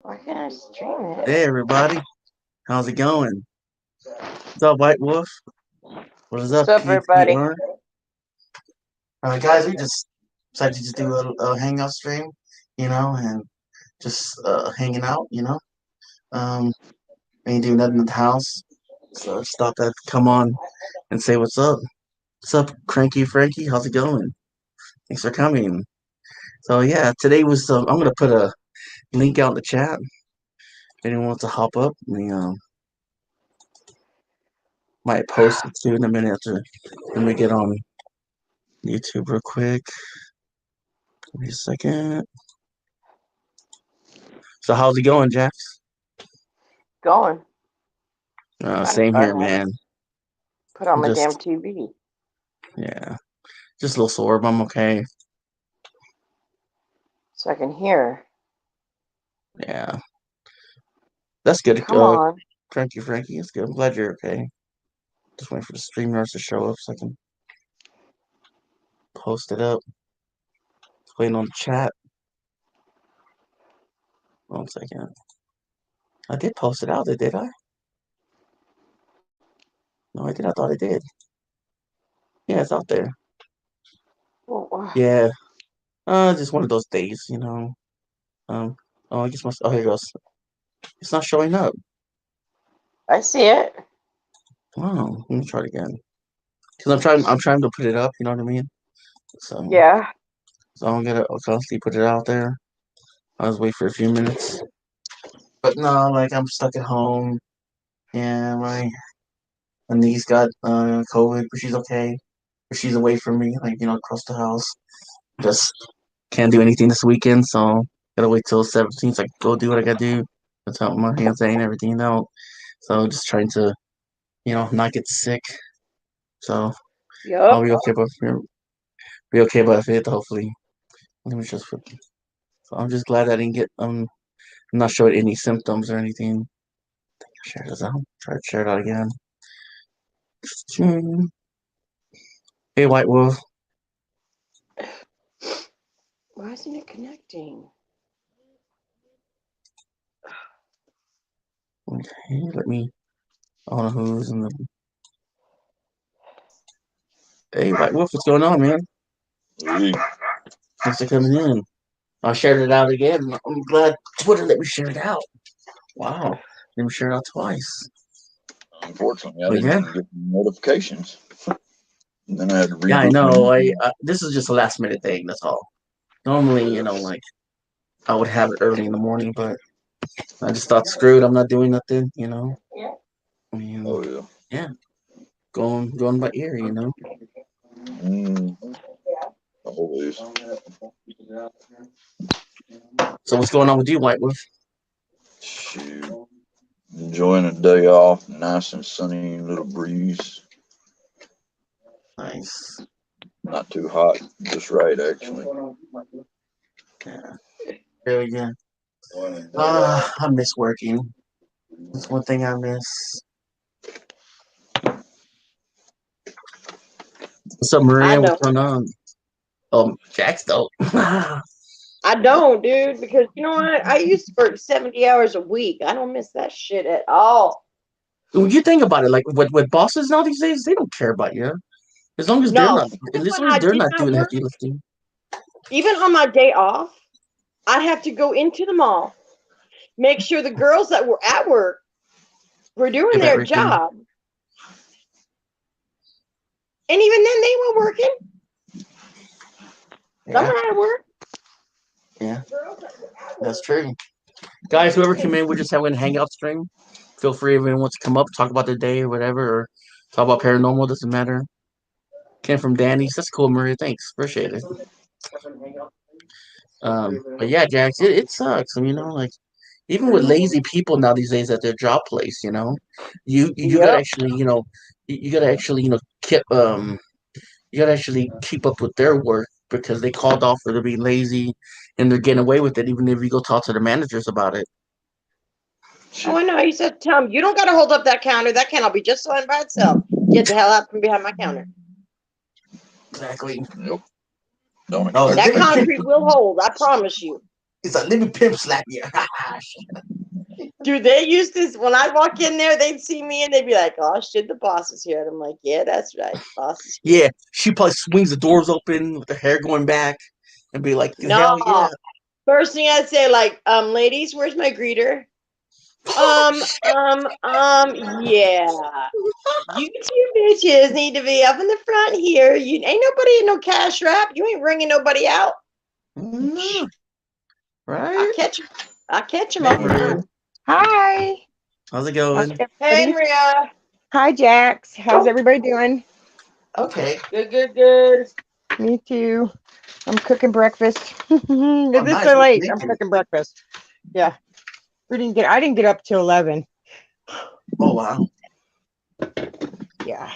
Why can't I stream it? Hey everybody, how's it going? What's up, White Wolf? What is What's up, up, Pete everybody? Learn? Guys, we just decided to just do a hangout stream, and just hanging out, Um, ain't doing nothing at the house, so I just thought that come on and say what's up. What's up, Cranky Frankie? How's it going? Thanks for coming. So yeah, today was I'm gonna put a link out in the chat. If anyone wants to hop up, we might post it too in a minute after. Let me get on YouTube real quick. Give me a second. So how's it going, Jax? Going. Kind of Same here, tired. man. Put on my damn Just TV. yeah, just a little sore, but I'm okay. So I can hear. Yeah, that's good. Come on. Frankie, that's good. I'm glad you're okay. Just waiting for the stream notes to show up so I can post it up. Just waiting on the chat. 1 second. I did post it out there, did I? No, I did. I thought I did. Yeah, it's out there. Oh, Yeah. Just one of those days. Um. Oh, I guess my. Oh, here it goes. It's not showing up. I see it. Wow. Let me try it again. Because I'm trying to put it up. You know what I mean? So. Yeah. So I'm gonna constantly put it out there. I'll just wait for a few minutes. But no, like I'm stuck at home. Yeah, my niece got COVID, but she's okay. But she's away from me, like across the house. Just can't do anything this weekend, so gotta wait till 17th. So I can go do what I gotta do. That's how my hands and everything out. So just trying to, not get sick. So I'll Yup. be okay, but be okay by it. Hopefully. Let me just. So I'm just glad I didn't get I'm not showing any symptoms or anything. Share this out. Try to share it out again. Hey, White Wolf. Why isn't it connecting? Okay, let me. I don't know who's in the. Hey, White Wolf, what's going on, man? Hey, Thanks for coming in. I shared it out again. I'm glad Twitter let me share it out. Wow, let me share it out twice. unfortunately, I But didn't yeah, even get the notifications. And then I had to yeah, I reboot my know. internet. This is just a last minute thing. That's all. Normally, like I would have it early in the morning, but I just thought, screwed. I'm not doing nothing. I mean, Oh, yeah. yeah, going by ear. Mm, always. So what's going on with you, White Wolf? Shoot. Enjoying a day off, nice and sunny, little breeze. Nice. Not too hot, just right, actually. Yeah. Really good. I miss working. That's one thing I miss. What's up, I Maria? What's don't. going on? Jack's dope. Well, I don't, dude, because you know what? I used to work 70 hours a week. I don't miss that shit at all. you think about it, like with bosses now these days, they don't care about you. As long as they're No, not, even as when long as I they're did not not doing work, heavy lifting. even on my day off, I'd have to go into the mall, make sure the girls that were at work were doing Give their everything. job. And even then, they were working. Yeah, Someone had to work. yeah, that's true. Guys, whoever came in, we're just having a hangout stream. Feel free if anyone wants to come up, talk about their day or whatever, or talk about paranormal. Doesn't matter. Came from Danny's. That's cool, Maria. Thanks, appreciate it. But yeah, Jax, it sucks. Like even with lazy people now these days at their job place, you gotta Yep. actually, you gotta actually, you gotta actually keep up with their work because they called off for to be lazy and they're getting away with it, even if you go talk to the managers about it. Oh, Shit. I know. He said, "Tell him you don't got to hold up that counter. That can will be just fine by itself. Get the hell out from behind my counter. Exactly. Nope. Don't Oh, expect That me to. concrete will hold. I promise you." He's like, let me pimp slap you. Dude, they used to, when I walk in there, they'd see me and they'd be like, oh shit, the boss is here. And I'm like, yeah, that's right. Boss is here. Yeah, she probably swings the doors open with her hair going back and be like, No. hell yeah. First thing I'd say, like, ladies, where's my greeter? Yeah. You two bitches need to be up in the front here. You ain't nobody in no cash wrap. You ain't ringing nobody out. No. I'll Right? catch him up front. Hi. How's it going? Hey, Maria. Hi, Jax. How's everybody doing? Okay. Good. Me too. I'm cooking breakfast. It's nice. so late. What I'm you making? cooking breakfast. Yeah. I didn't get up till 11. Oh, wow. Yeah.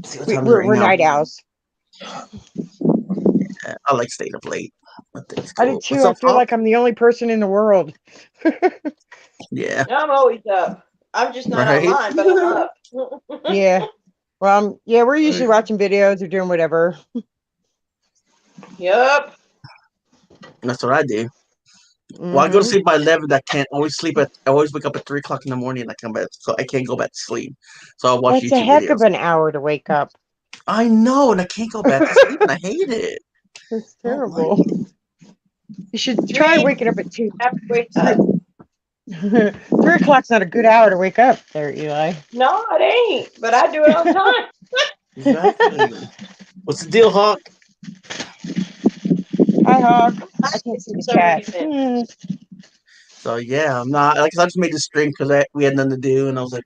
See what time is it We're right now? night owls. Yeah, I like staying up late. I think it's I cool. do too. What's I up, feel Hawk? like I'm the only person in the world. Yeah. I'm always up. I'm just not Right? online, but I'm up. Yeah. Well, we're usually watching videos or doing whatever. Yep. That's what I do. Well, I go to Mhm. sleep by 11. I can't always sleep at. I always wake up at 3 o'clock in the morning. And I come back, so I can't go back to sleep. So I watch That's a YouTube heck videos. of an hour to wake up. I know, and I can't go back to sleep, and I hate it. That's I don't like terrible. it. You should try 3 waking up at 2. wake up. 3 o'clock's not a good hour to wake up there, Eli. No, it ain't. But I do it all the time. Exactly. What's the deal, Hawk? Hi, Hawk. I can't see For the some chat. reason. So yeah, I'm not like I just made this stream because we had nothing to do, and I was like,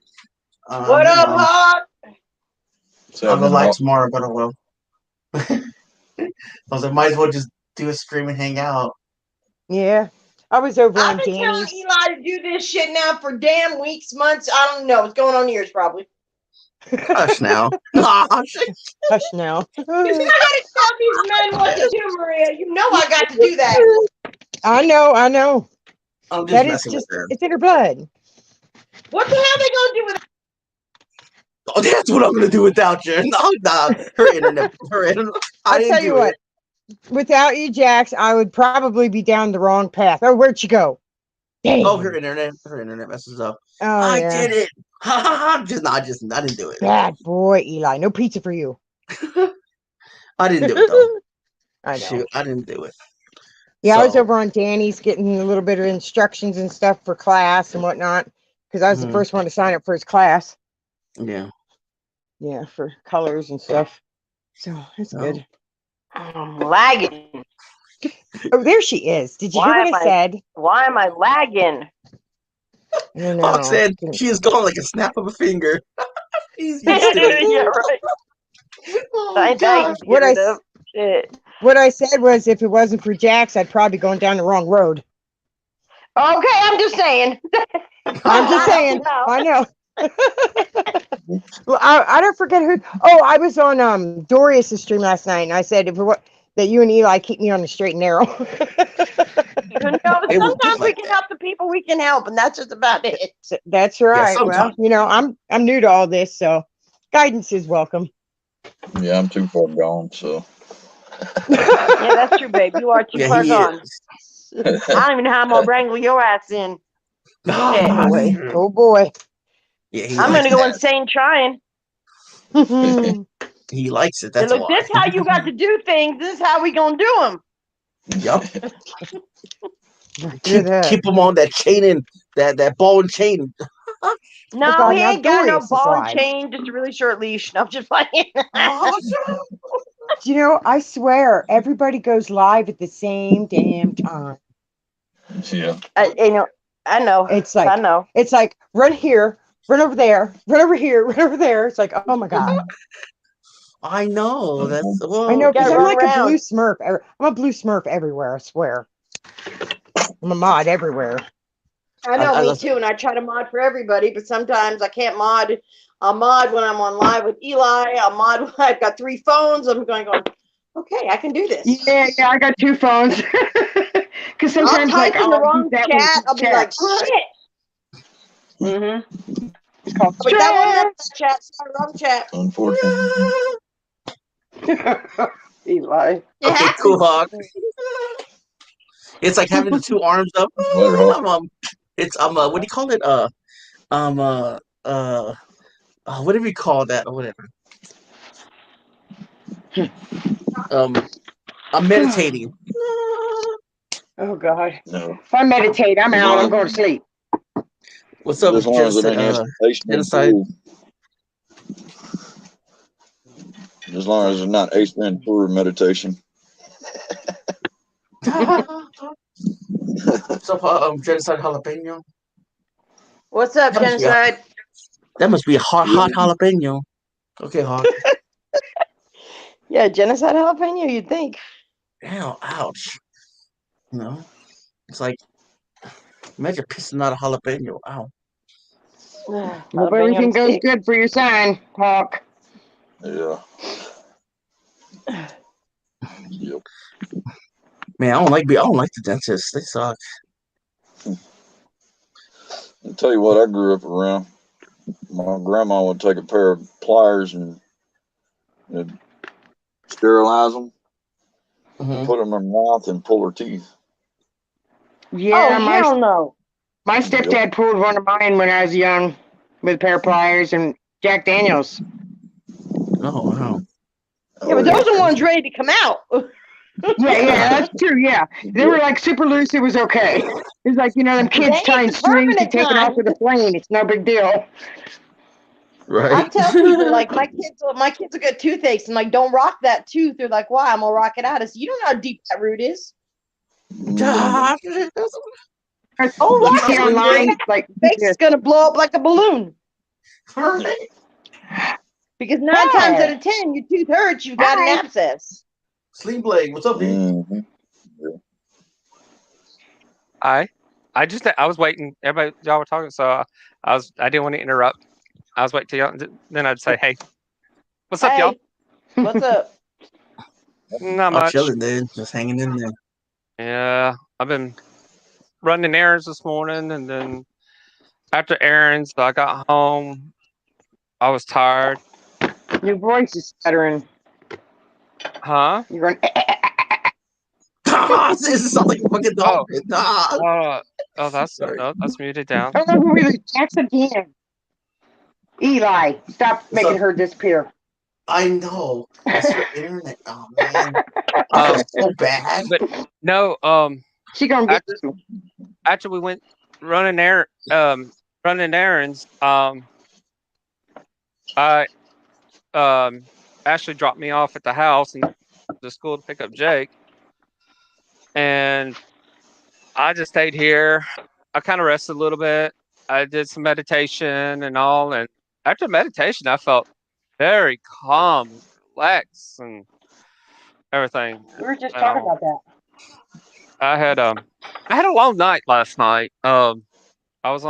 What you up, know, Hawk? I'll go live tomorrow, but I will. I was like, might as well just do a stream and hang out. Yeah. I was over I've on been telling Danny's. Eli to do this shit now for damn weeks, months. I don't know. It's going on years, probably. Hush now. Hush now. I gotta tell these men what to do, Maria. You know I got to do that. I know. I'm just That is messing with just, her. it's in her blood. What the hell they gonna do with Oh, that's what I'm gonna do without you. No, nah, her internet. I I'll didn't tell you do what. it. Without you, Jax, I would probably be down the wrong path. Oh, where'd you go? Dang. Oh, her internet messes up. Oh, I yeah. did it. I didn't do it. Bad boy, Eli. No pizza for you. I didn't do it though. I know. Shoot, I didn't do it. Yeah, I was So- over on Danny's getting a little bit of instructions and stuff for class and whatnot because I was the Mhm. first one to sign up for his class. Yeah. Yeah, for colors and stuff. So it's Oh. good. I'm lagging. Oh, there she is. Did you Why hear what am I I- said? Why am I lagging? I don't know. Hawk said she is gone like a snap of a finger. She's used to it. Yeah, right. Oh, I God. What I, Shit. what I said was if it wasn't for Jax, I'd probably be going down the wrong road. Okay, I'm just saying. I'm just saying. I know. Well, I don't forget who. Oh, I was on Dorius' stream last night, and I said if it were, that you and Eli keep me on the straight and narrow. No, but It was just sometimes we like can that. help the people we can help, and that's just about it. That's right. sometimes. Well, I'm new to all this, so guidance is welcome. Yeah, I'm too far gone, so. Yeah, that's true, babe. You are too Yeah, far he gone. is. I don't even know how I'm gonna wrangle your ass in. Oh, boy. Oh boy. yeah, he I'm likes gonna go that. insane trying. He likes it. Say, That's look, why. this is how you got to do things. This is how we gonna do them. Yup. Hear that. Keep him on that chain and that ball and chain. No, God, he now ain't got no Dorius is ball and live. chain, just a really short leash. No, I'm just playing. I swear everybody goes live at the same damn time. Yeah. I know. It's like I know. It's like run here, run over there, run over here, run over there. It's like, oh my god. I know. That's well. I know because gotta I'm run like a around. blue smurf. I'm a blue smurf everywhere. I swear. I'm a mod everywhere. I know, I me love- too. And I try to mod for everybody, but sometimes I can't mod. I'll mod when I'm on live with Eli. I'll mod when I've got 3 phones. I'm going, okay, I can do this. Yeah, I got 2 phones. Because I'll sometimes type in the I'll wrong do that with chat. I'll be like, shit. it's called But that one left chat. Sorry, wrong chat. Unfortunately. Eli. Okay, cool, Hawk. It's like having the two arms up. Later, Hawk. It's what do you call it? Um uh whatever you call that or whatever. I'm meditating. Oh God. No. If I meditate, I'm out. I'm going to sleep. What's up, As long as it ain't genocide? As long as it's not Ace Ventura meditation. What's up, genocide jalapeno? What's up, That must be a- genocide? That must be a hot jalapeno. Okay, Hawk. Yeah, genocide jalapeno. You'd think. Ow, ouch. You know, it's like imagine pissing out a jalapeno. Ow. Hope everything goes good for your son, Hawk. Yeah. Yep. Man, I don't like the dentists. They suck. I'll tell you what I grew up around. My grandma would take a pair of pliers and sterilize them, Mhm. put them in her mouth, and pull her teeth. Yeah, Oh, hell no. my stepdad pulled one of mine when I was young with a pair of pliers and Jack Daniels. Oh wow. Yeah, but those are ones ready to come out. Yeah, that's true. Yeah, they were like super loose. It was okay. It's like them kids ain't tying the strings and permanent taking off kind. with a plane. It's no big deal. Right. I tell people like my kids will get toothaches and like don't rock that tooth. They're like, why? I'm gonna rock it out. I said, you don't know how deep that root is. Ah, Oh, You rock see it. online, like Fake's gonna blow up like a balloon. Because 9 times out of 10, your tooth hurts. You've got an abscess. Sling Blade, what's up, dude? Mm-hmm. I was waiting. Everybody, y'all were talking, so I didn't want to interrupt. I was waiting till y'all, then I'd say, "Hey, what's up, y'all?" Hey, what's up? Not I'm much. chilling, dude. Just hanging in there. Yeah, I've been running errands this morning, and then after errands, I got home. I was tired. Your voice is stuttering. Huh? You're going. This sounds like a fucking dog. That's Sorry. that's muted down. Oh, no, really, that's again. Eli, stop What's making up? her disappear. I know. It's your internet. Oh man, I feel so bad. But no, She gonna get you. after we went running errands, I Ashley dropped me off at the house and the school to pick up Jake, and I just stayed here. I kind of rested a little bit. I did some meditation and all, and after meditation, I felt very calm, relaxed, and everything. We were just and talking all. about that. I had a long night last night. I was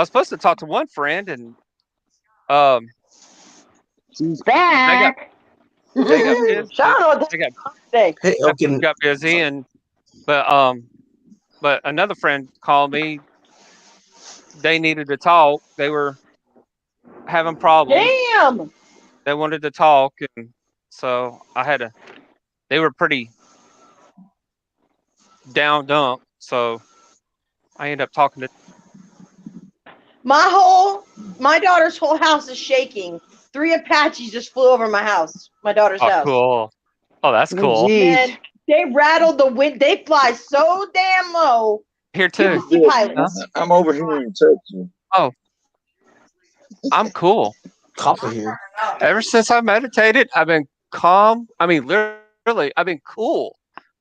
supposed to talk to one friend, and She's back. they got busy. Sean, what They got day? Hey, okay. got busy, and but another friend called me. They needed to talk. They were having problems. Damn. They wanted to talk, and so I had to. They were pretty down dump, so I ended up talking to. My daughter's whole house is shaking. 3 Apaches just flew over my house, my daughter's Oh, house. cool! Oh, that's cool. Jeez. Man, they rattled the wind. They fly so damn low. Here too. Pilots. I'm over here in Texas. I'm cool. Copper here. Ever since I meditated, I've been calm. I mean, literally, I've been cool.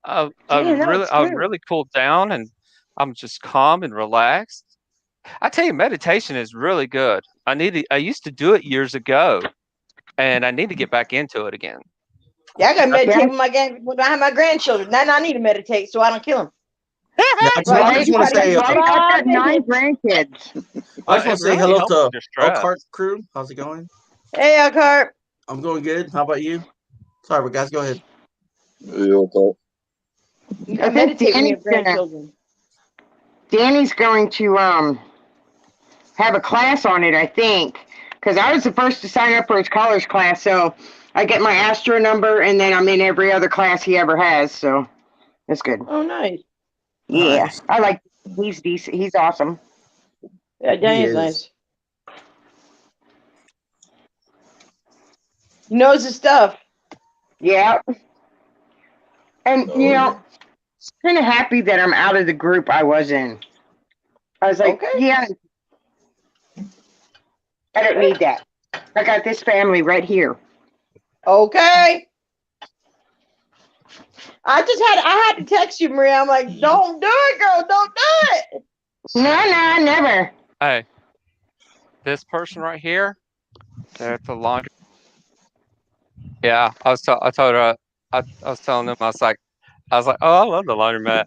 I've really cooled down, and I'm just calm and relaxed. I tell you, meditation is really good. I used to do it years ago, and I need to get back into it again. Yeah, I got to meditate when I have my grandchildren. Then I need to meditate so I don't kill them. Yeah, I just want to say, I've got 9 grandkids. I just want to say really hello helps to with your stress. Elkhart crew. How's it going? Hey, Elkhart. I'm going good. How about you? Sorry, but guys, go ahead. Yeah, okay. You I can think meditate when you Danny's have grandchildren. Danny's going to have a class on it, I think, because I was the first to sign up for his college class. So I get my Astro number, and then I'm in every other class he ever has. So that's good. Oh, nice. Yeah, Nice. I like. He's decent. He's awesome. Yeah, Danny's is. nice. He knows his stuff. Yeah, and Oh, you know, kind of happy that I'm out of the group I was in. I was like, Okay. yeah, I don't need that. I got this family right here. Okay. I had to text you, Maria. I'm like, don't do it, girl. Don't do it. No, never. Hey, this person right here, they're at the laundry. Yeah, I told her, I was telling them, I was like, oh, I love the laundromat.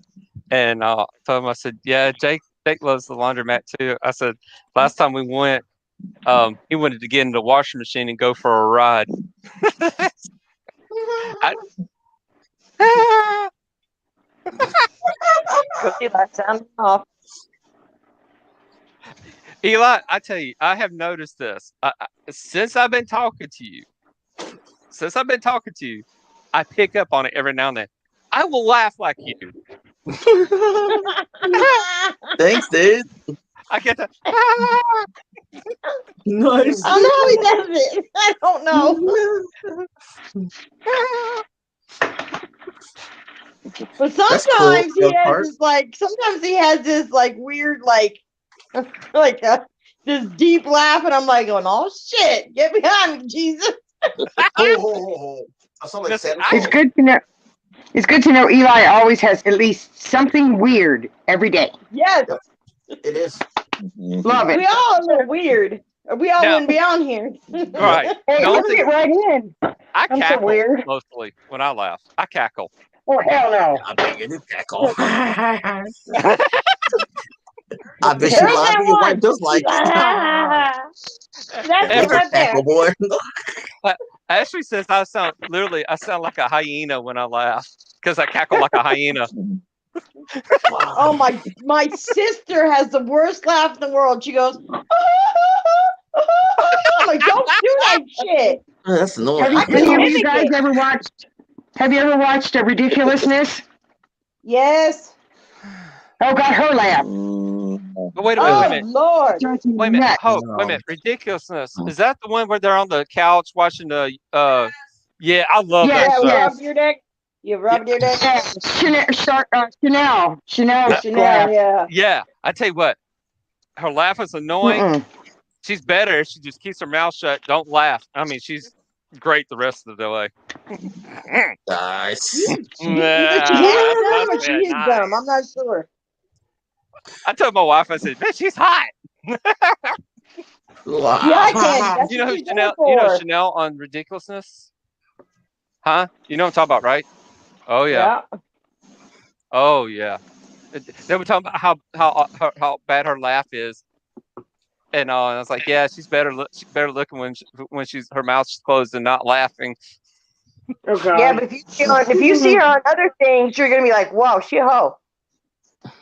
And I told him, I said, yeah, Jake loves the laundromat too. I said, last time we went, he wanted to get in the washing machine and go for a ride. Sound off. Eli, I tell you, I have noticed this. Since I've been talking to you, I pick up on it every now and then. I will laugh like you. Thanks, dude. I get that. Nice. I don't know how he does it. I don't know. But sometimes cool. he has this sometimes he has this weird this deep laugh, and I'm like going, oh shit, get behind me, Jesus. I sound like Listen, Santa It's Claus. good to know. It's good to know Eli always has at least something weird every day. Yes, It is. Love it. we all a little weird. We all Yeah. wouldn't be on here. Right. Hey, Don't let's think- get right in. I I'm so cackle weird. mostly when I laugh. I cackle. Oh hell no. I bet you do cackle. I bet There's you that lied. Your one. wife does like it. That's it Every right there. Cackle boy. Ashley says I sound like a hyena when I laugh because I cackle like a hyena. Oh my sister has the worst laugh in the world. She goes, I'm like, don't do that shit. That's Have annoying. you, I any can of you mimic guys it. ever watched? Have you ever watched Ridiculousness? Yes. Oh, got her laugh. But wait a Oh minute. Lord. Drives me Wait a minute. nuts. Oh, wait a minute. Ridiculousness. Is that the one where they're on the couch watching the? Yeah, I love Yes, that Yeah, show. yes. rub your dick. You rubbed your dick. Chanel. Chanel, yeah. Yeah, I tell you what. Her laugh is annoying. Mm-mm. She's better if she just keeps her mouth shut. Don't laugh. I mean, she's great the rest of the way. Nice. Either she is dumb or she is Nice. dumb. I'm not sure. I told my wife, I said, "Man, she's hot." Yeah, I can. That's You know what who she's Chanel? there You know for. Chanel on Ridiculousness? Huh? You know what I'm talking about, right? Oh yeah. Oh yeah. They were talking about how bad her laugh is, and I was like, yeah, she's better looking when she's her mouth's closed and not laughing. Oh, God. Yeah, but if you see her on other things, you're gonna be like, whoa, she a hoe.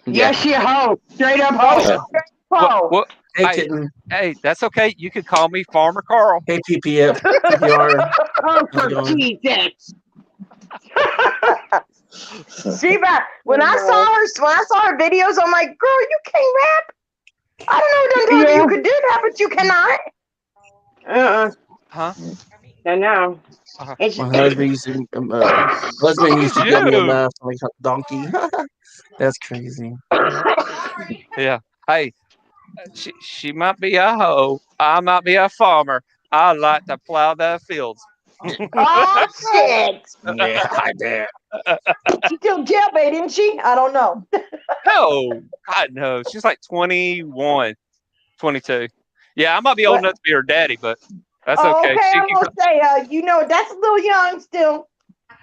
Yeah, she a hoe. Straight up hoe. Whoa. What? Hey, Hey. kitten. Hey, that's okay. You could call me Farmer Carl. Hey, PPF. PPR. Oh, How's it for going? Jesus. See, but when I saw her videos, I'm like, girl, you can't rap. I don't know that you could do that, but you cannot. Huh? I know. It's, My husband used to get me a laugh like a donkey. That's crazy. Yeah. Hey, she might be a hoe. I might be a farmer. I like to plow the fields. oh shit! Yeah, I did. She's still jailbait, isn't she? I don't know. No, God no. She's like 21, 22. Yeah, I might be old enough to be her daddy, but that's okay. Okay, She I'm can gonna say, that's a little young still.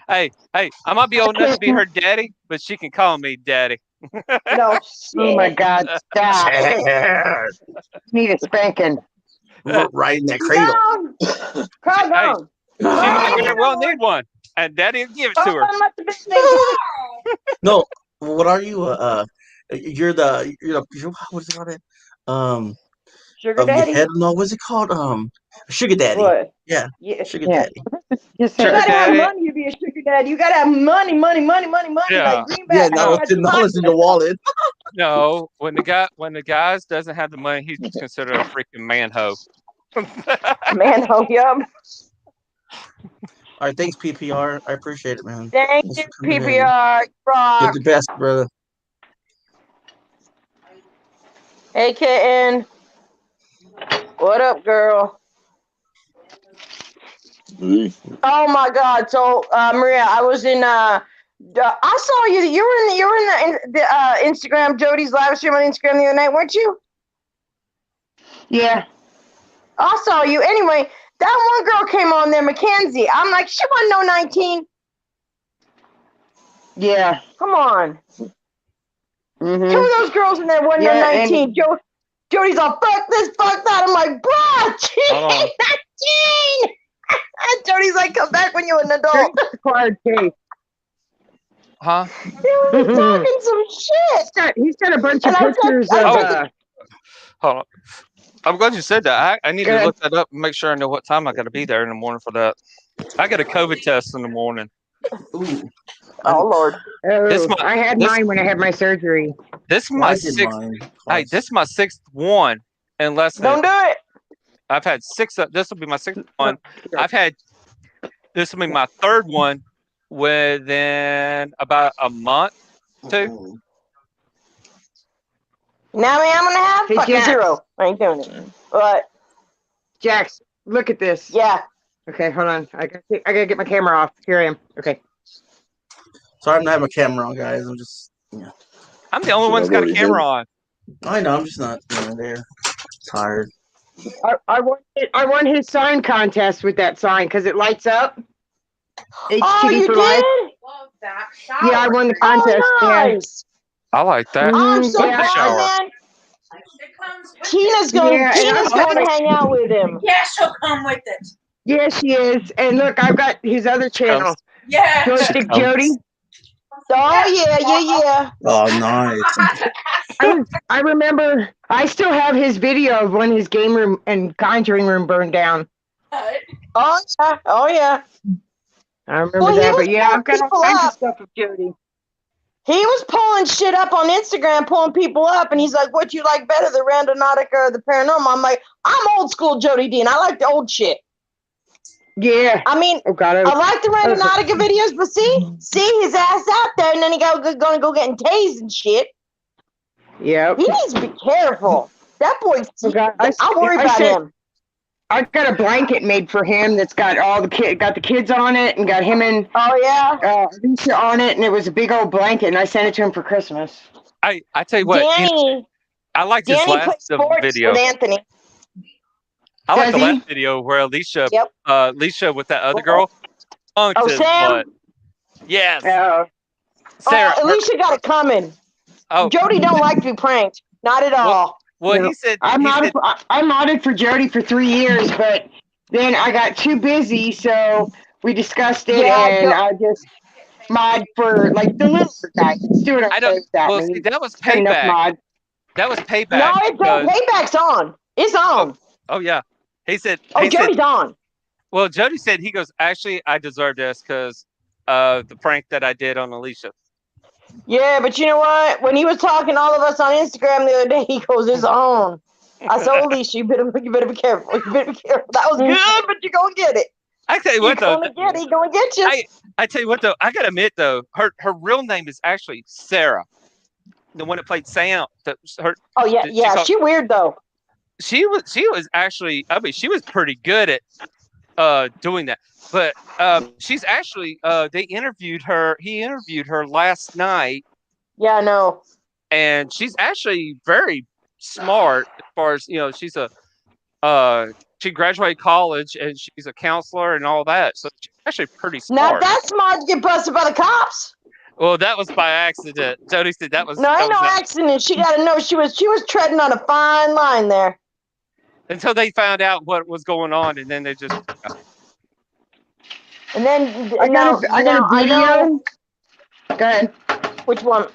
hey, I might be old enough to be her daddy, but she can call me daddy. No shit. Oh, my God. Stop. Need a spanking. Right in that cradle. Carl gone. She might very well need one, and daddy will give it to her. Oh, must have been thinking. No, what are you? You're what is it called? Sugar Of your daddy. head? No, what's it called? Sugar daddy. What? Yeah, Yeah. sugar Yeah. daddy. Just You Sugar gotta have daddy. money to be a sugar daddy. You gotta have money. Yeah. Like greenback. Yeah, no, That's $10 in your wallet. No, when the guys doesn't have the money, he's considered a freaking man hoe. man. Oh, yup. All right, thanks, PPR. I appreciate it, man. Thank Thanks you, for coming in. PPR. You're Rock. the best, brother. Hey, kitten. What up, girl? Hey, Oh my God! So, Maria, I was in. I saw you. You were in the Instagram. Jody's live stream on Instagram the other night, weren't you? Yeah. I saw you. Anyway, that one girl came on there, Mackenzie. I'm like, she wasn't no 19. Yeah. Come on. Mm-hmm. Two of those girls in there wasn't no Yeah, 19. Jody's all, fuck this, fuck that. I'm like, bruh, she Hold on. ain't 19. And Jody's like, come back when you're an adult. Acquired taste. Huh? They were talking some shit. He's got a bunch And of I took- pictures I of. took Hold on. I'm glad you said that. I need Go to ahead. look that up and make sure I know what time I got to be there in the morning for that. I got a COVID test in the morning. Ooh. Oh, Lord. This Oh, month- I had this- mine when I had my surgery. This is Yeah, my I did sixth. mine Hey, twice. this is my sixth one in less Don't than. do it. I've had six. This will be my sixth one. I've had. This will be my third one within about a month. Mm-mm. Now I'm going to have Hey, fucking Jax. 0. I ain't doing it. But, Jax, look at this. yeah. Okay, hold on. I gotta get my camera off. Here I am. Okay. Sorry, I'm not having a camera on, guys. I'm just, I'm the only Should one I that's got a already camera do? on. I know, I'm just not, there. Tired. I won his sign contest with that sign because it lights up. HTTP Oh, you for life. did? Yeah, I won the contest. Oh, nice. I like that. I'm so Yeah, proud, shower. man. Tina's going Yeah, and Tina's I'm going to hang out with him. Yeah, she'll come with it. Yeah, she is. And look, I've got his other channel, Yeah. Joystick comes. Jody. Oh, yeah. Oh, nice. I remember. I still have his video of when his game room and conjuring room burned down. Oh, yeah. I remember Well, he that. was But yeah, I've got all people kinds up. of stuff with Jody. He was pulling shit up on Instagram, pulling people up, and he's like, what you like better, the Randonautica or the Paranormal? I'm like, I'm old school Jody Dean. I like the old shit. Yeah. I mean, Oh God. I like the Randonautica videos, but see his ass out there, and then he gonna go getting tased and shit. Yep. He needs to be careful. That boy, Oh, God. I worry I about said- him. I got a blanket made for him that's got all the kids on it, and got him and Oh, yeah. Alicia on it, and it was a big old blanket, and I sent it to him for Christmas. I tell you what. Danny I like this plays last sports video. with Anthony. I like Does the he? last video where Alicia, Yep. Alicia with that other girl, punked Oh, his Sam? butt. Yes, Uh, Sarah. Oh, Alicia got it coming. Oh, Jody don't like to be pranked. Not at all. well, no. he said. I He said modded for Jody for 3 years, but then I got too busy, so we discussed it, Yeah, and I just mod for like the little guy. He's doing I okay don't. with that. Well, I mean, see, that was he's got enough payback. mod. That was payback. No, it's on. because- Payback's on. It's on. oh yeah. He said. Oh, he said. Jody's on. Well, Jody said he goes. Actually, I deserve this because the prank that I did on Alicia. Yeah, but you know what? When he was talking to all of us on Instagram the other day, he goes, it's on. I said, oh, Alicia, you better be careful. You better be careful. That was good, but you're going to get it. I tell you You're what though. going to get it. He's going to get you. I tell you what though. I gotta admit though, her real name is actually Sarah, the one that played Sam. Her Oh, yeah, Did she yeah. call- She weird, though. she was actually. I mean, she was pretty good at doing that. But she's actually. They interviewed her. He interviewed her last night. Yeah, I know. And she's actually very smart as far as she's she graduated college and she's a counselor and all that, so she's actually pretty Not smart. that smart to get busted by the cops. Well, that was by accident. Jody said that was No, that ain't no was accident. She got to know she was treading on a fine line there. until they found out what was going on, and then they just And then I got a I know video. Go ahead. which one.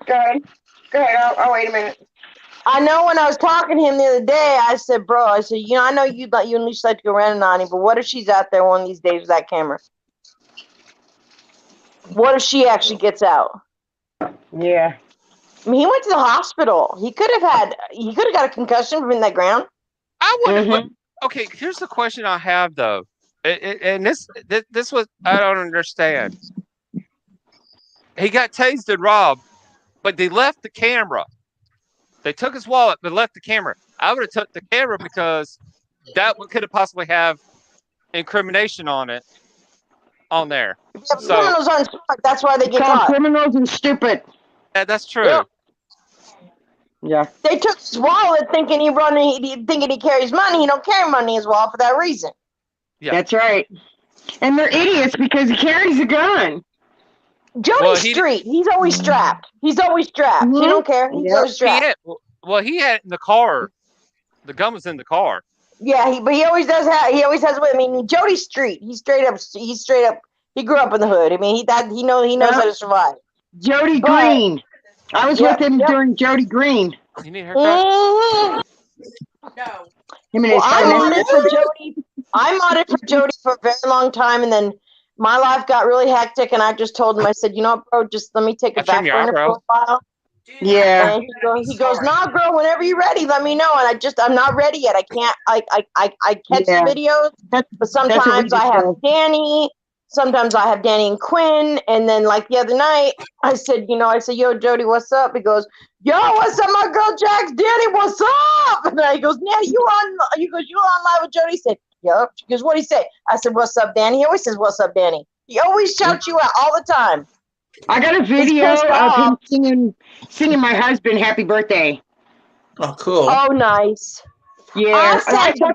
Go ahead. Go ahead. I'll wait a minute. I know when I was talking to him the other day, I said, bro, I said, I know you and Lisa like to go around and on him, but what if she's out there one of these days with that camera? What if she actually gets out? Yeah. I mean, he went to the hospital. He could have got a concussion from in that ground. I wonder. Mhm. Okay, here's the question I have though, and this was I don't understand. He got tased and robbed, but they left the camera. They took his wallet, but left the camera. I would have took the camera because that one could have possibly have incrimination on it, on there. Yeah, So criminals aren't smart. That's why they get Called caught. criminals and stupid. that's true. Yep. Yeah. They took his wallet thinking he carries money. He don't carry money in his wallet for that reason. Yeah. That's right. And they're idiots because he carries a gun. Jody's Well, street. He's always strapped. He's always strapped. He Mhm. don't care. He's Yep. always He strapped. had he had it in the car. The gun was in the car. Yeah, but he always does have. He always has it with. I mean, Jody's street. He's straight up. He grew up in the hood. I mean, he knows how to survive. Jody But- Green. I was Yep, with him yep. during Jody Green. You need a haircut? Mhm. Him and Well, his I friend. modded for Jody. I modded for Jody for a very long time, and then my life got really hectic, and I just told him, I said, you know what, bro, just let me take a I trim back your burner for a eyebrows. while. Yeah. And he goes, nah, girl, whenever you're ready, let me know. And I'm not ready yet. I can't. I catch Yeah. the videos, That's but what we sometimes I have discussed. Danny. Sometimes I have Danny and Quinn, and then like the other night, I said, yo, Jody, what's up? He goes, yo, what's up, my girl Jax? Danny, what's up? And he goes, yeah, you on live with Jody? He said, yup. She goes, what'd he say? I said, what's up, Danny? He always says, what's up, Danny? He always shouts you out all the time. I got a video pissed of him off. singing my husband happy birthday. Oh, cool. Oh, nice. Yeah. The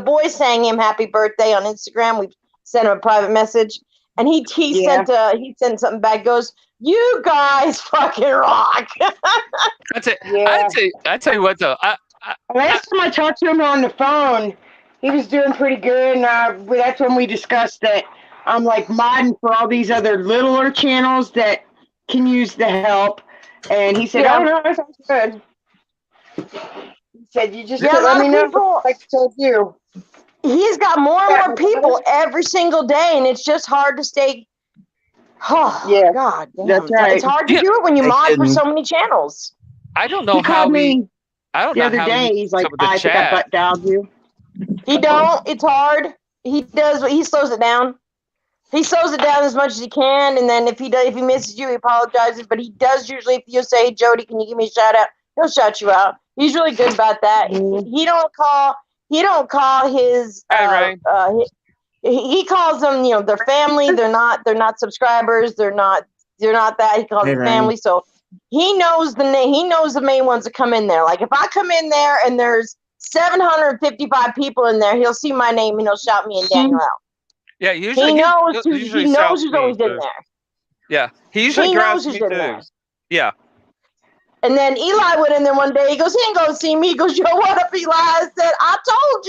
boy sang him happy birthday on Instagram. We sent him a private message, and he Yeah. sent something back. Goes, you guys fucking rock. That's it. Yeah. I tell you what though. Last time I talked to him on the phone, he was doing pretty good, and that's when we discussed that I'm like modding for all these other littler channels that can use the help. And he said, Yeah. "Oh no, that sounds good." He said, "You just Yeah, a let lot me of know people- like I told you." He's got more and more people every single day, and it's just hard to stay. Oh, Yeah, God, damn. that's right. It's hard to Yeah. do it when you They mod for didn't. so many channels. I don't know He how called we. me I don't the know other how day. we He's like, cover the "I think I chat. butt dialed you." He don't. It's hard. He does, but he slows it down. He slows it down as much as he can, and then if he misses you, he apologizes. But he does usually. If you say, hey, "Jody, can you give me a shout out?" He'll shout you out. He's really good about that. Mhm. He don't call his. Hey, Ray. He calls them, their family. They're not subscribers. They're not that. He calls Hey, them Ryan. family. So he knows the name. He knows the main ones that come in there. Like if I come in there and there's 755 people in there, he'll see my name and he'll shout me and Daniel out. Yeah, usually He knows he who's shouts me, always in too. there. Yeah, he usually He grabs knows me who's in too. there. Yeah, And then Eli went in there one day. He goes, he ain't gonna see me. He goes, yo, what up, Eli? I said, I told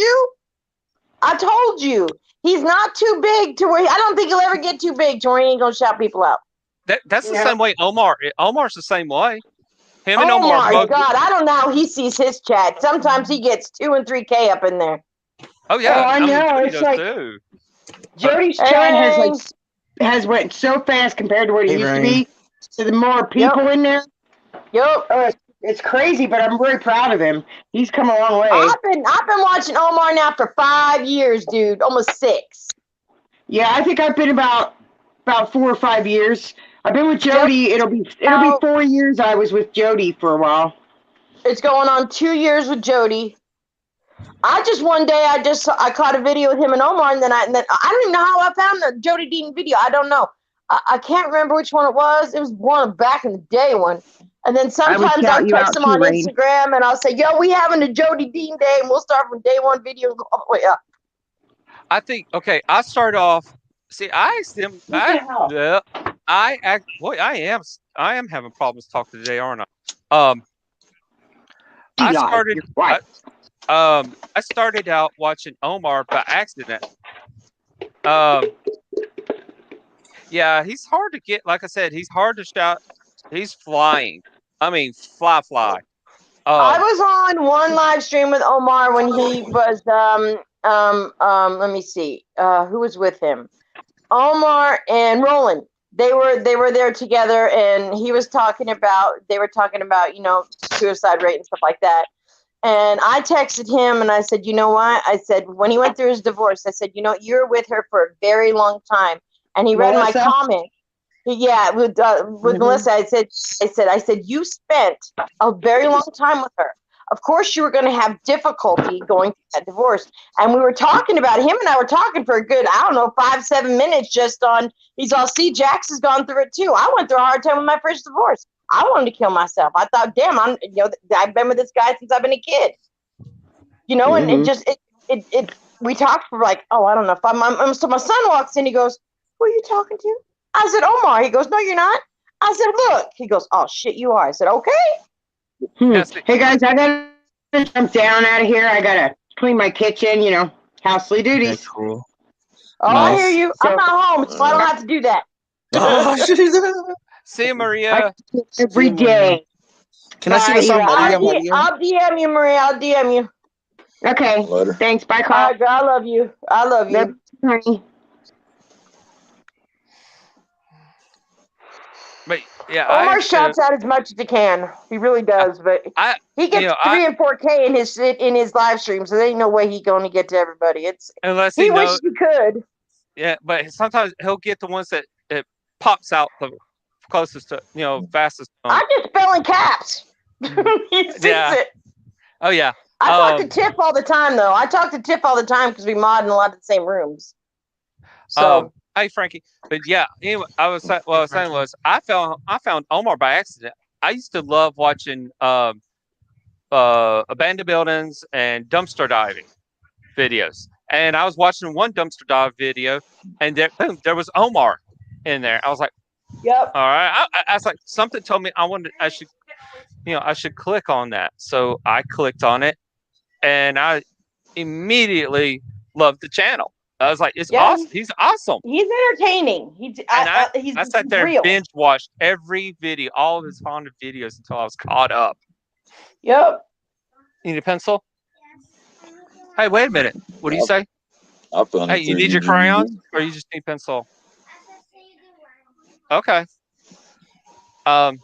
you. He's not too big to where I don't think he'll ever get too big to where he ain't gonna shout people out. that's the Yeah. same way Omar. Omar's the same way. Him and Oh Omar my both. God, I don't know how he sees his chat. Sometimes he gets 2 and 3K up in there. Oh yeah, Oh, I know, Jody it's does like- too. Jody's Hey, chat has went so fast compared to what it Hey, used to Ryan. be. So the more people in there, Yup. it's crazy. But I'm very proud of him. He's come a long way. I've been watching Omar now for 5 years, dude. Almost 6. Yeah, I think I've been about 4 or 5 years. I've been with Jody. It'll be 4 years. I was with Jody for a while. It's going on 2 years with Jody. One day I caught a video with him and Omar, and then I don't even know how I found the Jody Dean video. I don't know. I can't remember which one it was. It was one back in the day one. And then sometimes I'll shout you text out him too, on Rain. Instagram and I'll say, yo, we having a Jody Dean day, and we'll start from day one video and go all the way up. I think okay. I start off. See, I asked him. I am having problems talking today, aren't I? I Eli, started. you're right. I started out watching Omar by accident. Yeah, he's hard to get. Like I said, he's hard to shout. He's flying. I mean, fly. I was on one live stream with Omar when he was let me see. Who was with him? Omar and Roland. They were there together, and they were talking about, suicide rate and stuff like that. And I texted him and I said, you know what? I said, when he went through his divorce, I said, you're with her for a very long time. And he read my comment. Yeah, with Melissa, I said, you spent a very long time with her. Of course, you were going to have difficulty going through that divorce. And we were talking about, him and I were talking for a good, 5-7 minutes just on, he's all, see, Jax has gone through it too. I went through a hard time with my first divorce. I wanted to kill myself. I thought, damn, I've been with this guy since I've been a kid. And we talked for like, I don't know. So my son walks in, he goes, who are you talking to? I said, Omar. He goes, no, you're not. I said, look. He goes, oh, shit, you are. I said, okay. Hey, guys, I got to jump down out of here. I got to clean my kitchen, housely duties. That's cool. Oh, Nice. I hear you. I'm not home, so I don't have to do that. See you, Maria. Every day. Can I see the song Maria? I'll DM you, Maria. I'll DM you. Okay. Later. Thanks. Bye, All Carl. right, girl, I love you. I love you. Honey. But yeah, Omar shouts out as much as he can. He really does, but he gets 3 and 4K in his live stream, so there ain't no way he's going to get to everybody. Unless he wishes he could. Yeah, but sometimes he'll get the ones that it pops out the closest to, fastest. I just spell in caps. He sees it. Oh yeah. I talk to Tiff all the time, though. I talk to Tiff all the time because we mod in a lot of the same rooms. So. Hey Frankie, but yeah. Anyway, what I was saying was I found Omar by accident. I used to love watching abandoned buildings and dumpster diving videos, and I was watching one dumpster dive video, and there was Omar in there. I was like, "Yep, all right." I was like, something told me I should click on that, so I clicked on it, and I immediately loved the channel. I was like, it's awesome. He's awesome. He's entertaining. I sat there and binge watched every video, all of his Honda videos until I was caught up. Yep. You need a pencil? Yes. Hey, wait a minute. What do you say? Hey, you need your crayons or you just need pencil? Okay. Hey,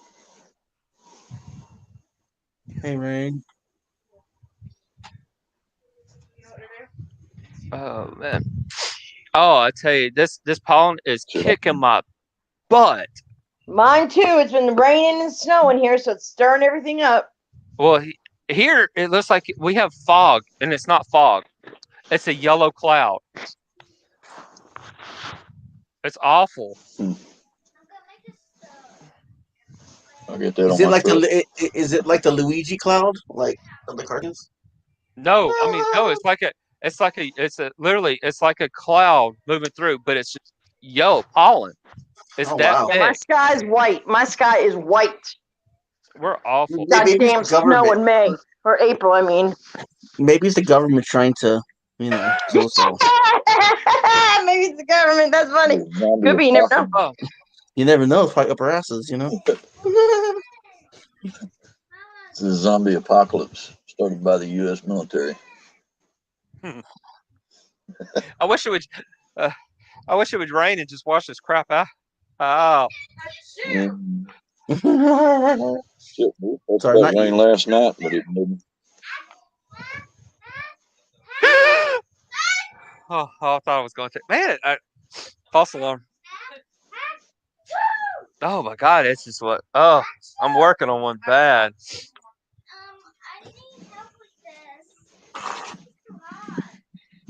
Rain. Oh man. Oh, I tell you, this pollen is kicking my butt. Mine too. It's been raining and snowing here, so it's stirring everything up. Well, here it looks like we have fog, and it's not fog. It's a yellow cloud. It's awful. I'll get that. Is it like the Luigi cloud, like of the cartoons? No, I mean no. It's like a cloud moving through, but it's just pollen. It's that big. My sky is white. My sky is white. We're awful. Goddamn snow in May or April. I mean, maybe it's the government trying to, kill us all. Maybe it's the government. That's funny. Could be. You never know. Oh. You never know. Fight up our asses, It's a zombie apocalypse started by the U.S. military. I wish it would rain and just wash this crap out. Oh. Shit, it rained last night, but it didn't. Oh, I thought I was going to. Man, false alarm. Oh my God, it's just what. Oh, I'm working on one bad. I need help with this.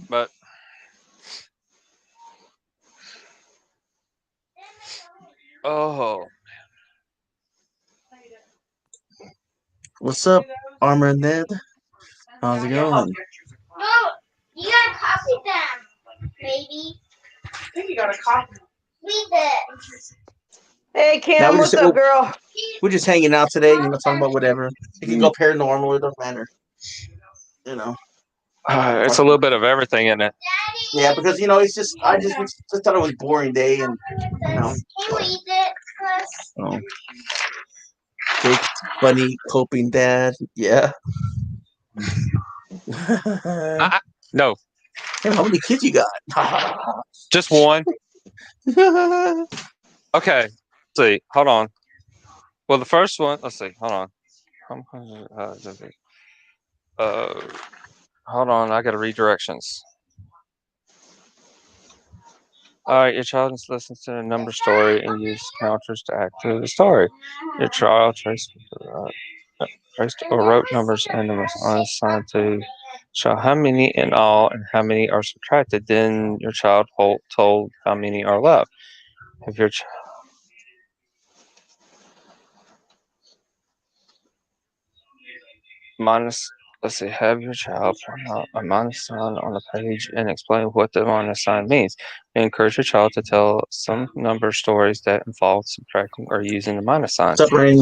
But oh, what's up, Armor Ned? How's it going? No, you gotta copy them, baby. I think you gotta copy them. Read this. Hey, Kim, what's up, girl? We're just hanging out today, talking about whatever. It can go paranormal, it doesn't matter. It's a little bit of everything in it. Yeah, because it's just I just thought it was a boring day, and Can you read it? Oh. big, funny, coping dad. Yeah. No, How many kids you got? just one. Okay. Let's see. Hold on. Well, the first one. Let's see. Hold on. Hold on. I got to read directions. All right. Your child listens to a number story and use counters to act through the story. Your child traced or wrote numbers and numbers unassigned to show how many in all and how many are subtracted. Then your child told how many are left. If your let's see, have your child point out a minus sign on the page and explain what the minus sign means. Encourage your child to tell some number stories that involve subtracting or using the minus sign. What's up, Rain?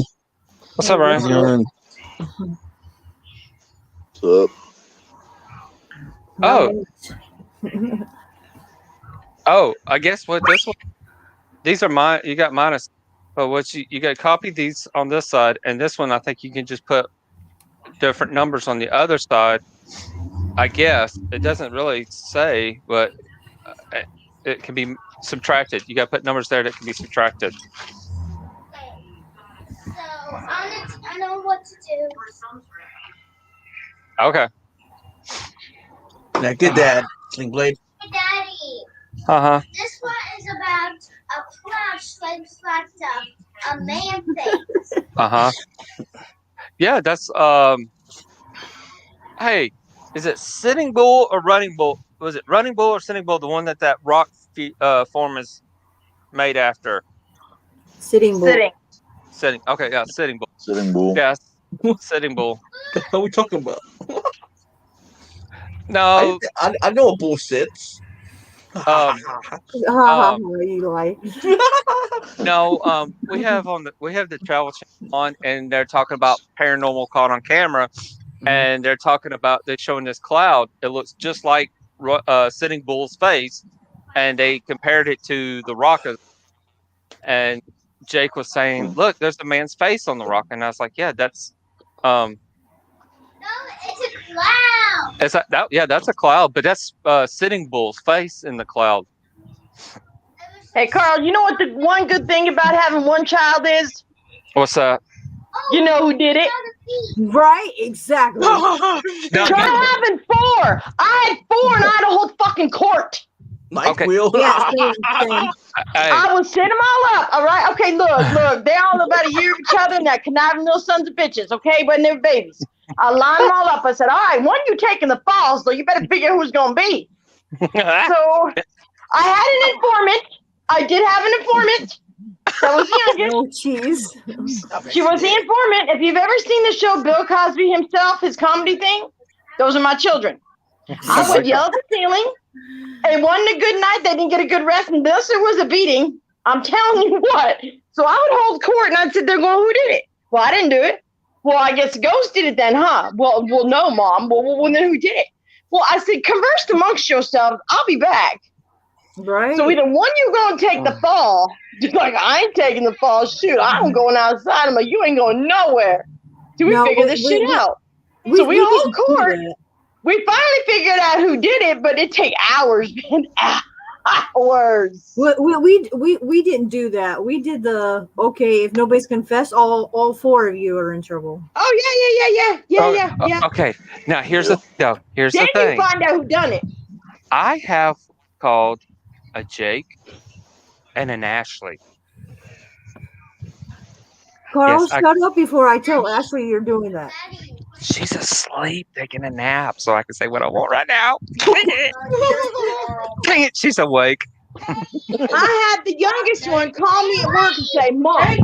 What's up, Ryan? What's up? Oh, I guess what this one, these are mine. You got minus, but what you got to copy these on this side, and this one I think you can just put different numbers on the other side. I guess it doesn't really say, but it can be subtracted. You got to put numbers there that can be subtracted. So I know what to do. Okay. Now, good dad. Sling Blade. Hey, Daddy. This one is about a cloud shaped like a man face. Yeah, that's Hey, is it Sitting Bull or Running Bull? Was it Running Bull or Sitting Bull? The one that rock form is made after. Sitting Bull. Sitting. Okay, yeah, Sitting Bull. Sitting Bull. Yes, Sitting Bull. What the hell are we talking about? No. I know a bull sits. You like. No, we have the Travel Channel on, and they're talking about paranormal caught on camera, and they're showing this cloud. It looks just like Sitting Bull's face, and they compared it to the rock. And Jake was saying, "Look, there's the man's face on the rock," and I was like, "Yeah, that's No, it's a cloud. Is that yeah, that's a cloud, but that's Sitting Bull's face in the cloud." Hey, Carl, you know what the one good thing about having one child is? What's that? You know who did it? Right? Exactly. Try having four. I had four and I had a whole fucking court. Knife wheel. Yeah, same. I would set them all up. All right. Okay, look. They're all about a year of each other and that conniving little sons of bitches. Okay, but they're babies. I lined them all up. I said, all right, one of you taking the fall, so you better figure who's going to be. So I had an informant. I did have an informant. That was the youngest. Oh, jeez. She was the informant. If you've ever seen the show Bill Cosby himself, his comedy thing, those are my children. I would yell at the ceiling. It wasn't a good night. They didn't get a good rest, and thus it was a beating. I'm telling you what. So I would hold court, and I'd sit there going, who did it? Well, I didn't do it. Well, I guess the ghost did it then, huh? Well, no, Mom. Well, then who did it? Well, I said, converse amongst yourselves. I'll be back. Right. So either one you going to take the fall. Just like, I ain't taking the fall. Shoot, I'm going outside. I'm like, you ain't going nowhere. So we figure this shit out. So we hold court. We finally figured out who did it, but it take hours, man. Hours. We didn't do that. We did if nobody's confessed, all four of you are in trouble. Oh yeah. Okay, now here's the thing. Then you find out who done it. I have called a Jake and an Ashley. Carl, Yes, shut up before I tell Ashley you're doing that. She's asleep, taking a nap, so I can say what I want right now. Dang it, she's awake. I had the youngest one call me at work and say, Mom,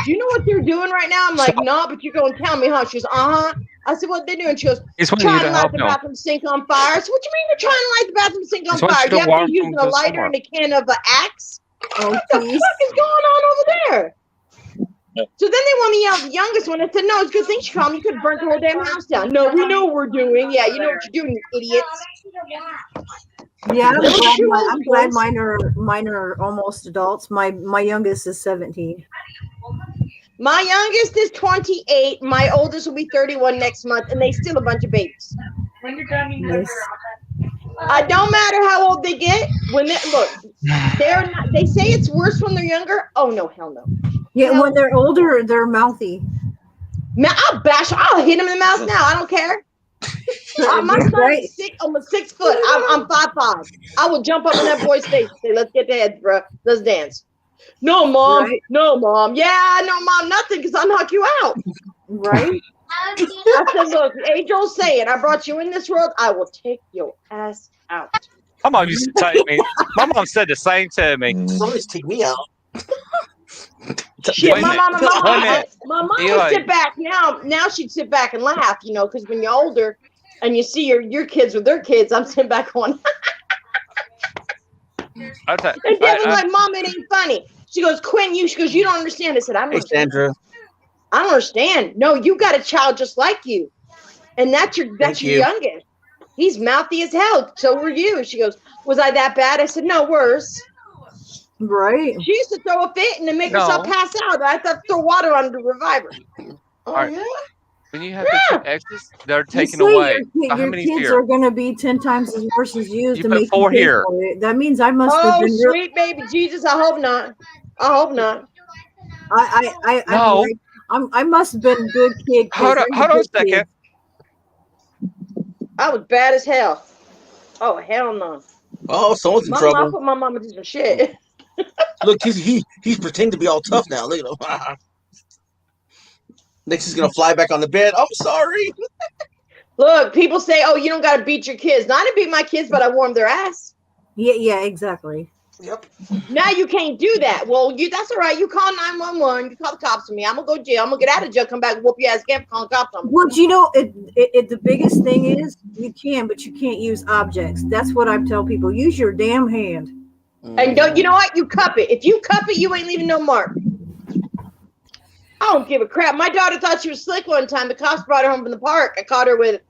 do you know what they're doing right now? I'm like, no, but you're going to tell me, huh? She goes, uh-huh. I said, what they doing? She goes, trying to light the bathroom sink on fire. I said, what do you mean you're trying to light the bathroom sink on fire? You have to use a lighter and a can of an axe? Oh, what the fuck is going on over there? So then they want me to yell at the youngest one. I said, no, it's a good thing she called me. You could have burnt the whole damn house down. No, we know what we're doing. Yeah, you know what you're doing, you idiots. Yeah, I'm glad mine are almost adults. My youngest is 17. My youngest is 28. My oldest will be 31 next month, and they still a bunch of babies. When you're done, you Yes. I don't matter how old they get. When they look, they're not. They say it's worse when they're younger. Oh no, hell no. Yeah, Hell when they're older, they're mouthy. Man, I'll hit him in the mouth now. I don't care. My son Right. is almost 6 foot. I'm 5'5". I will jump up in that boy's face and say, "Let's get the heads, bro. Let's dance." No, mom. Right. No, mom. Yeah, no, mom. Nothing, because I'll knock you out. Right? How do I said, "Look, age-old saying, I brought you in this world. I will take your ass out." My mom used to tell me. My mom said the same to me. Somebody's take me out. Shit, Wait a my minute. mama, my mom Eli. would sit back. Now she'd sit back and laugh, because when you're older and you see your kids with their kids, I'm sitting back going, I tell, and Dad was like, "Mom, it ain't funny." She goes, "Quinn, she goes, you don't understand." I said, "I don't Hey, understand. Sandra. I don't understand. No, you got a child just like you, and that's your Thank you. youngest. He's mouthy as hell. So were you." She goes, "Was I that bad?" I said, "No, worse." Right. She used to throw a fit and then make herself No. pass out. I thought throw water on to revive her. Oh Alright. yeah. when you have the two exes, they're You taken say away. Your, So how your many kids fear? are going to be 10 times as worse as you You to put make 4 you pay here. for it. That means I must have Oh, been real. sweet baby Jesus. I hope not. I hope not. No. I must have been a good kid. 'cause Hold on I'm a good second. kid. I was bad as hell. Oh hell no. Oh, someone's in I trouble. put my mama through some shit. Look, he's pretending to be all tough now. Look at him. Next, he's gonna fly back on the bed. I'm sorry. Look, people say, "Oh, you don't got to beat your kids." No, I didn't beat my kids, but I warmed their ass. Yeah, exactly. Yep. Now you can't do that. Well, that's all right. You call 911. You call the cops on me. I'm gonna go to jail. I'm gonna get out of jail. Come back, whoop your ass again. Call the cops on me. Well, the biggest thing is you can, but you can't use objects. That's what I tell people. Use your damn hand. And don't you know what? You cup it. If you cup it, you ain't leaving no mark. I don't give a crap. My daughter thought she was slick one time. The cops brought her home from the park. I caught her with,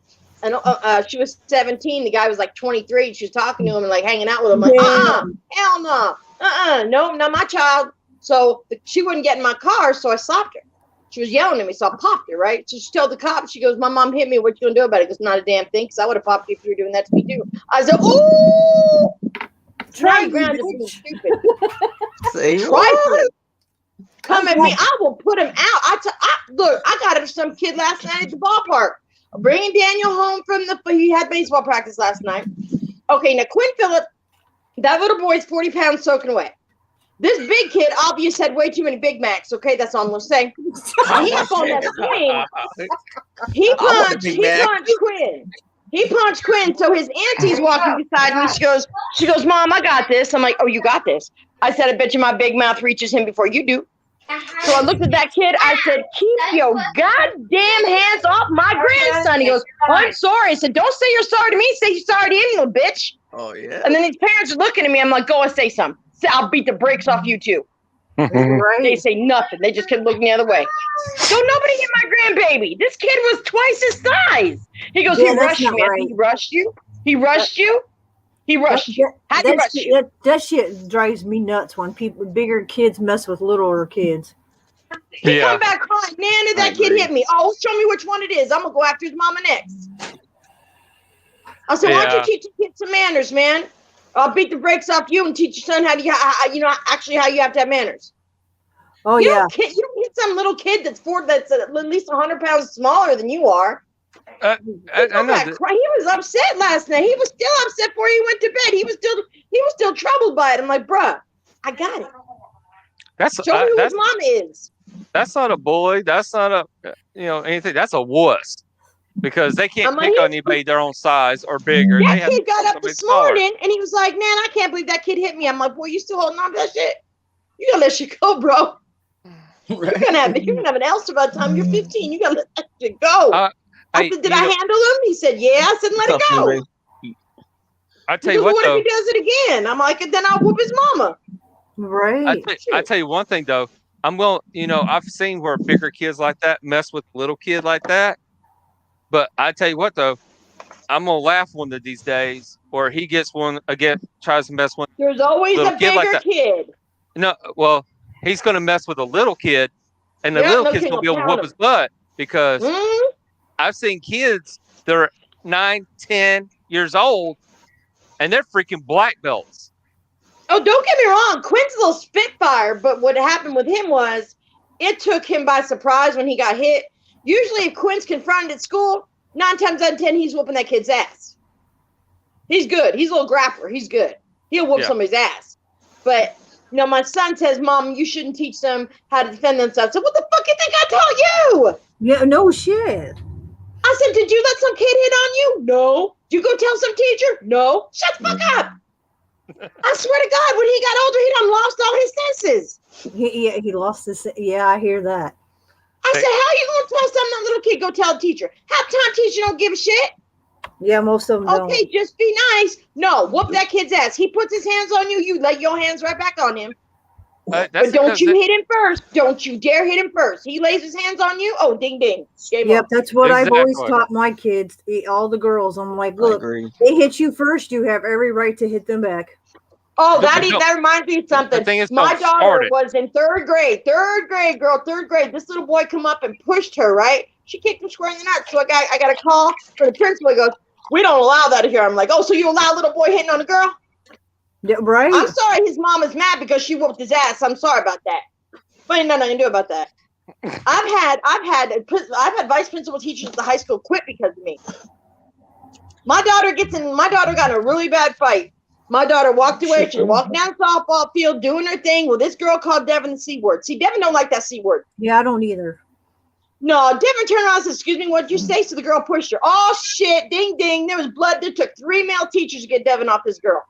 she was 17. The guy was like 23. She was talking to him and like hanging out with him. Like, hell no, no, not my child. So she wouldn't get in my car, so I stopped her. She was yelling at me, so I popped her. Right? So she told the cops, she goes, "My mom hit me. What you gonna do about it?" It's not a damn thing, because I would have popped you if you were doing that to me too. I said, "Ooh, Try now you grounded bitch. being stupid." Say Trifling. Come at me, I will put him out. Look, I got some kid last night at the ballpark. Bringing Daniel home he had baseball practice last night. Okay, now Quinn Phillip, that little boy's 40 pounds soaking away. This big kid, obvious, had way too many Big Macs. Okay, that's all I'm gonna say. He up on that swing. He punched Quinn. He punched Quinn, so his auntie's walking beside me. She goes, "Mom, I got this." I'm like, "Oh, you got this?" I said, "I bet you my big mouth reaches him before you do." So I looked at that kid. I said, "Keep your goddamn hands off my grandson." He goes, "I'm sorry." I said, "Don't say you're sorry to me. Say you're sorry to him, little bitch." Oh yeah. And then these parents are looking at me. I'm like, "Go and say something. Say, I'll beat the brakes off you too." They Right. say nothing. They just kept looking the other way. So nobody hit my grandbaby. This kid was twice his size. He goes, Yeah, "He that's rushed not me." I said, right. "He rushed you? He rushed you? He rushed you. How'd he rush you?" That shit drives me nuts when bigger kids mess with littler kids. He Yeah. come back crying, "Nana, I that kid agree. hit me." "Oh, show me which one it is. I'm gonna go after his mama next." I said, "Why don't Yeah. you teach your kids some manners, man? I'll beat the brakes off you and teach your son how you have to have manners." Oh You yeah. don't hit some little kid that's at least 100 pounds smaller than you are. I He know that. was upset last night. He was still upset before he went to bed. He was still troubled by it. I'm like, "Bruh, I got it. That's Show me who his mama is." that's not a bully. That's not anything. That's a wuss because they can't I'm like, pick on anybody their own size or bigger. They That have kid got up somebody this smaller. morning and he was like, "Man, I can't believe that kid hit me." I'm like, "Boy, you still holding on to that shit? You gotta let shit go, bro. You're gonna have an ulcer by the time you're 15. You gotta let that shit go." I said, "Did I handle him?" He said, "Yeah." I said, "Let it go." I He tell you goes, what "What though. if he does it again?" I'm like, "Then I'll whoop his mama." Right. I tell you one thing though. I've seen where bigger kids like that mess with little kid like that. But I tell you what though, I'm gonna laugh one of these days where he gets one again, tries to mess with There's always little a kid like bigger that. kid. No, well, he's gonna mess with a little kid, And the Yeah, little no kid's kid gonna be able to gonna whoop his butt because Mhm. I've seen kids that are 9, 10 years old, and they're freaking black belts. Oh, don't get me wrong. Quinn's a little spitfire, but what happened with him was it took him by surprise when he got hit. Usually, if Quinn's confronted at school, 9 times out of 10, he's whooping that kid's ass. He's good. He's a little grappler. He's good. He'll whoop Yeah. somebody's ass. But, my son says, Mom, you shouldn't teach them how to defend themselves. So what the fuck you think I taught you? Yeah, no shit. I said, did you let some kid hit on you? No. Did you go tell some teacher? No. Shut the fuck up. I swear to God, when he got older, he done lost all his senses. He lost his. Yeah, I hear that. I said, how you going to tell some little kid go tell the teacher? Half time teacher don't give a shit. Yeah, most of them Okay, just be nice. No, whoop that kid's ass. He puts his hands on you, you lay your hands right back on him. That's But don't because you hit him first. Don't you dare hit him first. He lays his hands on you. Oh, ding, ding. Game Yep, over. that's what I've always Exactly. taught my kids, all the girls. I'm like, I look, agree. they hit you first, you have every right to hit them back. Oh, But that reminds me of something. the thing is, My don't start daughter it. was in third grade, girl, third grade. This little boy come up and pushed her, right? She kicked him square in the nuts. So I got a call for the principal. He goes, we don't allow that here. I'm like, oh, so you allow a little boy hitting on a girl? Yeah, right? I'm sorry his mom is mad because she whooped his ass. I'm sorry about that. But ain't nothing I can do about that. I've had vice principal teachers at the high school quit because of me. My daughter got in a really bad fight. My daughter walked away. She walked down the softball field doing her thing. Well, this girl called Devin the C word. See, Devin don't like that C word. Yeah, I don't either. No, Devin turned around and said, excuse me, what'd you say? So the girl pushed her. Oh, shit, ding, ding. There was blood. It took 3 male teachers to get Devin off this girl.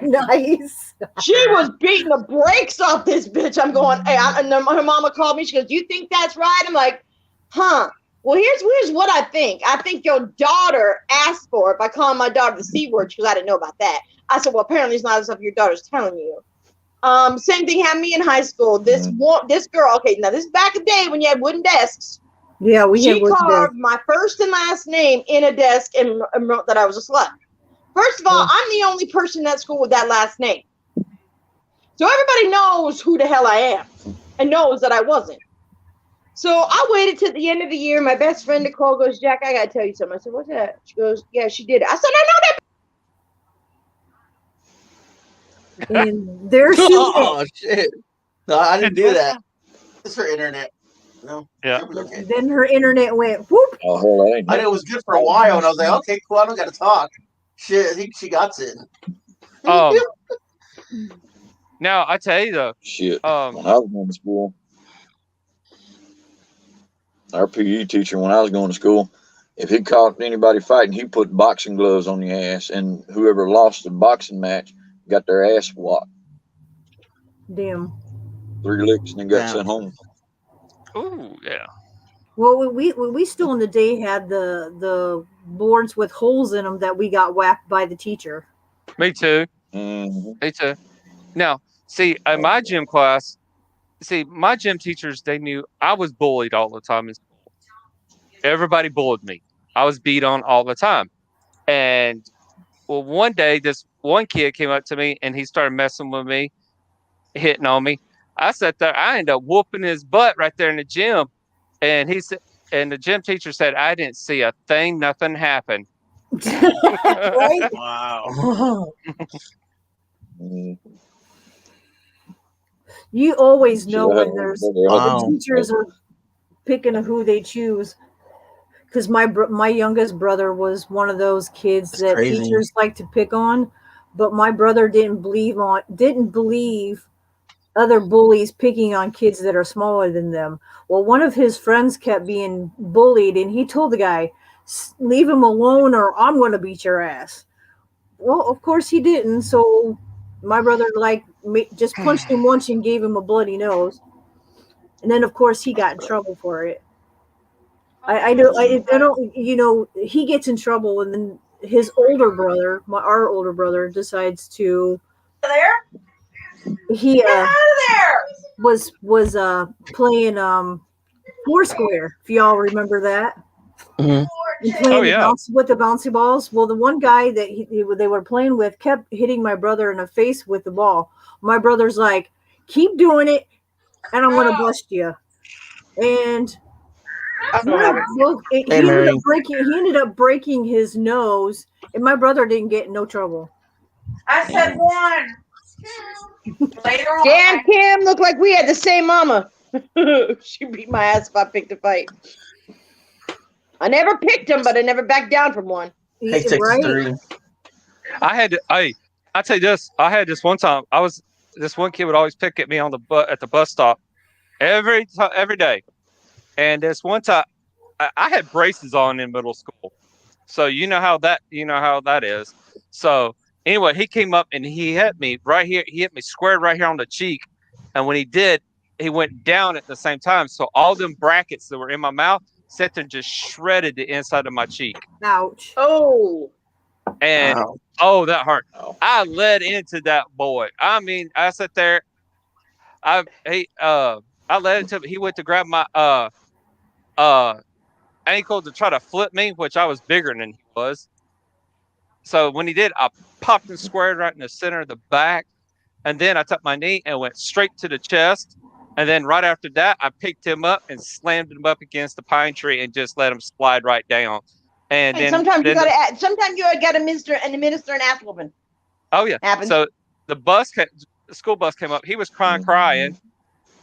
Nice. She was beating the brakes off this bitch. I'm going, hey, and then her mama called me. She goes, do you think that's right? I'm like, huh. Well, here's what I think. I think your daughter asked for it by calling my daughter the C word because I didn't know about that. I said, well, apparently it's not as if your daughter's telling you. Same thing happened to me in high school. This girl, okay, now this is back in the day when you had wooden desks. Yeah, She carved my first and last name in a desk and wrote that I was a slut. First of all, I'm the only person at school with that last name. So everybody knows who the hell I am and knows that I wasn't. So I waited till the end of the year. My best friend Nicole goes, Jack, I gotta tell you something. I said, what's that? She goes, yeah, she did it. I said, I know that. And there she is. Oh shit! No, I didn't do that. It's her internet. No. Yeah. It was okay. Then her internet went whoop. Oh, hell, that ain't I know it was good for a while, and I was like, okay, cool. I don't got to talk. Shit, I think she got it. Now I tell you though, shit. When I was going to school, our PE teacher, when I was going to school, if he caught anybody fighting, he put boxing gloves on the ass, and whoever lost the boxing match got their ass whopped. Damn. 3 licks and then got Damn. sent home. ooh yeah, Well, we still in the day had the boards with holes in them that we got whacked by the teacher. me too. Mhm. Me too. Now, see, in my gym class, my gym teachers, they knew I was bullied all the time. Everybody bullied me. I was beat on all the time. And well, one day, this one kid came up to me and he started messing with me, hitting on me. I sat there. I ended up whooping his butt right there in the gym. And he said, and the gym teacher said, I didn't see a thing. Nothing happened. Right? Wow. Mhm. You always know Yeah, when there's Wow. the teachers are picking who they choose. Because my youngest brother was one of those kids That's that crazy. teachers like to pick on, but my brother didn't believe other bullies picking on kids that are smaller than them. Well, one of his friends kept being bullied, and he told the guy, "Leave him alone, or I'm going to beat your ass." Well, of course he didn't. So my brother just punched him once and gave him a bloody nose, and then of course he got in trouble for it. I don't, he gets in trouble, and then his older brother, our older brother, decides to. He was playing Foursquare, if y'all remember that. Mhm. And playing Oh, yeah. with the bouncy balls. Well, the one guy that they were playing with kept hitting my brother in the face with the ball. My brother's like, keep doing it. and I'm gonna bust you. And I don't have it. Hey, Mary. he ended up breaking his nose, and my brother didn't get in no trouble. I said one. Later on. Damn, Kim, looked like we had the same mama. She beat my ass if I picked a fight. I never picked him, but I never backed down from one. Hey, 63. I tell you this. I had this one time. This one kid would always pick at me on at the bus stop every day. And this one time, I had braces on in middle school, so you know how that is. So anyway, he came up and he hit me right here. He hit me squared right here on the cheek, and when he did, he went down at the same time. So all them brackets that were in my mouth sat there and just shredded the inside of my cheek. Ouch. Oh. And Wow. that hurt. I led into that boy. I mean, I sat there. I led into him. He went to grab my ankle to try to flip me, which I was bigger than he was. So when he did, I popped him squared right in the center of the back, and then I took my knee and went straight to the chest. And then right after that, I picked him up and slammed him up against the pine tree and just let him slide right down. And then sometimes you gotta administer an ass whooping. Oh yeah. Happens. So the school bus came up. He was crying.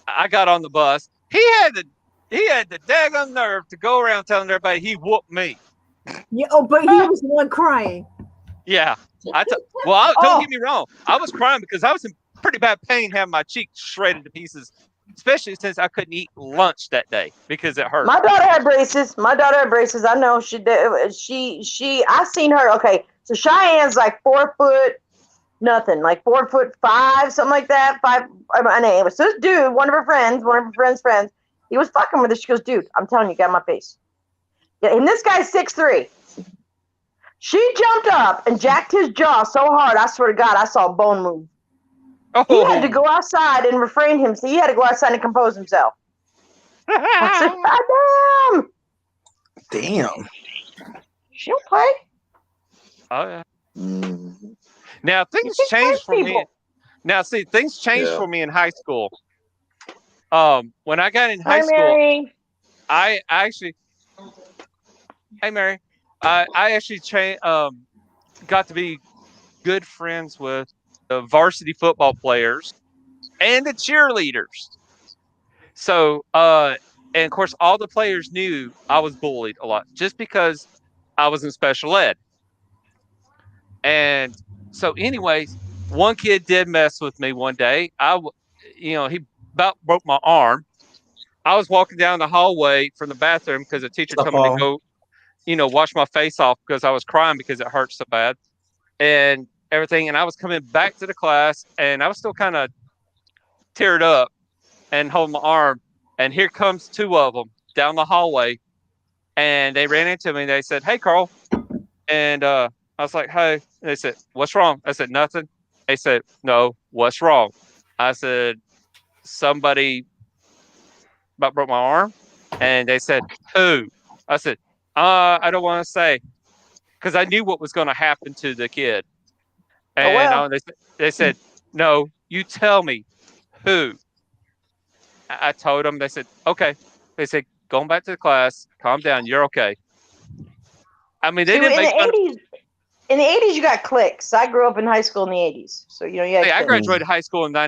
I got on the bus. He had the daggone nerve to go around telling everybody he whooped me. Yeah. Oh, but he was the one crying. Yeah. Don't get me wrong. I was crying because I was in pretty bad pain having my cheek shredded to pieces, especially since I couldn't eat lunch that day because it hurt. My daughter had braces. I know she did. I seen her. Okay, so Cheyenne's like 4 foot nothing, like 4'5", something like that. Anyway, so this dude, one of her friends, he was fucking with her. She goes, dude, I'm telling you, got my face. Yeah, and this guy's 6'3". She jumped up and jacked his jaw so hard, I swear to God, I saw a bone move. He had to go outside and refrain him. So he had to go outside and compose himself. I said, God Damn. she don't play. Oh yeah. Mm-hmm. Now things changed for me. Now see, things changed for me in high school. When I got in high school, Mary. I actually, hey Mary, I actually got to be good friends with the varsity football players and the cheerleaders. So, and of course, all the players knew I was bullied a lot just because I was in special ed. And so, anyways, one kid did mess with me one day. He about broke my arm. I was walking down the hallway from the bathroom because the teacher told me to go, wash my face off because I was crying because it hurt so bad and everything. And I was coming back to the class and I was still kind of teared up and holding my arm. And here comes two of them down the hallway and they ran into me. They said, "Hey, Carl." And I was like, "Hey." And they said, "What's wrong?" I said, "Nothing." They said, "No, what's wrong?" I said, "Somebody about broke my arm." And they said, "Who?" I said, I don't want to say, because I knew what was going to happen to the kid. And they said, "No, you tell me who." I told them. They said, "Okay." They said, "Going back to the class, calm down. You're okay." I mean, they didn't make fun of. In the 80s, you got cliques. I grew up in high school in the 80s, so I graduated high school in I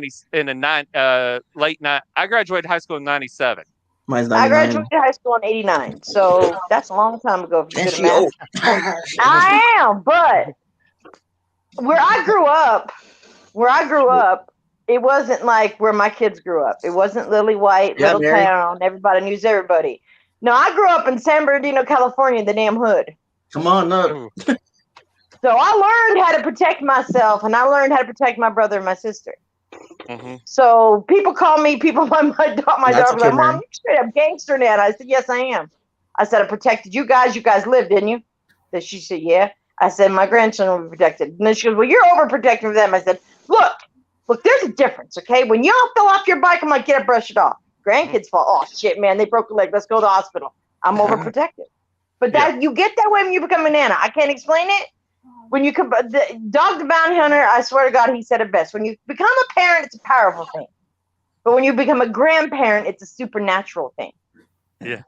graduated high school in 97. Mine's I 99. graduated high school in 89, so that's a long time ago. If you do the math. I am, but where I grew up, it wasn't like where my kids grew up. It wasn't Lily White, little town. Everybody knew everybody. No, I grew up in San Bernardino, California, the damn hood. Come on up. So I learned how to protect myself, and I learned how to protect my brother and my sister. Mm-hmm. So people call me, my daughter was like, "Mom, you straight up gangster now." I said, "Yes, I am." I said, "I protected you guys. You guys lived, didn't you?" Then she said, "Yeah." I said, "My grandchildren will be protected." And then she goes, "Well, you're overprotecting them." I said, look, there's a difference, okay? When y'all fell off your bike, I'm like, "Get up, brush it off." Grandkids fall, "Oh, shit, man, they broke a leg. Let's go to the hospital." I'm overprotected. But you get that way when you become a nana. I can't explain it. When you Dog the Bounty Hunter, I swear to God, he said it best. When you become a parent, it's a powerful thing. But when you become a grandparent, it's a supernatural thing. Yeah,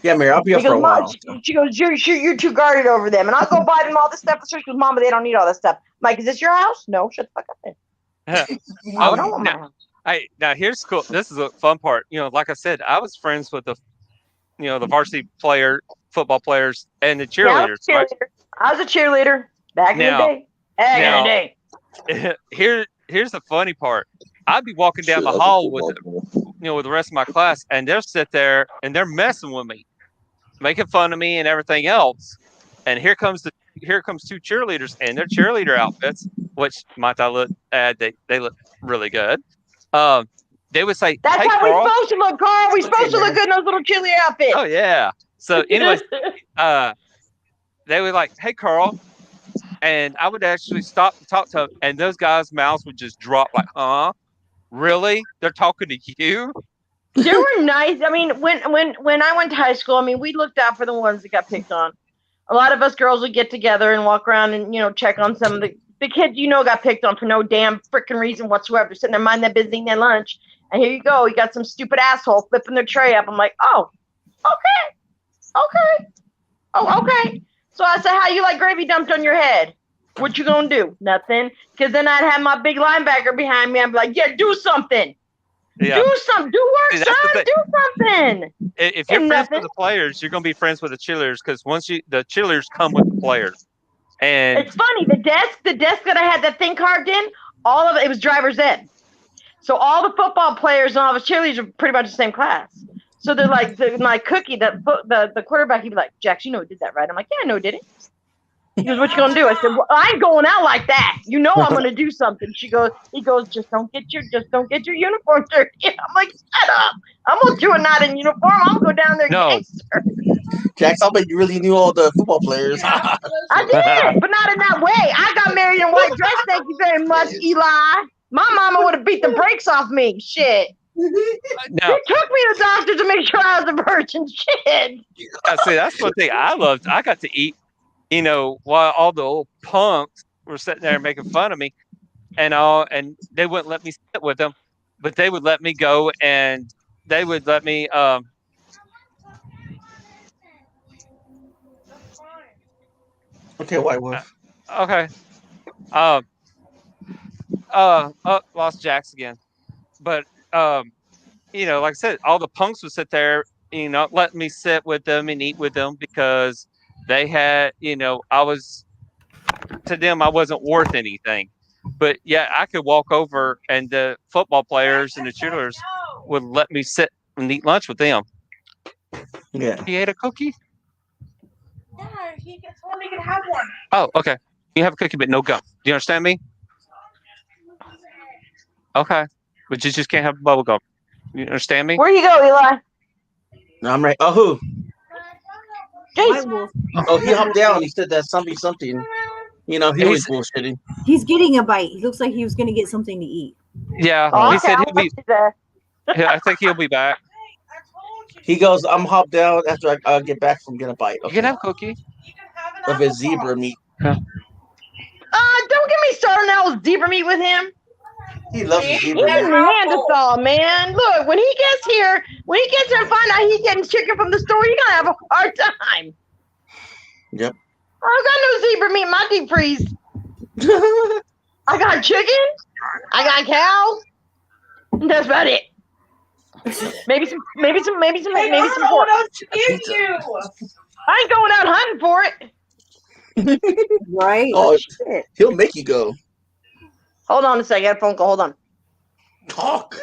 Mary, I'll be up for a while. She goes, you're too guarded over them. And I'll go buy them all this stuff. She goes, Mama, they don't need all this stuff. I'm like, is this your house? No, shut the fuck up then. I don't want my house. Now here's cool. This is a fun part. Like I said, I was friends with the varsity football players and the cheerleaders. Yeah, I was a cheerleader back in the day. Here's the funny part. I'd be walking down the hall with the rest of my class, and they'll sit there and they're messing with me, making fun of me and everything else. And here comes two cheerleaders in their cheerleader outfits, which might I look they look really good. They would say, "That's hey, how Carl. we're supposed to look, Carl. We're supposed to look good in those little cheerleader outfits." Oh yeah. So anyways, they were like, "Hey, Carl," and I would actually stop to talk to them, and those guys' mouths would just drop like, "Huh? Really? They're talking to you?" They were nice. I mean, when I went to high school, I mean, we looked out for the ones that got picked on. A lot of us girls would get together and walk around and check on some of the kids got picked on for no damn freaking reason whatsoever. They're sitting there minding their business, eating their lunch, and here you go, you got some stupid asshole flipping their tray up. I'm like, oh, okay. So I said, how you like gravy dumped on your head? What you gonna do? Nothing. Because then I'd have my big linebacker behind me. I'd be like, yeah, do something. Yeah. Do something. Do work, son. Do something. If you're friends with the players, you're gonna be friends with the cheerleaders because the cheerleaders come with the players. And it's funny. The desk that I had that thing carved in, all of it was driver's ed. So all the football players and all the cheerleaders are pretty much the same class. So they're like, my cookie, the quarterback, he'd be like, Jax, you know who did that, right? I'm like, yeah, I know who did it. He goes, what you gonna do? I said, well, I ain't going out like that. I'm gonna do something. He goes, just don't get your uniform dirty. I'm like, shut up. I'm gonna do it not in uniform. I'm gonna go down there and gangster. Jax, I bet you really knew all the football players. I did, but not in that way. I got married in white dress. Thank you very much, Eli. My mama would have beat the brakes off me. Shit. No. They took me to the doctor to make sure I was a virgin. Shit. See, that's one thing I loved. I got to eat, while all the old punks were sitting there making fun of me, and they wouldn't let me sit with them, but they would let me go, and they would let me. Okay, White Wolf. Okay. Lost Jax again, but like I said, all the punks would sit there, let me sit with them and eat with them because they had, to them, I wasn't worth anything. But yeah, I could walk over and the football players and the cheerleaders would let me sit and eat lunch with them. Yeah. He ate a cookie? Yeah, he told me he could have one. Oh, okay. You have a cookie, but no gum. Do you understand me? Okay. But you just can't have bubble gum. You understand me? Where you go, Eli? No, I'm right. Oh, who? Jason. Oh, he hopped down. He said that something. He was bullshitting. He's getting a bite. He looks like he was going to get something to eat. Yeah. He said he'll be. I think he'll be back. He goes, I'm hopped down after I get back from getting a bite. Okay. You can have a cookie. Of his zebra meat. Don't get me started now with zebra meat with him. He loves the zebra He's meat. Neanderthal, man. Look, when he gets here and find out he's getting chicken from the store, he's gonna have a hard time. Yep. I got no zebra meat in my deep freeze. I got chicken. I got cows. And that's about it. Maybe some pork. What else to give you? I ain't going out hunting for it. Right? Oh, shit. He'll make you go. Hold on a second. I got a phone call. Hold on. Talk.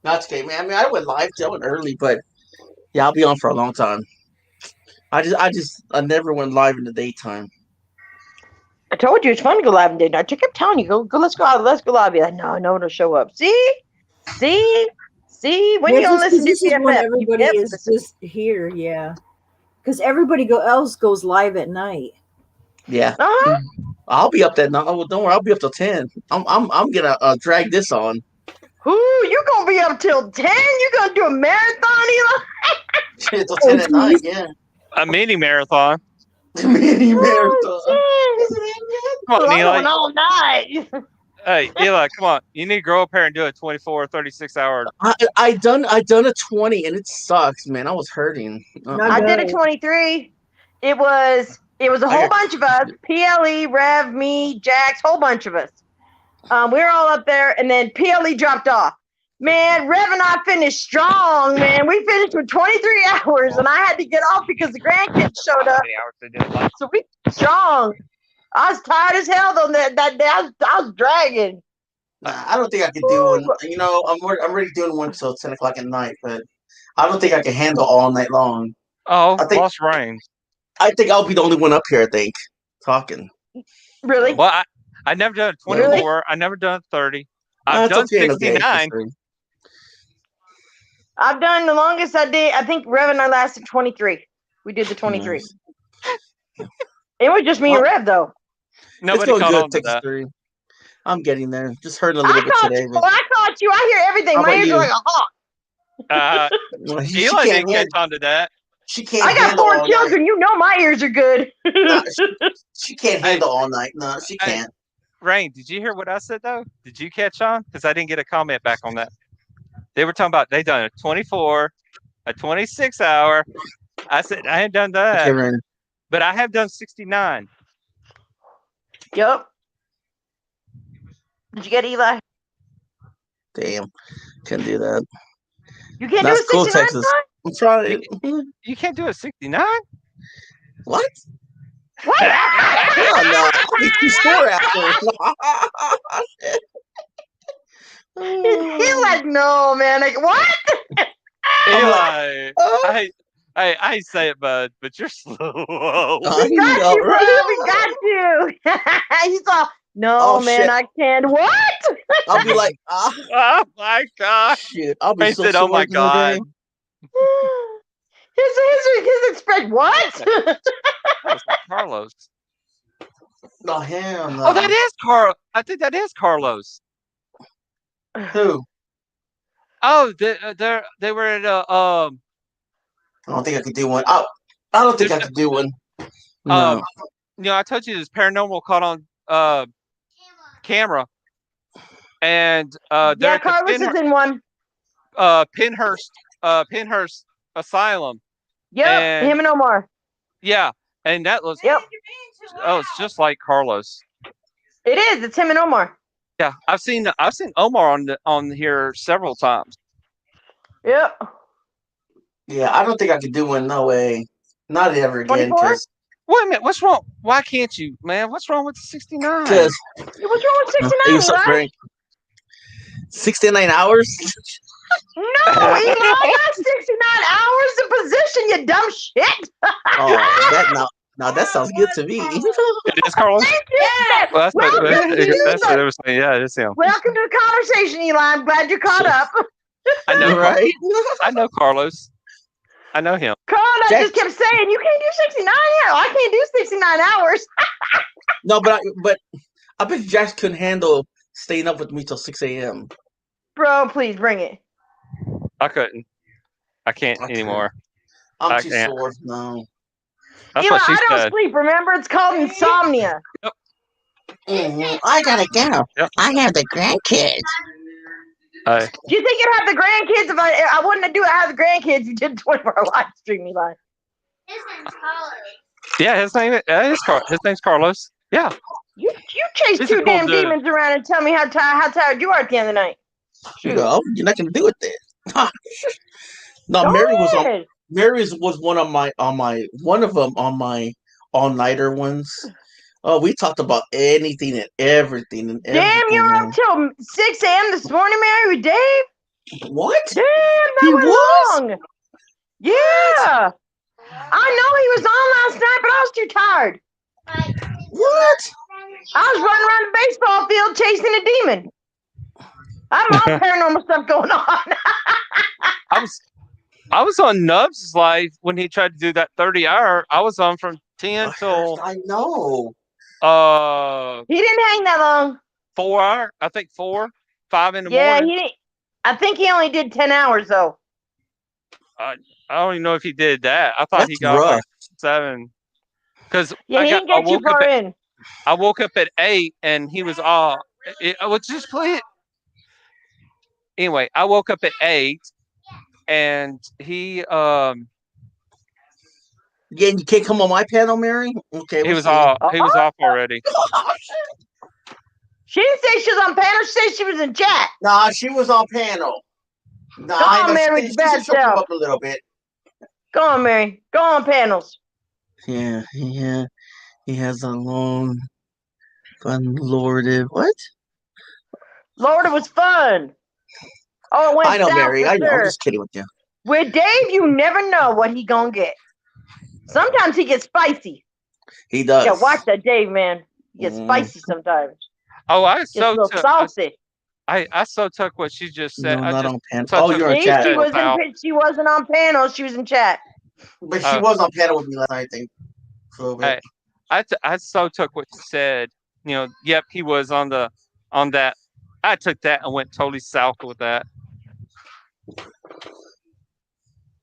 That's okay, man. I mean, I went live. I went early, but yeah, I'll be on for a long time. I never went live in the daytime. I told you it's fun to go live in the daytime. I kept telling you, go. Let's go out. Let's go live. You're like, no one will show up. See. When you don't listen to CFF, everybody is just here, yeah. Because everybody else goes live at night. Yeah. Uh-huh. I'll be up that night. Oh, don't worry, I'll be up till 10. I'm gonna drag this on. You gonna be up till 10? You gonna do a marathon, Eli? Shit, till 10 at night, yeah. A mini marathon. Mini marathon. Come on, Eli. All night. Hey, Eli, come on. You need to grow up here and do a 24 or 36 hour. I done a 20 and it sucks, man. I was hurting. I did a good. 23. It was a I whole got- bunch of us. PLE, Rev, me, Jax, whole bunch of us. We were all up there, and then PLE dropped off. Man, Rev and I finished strong, man. We finished with 23 hours, and I had to get off because the grandkids showed How up. many hours they did? So we strong. I was tired as hell though that day. I was dragging. Nah, I don't think I could do one. You know, I'm already doing one till 10 o'clock at night, but I don't think I can handle all night long. Oh, I think- lost rain. I think I'll be the only one up here. I think talking. Really? Well, I never done 24. Really? I never done 30. I've It's done okay, no games, 69. for sure. I've done the longest I did. I think Rev and I lasted 23. We did the 23. Nice. It was just me and Rev though. Nobody It's going caught good, on to Texas that. 3. I'm getting there. Just hurting a little bit today. But I caught you. I hear everything. How My about ears you? are like a hawk. she Eli can't didn't catch handle- on to that. She can't I got handle 4 all night. children. You know my ears are good. Nah, she can't handle all night. No, she Hey. can't. Rain, did you hear what I said though? Did you catch on? Because I didn't get a comment back on that. They were talking about they done a 24, a 26 hour. I said I hadn't done that, Okay, Ren. but I have done 69. Yup. Did you get Eli? Damn, couldn't do that. You can't That's do a cool, 69 Texas. time? I'm trying. You can't do a 69? What? What? Hell no! I'll be too sore after. He's like, no, man. Like, what? Eli, Oh. I say it, bud, but you're slow. I We got know, you, bro. right? We got you. He's all, no, Oh, man, shit. I can't. What? I'll be like, Oh my gosh. shit. I'll be I so said, sore oh my the other day. God. His expression, what? That was Carlos. No, hell no. Oh, that is Carl. I think that is Carlos. Who? Oh, they were at I don't think I could do one. I don't think I could do one. No. you know, I told you this paranormal caught on camera, and they're Yeah, at the Carlos is in one. Pinhurst Asylum. Yep, and- him and Omar. Yeah, and that was Yep, it's just like Carlos. it is. It's him and Omar. Yeah, I've seen Omar on here several times. Yep. Yeah, I don't think I could do one. No way. Not ever again. 24? Because Wait a minute, what's wrong? Why can't you, man? What's wrong with the 69? What's wrong with 69, Eli? 69 hours? No, Eli, not 69 hours in position, you dumb shit. Oh, that sounds good to me. It is Carlos. Thank you. Well, that's Welcome what to they were saying. Yeah, it's him. Welcome to the conversation, Eli. I'm glad you're caught up. I know, Right? I know Carlos. I know him. Carl, I Jack- just kept saying, you can't do 69 hours. I can't do 69 hours. No, but I bet Jax couldn't handle staying up with me till 6 a.m. Bro, please bring it. I couldn't. I can't I anymore. I'm I too can't. sore. No. That's Eli, what she I don't said. sleep, remember? It's called insomnia. I gotta go. Yep. I have the grandkids. Do you think you'd have the grandkids if I wouldn't have the grandkids? You did 24 live stream, Eli. His name's Carlos. Yeah, his name's Carlos. Yeah. You chase He's a two cool damn dude. demons around and tell me how tired you are at the end of the night. No, you're not gonna do it then. No, Go Mary was ahead. Mary's was one of them on my all-nighter ones. Oh, we talked about anything and everything and everything. Damn, you were up till 6 a.m. this morning, Mary, with Dave? What? Damn, that He was was? long. Yeah. I know he was on last night, but I was too tired. What? I was running around the baseball field chasing a demon. I have all paranormal stuff going on. I was on Nubs' live when he tried to do that 30-hour. I was on from 10 till I know. He didn't hang that long. 4 hour. I think 5 in the Yeah, morning. he didn't. I think he only did 10 hours though. I don't even know if he did that. I thought he That's got rough. like 7. Because Yeah, he didn't get too far in. I woke up at 8 and he was I was just playing. Anyway, I woke up at 8, and he Yeah, you can't come on my panel, Mary. Okay, he was off already. She didn't say she was on panel. She said she was in chat. Nah, she was on panel. Nah, Come on, Mary, she with your bad shook him self. up a little bit. Go on, Mary. Go on panels. Yeah, he has a long, fun lorded. What? Lord, it was fun. Oh, it went I know, south Mary. for I know. I'm sure. just kidding with you. With Dave, you never know what he gonna get. Sometimes he gets spicy. He does. Yeah, watch that, Dave, man. He gets Mm. spicy sometimes. Oh, I Gets a so little took saucy. I so took what she just said. No, I not just on panel. so Oh, took you're what on See, chat. she said out. wasn't on panel. She was in chat. But she was on panel with me last night, I think. For a little bit. I so took what you said. Yep, he was on that. I took that and went totally south with that.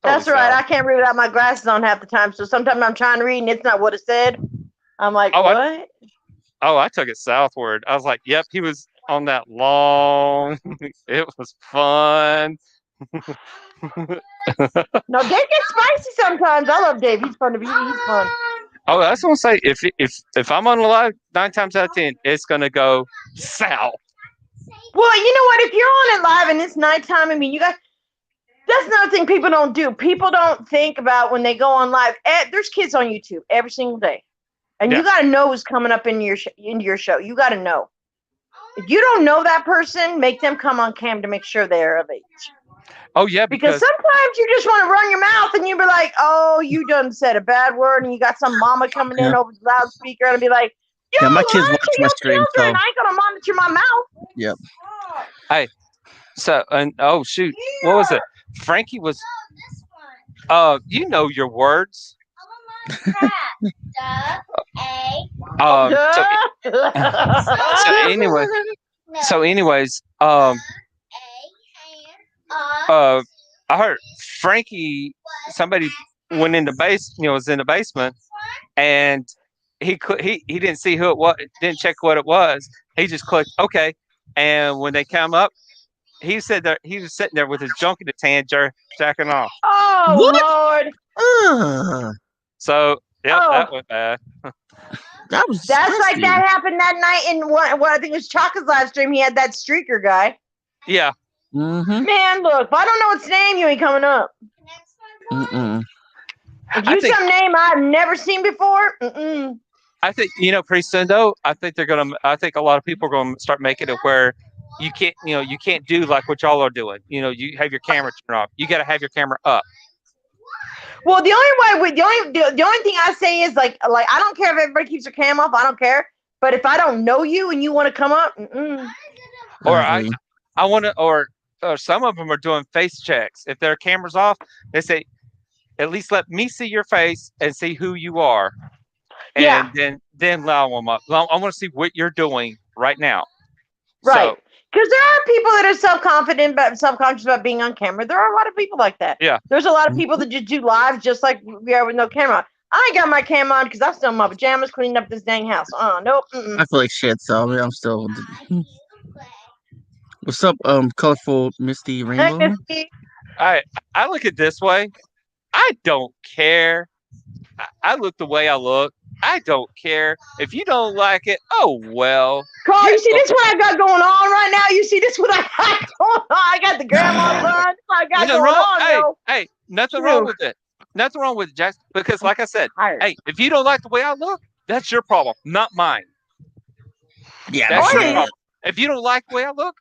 That's Totally right. south. I can't read without my glasses on half the time. So sometimes I'm trying to read and it's not what it said. I'm like, Oh, what? I took it southward. I was like, yep, he was on that long. It was fun. No, Dave gets spicy sometimes. I love Dave. He's fun to be. He's fun. Oh, I was gonna say if I'm on live, 9 times out of 10, it's gonna go south. Well, you know what? If you're on it live and it's nighttime, I mean, you guys. That's another thing people don't do. People don't think about when they go on live. There's kids on YouTube every single day, and you got to know who's coming up into your show. You got to know. If you don't know that person, make them come on cam to make sure they're of age. Oh yeah, because sometimes you just want to run your mouth and you be like, "Oh, you done said a bad word," and you got some mama coming in over the loudspeaker and be like, "Yo, Yeah, my kids lie watch to my your stream, children. so- I ain't gonna monitor my mouth." Yep. Hey, so and oh shoot, what was it? Frankie was. You know your words. So anyways, I heard Frankie. Somebody went in the was in the basement, and he didn't see who it was. Didn't check what it was. He just clicked okay, and when they come up, he said that he was sitting there with his junk in his hand, jacking off. Oh What? Lord! So that went bad. That was That's like disgusting. that happened that night in what I think it was Chaka's live stream. He had that streaker guy. Yeah. Mm-hmm. Man, look, if I don't know its name, you ain't coming up. Mm-mm. If you some name I've never seen before, I think pretty soon though. I think a lot of people are gonna start making it where you can't do like what y'all are doing. You have your camera turned off. You got to have your camera up. Well, the only thing I say is like I don't care if everybody keeps their cam off. I don't care. But if I don't know you and you want to come up, or I want to, or some of them are doing face checks. If their camera's off, they say, at least let me see your face and see who you are, and then allow them up. I want to see what you're doing right now. Right. Because there are people that are self-confident but self-conscious about being on camera. There are a lot of people like that. Yeah. There's a lot of people that just do live just like we are with no camera. I ain't got my cam on because I'm still in my pajamas cleaning up this dang house. Nope. I feel like shit, so I'm still. What's up, colorful Misty Rainbow? I look at it this way. I don't care. I look the way I look. I don't care. If you don't like it, oh well. Carl, you see this what I got going on right now? You see this what I got going on? I got the grandma bun. I got Nothing going wrong. on, Hey, nothing wrong with it. Nothing wrong with it, Jackson. Because like I said, hey, if you don't like the way I look, that's your problem, not mine. Yeah, that's your problem. If you don't like the way I look,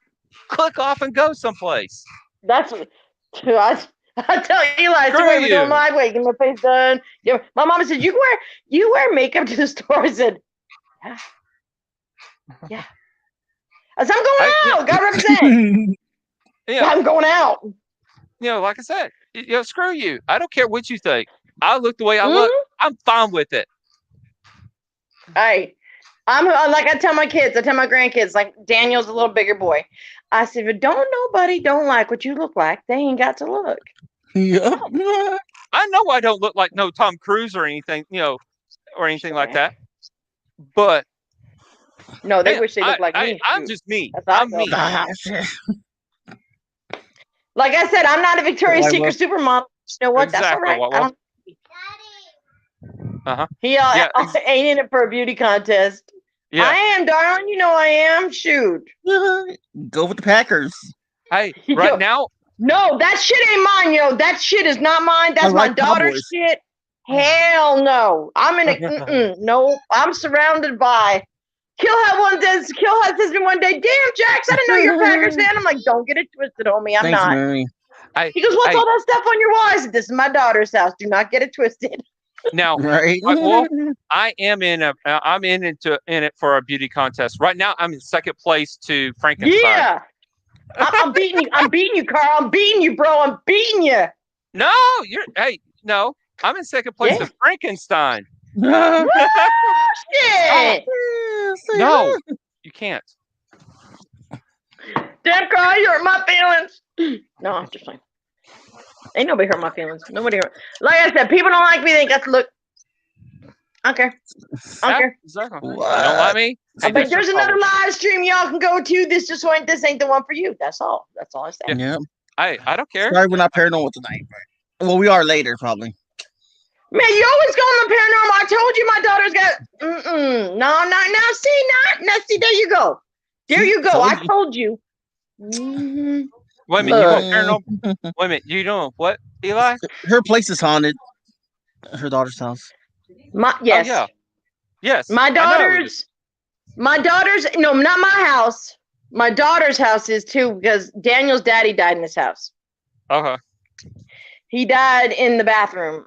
click off and go someplace. That's what I tell Eli, so wait, we're doing my way, get my face done. Yeah, my mama said, you wear makeup to the store. I said, yeah. I said, I'm going out. God represent. I'm going out. Like I said, screw you. I don't care what you think. I look the way I look. I'm fine with it. Hey, I'm like I tell my kids, I tell my grandkids, like Daniel's a little bigger boy. I said, if nobody don't like what you look like, they ain't got to look. Yeah. I know I don't look like no Tom Cruise or anything, or anything like that. But No, they Hey, wish they looked like me. I'm Shoot. just me. That's how I I'm felt. me. Ah, shit. Like I said, I'm not a Victoria's Why, Secret supermodel. You know what? That's all Exactly. right. What? I don't. Uh huh. He Yeah. ain't in it for a beauty contest. Yeah. I am, darling. You know I am. Shoot. Go with the Packers. Hey, Yo, right now, No, that shit ain't mine, yo. That shit is not mine. That's my like daughter's Cowboys. shit. Hell no. I'm in a no. I'm surrounded by. Kill says me one day, damn Jax, I didn't know you're a Packers fan. I'm like, don't get it twisted, homie. I'm Thanks, not. Mary. He goes, what's hey, all that stuff on your wall? I said, this is my daughter's house. Do not get it twisted. now, Right? Wolf, I am in it for a beauty contest. Right now, I'm in second place to Frankenstein. Yeah. I'm beating you. I'm beating you, Carl. I'm beating you, bro. I'm beating you. No, no, I'm in second place Yeah. to Frankenstein. Shit. No, you can't. Damn, Carl, you hurt my feelings. No, I'm just playing. Ain't nobody hurt my feelings. Nobody hurt. Like I said, people don't like me. They got to look. I don't care. I don't care. Exactly. What? You don't like me? Hey, But that's your there's another problem. live stream y'all can go to. This ain't the one for you. That's all. That's all I say. Yeah. I don't care. Sorry, we're not paranormal tonight. Well, we are later, probably. Man, you always go on the paranormal. I told you my daughter's got. No. Now, see, there you go. There you go. I told you. Mhm. Wait a minute, you go paranormal? Wait a minute, you doing what, Eli? Her place is haunted. Her daughter's house. Yes. Oh, yeah. Yes. My I know it is. daughter's, no, not my house. My daughter's house is too, because Daniel's daddy died in this house. Okay. He died in the bathroom.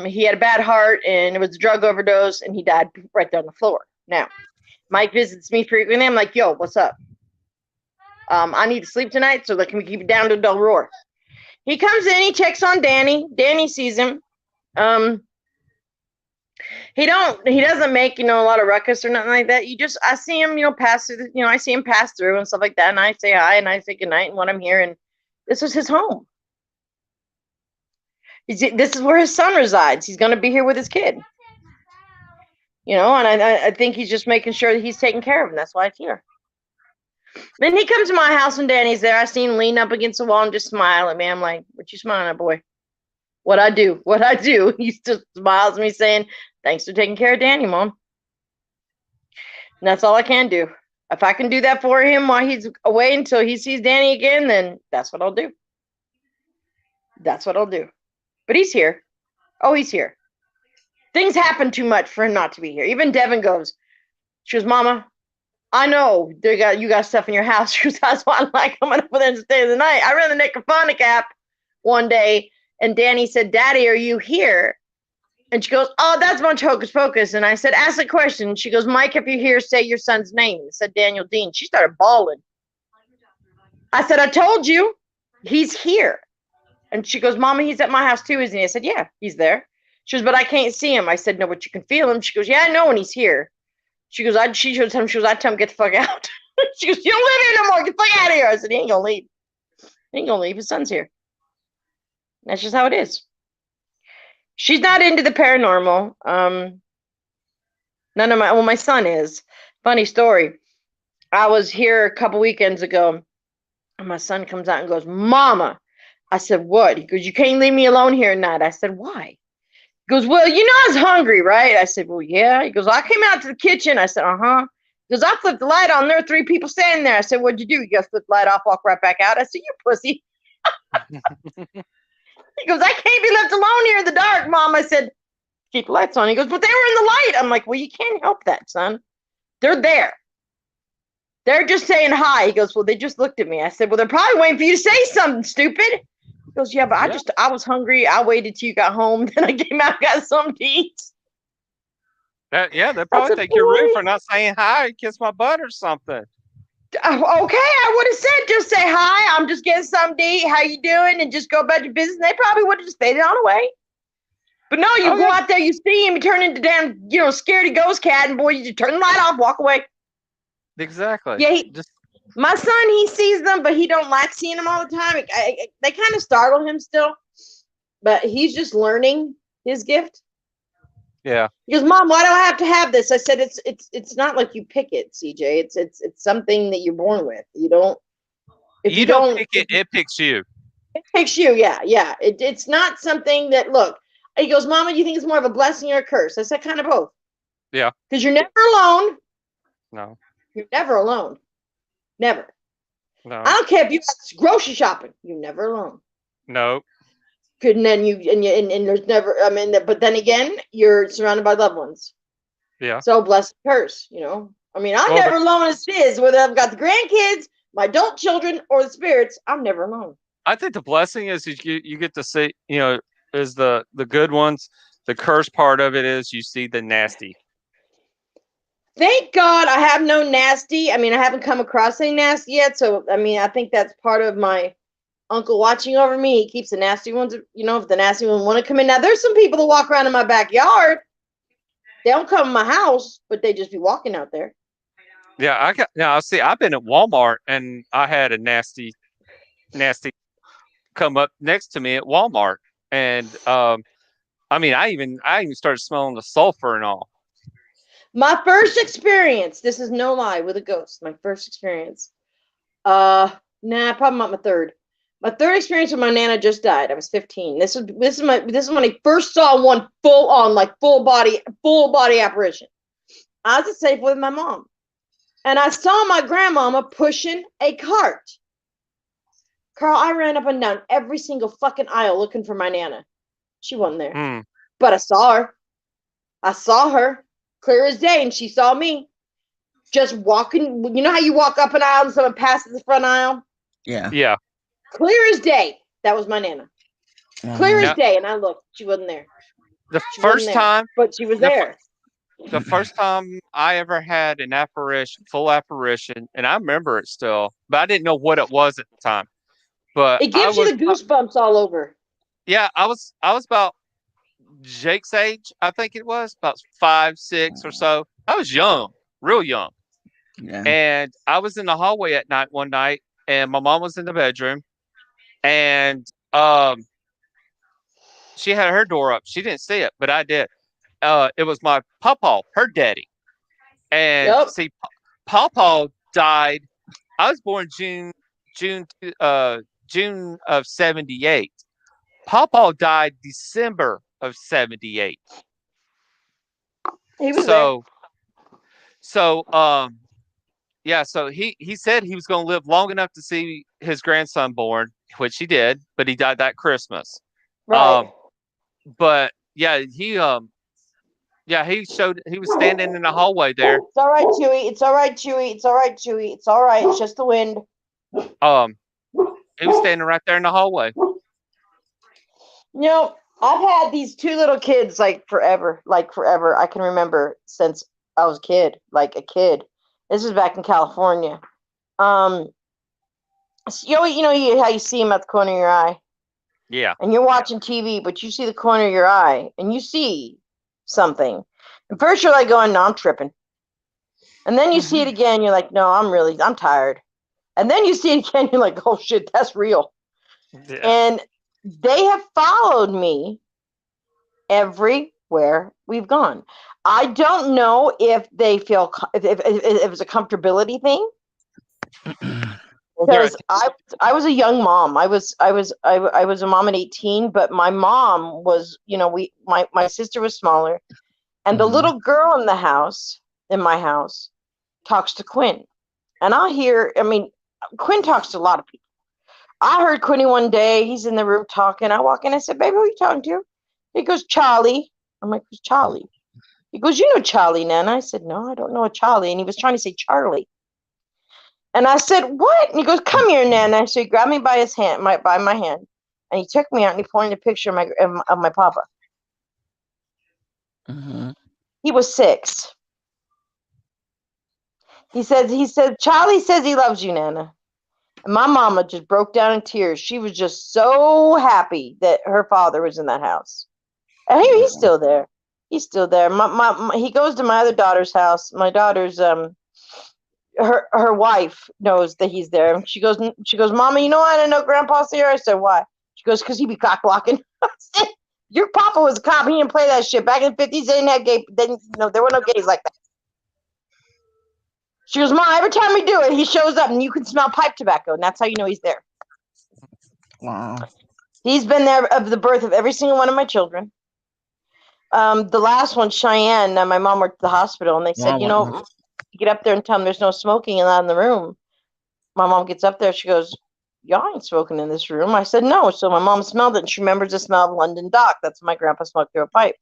He had a bad heart and it was a drug overdose and he died right there on the floor. Now, Mike visits me frequently. I'm like, yo, what's up? I need to sleep tonight, so can we keep it down to a dull roar? He comes in, he checks on Danny. Danny sees him. He doesn't make, a lot of ruckus or nothing like that. I see him, pass through, I see him pass through and stuff like that. And I say hi and I say goodnight and when I'm here. And this is his home. This is where his son resides. He's going to be here with his kid. And I think he's just making sure that he's taking care of him. That's why he's here. Then he comes to my house when Danny's there. I see him lean up against the wall and just smile at me. I'm like, what you smiling at, boy? What I do? He just smiles at me saying, thanks for taking care of Danny, Mom. And that's all I can do. If I can do that for him while he's away until he sees Danny again, then that's what I'll do. That's what I'll do. But he's here. Oh, he's here. Things happen too much for him not to be here. Even Devin she goes, Mama, I know you got stuff in your house. She goes, that's why I like coming up with them to stay the night. I ran the Necrophonic app one day, and Danny said, Daddy, are you here? And she goes, oh, that's a bunch of hocus pocus. And I said, ask the question. She goes, Mike, if you're here, say your son's name. I said, Daniel Dean. She started bawling. I said, I told you, he's here. And she goes, Mama, he's at my house too, isn't he? I said, yeah, he's there. She goes, but I can't see him. I said, no, but you can feel him. She goes, yeah, I know when he's here. She goes, I tell him, get the fuck out. She goes, you don't live here no more. Get the fuck out of here. I said, he ain't gonna leave. He ain't gonna leave. His son's here. That's just how it is. She's not into the paranormal. My son is. Funny story. I was here a couple weekends ago, and my son comes out and goes, Mama. I said, what? He goes, you can't leave me alone here at night. I said, why? He goes, well, I was hungry, right? I said, well, yeah. He goes, I came out to the kitchen. I said, uh-huh. He goes, I flipped the light on. There were 3 people standing there. I said, what'd you do? You just flip the light off, walk right back out. I said, you pussy. He goes, I can't be left alone here in the dark, Mom. I said, keep the lights on. He goes, but they were in the light. I'm like, well, you can't help that, son. They're there. They're just saying hi. He goes, well, they just looked at me. I said, well, they're probably waiting for you to say something, stupid. He goes, yeah, but I was hungry. I waited till you got home. Then I came out and got something to eat. They'll probably think you're rude for not saying hi, kiss my butt or something. Okay, I would have said, just say hi. I'm just getting something to eat. How you doing? And just go about your business. They probably would have just faded on away. But no, you go out there, you see him, you turn into damn, scaredy ghost cat, and boy, you just turn the light off, walk away. Exactly. Yeah, my son, he sees them, but he don't like seeing them all the time. They kind of startle him still, but he's just learning his gift. Yeah. He goes, Mom, why do I have to have this? I said, it's not like you pick it, CJ. It's something that you're born with. You don't. If you don't pick it, it picks you. It picks you. Yeah, yeah. It's not something that look. He goes, Mama, do you think it's more of a blessing or a curse? I said, kind of both. Yeah. Because you're never alone. No. You're never alone. Never. No. I don't care if you grocery shopping. You're never alone. No. And then and there's never. I mean, but then again, you're surrounded by loved ones. Yeah. So blessed curse. You know. I mean, I'm never alone as it is. Whether I've got the grandkids, my adult children, or the spirits, I'm never alone. I think the blessing is you get to see, is the good ones. The curse part of it is you see the nasty. Thank God I have no nasty. I mean, I haven't come across any nasty yet. So, I mean, I think that's part of my uncle watching over me. He keeps the nasty ones, if the nasty ones want to come in. Now, there's some people that walk around in my backyard. They don't come in my house, but they just be walking out there. Yeah, I've been at Walmart and I had a nasty come up next to me at Walmart. And, I mean, I even started smelling the sulfur and all. My first experience, this is no lie, with a ghost. My first experience. Probably not my third. My third experience with my Nana just died. I was 15. This is when I first saw one full on, like full body apparition. I was at Safeway with my mom. And I saw my grandmama pushing a cart. Carl, I ran up and down every single fucking aisle looking for my Nana. She wasn't there. But I saw her. I saw her clear as day, and she saw me just walking. You know how you walk up an aisle and someone passes the front aisle? Yeah. Yeah. Clear as day. That was my Nana. Clear as day, and I looked. She wasn't there. The first time, but she was there. The first time I ever had an apparition, full apparition, and I remember it still, but I didn't know what it was at the time. But it gives you the goosebumps all over. Yeah, I was about Jake's age, I think it was, about 5, 6 or so. I was young, real young. Yeah. And I was in the hallway at night one night, and my mom was in the bedroom, and she had her door up. She didn't see it, but I did. It was my pawpaw, her daddy. And see, pawpaw died. I was born June of 78. Pawpaw died December of 78. He was yeah, so he said he was going to live long enough to see his grandson born, which he did, but he died that Christmas. Right. But yeah, he showed, he was standing in the hallway there. It's all right, Chewy. It's all right, Chewy. It's all right, Chewy. It's all right. It's just the wind. He was standing right there in the hallway. I've had these two little kids like forever. I can remember since I was a kid, like a kid. This is back in California. How you see them at the corner of your eye. Yeah. And you're watching TV, but you see the corner of your eye, and you see something. And first you're like going, no, I'm tripping. And then you see it again, you're like, no, I'm tired. And then you see it again, you're like, oh shit, that's real. Yeah. And they have followed me everywhere we've gone. I don't know if they feel if it's a comfortability thing. Because I was a young mom. I was a mom at 18, but my mom was, my sister was smaller, and the little girl in my house, talks to Quinn, and Quinn talks to a lot of people. I heard Quinny one day. He's in the room talking. I walk in. I said, "Baby, who are you talking to?" He goes, "Charlie." I'm like, "Who's Charlie?" He goes, "You know Charlie, Nana." I said, "No, I don't know a Charlie." And he was trying to say Charlie. And I said, "What?" And he goes, "Come here, Nana." So he grabbed me by his hand, by my hand, and he took me out and he pointed a picture of my papa. Mm-hmm. He was 6. He said, "Charlie says he loves you, Nana." And my mama just broke down in tears. She was just so happy that her father was in that house. And he's still there. He's still there. He goes to my other daughter's house. My daughter's her wife knows that he's there. She goes, "Mama, you know why I didn't know Grandpa's here?" I said, "Why?" She goes, "Because he be cock blocking." I said, Your papa was a cop. He didn't play that shit. Back in the 50s, they didn't have gay. There were no gays like that. She goes, Mom, every time we do it, he shows up and you can smell pipe tobacco. And that's how you know he's there. Wow. He's been there of the birth of every single one of my children. The last one, Cheyenne, my mom worked at the hospital, and they said, get up there and tell them there's no smoking allowed in the room. My mom gets up there. She goes, y'all ain't smoking in this room. I said, no. So my mom smelled it, and she remembers the smell of London Dock. That's when my grandpa smoked through a pipe.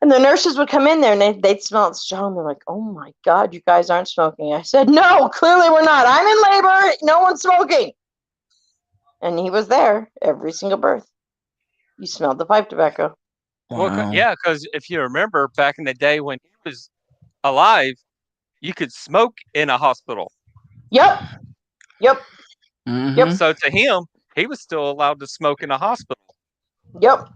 And the nurses would come in there, and they'd smell it strong. They're like, oh, my God, you guys aren't smoking. I said, no, clearly we're not. I'm in labor. No one's smoking. And he was there every single birth. You smelled the pipe tobacco. Wow. Well, yeah, because if you remember back in the day when he was alive, you could smoke in a hospital. Yep. Mm-hmm. Yep. So to him, he was still allowed to smoke in a hospital. Yep.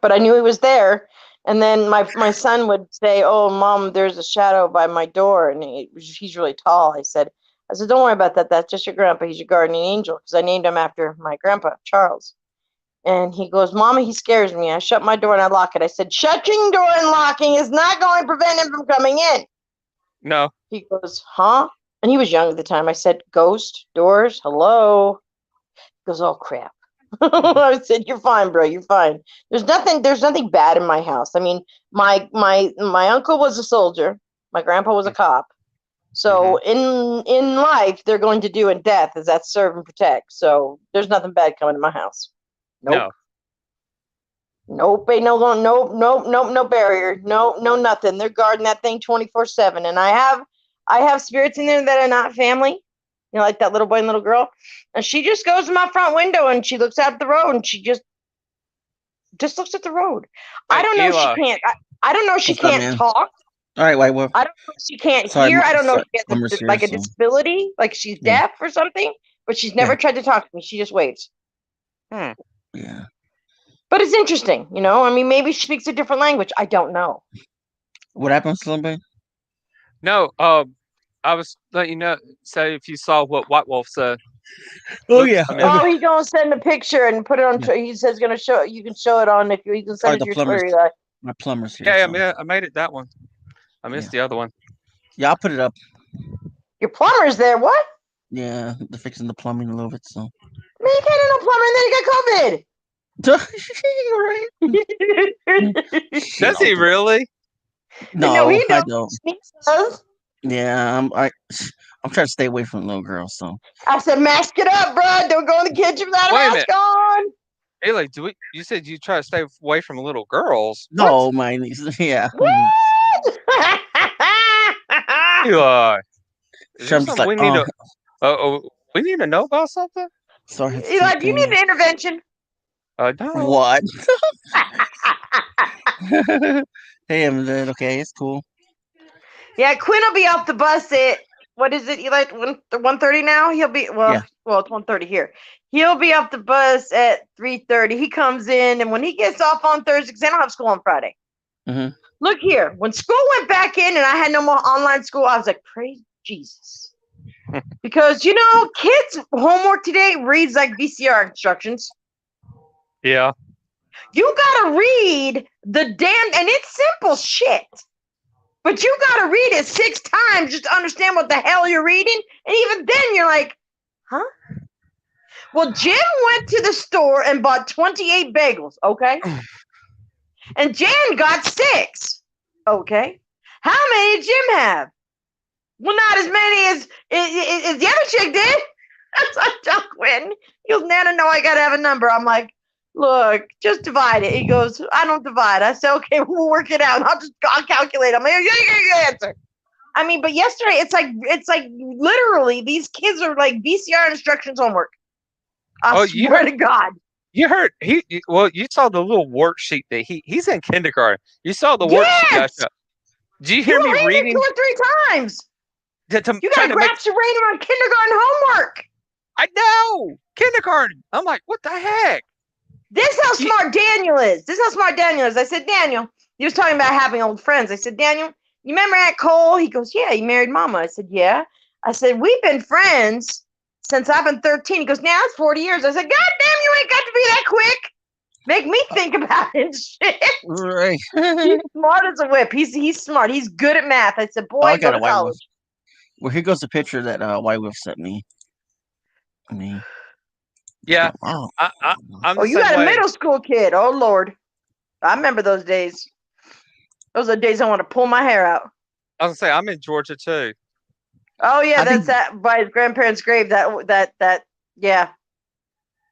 But I knew he was there. And then my son would say, oh, Mom, there's a shadow by my door. And he's really tall. I said, don't worry about that. That's just your grandpa. He's your guardian angel. Because I named him after my grandpa, Charles. And he goes, Mama, he scares me. I shut my door and I lock it. I said, shutting door and locking is not going to prevent him from coming in. No. He goes, huh? And he was young at the time. I said, ghost, doors, hello. He goes, oh, crap. I said, you're fine, bro. You're fine. There's nothing bad in my house. I mean, my uncle was a soldier. My grandpa was a cop. So in life, they're going to do in death is that serve and protect. So there's nothing bad coming to my house. Nope. Nope. Ain't no barrier. No, nothing. They're guarding that thing 24/7. And I have spirits in there that are not family. Like that little boy and little girl. And she just goes to my front window and she looks out the road and she just looks at the road. I don't know if she can't. I don't know if she can't talk. All right, White Wolf. I don't know if she can't hear. I don't know if she has a disability, like she's deaf or something. But she's never tried to talk to me. She just waves. Yeah. But it's interesting, I mean, maybe she speaks a different language. I don't know. What happens, Slimby? No, I was letting you know. Say if you saw what White Wolf said. Oh yeah. He's gonna send a picture and put it on. Yeah. He says gonna show. You can show it on if you can send it to your Twitter. My plumber's here. Okay, so. I made it that one. I missed the other one. Yeah, I'll put it up. Your plumber's there. What? Yeah, they're fixing the plumbing a little bit. So. Man, you can't have no plumber, and then you got COVID. Does he really? No, he I don't. Yeah, I'm trying to stay away from little girls. So I said, mask it up, bro. Don't go in the kitchen without a mask on. Hey, like, you said you try to stay away from little girls? No, what? My niece. Yeah. What? Eli, like, we need to know about something. Sorry, Eli, do you need an intervention? No. What? Hey, I'm good. Okay, it's cool. Yeah, Quinn will be off the bus at what is it? Eli, 1:30 now. He'll be well, it's 1:30 here. He'll be off the bus at 3:30. He comes in, and when he gets off on Thursday, because I don't have school on Friday. Mm-hmm. Look here, when school went back in, and I had no more online school, I was like, praise Jesus, because kids' homework today reads like VCR instructions. Yeah. You gotta read the damn, and it's simple shit. But you gotta read it 6 times just to understand what the hell you're reading. And even then you're like, huh? Well, Jim went to the store and bought 28 bagels, okay? And Jan got 6. Okay. How many did Jim have? Well, not as many as the other chick did. That's like John Quinn. He goes, Nana, no, I gotta have a number. I'm like, look, just divide it. He goes, I don't divide. I said, okay, we'll work it out. I'll calculate. I'm like, yeah, answer. I mean, but yesterday, it's like literally these kids are like VCR instructions homework. I swear to God. You heard you saw the little worksheet that he's in kindergarten. You saw the worksheet. Did you hear me reading 2 or 3 times? You got to grab some rating on kindergarten homework. I know. Kindergarten. I'm like, what the heck? This is how smart Daniel is. I said, Daniel, he was talking about having old friends. I said, Daniel, you remember Aunt Cole? He goes, yeah, he married Mama. I said, yeah. I said, we've been friends since I've been 13. He goes, now it's 40 years. I said, God damn, you ain't got to be that quick. Make me think about it. Shit. Right. He's smart as a whip. He's smart. He's good at math. I said, boy, I go got to a white wolf. college. Well, here goes the picture that White Wolf sent me. I mean, Yeah, wow. I'm the Oh, you same got a way. middle school kid. Oh Lord, I remember those days. Those are the days I want to pull my hair out. I was gonna say I'm in Georgia too. Oh yeah, I that's think- that by his grandparents' grave. That yeah.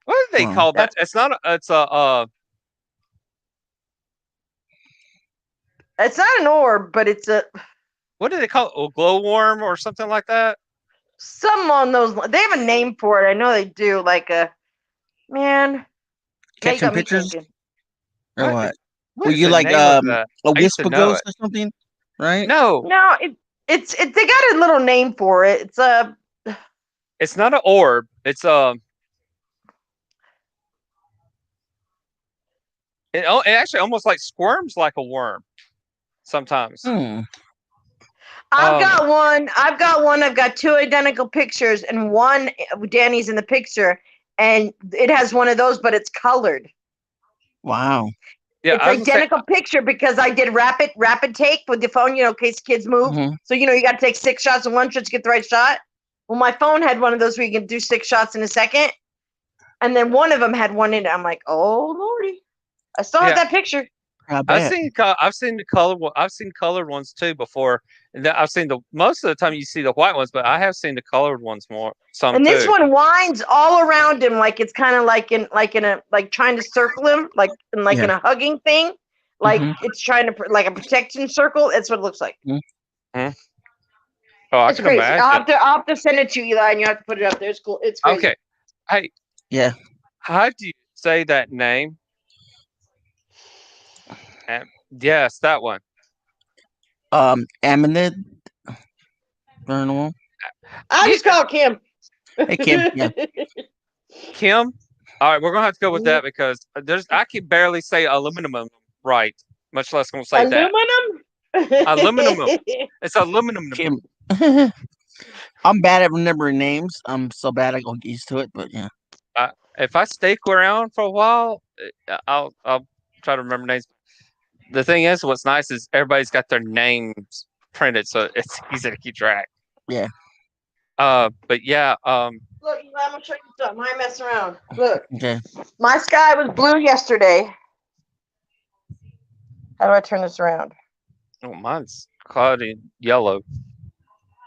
What do they Huh. call that? It's not. It's a. It's not an orb, but it's a What do they call it? A glowworm or something like that? some on those. They have a name for it. I know they do. Like a man. now you Catching got me pictures thinking. or What? what? What Were is you the like name of that? a I used to know Wispagos it. or something? Right? No, No, it's they got a little name for it. It's a it's not an orb. It's it actually almost like squirms like a worm sometimes. Hmm. I've got one. I've got two identical pictures, and one Danny's in the picture, and it has one of those, but it's colored. Wow. Yeah, It's I was gonna say, identical picture because I did rapid take with the phone, in case kids move. Mhm. So you got to take 6 shots in one shot to get the right shot. Well, my phone had one of those where you can do 6 shots in a second, and then one of them had one in it. I'm like, oh lordy, I still have Yeah. that picture. I I've bet. seen the colored one. I've seen colored ones too before. And I've seen the most of the time you see the white ones, but I have seen the colored ones more. Some And this too. one winds all around him like it's kind of like in a trying to circle him like in a hugging thing, like Mhm. it's trying to like a protection circle. That's what it looks like. Oh, I It's can crazy. imagine. I'll have to send it to you, Eli, and you have to put it up there. It's cool. It's crazy. Okay. Hey, Yeah. how do you say that name? Yes, that one. Amanid. Vernal. I just call Kim. Hey Kim. Yeah. Kim. All right, we're gonna have to go with that because I can barely say aluminum right, much less gonna say that. Aluminum. It's aluminum. Kim. I'm bad at remembering names. I'm so bad I go get used to it, but yeah. If I stick around for a while, I'll try to remember names. The thing is, what's nice is everybody's got their names printed, so it's easy to keep track. Yeah. But yeah, Look, Eli, I'm gonna show you something. I ain't messing around. Look, Okay. my sky was blue yesterday. How do I turn this around? oh, mine's cloudy yellow.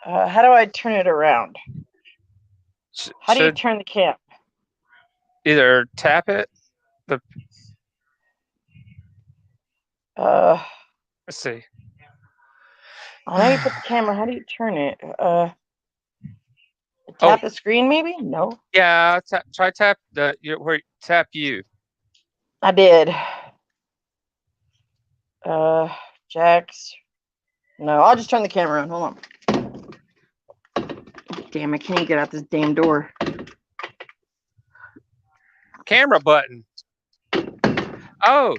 How do I turn it around? How do you Should turn the cam? either tap it. Let's Let's see. know you put the camera. How do you turn it? Tap the screen, maybe? No, Yeah, try tap tap you. I did. Jax. No, I'll just turn the camera on. Hold on. Damn, I can't get out this damn door. Camera button. Oh,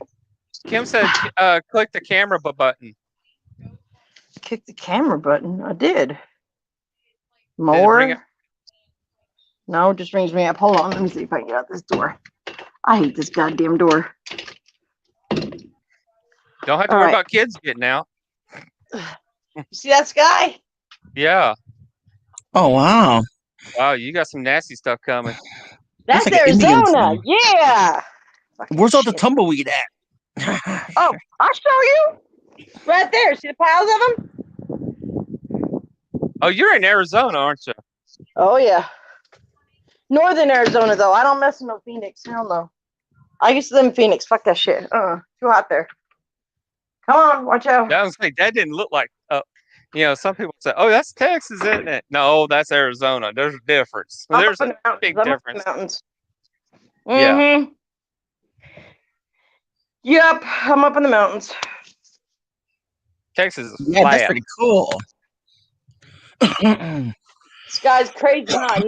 Kim said click the camera button. Kick the camera button. I did. Did it More? bring it- No, it just brings me up. Hold on. Let me see if I can get out this door. I hate this goddamn door. Don't have to All worry right. about kids getting out. You see that sky? Yeah. Oh wow. Wow, you got some nasty stuff coming. That's like an Indian Arizona. song. Yeah. Where's all the Shit. tumbleweed at? Oh, I'll show you. Right there. See the piles of them? Oh, you're in Arizona, aren't you? Oh, yeah. Northern Arizona, though. I don't mess with no Phoenix. Hell no. I used to live in Phoenix. Fuck that shit. Too hot there. Come on, watch out. That was like that didn't look like. Some people say, "Oh, that's Texas, isn't it?" No, that's Arizona. There's a difference. I'm There's up in a the mountains. big I'm up in difference. the mountains. Yeah. Mm-hmm. Yep, I'm up in the mountains. Texas is Yeah, that's flat. pretty cool. This guy's crazy, huh?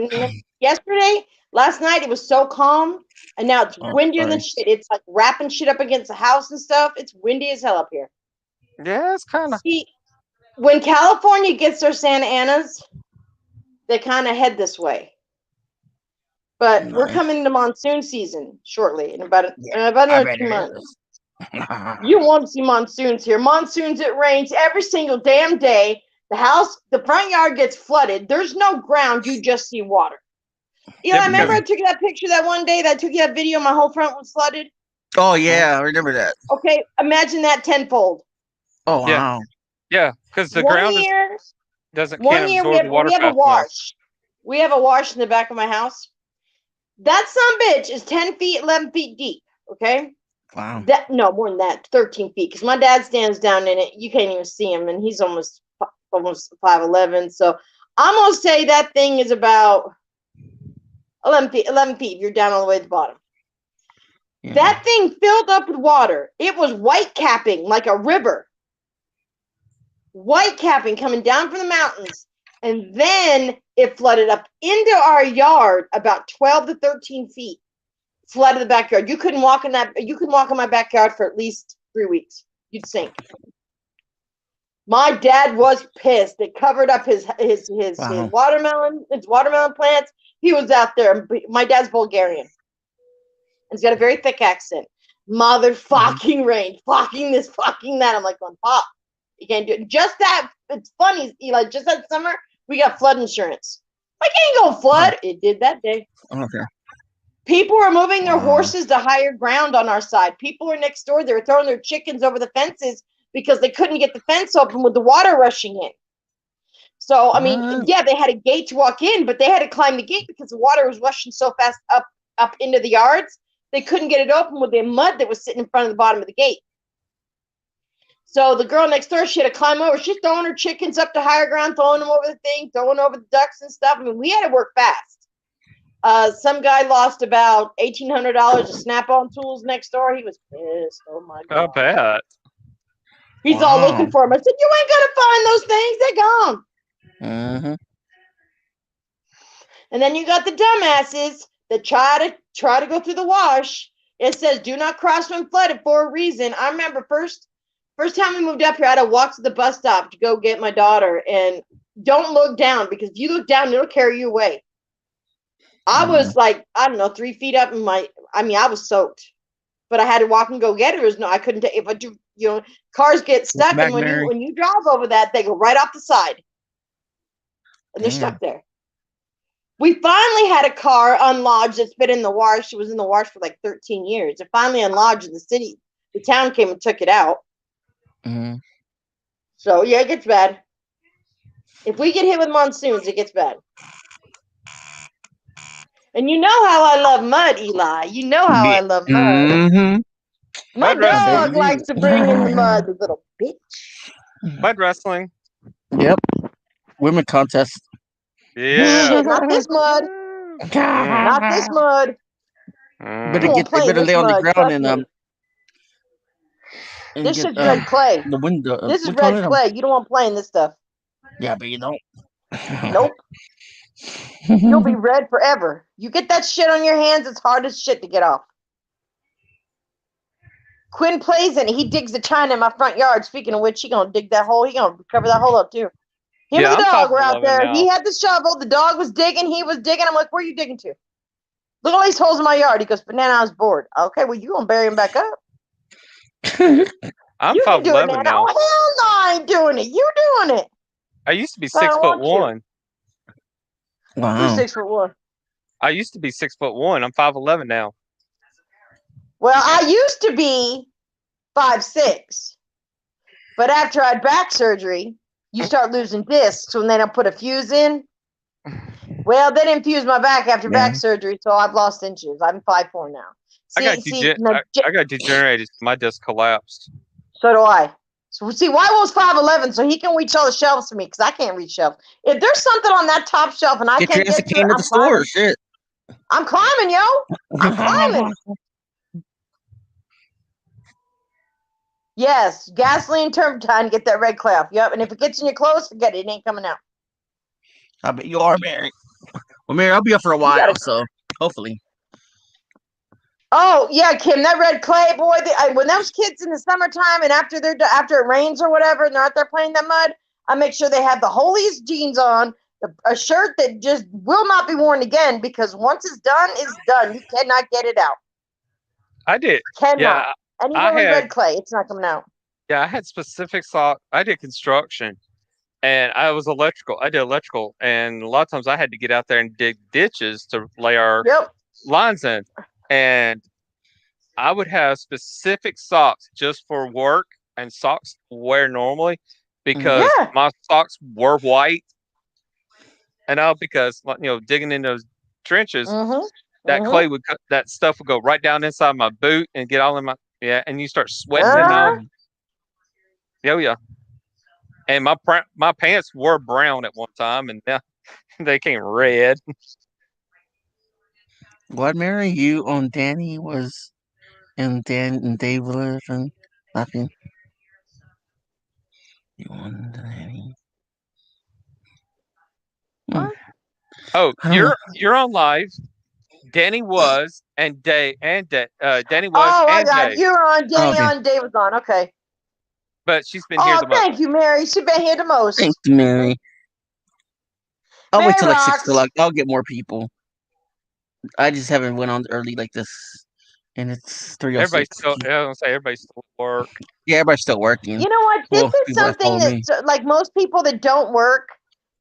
Last night, it was so calm, and now it's Oh, windier than sorry. shit. It's like wrapping shit up against the house and stuff. It's windy as hell up here. Yeah, it's kind of. See, when California gets their Santa Anas, they kind of head this way. But we're Nice. coming into monsoon season shortly in about Yeah, another bet 2 it months. is. You won't see monsoons here. Monsoons, it rains every single damn day. The front yard gets flooded. There's no ground. You just see water. Eli, Yeah, remember because I took you that picture that one day that I took you that video? My whole front was flooded. Oh yeah, I remember that. Okay, imagine that tenfold. Oh Yeah. wow. because the One ground year, can't one year absorb water we have a fast enough. wash. We have a wash in the back of my house. That son bitch is 10 feet, 11 feet deep. Okay. Wow. That no more than that, 13 feet. Because my dad stands down in it, you can't even see him, and he's almost 5'11". So I'm gonna say that thing is about 11 feet. 11 feet. If you're down all the way at the bottom. Yeah. That thing filled up with water. It was white capping like a river. White capping coming down from the mountains, and then it flooded up into our yard about 12 to 13 feet. Flooded the backyard. You couldn't walk in my backyard for at least 3 weeks. You'd sink. My dad was pissed. It covered up his Wow. watermelon plants. He was out there. My dad's Bulgarian. He's got a very thick accent. Mother fucking rain, fucking this, fucking that. I'm like, going, Pop, you can't do it. Just that. It's funny, Eli. Just that summer, we got flood insurance. Like, ain't gonna flood. It did that day. Okay. People were moving their Wow. horses to higher ground on our side. People were next door. They were throwing their chickens over the fences because they couldn't get the fence open with the water rushing in. So, I mean, What? yeah, they had a gate to walk in, but they had to climb the gate because the water was rushing so fast up into the yards. They couldn't get it open with the mud that was sitting in front of the bottom of the gate. So the girl next door, she had to climb over. She's throwing her chickens up to higher ground, throwing them over the thing, throwing over the ducks and stuff. I mean, we had to work fast. Some guy lost about $1,800 of Snap-on tools next door. He was pissed. Oh my I god! bet. He's all Wow. looking for him. I said, "You ain't gonna find those things. They're gone." Mm-hmm. And then you got the dumbasses that try to go through the wash. It says, "Do not cross when flooded" for a reason. I remember first time we moved up here, I had to walk to the bus stop to go get my daughter, and don't look down because if you look down, it'll carry you away. I was like, I don't know, 3 feet up in I was soaked, but I had to walk and go get her. I couldn't take, if I do, cars get stuck, back, and when Mary. you drive over that, they go right off the side, and they're Damn. stuck there. We finally had a car unlodged that's been in the wash. It was in the wash for like 13 years. It finally unlodged in the city. The town came and took it out. Mm-hmm. So yeah, it gets bad. If we get hit with monsoons, it gets bad. And you know how I love mud, Eli. You know how I love mud. Mm-hmm. My Mud wrestling. dog likes to bring in the mud, the little bitch. Mud wrestling. Yep. Women contest. Yeah. Shit, not this mud. Not this mud. Better won't get. They play better this lay on the mud, ground trust and me. and This get shit's red clay. the window. This is what you call red it? clay. You don't want playing this stuff. Yeah, but you don't. Nope. You'll be red forever. You get that shit on your hands, it's hard as shit to get off. Quinn plays in it. He digs the china in my front yard. Speaking of which, he gonna dig that hole. He gonna cover that hole up too. Him Yeah, and the I'm dog were out 5'11" there. now. He had the shovel. The dog was digging. He was digging. I'm like, where are you digging to? Look at all these holes in my yard. He goes, Banana, I was bored. Okay, well, you gonna bury him back up? I'm You can do it, 5'11" Nana. now. Oh, hell no, I ain't doing it. You doing it. I used to be But I don't 6'1". Who's Wow. 6'1"? I used to be 6'1". I'm 5'11" now. Well, I used to be 5'6", but after I had back surgery, you start losing discs when they don't put a fuse in. Well, they didn't fuse my back after back surgery, so I've lost inches. I'm 5'4" now. I got degenerated. My disc collapsed. So do I. So see, Wywo's 5'11", so he can reach all the shelves for me because I can't reach shelves. If there's something on that top shelf and I Get can't your ass get to came it, to I'm the store. climbing. Shit. I'm climbing, yo. I'm climbing. Yes, gasoline turpentine, get that red clay off. Yep, and if it gets in your clothes, forget it. It ain't coming out. I bet you are, Mary. Well, Mary, I'll be up for a while, so hopefully. Oh yeah, Kim, that red clay, boy. When those kids in the summertime and after it rains or whatever, and they're out there playing that mud, I make sure they have the holiest jeans on, A shirt that just will not be worn again because once it's done, it's done. You cannot get it out. I did. Cannot. Yeah, And I even with had. red clay, it's not coming out. Yeah, I had specific sock. I did construction, and I was electrical. I did electrical, and a lot of times I had to get out there and dig ditches to lay our Yep. lines in, and I would have specific socks just for work and socks to wear normally because Yeah. my socks were white, and because digging in those trenches, Mm-hmm. that clay would that stuff would go right down inside my boot and get all in my and you start sweating and all. Yeah. And my pants were brown at one time, and now they came red. What, Mary? You on Danny was and Dave lived and nothing. You on Danny? What? Oh, I don't know. you're on live. Danny was and Danny was Oh, I and got Dave. you. You're on Danny Okay. on, Dave was on. Okay. But she's been here Oh, the most. thank you, Mary. She's been here the most. Thank you, Mary. I'll wait Mary till like 6 rocks. o'clock. I'll get more people. I just haven't went on early like this, and it's 3:06. Everybody's still. I don't say everybody's still at work. Yeah, everybody's still working. You know what? This Well, is people that something follow me. that, like most people that don't work,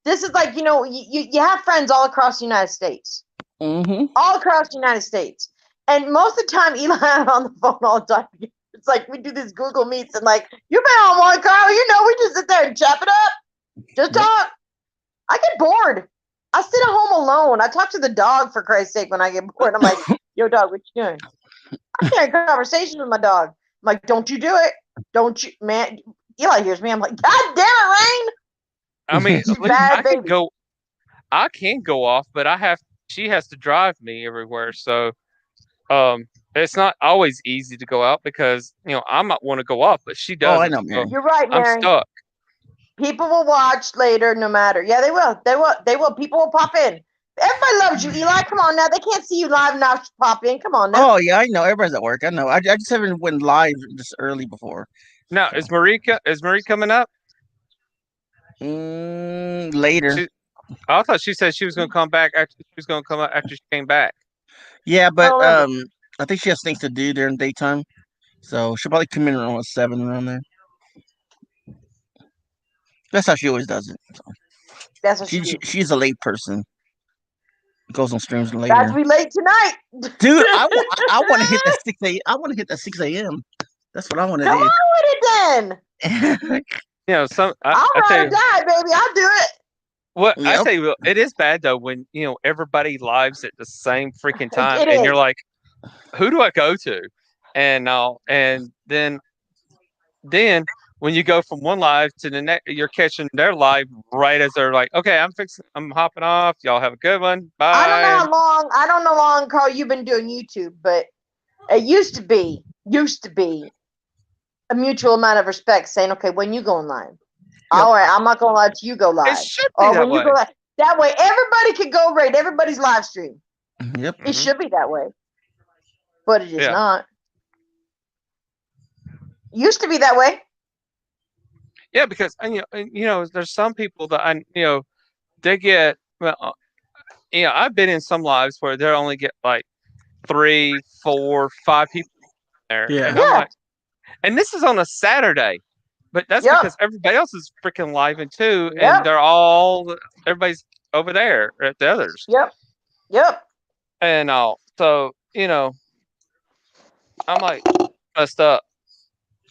this is like, you have friends all across the United States. Mm-hmm. All across the United States. And most of the time, Eli and I'm on the phone all the time. It's like we do these Google Meets and like, you've been on one, Carl. We just sit there and chop it up. Just talk. I get bored. I sit at home alone. I talk to the dog, for Christ's sake, when I get bored. I'm like, yo, dog, what you doing? I'm having conversations with my dog. I'm like, don't you do it. Don't you, man. Eli hears me. I'm like, God damn it, Rain. I mean, You bad I can baby. go. I can go off, but she has to drive me everywhere. So, it's not always easy to go out because I might want to go off, but she doesn't. Oh, I know, So Mary. You're right, I'm Mary. stuck. People will watch later no matter. Yeah, they will. They will. They will. People will pop in. Everybody loves you, Eli. Come on now. They can't see you live now. Pop in. Come on now. Oh yeah, I know. Everybody's at work. I know. I just haven't went live this early before. Now, is Marie coming up? Later. I thought she said she was going to come back after she came back. Yeah, but Oh, I think she has things to do during daytime, so she'll probably come in around 7 around there. That's how she always does it. So. That's what she She's a late person. Goes on streams later. That's we late tonight. Dude, I want to hit that 6 a.m. I want to hit that 6 a.m. That's what I want to Come do. on with it then. I'll ride or die, baby. I'll do it. What Yep. I tell you, it is bad though when everybody lives at the same freaking time, It and you're is. like, who do I go to? And then when you go from one live to the next, you're catching their live right as they're like, okay, I'm hopping off. Y'all have a good one. Bye. I don't know how long, Carl, you've been doing YouTube, but it used to be a mutual amount of respect saying, okay, when you going live? Yep. All right, I'm not gonna let you go live. It should be Or that when way. you go live. That way everybody can go rate everybody's live stream. Yep. It should be that way. But it is Yeah. not. Used to be that way. Yeah, because there's some people that they get I've been in some lives where they only get like 3, 4, 5 people there. Yeah. And I'm like, and this is on a Saturday. But that's Yep. because everybody else is freaking live in too, Yep. and everybody's over there at the others. Yep. And so I'm like messed up.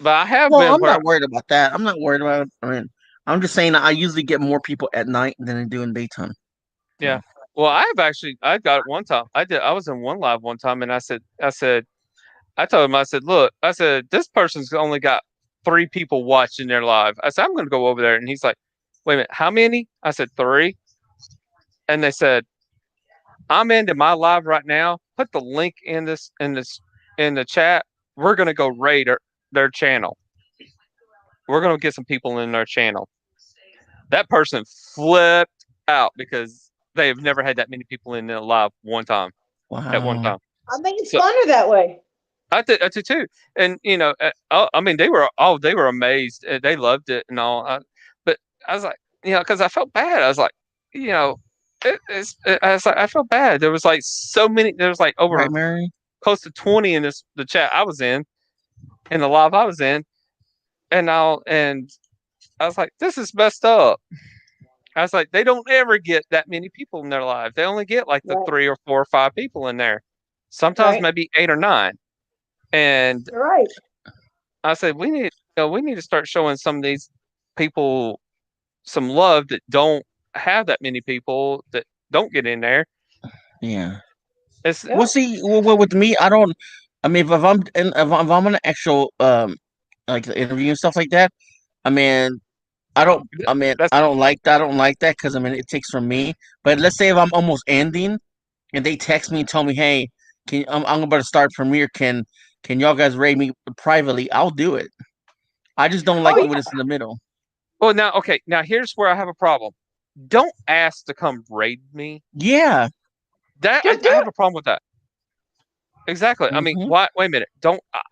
But I have Well, been I'm where not worried about that. I'm not worried about it. I mean, I'm just saying that I usually get more people at night than I do in daytime. Yeah. Well, I got it one time. I was in one live one time, and I told him, I said, look, this person's only got 3 people watching their live. I said, I'm going to go over there. And he's like, wait a minute, how many? I said, 3. And they said, I'm into my live right now. Put the link in the chat. We're going to go raid their channel. We're going to get some people in their channel. That person flipped out because they have never had that many people in their live one time. Wow. At one time. I think it's funner that way. I did too. And I mean, they were amazed. They loved it and all. But I was like, because I felt bad. I was like, you know, I feel bad. There was like so many. There was like over Right, Mary? close to 20 in the chat I was in the live I was in, and I was like, this is messed up. I was like, they don't ever get that many people in their live. They only get like the Right. 3 or 4 or 5 people in there. Sometimes Right. maybe 8 or 9. And You're right. I said, we need to start showing some of these people some love that don't have that many people that don't get in there. Yeah. It's Yeah. Well, see, well, with me, I don't. I mean, if I'm in an actual like interview and stuff like that, I mean, I don't. I mean, that's I don't like that. I don't like that because I mean, it takes from me. But let's say if I'm almost ending, and they text me and tell me, "Hey, I'm about to start premiere. Can y'all guys rate me privately?" I'll do it. I just don't like Oh it yeah. when it's in the middle. well now okay, now here's where I have a problem. Don't ask to come raid me. Yeah. That Just I do have it. a problem with that. Exactly. I mean, Hmm. why? Wait a minute.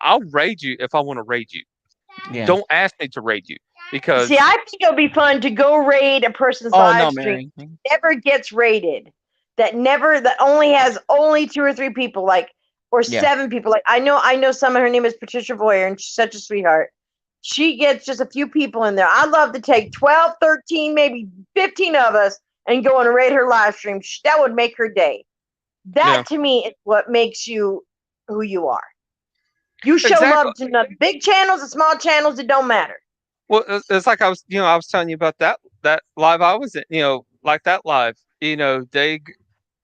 I'll raid you if I want to raid you. Yeah. Don't ask me to raid you because See, I think it'll be fun to go raid a person's Oh no, live stream Mary. never gets raided. That only has only 2 or 3 people, like, or Yeah. 7 people. Like I know someone. Her name is Patricia Voyer, and she's such a sweetheart. She gets just a few people in there. I'd love to take 12, 13, maybe 15 of us and go and raid her live stream. That would make her day. That yeah, to me is what makes you who you are. You show exactly. love to the big channels and small channels. It don't matter. Well, it's like I was telling you about that live I was in. Like that live. They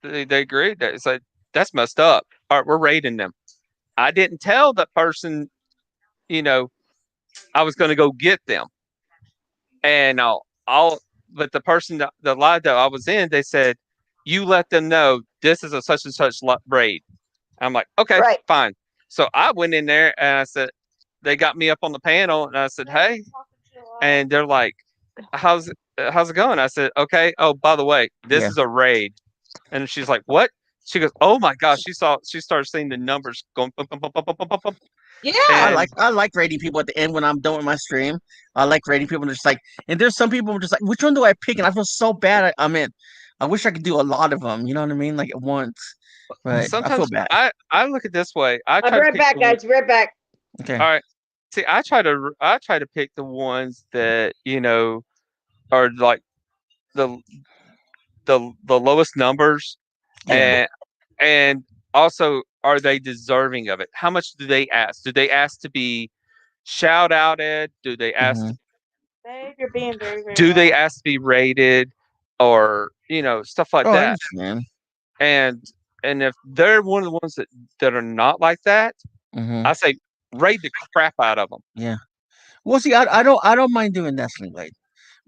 agreed that it's like that's messed up. All right, we're raiding them. I didn't tell that person. You know, I was going to go get them, and but the person the live that I was in, they said, you let them know this is a such and such raid. I'm like, okay, Right. fine. So I went in there and I said, they got me up on the panel and I said, hey, and they're like, how's it going? I said, okay. Oh, by the way, this Yeah. is a raid. And she's like, what? She goes, oh my gosh. She started seeing the numbers going. Bum, bum, bum, bum, bum, bum, bum. Yeah. And I like rating people at the end when I'm done with my stream. I like rating people and just like, and there's some people who are just like, which one do I pick? And I feel so bad. I mean, I wish I could do a lot of them. You know what I mean? Like at once, but I feel sometimes bad. I look at it this way. I I'll be try to right pick back, guys. Be right back. Okay. all right. See, I try to pick the ones that are like the the lowest numbers, Yeah. and also are they deserving of it? How much do they ask? Do they ask to be shout outed? Do they ask? Hmm. Babe, you're being very, very Do they loud. ask to be rated, or stuff like Oh, I that? understand. And if they're one of the ones that are not like that, Hmm. I say rate the crap out of them. Yeah. Well, see, I don't mind doing that, Sling Blade.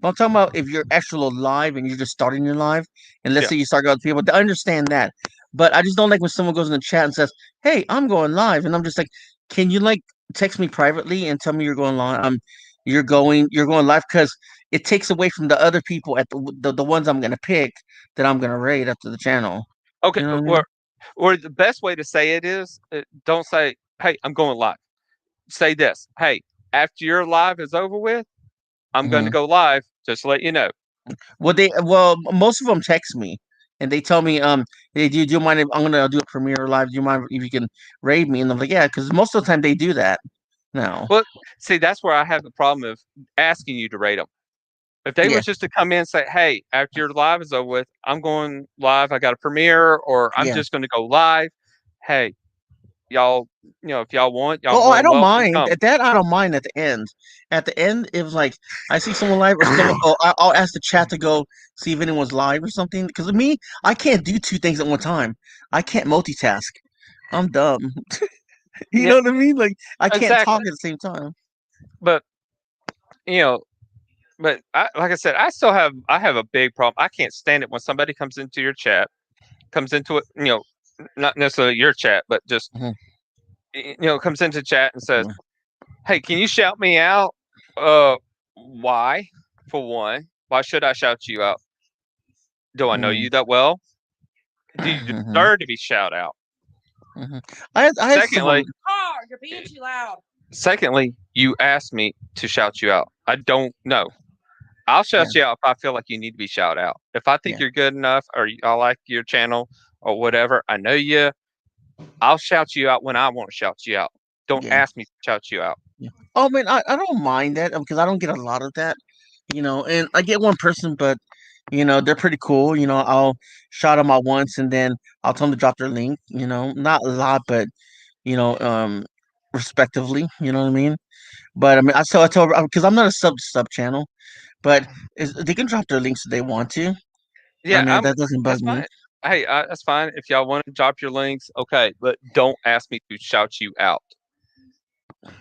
But I'm talking about if you're actual live and you're just starting your live, and let's Yeah. say you start with other people, I understand that. But I just don't like when someone goes in the chat and says, "Hey, I'm going live," and I'm just like, "Can you like text me privately and tell me you're going live? You're going live," because it takes away from the other people at the ones I'm gonna pick that I'm gonna rate up to the channel. Okay. You know what I mean? Or the best way to say it is, don't say, "Hey, I'm going live." Say this: "Hey, after your live is over with, I'm going to Hmm. go live. Just to let you know." Well, most of them text me and they tell me, hey, do you mind if I'm gonna do a premiere live? Do you mind if you can raid me? And I'm like, yeah, because most of the time they do that. No. Well, see, that's where I have the problem of asking you to rate them. If they Yeah. was just to come in and say, "Hey, after your live is over with, I'm going live. I got a premiere, or I'm Yeah. just going to go live." Hey, y'all, if y'all want, y'all Oh, more I than don't welcome to mind come. at that. I don't mind at the end. At the end, it was like I see someone live or someone. Oh, I'll ask the chat to go see if anyone's live or something. Because of me, I can't do two things at one time. I can't multitask. I'm dumb. You Yeah, know what I mean? Like I can't talk exactly. at the same time. But you know, but like I said, I have a big problem. I can't stand it when somebody comes into your chat, comes into it, not necessarily your chat, but just Mhm. comes into chat and says, Yeah. "Hey, can you shout me out?" Why? For one, why should I shout you out? Do I know Mhm. you that well? Do you Mhm. deserve to be shout out? Mhm. I had someone. Car, you're being too loud. Secondly, you asked me to shout you out. I don't know. I'll shout you out if I feel like you need to be shouted out. If I think Yeah. you're good enough, or I like your channel or whatever, I know you. I'll shout you out when I want to shout you out. Don't Yeah. ask me to shout you out. Oh man, I don't mind that because I don't get a lot of that, and I get one person, but they're pretty cool. I'll shout them out once and then I'll tell them to drop their link. Not a lot, but you know, um, respectively. You know what I mean? But I mean, I tell because I'm not a sub channel, but they can drop their links if they want to. I Yeah, mean, that doesn't that's bug me. fine. Hey, that's fine. If y'all want to drop your links, okay, but don't ask me to shout you out.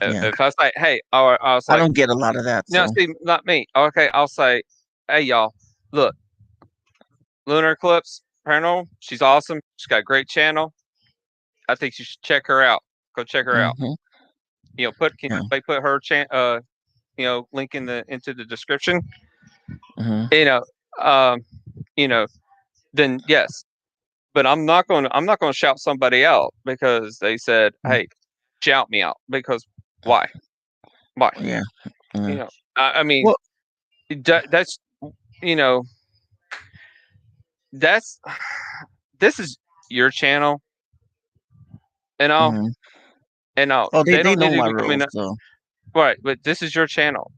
Yeah, If I say, hey, or I was I like, don't get a lot of that. no, So see, not me. Okay, I'll say, hey, y'all, look, Lunar Eclipse Paranormal, she's awesome. She's got a great channel. I think you should check her out. Go check her out. mhm, Can yeah, they put her link into the description? mhm, You know, um, you know, then yes. But I'm not going to shout somebody out because they said, mm, "Hey, shout me out." Because why? Why? yeah, You yeah. know, I mean, Well, that's you know, that's this is your channel, and all, mhm. and all. Oh, They they don't need know to my be coming rules, up, so right? But this is your channel.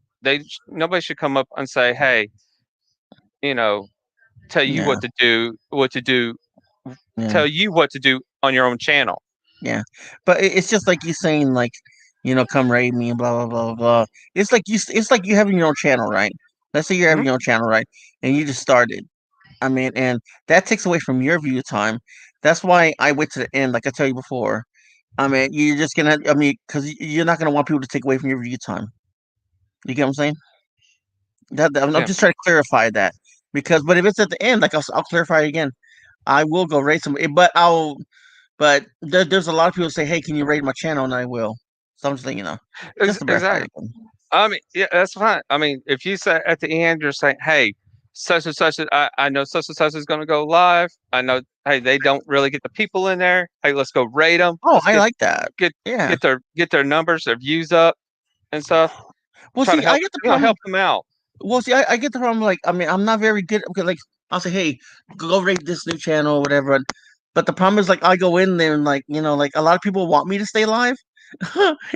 Nobody should come up and say, "Hey, you know, tell you yeah, what to do, yeah, tell you what to do on your own channel." yeah. But it's just like you saying like, come raid me and blah blah blah blah. It's like you having your own channel, right? Let's say you're Mhm. having your own channel, right? And you just started. I mean, and that takes away from your view time. That's why I wait to the end, like I tell you before. I mean, you're just gonna. I mean, because you're not gonna want people to take away from your view time. You get what I'm saying? I'm Yeah. just trying to clarify that but if it's at the end, like I'll clarify it again. I will go rate some, but there's a lot of people say, "Hey, can you rate my channel?" And I will. So I'm just letting you know, just to verify Exactly. everything. I mean, yeah, that's fine. I mean, if you say at the end, you're saying, "Hey, such and such, I know such and such is going to go live. I know, hey, they don't really get the people in there. Hey, let's go rate them. Oh, Let's I like that. get Yeah. get their numbers, their views up, and stuff. Well, Try to see, I help get the problem. help them out." Well, see, I get the problem. Like, I mean, I'm not very good. Okay, like, I'll say, hey, go rate this new channel or whatever. But the problem is, like, I go in there and, like, like a lot of people want me to stay live.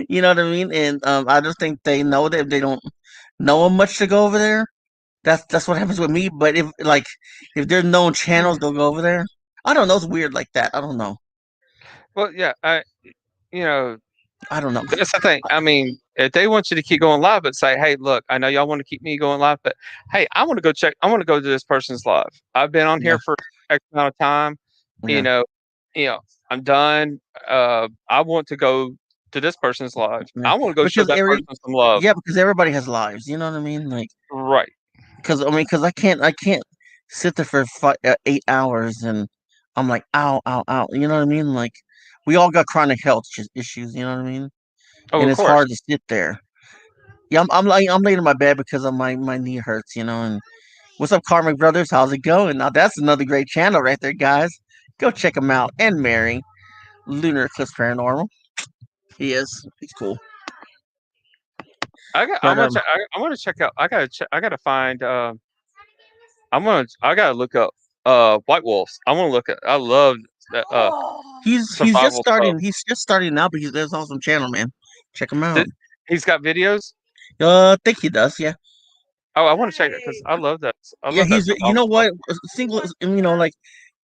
You know what I mean? And I just think they know that if they don't know much to go over there. That's what happens with me. But if there's known channels, they'll go over there. I don't know. It's weird like that. I don't know. Well, yeah, you know, I don't know. that's the thing. I mean, if they want you to keep going live, but say, "Hey, look, I know y'all want to keep me going live, but hey, I want to go check. I want to go to this person's live. I've been on Yeah, here for X amount of time. You yeah, know, you know, I'm done. I want to go to this person's live. yeah. I want to go show Because that person some love." because everybody has lives. You know what I mean? Like, Right. because I can't sit there for 8 hours and I'm like, ow, ow, ow. You know what I mean? Like, we all got chronic health issues. You know what I mean? Oh, And of it's course. hard to sit there. Yeah, I'm laying in my bed because of my knee hurts. And what's up, Karmic Brothers? How's it going? Now that's another great channel right there, guys. Go check him out. And Mary, Lunar Eclipse Paranormal. He is. He's cool. I'm But gonna check. I want to check out. I gotta check. I gotta find. I gotta look up. White Wolves. I want to look at. I love that. he's just Survival stuff. starting. He's just starting now, but there's awesome channel, man. Check him out. He's got videos. I think he does. Yeah, Oh, I want to check it because I love that. I yeah. love that He's. You survival know stuff. what? Single. Like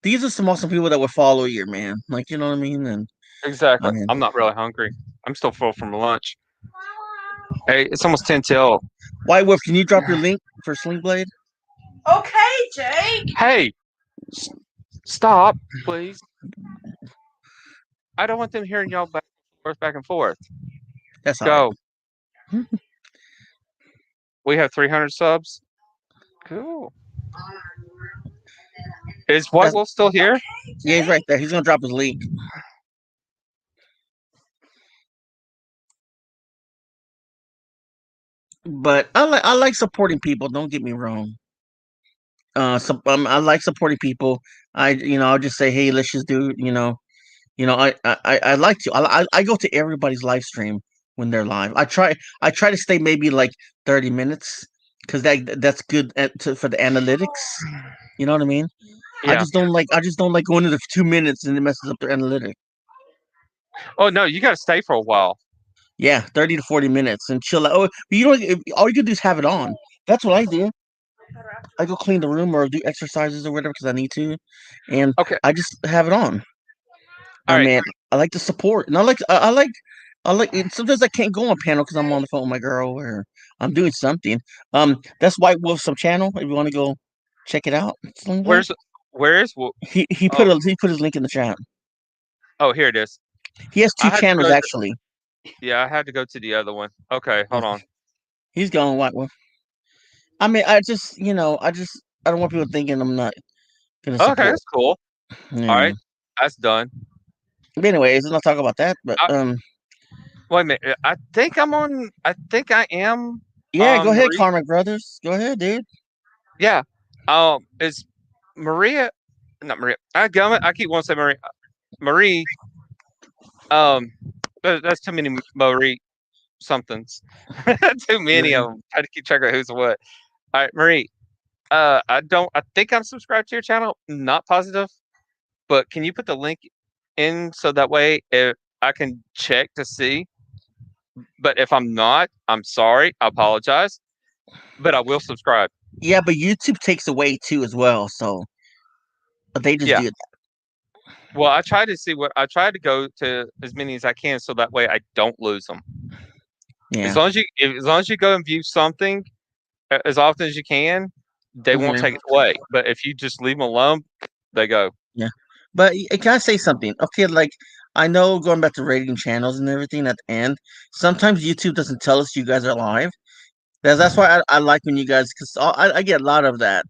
these are some awesome people that would follow you, man. Like you know what I mean? And I Exactly. mean, I'm not really hungry. I'm still full from lunch. Hey, it's almost 10 till. White Wolf, can you drop your link for Sling Blade? Okay, Jake. Hey, stop, please. I don't want them hearing y'all back and forth. That's all Go. We have 300 subs. Cool. Is White Wolf still here? Yeah, he's right there. He's gonna drop his link. But I like supporting people. Don't get me wrong. I like supporting people. I'll just say, hey, let's just do. I like to. I go to everybody's live stream when they're live. I try to stay maybe like 30 minutes because that's good for the analytics. You know what I mean? I Yeah. just don't like going into 2 minutes and it messes up their analytics. Oh no, you got to stay for a while. Yeah, 30 to 40 minutes and chill out. Oh, all you can do is have it on. That's what I do. I go clean the room or do exercises or whatever because I need to, and Okay. I just have it on. All right. Man, I like the support, and I like. And sometimes I can't go on panel because I'm on the phone with my girl or I'm doing something. That's White Wolf some channel. If you want to go check it out, Where is? he put his link in the chat. Oh, here it is. He has 2 I had to channels go actually. Yeah, I had to go to the other one. Okay, hold on. He's going White Wolf. I mean, I don't want people thinking I'm not gonna support. Okay, that's cool. Yeah. All right, that's done. But anyways, let's not talk about that. But Wait a minute. I think I'm on. I think I am. Yeah, go ahead, Marie. Carmack Brothers. Go ahead, dude. Yeah. Is Maria? Not Maria. I keep wanting to say Marie. Marie. That's too many Marie somethings. Too many of them. Try to keep track of who's what. All right, Marie. I think I'm subscribed to your channel. Not positive, but can you put the link in so that way if I can check to see? But if I'm not, I'm sorry. I apologize. But I will subscribe. Yeah, but YouTube takes away too as well. So, but they just do that. Well, I try to go to as many as I can so that way I don't lose them. Yeah. As long as you go and view something as often as you can, they won't take it away. But if you just leave them alone, they go. Yeah. But can I say something? Okay, like I know going back to rating channels and everything at the end, sometimes YouTube doesn't tell us you guys are live. That's why I like when you guys, because I get a lot of that.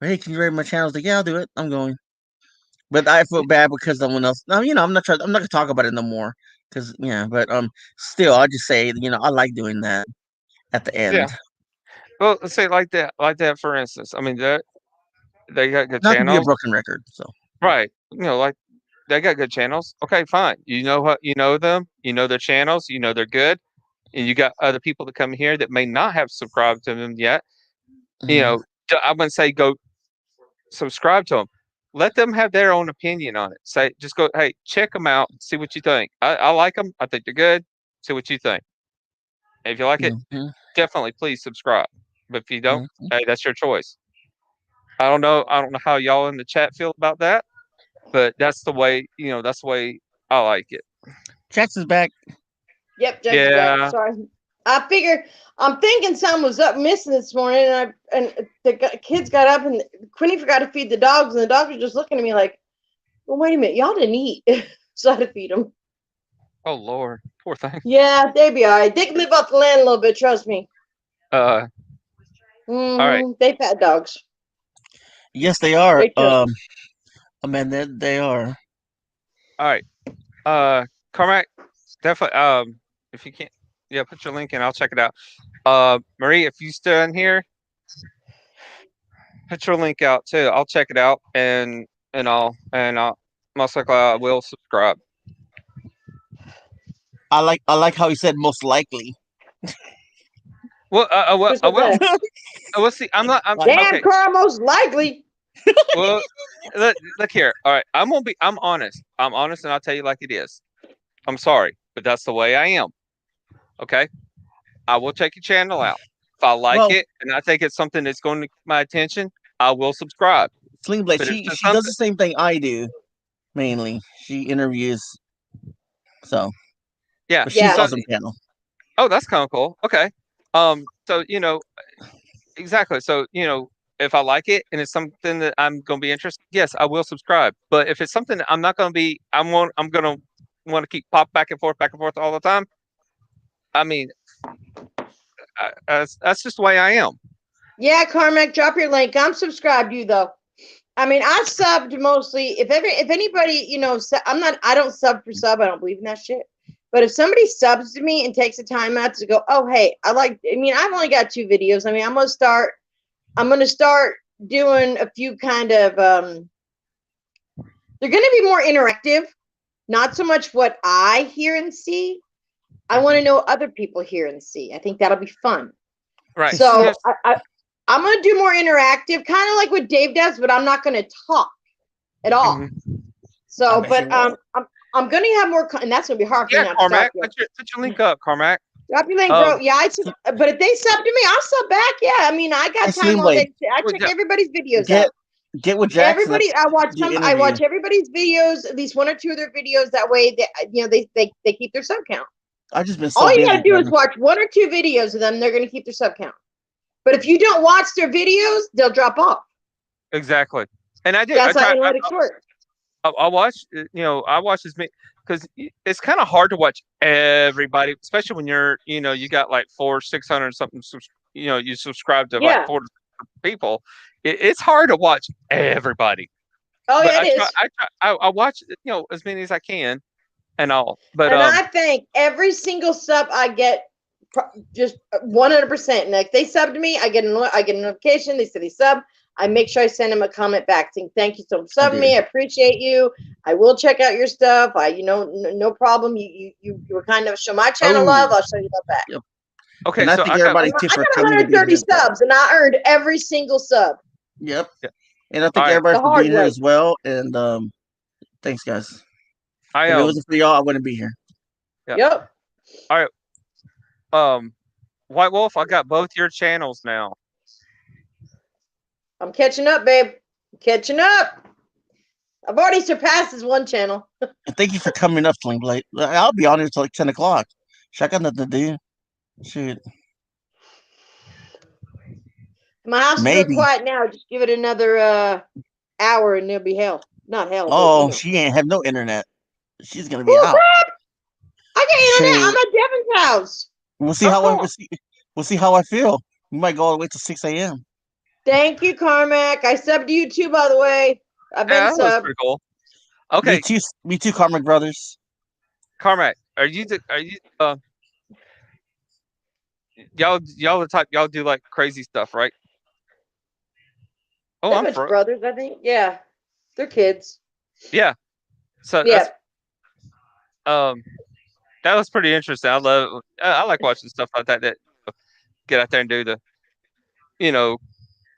Hey, can you rate my channels? Like, yeah, I'll do it. I'm going. But I feel bad because someone else. No, I'm not gonna talk about it no more. Because but still, I just say I like doing that at the end. Yeah. Well, let's say like that. For instance, I mean they got good Not channels. to be a broken record. So right, like they got good channels. Okay, fine. You know what? You know them. You know their channels. You know they're good. And you got other people that come here that may not have subscribed to them yet. I wouldn't say go subscribe to them. Let them have their own opinion on it. Say, just go, hey, check them out, see what you think. I like them. I think they're good. See what you think. If you like it, definitely please subscribe. But if you don't, hey, that's your choice. I don't know how y'all in the chat feel about that, but that's the way, that's the way I like it. Jax is back. Yep, Jax is back. Sorry. I'm thinking something was up missing this morning, and the kids got up, and Quinny forgot to feed the dogs, and the dogs were just looking at me like, well, wait a minute, y'all didn't eat. So I had to feed them. Oh, Lord. Poor thing. Yeah, they be all right. They can live off the land a little bit, trust me. All right. They fat dogs. Yes, they are. Man, they are. All right. Carmack, definitely, if you can't, put your link in. I'll check it out. Marie, if you still in here, put your link out too. I'll check it out and I'll most likely I will subscribe. I like how he said most likely. Well, I will. We'll see. I'm damn, okay. Carl, most likely. Well, look here. All right, I'm honest. I'm honest, and I'll tell you like it is. I'm sorry, but that's the way I am. Okay, I will check your channel out. If I like it and I think it's something that's going to get my attention, I will subscribe. Sling Blade, she does the same thing I do. Mainly, she interviews. So yeah, but she's awesome channel. Oh, that's kind of cool. Okay, so exactly. So if I like it and it's something that I'm going to be interested, yes, I will subscribe. But if it's something that I'm not going to be, I'm going to want to keep pop back and forth all the time. I mean, that's just the way I am. Yeah, Carmack, drop your link. I'm subscribed to you though. I mean, I subbed mostly. If anybody, I don't sub for sub. I don't believe in that shit. But if somebody subs to me and takes the time out to go, oh hey, I've only got 2 videos. I mean, I'm gonna start doing a few kind of they're gonna be more interactive, not so much what I hear and see. I want to know other people hear and see. I think that'll be fun. Right. So I'm gonna do more interactive, kind of like what Dave does, but I'm not gonna talk at all. Mhm. So, bet but you won't. I'm gonna have more, and that's gonna be hard for me Yeah, not to talk. Carmack, to. put your link up, Carmack. Drop your link, Um, bro. Yeah, but if they sub to me, I'll sub back. Yeah, I mean, I got Hey, time all Slimblade, day. I Well, check yeah. everybody's videos get out. get with Jackson. Everybody, I watch the I watch interview. everybody's videos, at least one or two of their videos. That way, they keep their sub count. I've just been so All you busy. gotta do is brother. watch one or two videos of them. They're gonna keep their sub count. But if you don't watch their videos, they'll drop off. Exactly. And I did. That's I how tried. analytics work. I watch. I watch as many because it's kind of hard to watch everybody, especially when you got like 600 something. You subscribe to Yeah. like 4 people. It's hard to watch everybody. Oh But yeah, it is. I watch as many as I can, and all. But And I think every single sub I get, just 100%. And if they sub to me, I get a notification. They say they sub. I make sure I send them a comment back saying thank you so much for subbing me. I appreciate you. I will check out your stuff. No problem. You were kind of show my channel love. I'll show you love back. Yep. okay, And I so think I got, everybody I too for got coming to be 130 here. subs, and I earned every single sub. Yep. And I thank Alright. everybody The for hard being here way. as well. And thanks, guys. If it I wasn't for y'all, I wouldn't be here. Yeah. Yep. White Wolf. I got both your channels now. I'm catching up, babe. I'm catching up. I've already surpassed this one channel. And thank you for coming up, Slimblade. I'll be on here till like 10 o'clock. I got nothing to do. Shoot. My house is Maybe. real quiet now. Just give it another hour and it'll be hell. Not hell. Oh, but, she ain't have no internet. She's gonna be Oh, out. crap! I got internet. Shoot. I'm at Devin's house. We'll see we'll see how I feel. We might go all the way till 6 a.m. Thank you, Carmack. I subbed to you too, by the way. I've been Yeah, that was subbed. pretty cool. Okay, Me too, Carmack brothers. Carmack, are you y'all the type y'all do like crazy stuff, right? Oh, I'm Devin's brothers, I think. Yeah, they're kids. yeah. So Yeah. that was pretty interesting. I like watching stuff like that get out there and do the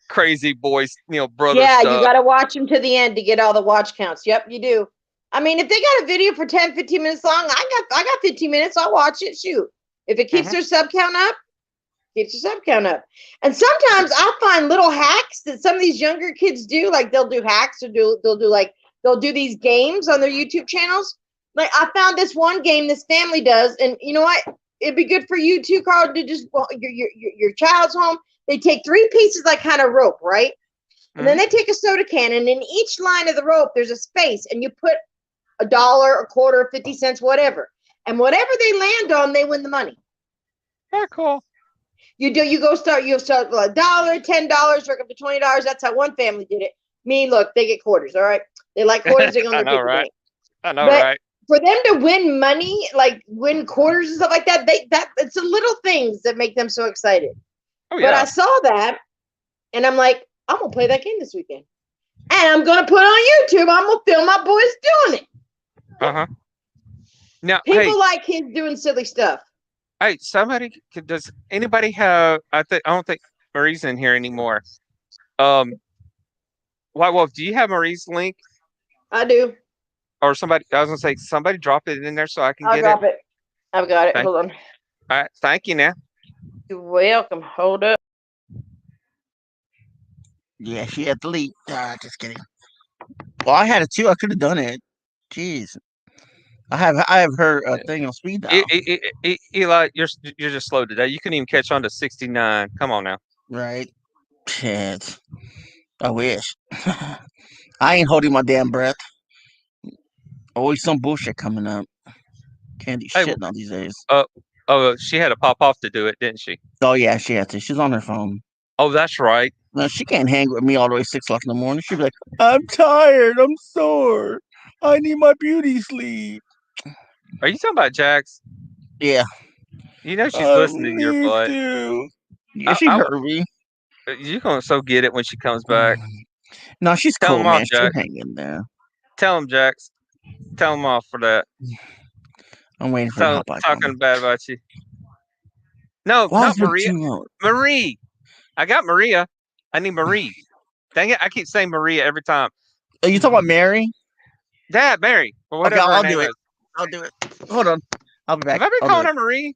crazy boys, brother Yeah, stuff. you got to watch them to the end to get all the watch counts. Yep, you do. I mean, if they got a video for 10, 15 minutes long, I got 15 minutes. I'll watch it. Shoot. If it keeps their sub count up, keeps your sub count up. And sometimes I'll find little hacks that some of these younger kids do. Like they'll do hacks or they'll do these games on their YouTube channels. Like I found this one game this family does, and you know what? It'd be good for you too, Carl, to just your child's home. They take 3 pieces like kind of rope, right? And then they take a soda can, and in each line of the rope, there's a space, and you put $1, a quarter, 50 cents, whatever. And whatever they land on, they win the money. Very cool. You start with $1, $10, work up to $20. That's how one family did it. Me, look, they get quarters, all right? They like quarters, they're going to I know, right? I know, But- right? For them to win money, like win quarters and stuff like that, it's the little things that make them so excited. Oh But yeah. I saw that, and I'm like, I'm gonna play that game this weekend, and I'm gonna put it on YouTube. I'm gonna film my boys doing it. Uh-huh. Now, People like kids doing silly stuff. hey, does anybody have? I don't think Marie's in here anymore. White Wolf, do you have Marie's link I do. or somebody? I was gonna say somebody drop it in there so I can I'll get drop it. it. I've got it. Thank- Hold on. All right, thank you. Now, You're welcome. Hold up. Yeah, she had to leave. Just kidding. Well, I had it too. I could have done it. Jeez. I have her thing on speed dial. Eli, you're just slow today. You couldn't even catch on to 69. Come on now. Right. Shit. I wish. I ain't holding my damn breath. Always some bullshit coming up. Can't do Hey, shit now these days. Oh, she had to pop off to do it, didn't she? Oh yeah, she had to. She's on her phone. Oh, that's right. No, she can't hang with me all the way 6 o'clock in the morning. She'd be like, I'm tired. I'm sore. I need my beauty sleep. Are you talking about Jax? Yeah. You know she's listening to your butt. Yeah, she heard me. You're gonna so get it when she comes back. No, she's Tell cool, him off, man. She'll Jack. hang in there. Tell him, Jax. Tell him off for that. I'm waiting for the Talking bad about you. No, Why not is it Maria. too low? Marie. I got Maria. I need Marie. Dang it! I keep saying Maria every time. Are you talking about Mary? Dad, Mary, or Okay, whatever her I'll name do it. is. I'll do it. Hold on. I'll be back. Have I been I'll do calling it. her Marie?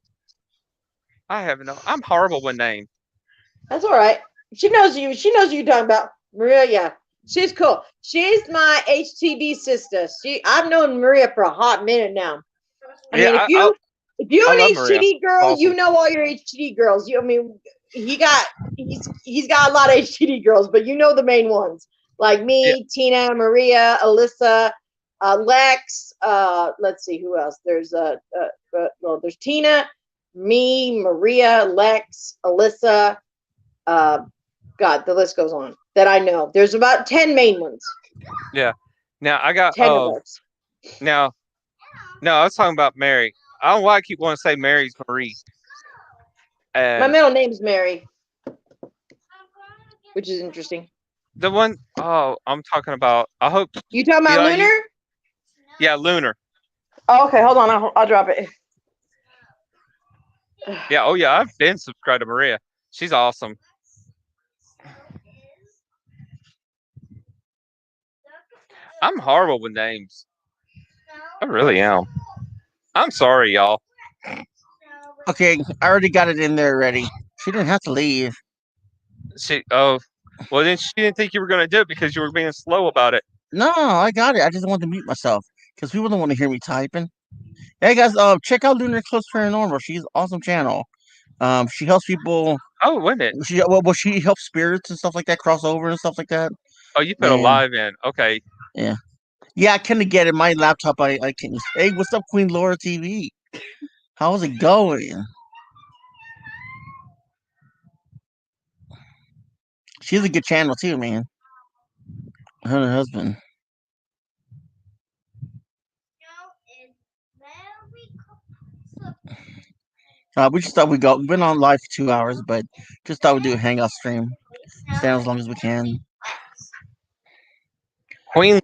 I have no. I'm horrible with names. That's all right. She knows you. She knows who you're talking about. Maria, yeah. She's cool. She's my HTD sister. I've known Maria for a hot minute now. I mean, if you're I an love Maria. HTD girl, Awesome. you know all your HTD girls. He's got a lot of HTD girls, but you know the main ones like me, Yeah. Tina, Maria, Alyssa, Lex. Let's see who else. There's there's Tina, me, Maria, Lex, Alyssa. God, the list goes on that I know. There's about 10 main ones. Yeah. Now I got 10 of us. Now, no, I was talking about Mary. I don't know why I keep wanting to say Mary's Marie. My middle name's Mary, which is interesting. The one, I'm talking about. I hope You talking about Eli, Lunar? yeah, Lunar. Oh, okay, hold on. I'll drop it. Yeah, oh yeah, I've been subscribed to Maria. She's awesome. I'm horrible with names. I really am. I'm sorry, y'all. Okay, I already got it in there already. She didn't have to leave. Well then she didn't think you were gonna do it because you were being slow about it. No, I got it. I just wanted to mute myself because people don't want to hear me typing. Hey guys, check out Lunar Eclipse Paranormal. She's an awesome channel. She helps people. Oh, wait a minute. She helps spirits and stuff like that cross over and stuff like that. Oh, you put a live in. Okay. Yeah. Yeah, I kind of get it. My laptop, I can. Hey, what's up, Queen Laura TV? How's it going? She's a good channel too, man. Her and her husband. We just thought we'd go. We've been on live for 2 hours, but just thought we'd do a hangout stream. Stay as long as we can. Queen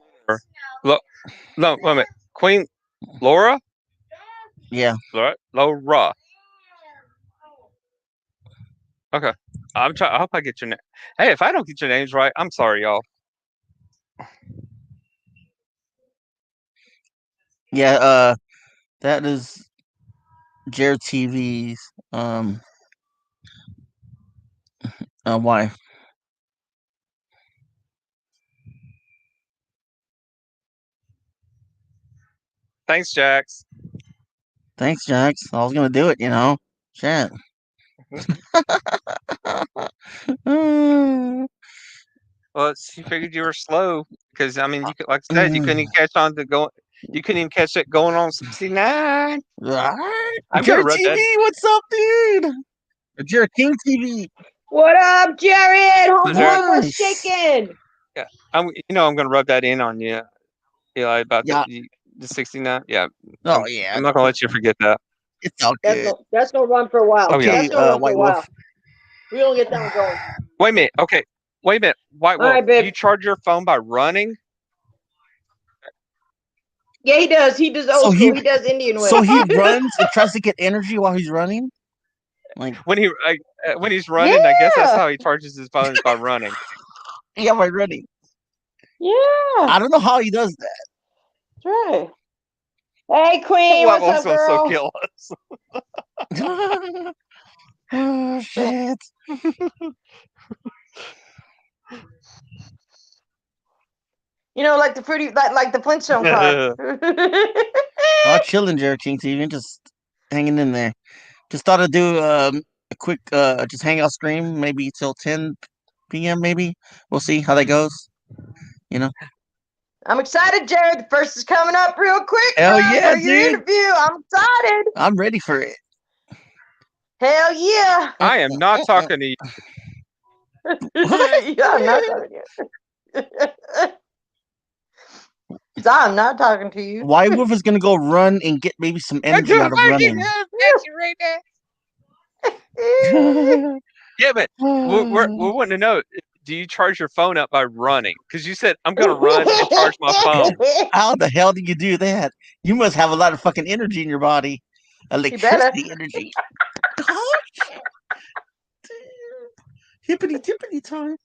Laura. No, wait a minute. Queen Laura? Yeah. Laura. Okay. I hope I get your name. Hey, if I don't get your names right, I'm sorry, y'all. Yeah, that is Jared TV's wife. Thanks, Jax. Thanks, Jax. I was gonna do it, you know. Shit. Well, she figured you were slow because I mean, you could, like I said, you couldn't even catch on to go. You couldn't even catch it going on 69. I'm Jared gonna TV, what's up, dude? Jared King TV. What up, Jared? Home Nice. was shaking. Yeah, I'm gonna rub that in on you, Eli, about the 69. Yeah. Oh, I'm not gonna let you forget that. It's all good. That's gonna run for a while. Oh, yeah. That's gonna run for White a while. Wolf. We don't get that one going. Wait a minute. Okay. Wait a minute. White Wolf, All right, babe. you charge your phone by running? Yeah, he does. He does old school. He does Indian way. So he runs and tries to get energy while he's running? Like when he's running, I guess that's how he charges his phone, is by running. Yeah, by running. Yeah. I don't know how he does that. That's right. Hey, Queen, White what's Wolf's up, gonna girl? so kill us. Oh, shit. You know, like the fruity, like the Flintstone car. Oh, chilling, Jared King TV, just hanging in there. Just thought I'd do a quick just hangout stream, maybe till 10 p.m. Maybe we'll see how that goes. You know. I'm excited, Jared. The first is coming up real quick. Hell yeah, for your dude. interview. I'm excited. I'm ready for it. Hell yeah. I am not talking to you. Yeah, I'm not talking to you. I'm not talking to you. White Wolf is gonna go run and get maybe some energy out of running. Yeah, but we're wanting to know, do you charge your phone up by running? Because you said, I'm going to run and charge my phone. How the hell do you do that? You must have a lot of fucking energy in your body. Electricity energy. Oh, shit. Hippity tippity time.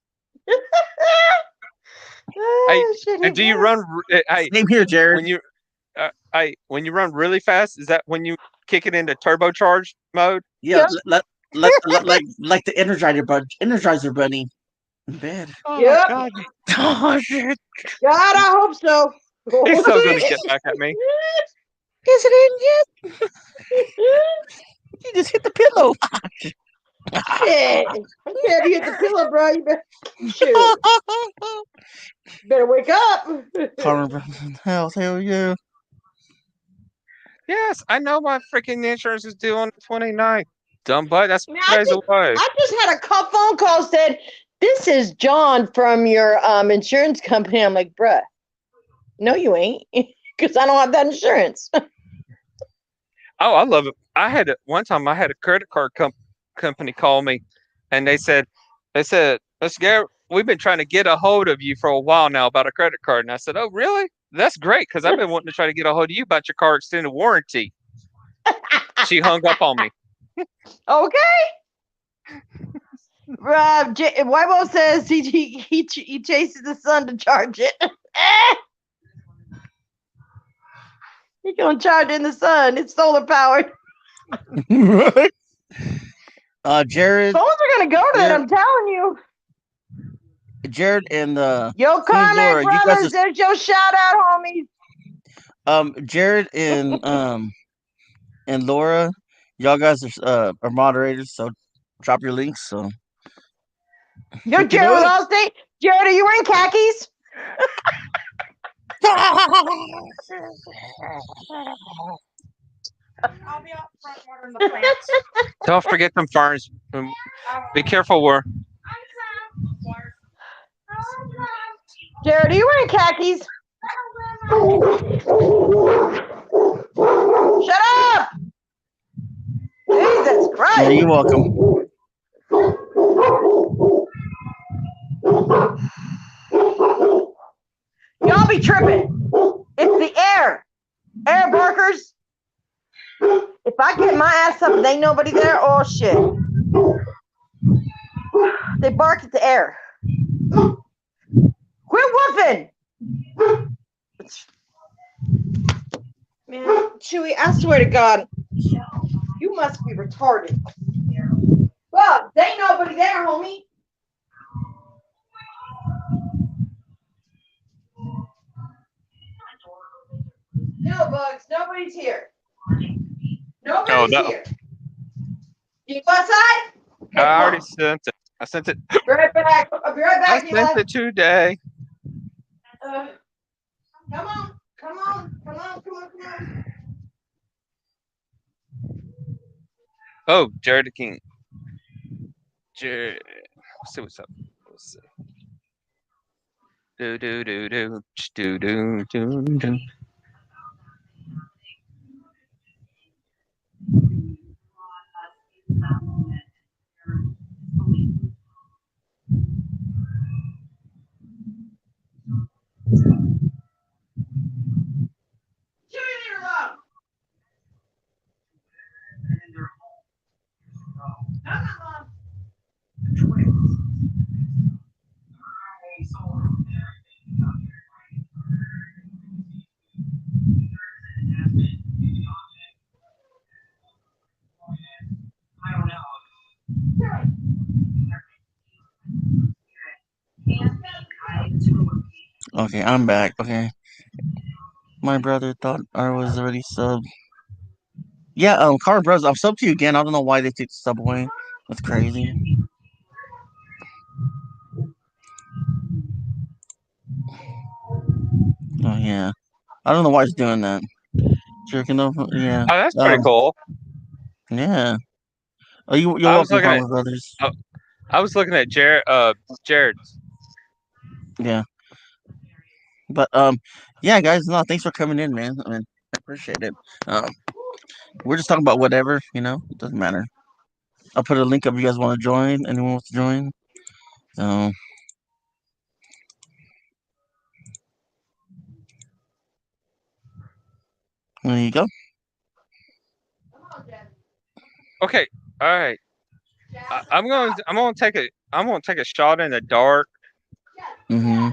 Oh, shit, he And do you does. run? Hey, Same here, Jared. when you run really fast, is that when you kick it into turbocharged mode? Yeah, Yep. like the Energizer Bunny in bed. Oh Yep. God, Oh shit! God, I hope so. he's still gonna get back at me. Is it in yet? You just hit the pillow. Shit. I'm scared to hit the pillow, bro. You better, shoot. Better wake up. Carmen Brunson, hell yeah. Yes, I know my freaking insurance is due on the 29th. Dumb butt. That's Man, 2 days away. I just had a phone call said, "This is John from your insurance company." I'm like, bruh, no, you ain't, because I don't have that insurance. Oh, I love it. One time I had a credit card company call me, and they said, Mr. Garrett, we've been trying to get a hold of you for a while now about a credit card. And I said, oh, really? That's great, because I've been wanting to try to get a hold of you about your car extended warranty. She hung up on me. Okay. Wybo says he chases the sun to charge it. He's gonna charge it in the sun. It's solar powered. Jared, Phones are gonna go to that. I'm telling you. Jared and Yo, Laura, Carmen you guys brothers, are- there's your shout out, homies. Jared and Laura, y'all guys are moderators, so drop your links. So Yo, Pick it Jared with up. Allstate. Jared, are you wearing khakis? I'll be out front watering the plants. Don't forget them ferns. Be careful where. Jared, are you wearing khakis? Shut up! Jesus Christ! Yeah, you're welcome. Y'all be tripping. It's the air. Air barkers. If I get my ass up and ain't nobody there, oh shit. They bark at the air. Quit woofing! Man, Chewy, I swear to God, you must be retarded. Well, there ain't nobody there, homie. No, Bugs, nobody's here. Nobody's here. You go outside? Okay, I come already on. sent it. I sent it. Be right back. I'll be right I back, sent Eli. it today. Come on, come on, come on, come on, come on. Oh, Jared the King. Jared. Let's see what's up. Let's see. Do do do do do do do do. Okay, I'm back. Okay. My brother thought I was already subbed. Yeah, Car Bros, I'm subbed to you again. I don't know why they took the sub away. That's crazy. Oh yeah. I don't know why it's doing that. Jerking over, yeah. Oh, that's pretty cool. Yeah. Oh, you're I was welcome, looking Car Brothers. I was looking at Jared's. Yeah. But yeah, guys, no, thanks for coming in, man. I mean, I appreciate it. We're just talking about whatever, you know. It doesn't matter. I'll put a link up if you guys want to join. Anyone wants to join? So there you go. Okay, all right. I'm gonna take a shot in the dark Mm-hmm.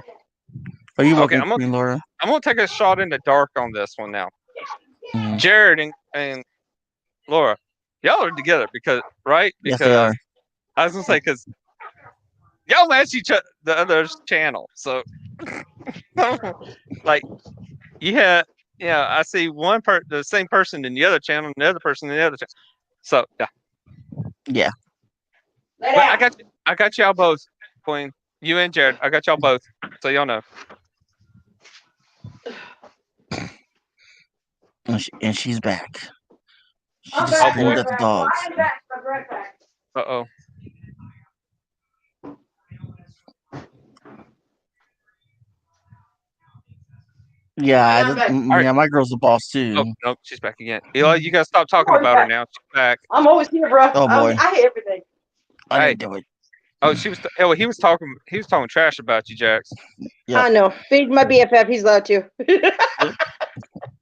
Are you Okay, welcome, I'm gonna Queen Laura? take a shot in the dark on this one now. Mhm. Jared and Laura, y'all are together because right? Yes, they are. I was gonna say because y'all match each other the other's channel. So like I see the same person in the other channel and the other person in the other channel. So yeah. Yeah. But I got y'all both, Queen. You and Jared. I got y'all both. So y'all know. And she's back. She I'm just back. screamed boy. at the dogs. I'm back. I'm right back. Uh-oh. Yeah, Alright. my girl's the boss too. Oh no, she's back again. Eli, you gotta stop talking about her now. She's back. I'm always here, bro. Oh boy, I hate everything. I Hey. didn't do it. Oh, he was talking trash about you, Jax. Yep. I know. He's my BFF. He's allowed to.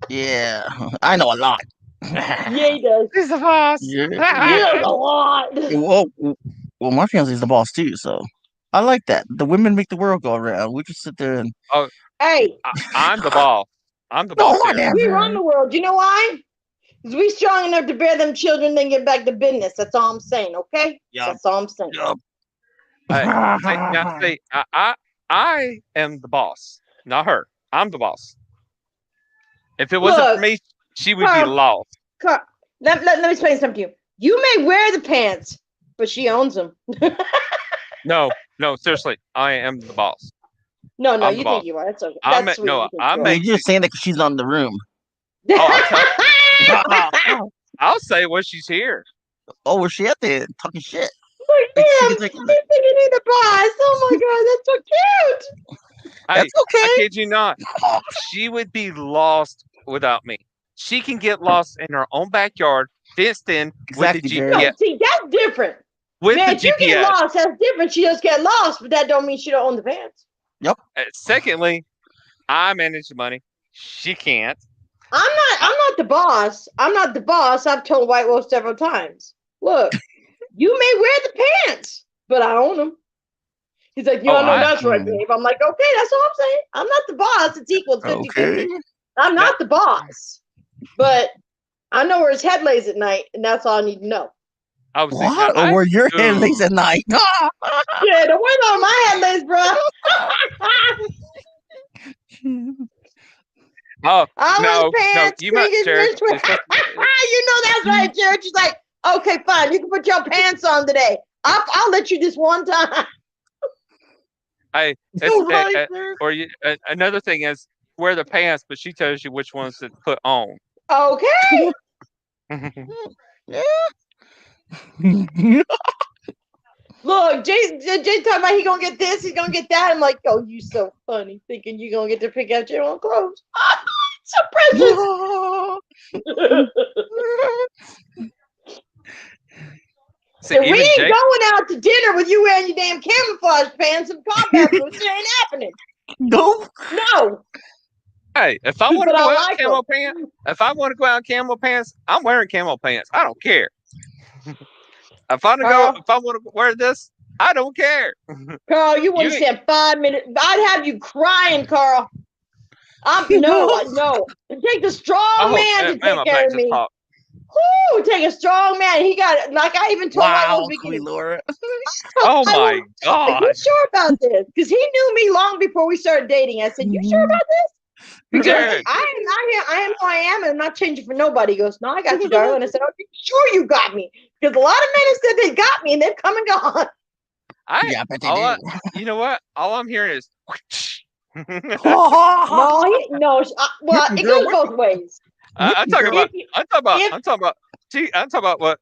Yeah, I know a lot. Yeah, he does. He's the boss. He knows a lot. Well, my family's the boss too, so I like that. The women make the world go around. We just sit there and Hey, I'm the boss. I'm the no, boss here. whatever. we run the world. You know why? Because we strong enough to bear them children, then get back to business. That's all I'm saying, okay? Yup. That's all I'm saying. Yup. I am the boss, not her. I'm the boss. If it wasn't Look, for me, she would be Carl. lost. Let me explain something to you. You may wear the pants, but she owns them. No, seriously, I am the boss. No, I'm the you boss. think you are. That's okay. I'm That's a- sweet. no, You think I'm you Well, are. you're just saying that 'cause she's not in the room. I'll say when she's here. Oh, where's she at there talking shit? Like, Like, she damn, can she's take thinking he's the boss. Oh my god, that's so cute. Hey, That's okay. I kid you not. She would be lost without me. She can get lost in her own backyard, fenced in Exactly, with the Jared. No, GPS. see, that's different. With Man, the if you get GPS. lost, that's different. She just get lost, but that don't mean she don't own the pants. Secondly, I manage the money. She can't. I'm not the boss. I'm not the boss. I've told White Wolf several times. Look, you may wear the pants, but I own them. He's like, you Oh, don't know I- that's right, babe. I'm like, okay, that's all I'm saying. I'm not the boss. It's equal 50-50. Okay. I'm not the boss. But I know where his head lays at night, and that's all I need to know. I was What? Or where your head lays at night? Yeah, don't worry about my head lays, bro. Oh, I no, wear pants. you might, singing Jared. rich with- you know that's right, Jared. She's like, okay, fine. You can put your pants on today. I'll let you this one time. Hey, another thing is wear the pants, but she tells you which ones to put on. Okay. Look, Jay's talking about he gonna get this, he's gonna get that. I'm like, oh, you so funny, thinking you gonna get to pick out your own clothes. So precious. See, So we even ain't Jake, going out to dinner with you wearing your damn camouflage pants and combat boots. It ain't happening. No. No. hey, if I want to But go I out like in camo pants, if I want to go out in camo pants, I'm wearing camo pants. I don't care. If I want to wear this, I don't care. Carl, you wouldn't stand 5 minutes. I'd have you crying, Carl. No. It takes a strong man to take care of me. Whoo, take a strong man. He got, like I even told Wow, my Queen Laura. Oh my god. You sure about this? Because he knew me long before we started dating. I said, you sure about this? Because Jared. I am who I am, and I'm not changing for nobody. He goes, no, I got you, darling. I said, oh, you sure you got me? Because a lot of men have said they got me, and they've come and gone. Yeah, I bet they do. You know what? All I'm hearing is. No, well, it goes both ways. I'm talking about what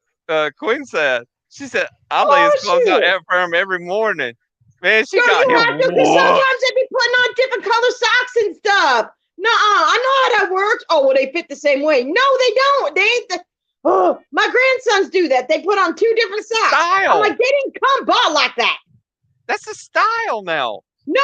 Queen said. She said, I lay his clothes out for him every morning. Man, she got him. Sometimes they be putting on different color socks and stuff. No, I know how that works. Oh, well, they fit the same way. No, they don't. They ain't my grandsons do that. They put on 2 different socks. Style. I'm like, they didn't come bought like that. That's a style now. No,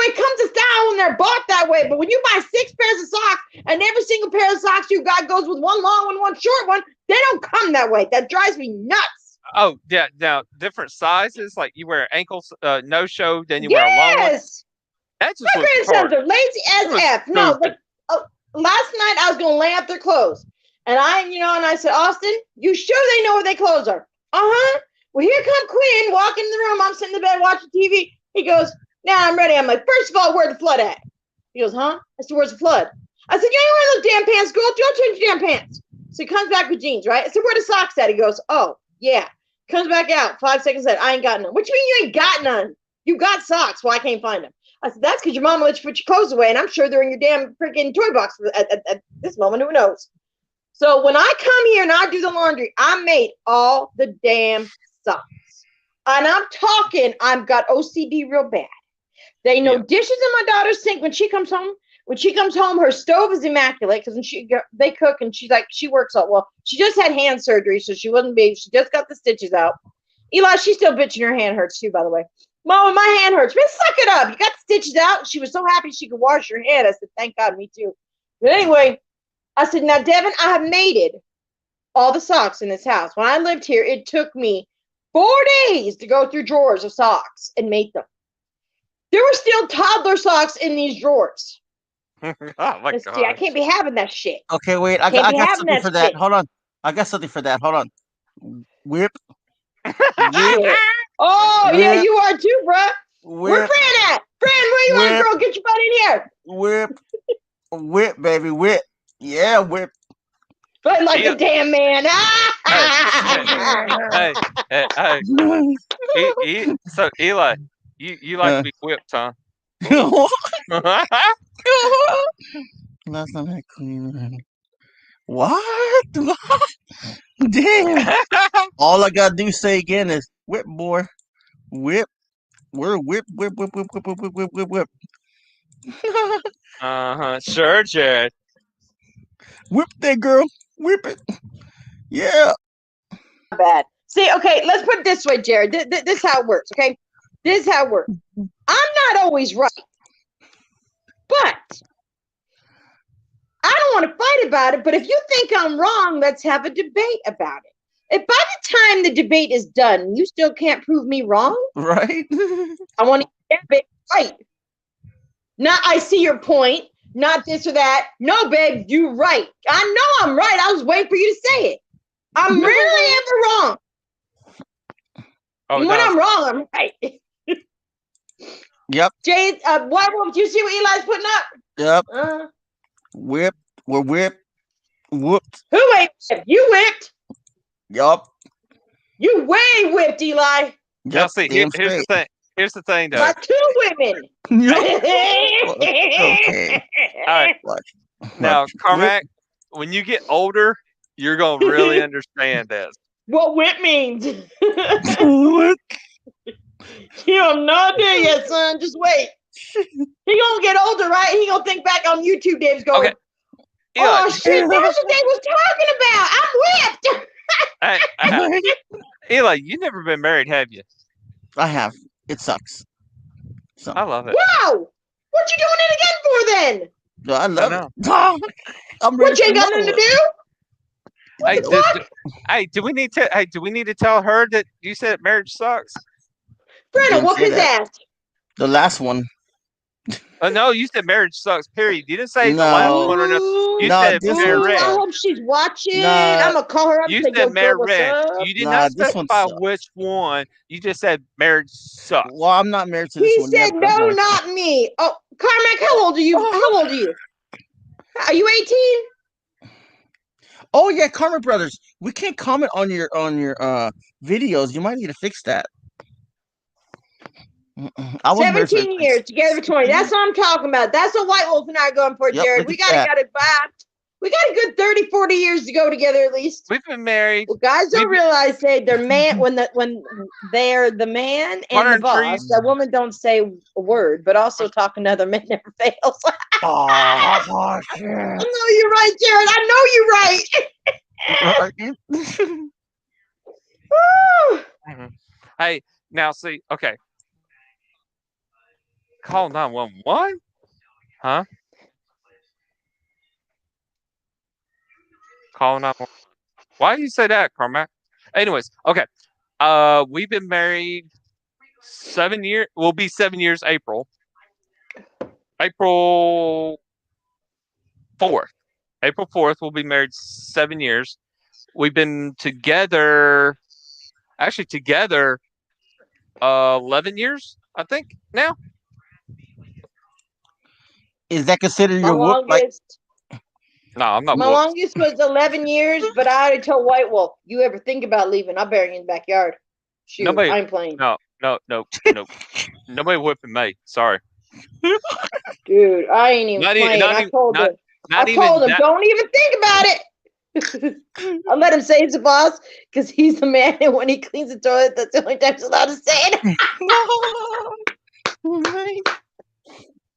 it comes to style when they're bought that way. But when you buy 6 pairs of socks and every single pair of socks you got goes with one long one, one short one, they don't come that way. That drives me nuts. Oh yeah, now different sizes. Like you wear ankles, no show, then you wear a long one. Yes. That just My looks grandsons retarded. are lazy It as was F. No, stupid. last night I was gonna lay out their clothes, and I said, Austin, you sure they know where their clothes are? Well, here come Quinn walking in the room. I'm sitting in the bed watching TV. He goes, now I'm ready. I'm like, first of all, where's the flood at? He goes, huh? I said, where's the flood? I said, you ain't wearing those damn pants, girl. Don't change your damn pants. So he comes back with jeans, right? I said, where the socks at? He goes, oh, yeah. Comes back out. 5 seconds later, I ain't got none. What you mean you ain't got none? You got socks. Well, I can't find them. I said, that's because your mama let you put your clothes away, and I'm sure they're in your damn freaking toy box at this moment. Who knows? So when I come here and I do the laundry, I made all the damn socks. And I'm talking, I've got OCD real bad. They know dishes in my daughter's sink when she comes home. When she comes home, her stove is immaculate because they cook and she's like, she works out well. She just had hand surgery, so she wasn't big. She just got the stitches out. Eli, she's still bitching. Her hand hurts too, by the way. Mama, my hand hurts. Man, suck it up. You got the stitches out. She was so happy she could wash her hand. I said, thank God, me too. But anyway, I said, now, Devin, I have mated all the socks in this house. When I lived here, it took me 4 days to go through drawers of socks and mate them. There were still toddler socks in these drawers. Oh my Let's see, I god. can't be having that shit. Okay, wait. I Can't be got having something that for that. shit. Hold on. I got something for that. Hold on. Whip. Shit. Oh, yeah, Whip. you are too, bruh. Where Whip. Fran at? Fran, where you at, Whip. girl? Get your butt in here. Whip. Whip, baby. Whip. Yeah, whip. But like Yeah. a damn man. Hey. So Eli, you like to be whipped, huh? That's not that clean. What? Damn. All I gotta do say again is whip, boy. Whip. We're whip. Whip. Sure, Jared. Whip that girl. Whip it. Yeah. Bad. See, okay, let's put it this way, Jared. This is how it works, okay? This is how it works. I'm not always right. But I don't want to fight about it, but if you think I'm wrong, let's have a debate about it. If by the time the debate is done, you still can't prove me wrong, Right? I want to get that bit right. Not I see your point, not this or that. No, babe, you're right. I know I'm right. I was waiting for you to say it. I'm rarely ever wrong. Oh, And when I'm wrong, I'm right. Yep. Jay, what you see what Eli's putting up? Yep. Whip. We're whipped. Whooped. Who ain't whipped? You whipped. Yup. You way whipped, Eli. Now, see, here's the thing. Here's the thing, though. By 2 women. Okay. All right. Now, Carmack, when you get older, you're gonna really understand this. What whip means. You have no idea yet, son. Just wait. He gonna get older, right? He gonna think back on YouTube days going, oh shit, that's what they was talking about. I'm whipped. Eli, you never been married, have you? I have. It sucks. So. I love it. Wow. What you doing it again for then? No, I love it. I'm ready. What, you ain't got nothing to do? Do we need to tell her that you said marriage sucks? Brenna, whoop his ass. The last one. No, you said marriage sucks, period. You didn't say the last one or no. You said marriage. I hope she's watching. I'm going to call her up You and say, said marriage. You did not this one specify sucks. which one. You just said marriage sucks. Well, I'm not married to this He one said, yet, no, not me. Oh, Carmack, how old are you? How old are you? Are you 18? Oh yeah, Carmen Brothers. We can't comment on your videos. You might need to fix that. 17 years together for 20. That's what I'm talking about. That's what White Wolf and I are going for, Jared. We got a good 30, 40 years to go together at least. We've been married. Well, guys don't realize they're man when they're the man and the boss. A woman don't say a word, but also talking to other men never fails. I know you're right, Jared. I know you're right. Hey, now see, okay. Call 911? Huh? Call 911. Why do you say that, Carmack? Anyways, okay. We've been married 7 years. We'll be 7 years April 4th. April 4th, we'll be married 7 years. We've been together 11 years, I think, now. Is that considered My your whoop? Like, longest, No, I'm not my whooped. longest was 11 years, but I already told White Wolf, you ever think about leaving, I'll bury you in the backyard. Shoot, Nobody- I ain't playing. No. Nobody whipping me. Sorry. Dude, I ain't even Not even- playing. not I even- told not- him. Not I even told him, that. don't even think about it. I let him say it's the boss because he's the man, and when he cleans the toilet, that's the only time he's allowed to say it.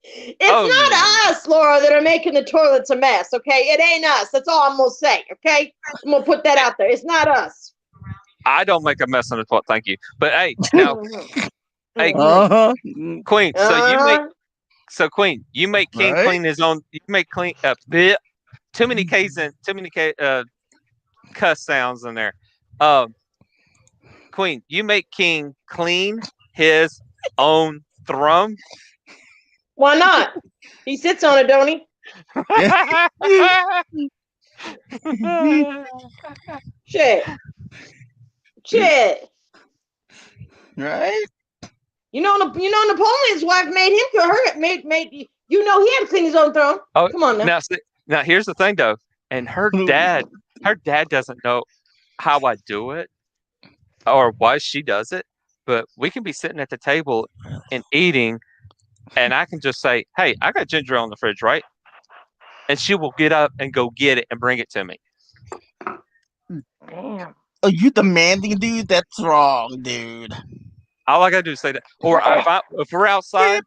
It's Oh, not us, Laura, that are making the toilets a mess, okay? It ain't us. That's all I'm going to say, okay? I'm going to put that out there. It's not us. I don't make a mess on the toilet, thank you. But hey, now, hey, uh-huh. Queen. Queen, you make King Right. clean his own. You make clean. Too many K's in. Too many cuss sounds in there. Queen, you make King clean his own throne. Why not? He sits on it, don't he? Shit. Right? You know, Napoleon's wife made him you know he had to clean his own throne. Oh, Come on now. Now here's the thing though, and her dad doesn't know how I do it or why she does it, but we can be sitting at the table and eating, and I can just say, "Hey, I got ginger ale in the fridge, right?" And she will get up and go get it and bring it to me. Damn. Are you demanding, dude? That's wrong, dude. All I gotta do is say that. Or if we're outside,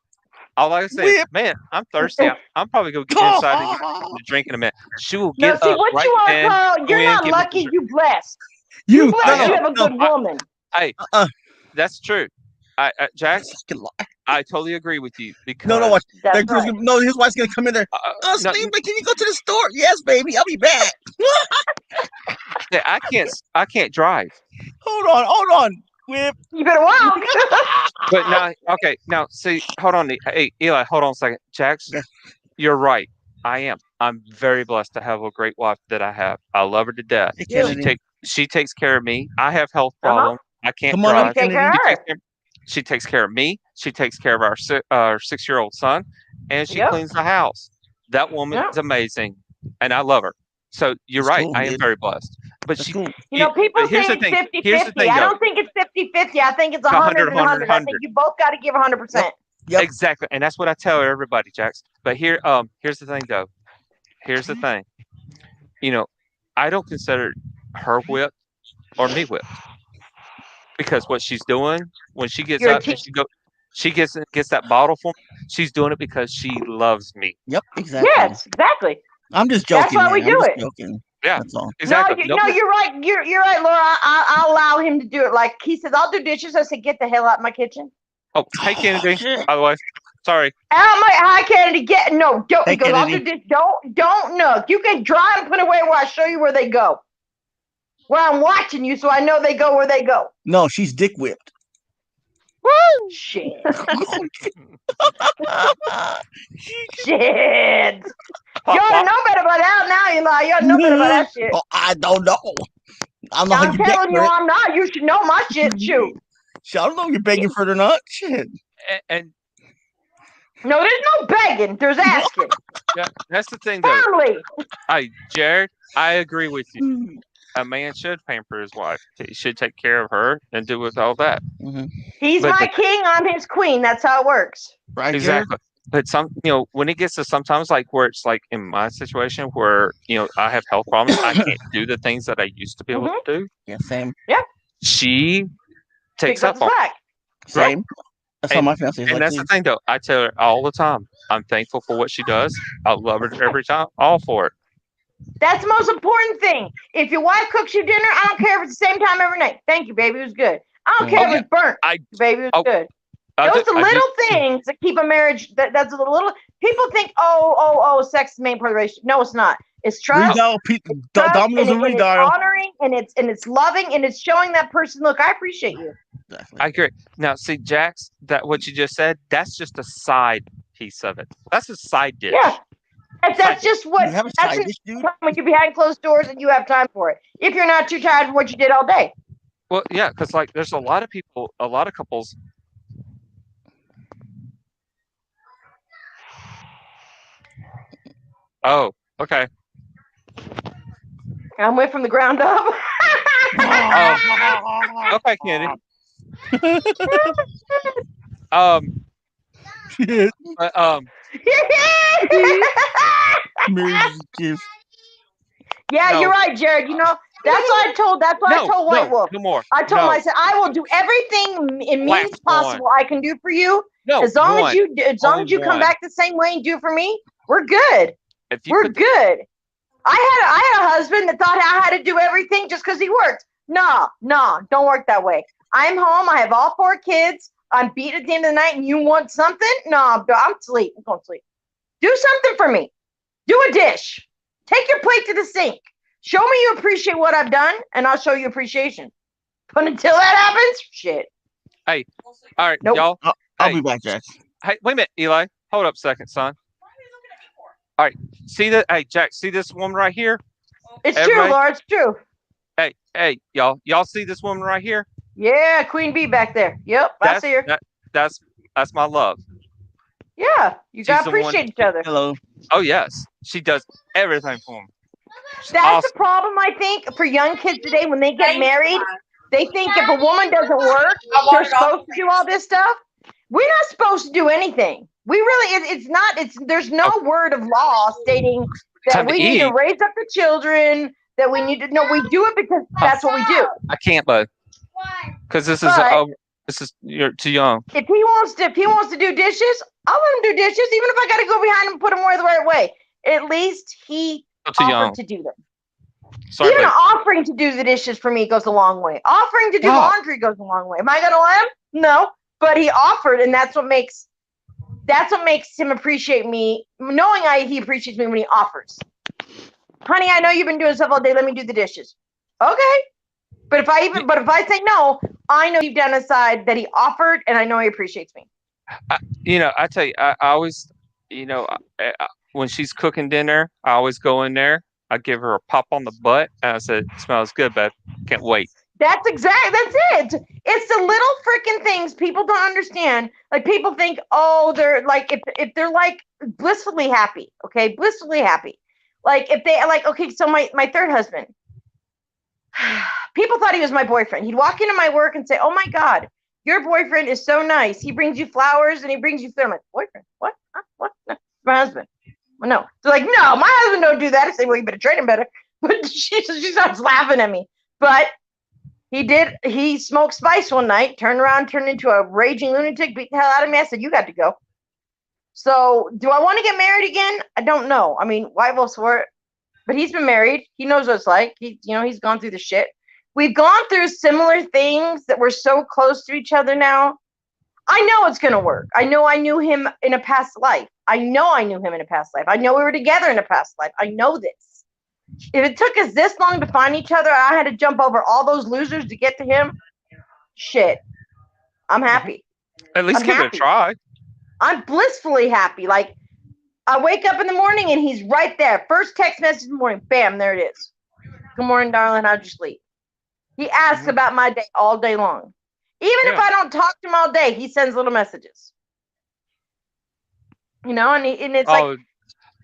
all I gotta say is, "Man, I'm thirsty. I'm probably gonna get inside and get a drink in a minute." She will No, get see up what right you are, then. Carl. go You're in, not get me some lucky. drink. You blessed. You Blessed. You no, have a good woman. Hey, that's true. Jax, fucking lie. I totally agree with you because No, watch. That's That girl's right. gonna, no, his wife's gonna come in there. no, Steve, can you go to the store? Yes, baby, I'll be back. I can't drive. Hold on. Whip. You better walk. But now see, hold on. Hey, Eli, hold on a second. Jax, Yeah. you're right. I am. I'm very blessed to have a great wife that I have. I love her to death. Hey, Yeah. Kennedy. She takes care of me. I have health Uh-huh. problems. I can't Come on drive. up, Take Kennedy. care of her. She takes care of me. She takes care of our 6-year-old son, and she Yep. cleans the house. That woman Yep. is amazing, and I love her. So you're That's right. cool, I am dude. very blessed. But That's she, cool. You know, people but say here's the it's thing. 50-50. Here's the thing, I though. don't think it's 50-50. I think it's 100, 100 and 100. I think you both got to give 100%. Yep. Exactly, and that's what I tell everybody, Jax. But here's the thing, though. Here's the thing. You know, I don't consider her whipped or me whipped because what she's doing when she gets You're a up and she gets that bottle for me. She's doing it because she loves me. Yep, exactly. Yes, exactly. I'm just joking. That's why man. we I'm do just it. joking. Yeah, That's all. exactly. No, you're right. You're right, Laura. I'll allow him to do it. Like he says, I'll do dishes. I said, get the hell out of my kitchen. Oh, hey Kennedy. Shit. By the way, sorry. Out my hi Kennedy. Don't. Hey, He goes, I'll do Kennedy. this. Don't no. You can dry and put away where I show you where they go. Where I'm watching you, so I know they go where they go. No, she's dick whipped. Woo! Shit. Shit. You ought to know better about that now, Eli. You ought to know better about that shit. Oh, I don't know. I'm not I'm telling you, I'm not. You should know my shit. Shoot. I don't know if you're begging for it or not. Shit. And No, there's no begging. There's asking. yeah, that's the thing, though. Firmly. Hey, Jared, I agree with you. A man should pamper his wife. He should take care of her and do with all that. Mm-hmm. He's But my king. I'm his queen. That's how it works. Right, Exactly. But when it gets to sometimes like where it's like in my situation where, I have health problems, I can't do the things that I used to be able to do. Yeah, same. She takes Pick up up the on slack. Same. That's how my fiance is And like that's too. the thing, though. I tell her all the time, I'm thankful for what she does. I love her every time, all for it. That's the most important thing. If your wife cooks you dinner, I don't care if it's the same time every night. Thank you, baby. It was good. I don't care if it's burnt. Baby, it was good. Those are little things that keep a marriage. That's a little. People think, oh, sex is the main part of the relationship. No, it's not. It's trust. Redial, trust Domino's and it's redial. honoring and it's loving and it's showing that person, look, I appreciate you. Exactly. I agree. Now, see, Jax, that what you just said, that's just a side piece of it. That's a side dish. Yeah. That's just what You have a that's side just dish, dude? when you're behind closed doors and you have time for it. If you're not too tired for what you did all day. Well, yeah, because like there's a lot of people, a lot of couples. Oh, okay. I'm with from the ground up. Okay, Kenny. But, Yeah, No. you're right, Jared. You know, that's what I told White Wolf. No more. I told him, No. I said, I will do everything in means Last possible I can do for you. No, as long one. as Only you come one. back the same way and do for me, we're good. If you We're put the- good. I had a husband that thought I had to do everything just because he worked. No, don't work that way. I'm home. I have all 4 kids. I'm beat at the end of the night, and you want something? No, I'm asleep. I'm going to sleep. Do something for me. Do a dish. Take your plate to the sink. Show me you appreciate what I've done, and I'll show you appreciation. But until that happens, shit. Hey, all right, Nope. y'all. I'll Hey. be back, Jack. Hey, wait a minute, Eli. Hold up a second, son. All right, see that? Hey, Jack, see this woman right here? It's Everybody- true, Laura. It's true. Hey, y'all. Y'all see this woman right here? Yeah, Queen Bee back there. Yep, I see her. That's my love. Yeah, you She's gotta the one- appreciate each other. Hello. Oh yes, she does everything for me. She's That's awesome. the problem, I think, for young kids today when they get married. They think if a woman doesn't work, they're supposed to do all this stuff. We're not supposed to do anything. We really, it's not, there's no word of law stating that Time to we need to eat. raise up the children, that we need to, no, we do it because that's what we do. I can't, bud, because this is But- you're too young. If he wants to do dishes, I'll let him do dishes, even if I got to go behind him and put him away the right way. At least he You're too young. offered to do them. Sorry, Even but offering to do the dishes for me goes a long way. Offering to do Yeah. laundry goes a long way. Am I gonna let him? No, but he offered, and that's what makes him appreciate me. Knowing he appreciates me when he offers. Honey, I know you've been doing stuff all day. Let me do the dishes. Okay, but if I say no, I know deep down inside that he offered, and I know he appreciates me. I tell you, I always, when she's cooking dinner, I always go in there. I give her a pop on the butt, and I said, "Smells good, babe. Can't wait." That's it. It's the little freaking things people don't understand. Like people think, oh, they're like if they're like blissfully happy, okay, blissfully happy. Like if they like, okay, so my third husband, people thought he was my boyfriend. He'd walk into my work and say, "Oh my God, your boyfriend is so nice. He brings you flowers and he brings you food." I'm like, boyfriend? What? Huh? What? No, my husband. Well, no. They're like, no, my husband don't do that. I say, well, you better train him better. But she starts laughing at me. But he smoked spice one night, turned into a raging lunatic, beat the hell out of me. I said, you got to go. So do I want to get married again? I don't know. I mean, White Wolf swore it, but he's been married. He knows what it's like. He's gone through the shit. We've gone through similar things that we're so close to each other now. I know it's going to work. I know I knew him in a past life. I know we were together in a past life. I know this. If it took us this long to find each other, I had to jump over all those losers to get to him. Shit. I'm happy. At least I'm give it happy. a try. I'm blissfully happy. Like, I wake up in the morning and he's right there. First text message in the morning. Bam, there it is. Good morning, darling. How'd you sleep? He asks about my day all day long. Even if I don't talk to him all day, he sends little messages. And it's like,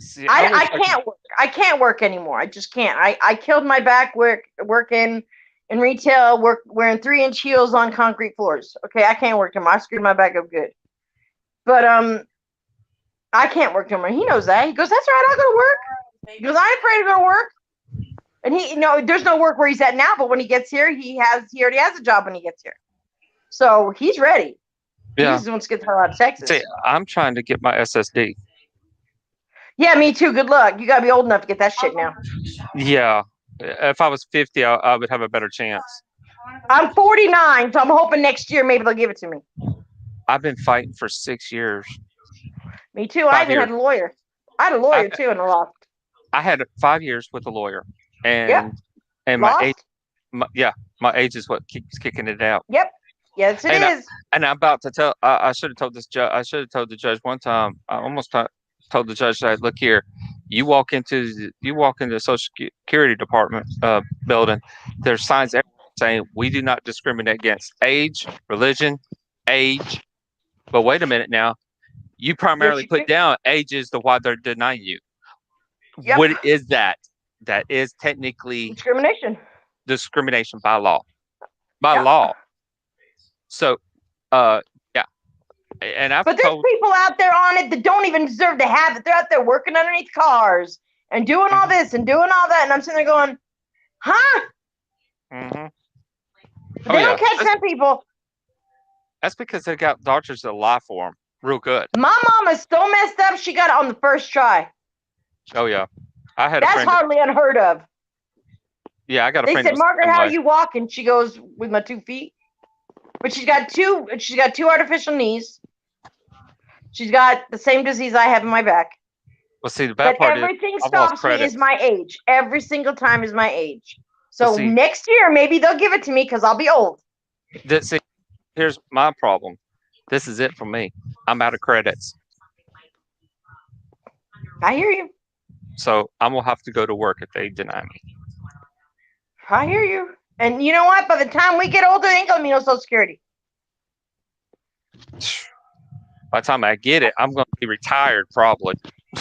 see, I can't work. I can't work anymore. I just can't. I killed my back working in retail, wearing 3-inch heels on concrete floors. Okay, I can't work anymore. I screwed my back up good. But I can't work anymore. He knows that. He goes, that's all right, I'll go to work. He goes, I ain't afraid to go to work. And there's no work where he's at now, but when he gets here, he already has a job when he gets here. So he's ready. Yeah. He just wants to get the hell out of Texas. See, I'm trying to get my SSD. Yeah, me too. Good luck. You gotta be old enough to get that shit now. Yeah. If I was 50, I would have a better chance. I'm 49, so I'm hoping next year maybe they'll give it to me. I've been fighting for 6 years. Me too. I 5 even years. had a lawyer. I had a lawyer too in the loft. I had 5 years with a lawyer, and Yep. and my Lost? age, my age is what keeps kicking it out. Yep. Yes, it And is. And I'm about to tell. I should have told this judge. I should have told the judge one time. I almost told the judge that, look here, you walk into the Social Security Department building. There's signs everywhere saying we do not discriminate against age, religion, age. But wait a minute now. You primarily you put do. down age as to why they're denying you. Yep. What is that? That is technically Discrimination. by law. By Yep. law. So, yeah. And I've But there's told. people out there on it that don't even deserve to have it. They're out there working underneath cars and doing all this and doing all that. And I'm sitting there going, huh? Mm-hmm. But they don't catch them people. That's because they got doctors that lie for them real good. My mom is so messed up, she got it on the first try. Oh, yeah. I had a That's friend. hardly unheard of. Yeah, I got a They friend. said, that was Margaret, the how same are way. you walking? She goes, with my 2 feet. But she's got two artificial knees. She's got the same disease I have in my back. Well, see, the bad But part is everything I've lost stops me credit. is my age. Every single time is my age. So see- next year, maybe they'll give it to me because I'll be old. See, here's my problem. This is it for me. I'm out of credits. I hear you. So I'm going to have to go to work if they deny me. I hear you. And you know what? By the time we get older, there ain't going to be no Social Security. By the time I get it, I'm going to be retired probably.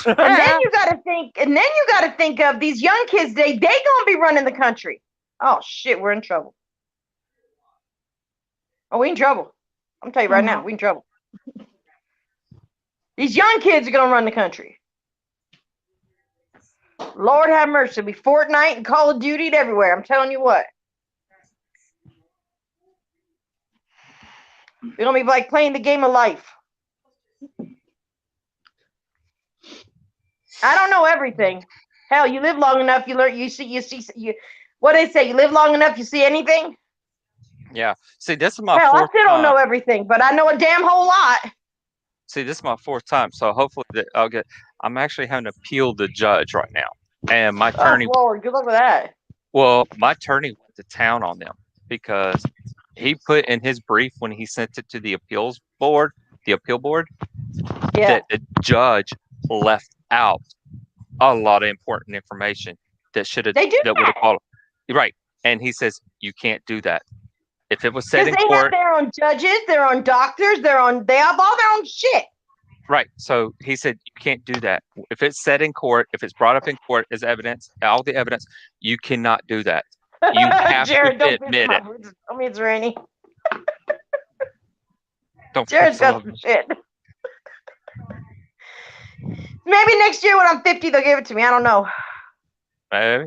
And then you got to think of these young kids. They going to be running the country. Oh, shit. We're in trouble. Oh, we in trouble. I'm telling you right now, we in trouble. These young kids are going to run the country. Lord have mercy. It'll be Fortnite and Call of Duty and everywhere. I'm telling you what. We're going to be like playing the game of life. I don't know everything. Hell, you live long enough, you learn, you see, what do they say? You live long enough, you see anything? Yeah. See, this is my Hell, I fourth still don't time. know everything, but I know a damn whole lot. See, this is my fourth time, so hopefully I'm actually having to appeal the judge right now. And my attorney, Oh, Lord, good luck with that. my attorney went to town on them because he put in his brief when he sent it to the appeal board, Yeah. that the judge left out a lot of important information that should have They do that would have that. followed. Right. And he says you can't do that. If it was said Because in they have court, their own judges, their own doctors, they have all their own shit. right. So he said you can't do that. If it's said in court, if it's brought up in court as evidence, all the evidence, you cannot do that. You have Jared, to don't admit it. Tell me it's rainy. Don't Jared's piss got off. some shit. Maybe next year when I'm 50, they'll give it to me. I don't know. Maybe.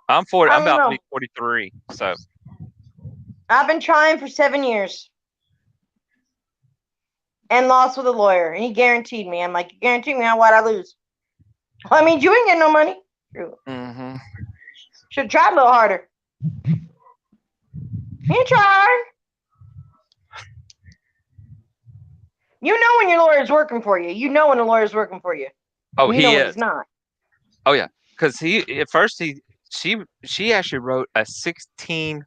I'm 40. I I'm don't about to know. be 43. So I've been trying for 7 years. And lost with a lawyer. And he guaranteed me. I'm like, you guarantee me why'd I lose? Well, I mean, you ain't getting no money. True. mhm. Should have tried a little harder. You tried. You know when your lawyer's working for you. You know when a lawyer's working for you. Oh, You he know when is. he's not. Oh yeah, because she actually wrote a 20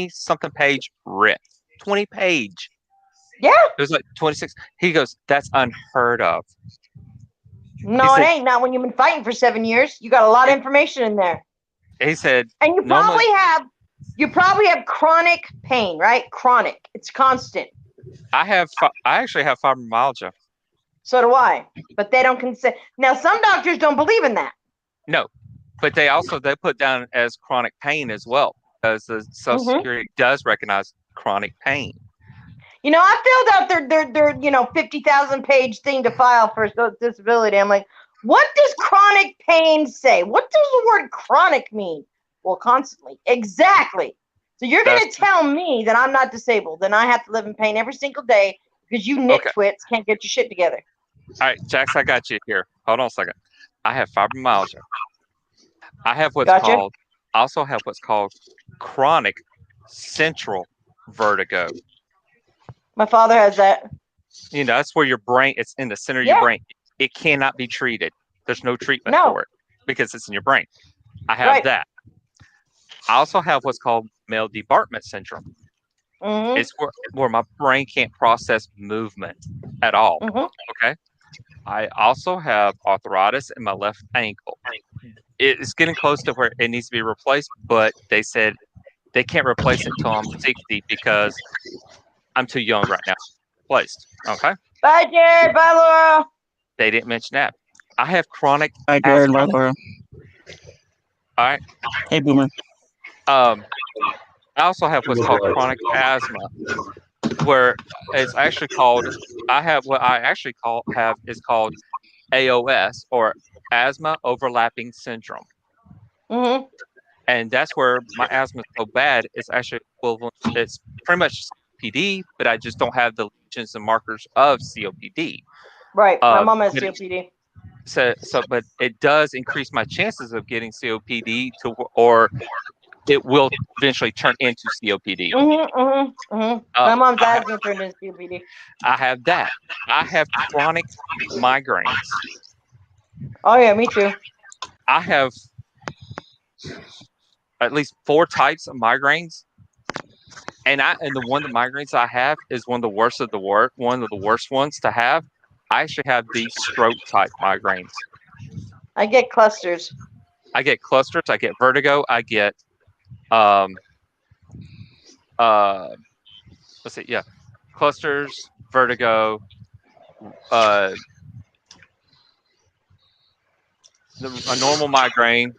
something page writ. 20 page. Yeah. It was like 26. He goes, that's unheard of. No, said- it ain't. Not when you've been fighting for 7 years. You got a lot of information in there. He said, And you Normally- probably have chronic pain, right? Chronic. It's constant. I actually have fibromyalgia. So do I. But they don't consider. Now, some doctors don't believe in that. No, but they put down as chronic pain as well, because the Social Mhm. Security does recognize chronic pain. You know, I filled out their 50,000 page thing to file for disability. I'm like, what does chronic pain say? What does the word chronic mean? Well, constantly. Exactly. So you're going to That's- tell me that I'm not disabled, and I have to live in pain every single day because you Okay. nitwits can't get your shit together. All right, Jax, I got you here. Hold on a second. I have fibromyalgia. I have Gotcha. also have what's called chronic central vertigo. My father has that. You know, that's where your brain, it's in the center of Yeah. your brain. It cannot be treated. There's no treatment No. for it because it's in your brain. I have Right. that. I also have what's called male debarkment syndrome. Mm-hmm. It's where my brain can't process movement at all. Mm-hmm. Okay. I also have arthritis in my left ankle. It's getting close to where it needs to be replaced, but they said they can't replace it until I'm 60 because I'm too young right now. Replaced. Okay. Bye, Jared. Bye, Laura. They didn't mention that. I have chronic Hi, Jared. asthma. Bye, Laura. All right. Hey, Boomer. I also have what's called chronic asthma, where it's actually called. I have what I actually have is called AOS, or asthma overlapping syndrome, Mm-hmm. and that's where my asthma is so bad. It's actually equivalent. It's pretty much COPD, but I just don't have the lesions and markers of COPD. Right. My Uh, mom has but it- COPD. but it does increase my chances of getting COPD or it will eventually turn into COPD. Mm-hmm. Mm-hmm. Mm-hmm. My mom's asthma turned into COPD. I have that. I have chronic migraines. Oh yeah, me too. I have at least 4 types of migraines, and the one of the migraines I have is one of the worst ones to have. I actually have the stroke type migraines. I get clusters. I get clusters. I get vertigo. I get let's see, yeah, clusters, vertigo, a normal migraine,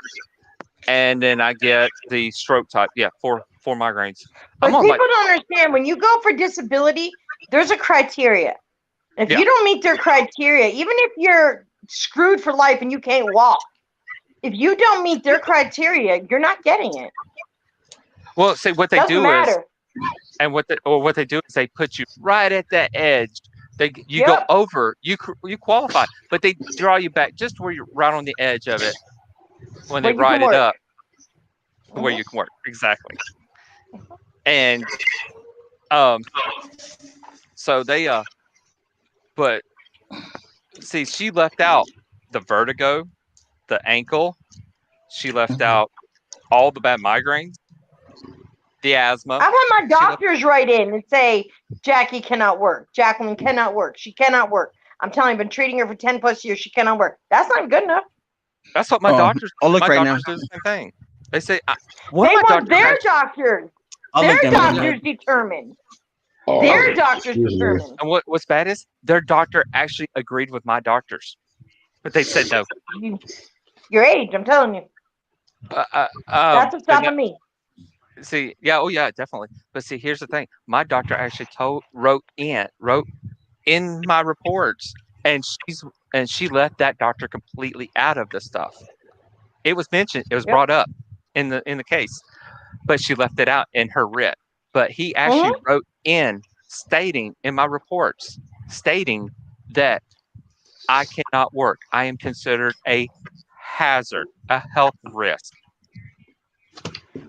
and then I get the stroke type. Yeah, four migraines. But people don't understand, when you go for disability, there's a criteria. If you don't meet their criteria, even if you're screwed for life and you can't walk, if you don't meet their criteria, you're not getting it. Well, see what they Doesn't do matter. what they do is they put you right at the edge. You go over, you qualify, but they draw you back just where you're right on the edge of it when they ride it up, where you can work. Exactly. And so they but see, she left out the vertigo, the ankle. She left out all the bad migraines, the asthma. I've had my doctors write in and say, Jackie cannot work. Jacqueline cannot work. She cannot work. I'm telling you, I've been treating her for 10 plus years. She cannot work. That's not good enough. That's what my doctors. I'll look right now. Do the same thing. They say they want their doctors. Their doctors determine. Their doctors determine. And what's bad is their doctor actually agreed with my doctors, but they said no. Your age, I'm telling you. That's what's stopping me. See, yeah, oh yeah, definitely. But see, here's the thing: my doctor actually wrote in my reports, and she left that doctor completely out of the stuff. It was mentioned, it was brought up in the case, but she left it out in her writ. But he actually wrote in, stating in my reports, stating that I cannot work. I am considered a hazard, a health risk.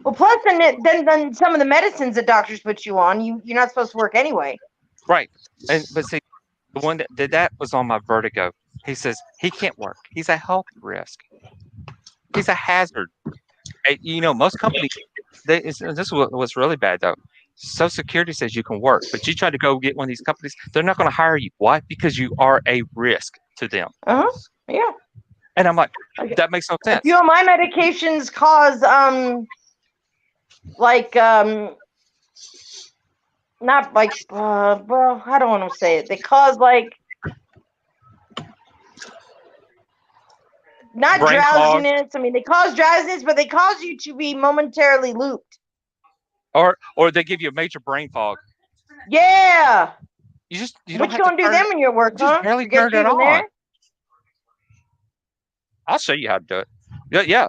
Well, plus, then some of the medicines that doctors put you on, you're not supposed to work anyway. Right. But see, the one that did that was on my vertigo. He says he can't work. He's a health risk. He's a hazard. Most companies, this is what's really bad, though. Social Security says you can work, but you try to go get one of these companies, they're not going to hire you. Why? Because you are a risk to them. Yeah. And I'm like, that makes no sense. A few of my medications cause not like well, I don't want to say it. They cause not brain drowsiness. fog. I mean, they cause drowsiness, but they cause you to be momentarily looped. Or they give you a major brain fog. Yeah. You What you gonna do them when you're work, huh? Just barely turn it on. I'll show you how to do it. Yeah.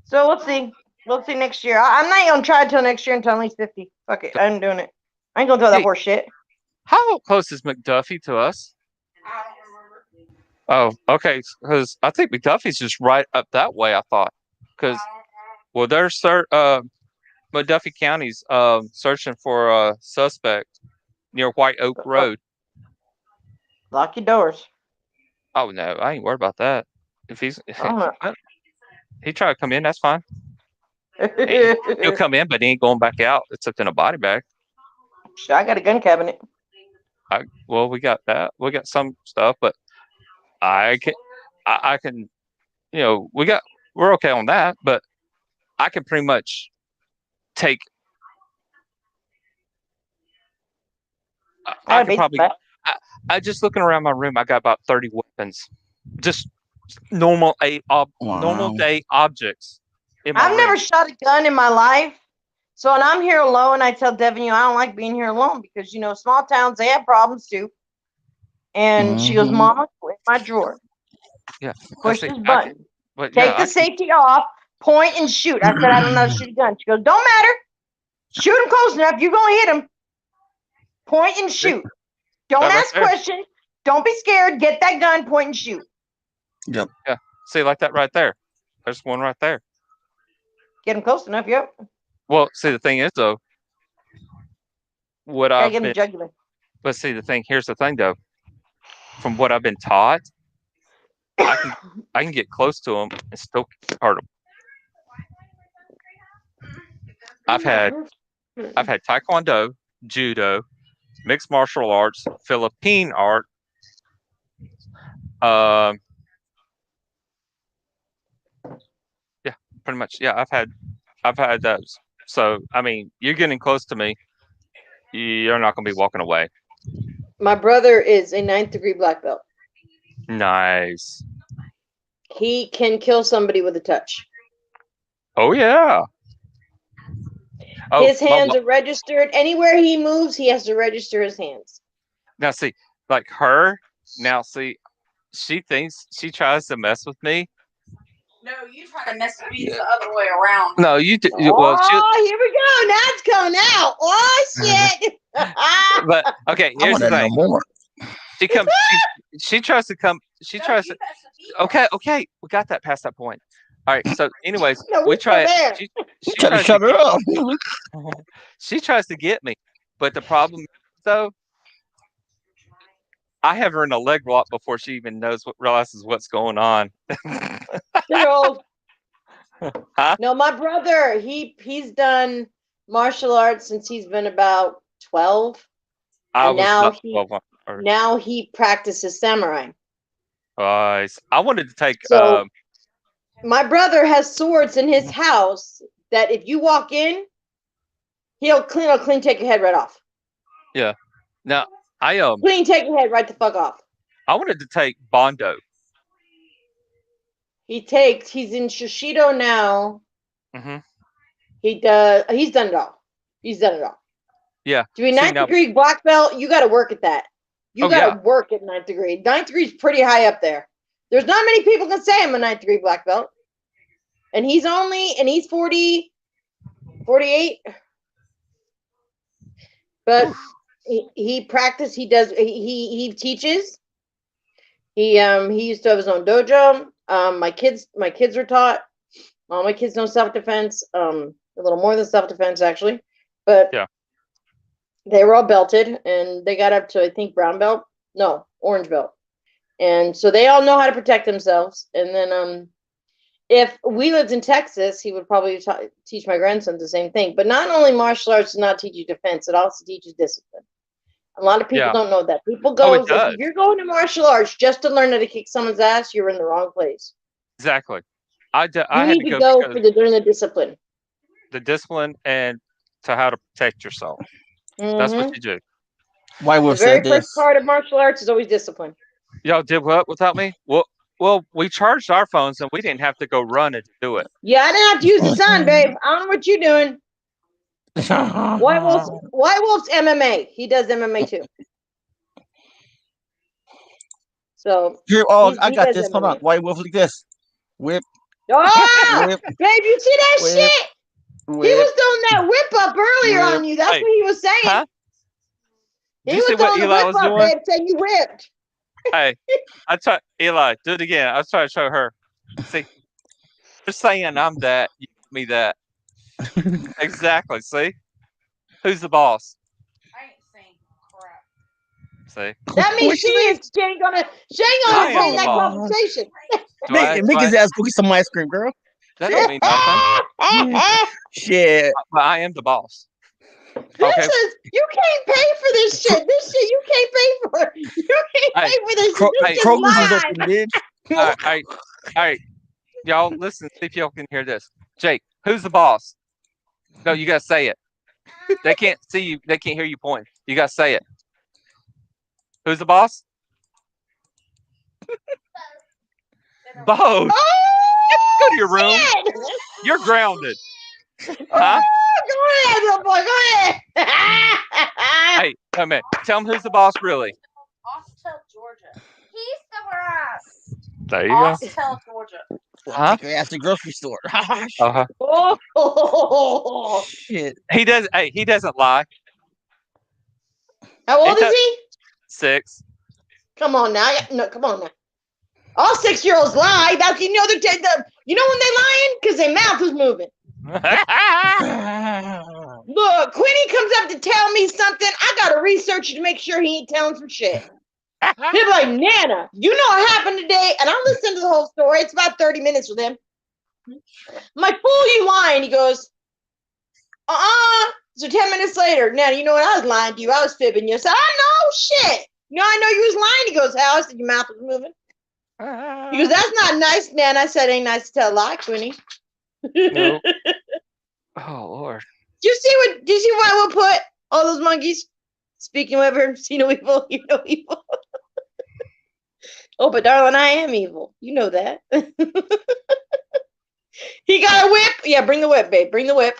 So let's see. We'll see next year. I'm not gonna try until next year until at least 50. Fuck it. I'm doing it. I ain't gonna do that horse shit. How close is McDuffie to us? Oh, okay. Because I think McDuffie's just right up that way, I thought. Because, well, there's McDuffie County's searching for a suspect near White Oak Road. Lock your doors. Oh no, I ain't worried about that. If he's Oh. he try to come in, that's fine. He'll come in, but he ain't going back out. It's in a body bag. I got a gun cabinet. Well, we got that. We got some stuff, but I can, we're okay on that. But I can pretty much take. I could probably. I just looking around my room. I got about 30 weapons, just normal normal day objects. I've never shot a gun in my life. So when I'm here alone, I tell Devin, I don't like being here alone because, small towns, they have problems too. And she goes, Mama, go in my drawer. Yeah. Push this button. Take the safety off, point and shoot. I said, I don't know how to shoot a gun. She goes, don't matter. Shoot him close enough. You're going to hit him. Point and shoot. Don't ask questions. Don't be scared. Get that gun, point and shoot. Yep. Yeah. See, like that right there. There's one right there. Get him close enough, yep. Well, see, the thing is, though, what I've been... jugular. But see, here's the thing, though. From what I've been taught, I can get close to them and still hurt them. I've had Taekwondo, Judo, mixed martial arts, Philippine art, yeah, pretty much. Yeah, I've had those. So, I mean, you're getting close to me. You're not going to be walking away. My brother is a 9th degree black belt. Nice. He can kill somebody with a touch. Oh, yeah. His hands are registered. Anywhere he moves, he has to register his hands. Now, see, like her, she thinks she tries to mess with me. No, you try to mess with me the other way around. No, you do. Here we go. Now it's coming out. Oh, shit. But, okay, here's the thing. She comes, she tries to come, okay, we got that past that point. All right, so anyways, we try it. She tries to shut her up. She tries to get me, but the problem is, though, I have her in a leg lock before she even realizes what's going on. You're old. Huh? No, my brother, he's done martial arts since he's been about 12. Now he practices samurai. I wanted to take. So, my brother has swords in his house that if you walk in, he'll clean take your head right off. Yeah. Now clean take your head right the fuck off. I wanted to take Bondo. He's in Shishido now. Mm-hmm. He's done it all. Yeah. To be 9th degree black belt, you got to work at that. You got to work at 9th degree. 9th degree is pretty high up there. There's not many people can say I'm a 9th degree black belt. And he's 40, 48. But he practiced, he teaches. He used to have his own dojo. My kids are taught. All my kids know self-defense. A little more than self-defense, actually. But yeah. They were all belted, and they got up to, I think, orange belt. And so they all know how to protect themselves. And then if we lived in Texas, he would probably teach my grandson the same thing. But not only martial arts does not teach you defense, it also teaches discipline. A lot of people don't know that. People go, if you're going to martial arts just to learn how to kick someone's ass, you're in the wrong place. Exactly. I need to go for the discipline. The discipline and to how to protect yourself. Mm-hmm. That's what you do. The very first part of martial arts is always discipline. Y'all did what without me? Well, we charged our phones and we didn't have to go run and do it. Yeah, I didn't have to use the sun, babe. I don't know what you're doing. White Wolf's MMA. He does MMA too. So here, I got this. MMA. Hold on. White Wolf like this. Whip. Oh, whip. Babe, you see that shit? Whip. He was doing that whip up earlier on you. That's what he was saying. Huh? He was doing the whip up, babe, saying you whipped. Hey, Eli, do it again. I was trying to show her. See, you're saying I'm that. You give me that. Exactly. See? Who's the boss? I ain't saying crap. See, That means she ain't gonna I am entertain the that boss. conversation. Make his ass go get some ice cream, girl. That don't mean nothing. Shit. But I am the boss. This Okay. is, you can't pay for this shit. This shit you can't pay for. You can't Hey, pay for this. Hey, This is Kroger's is live. open, bitch. All right. Y'all listen, see if y'all can hear this. Jake, who's the boss? No, you gotta say it. They can't see you. They can't hear you point. You gotta say it. Who's the boss? Both. Oh, Go to your room. shit. You're grounded. Oh, Huh? go ahead, little boy. Go ahead. Hey, come here. Tell them who's the boss, really. Austell, Georgia. He's the boss. There you Austell, Georgia. Huh? Take her ass to the grocery store. Uh-huh. Oh. Shit. He does. Hey, he doesn't lie. How old It's is he? 6. Come on now. No, come on now. All 6-year-olds lie. That's you know you know when they lying because their mouth is moving. Look, Quinny comes up to tell me something. I gotta research it to make sure he ain't telling some shit. He'll be like, Nana, you know what happened today? And I'll listen to the whole story. It's about 30 minutes with him. I'm like, fool, you lying. He goes, So 10 minutes later, Nana, you know what? I was lying to you. I was fibbing you. I said, I know, shit. No, I know you was lying. He goes, how? I said, your mouth was moving. He goes, that's not nice, Nana. I said, ain't nice to tell a lie, Quinny. No. Oh Lord. Do you see why we'll put all those monkeys? Speaking of ever see no evil, you know evil. Oh, but darling, I am evil. You know that. He got a whip. Yeah, bring the whip, babe. Bring the whip.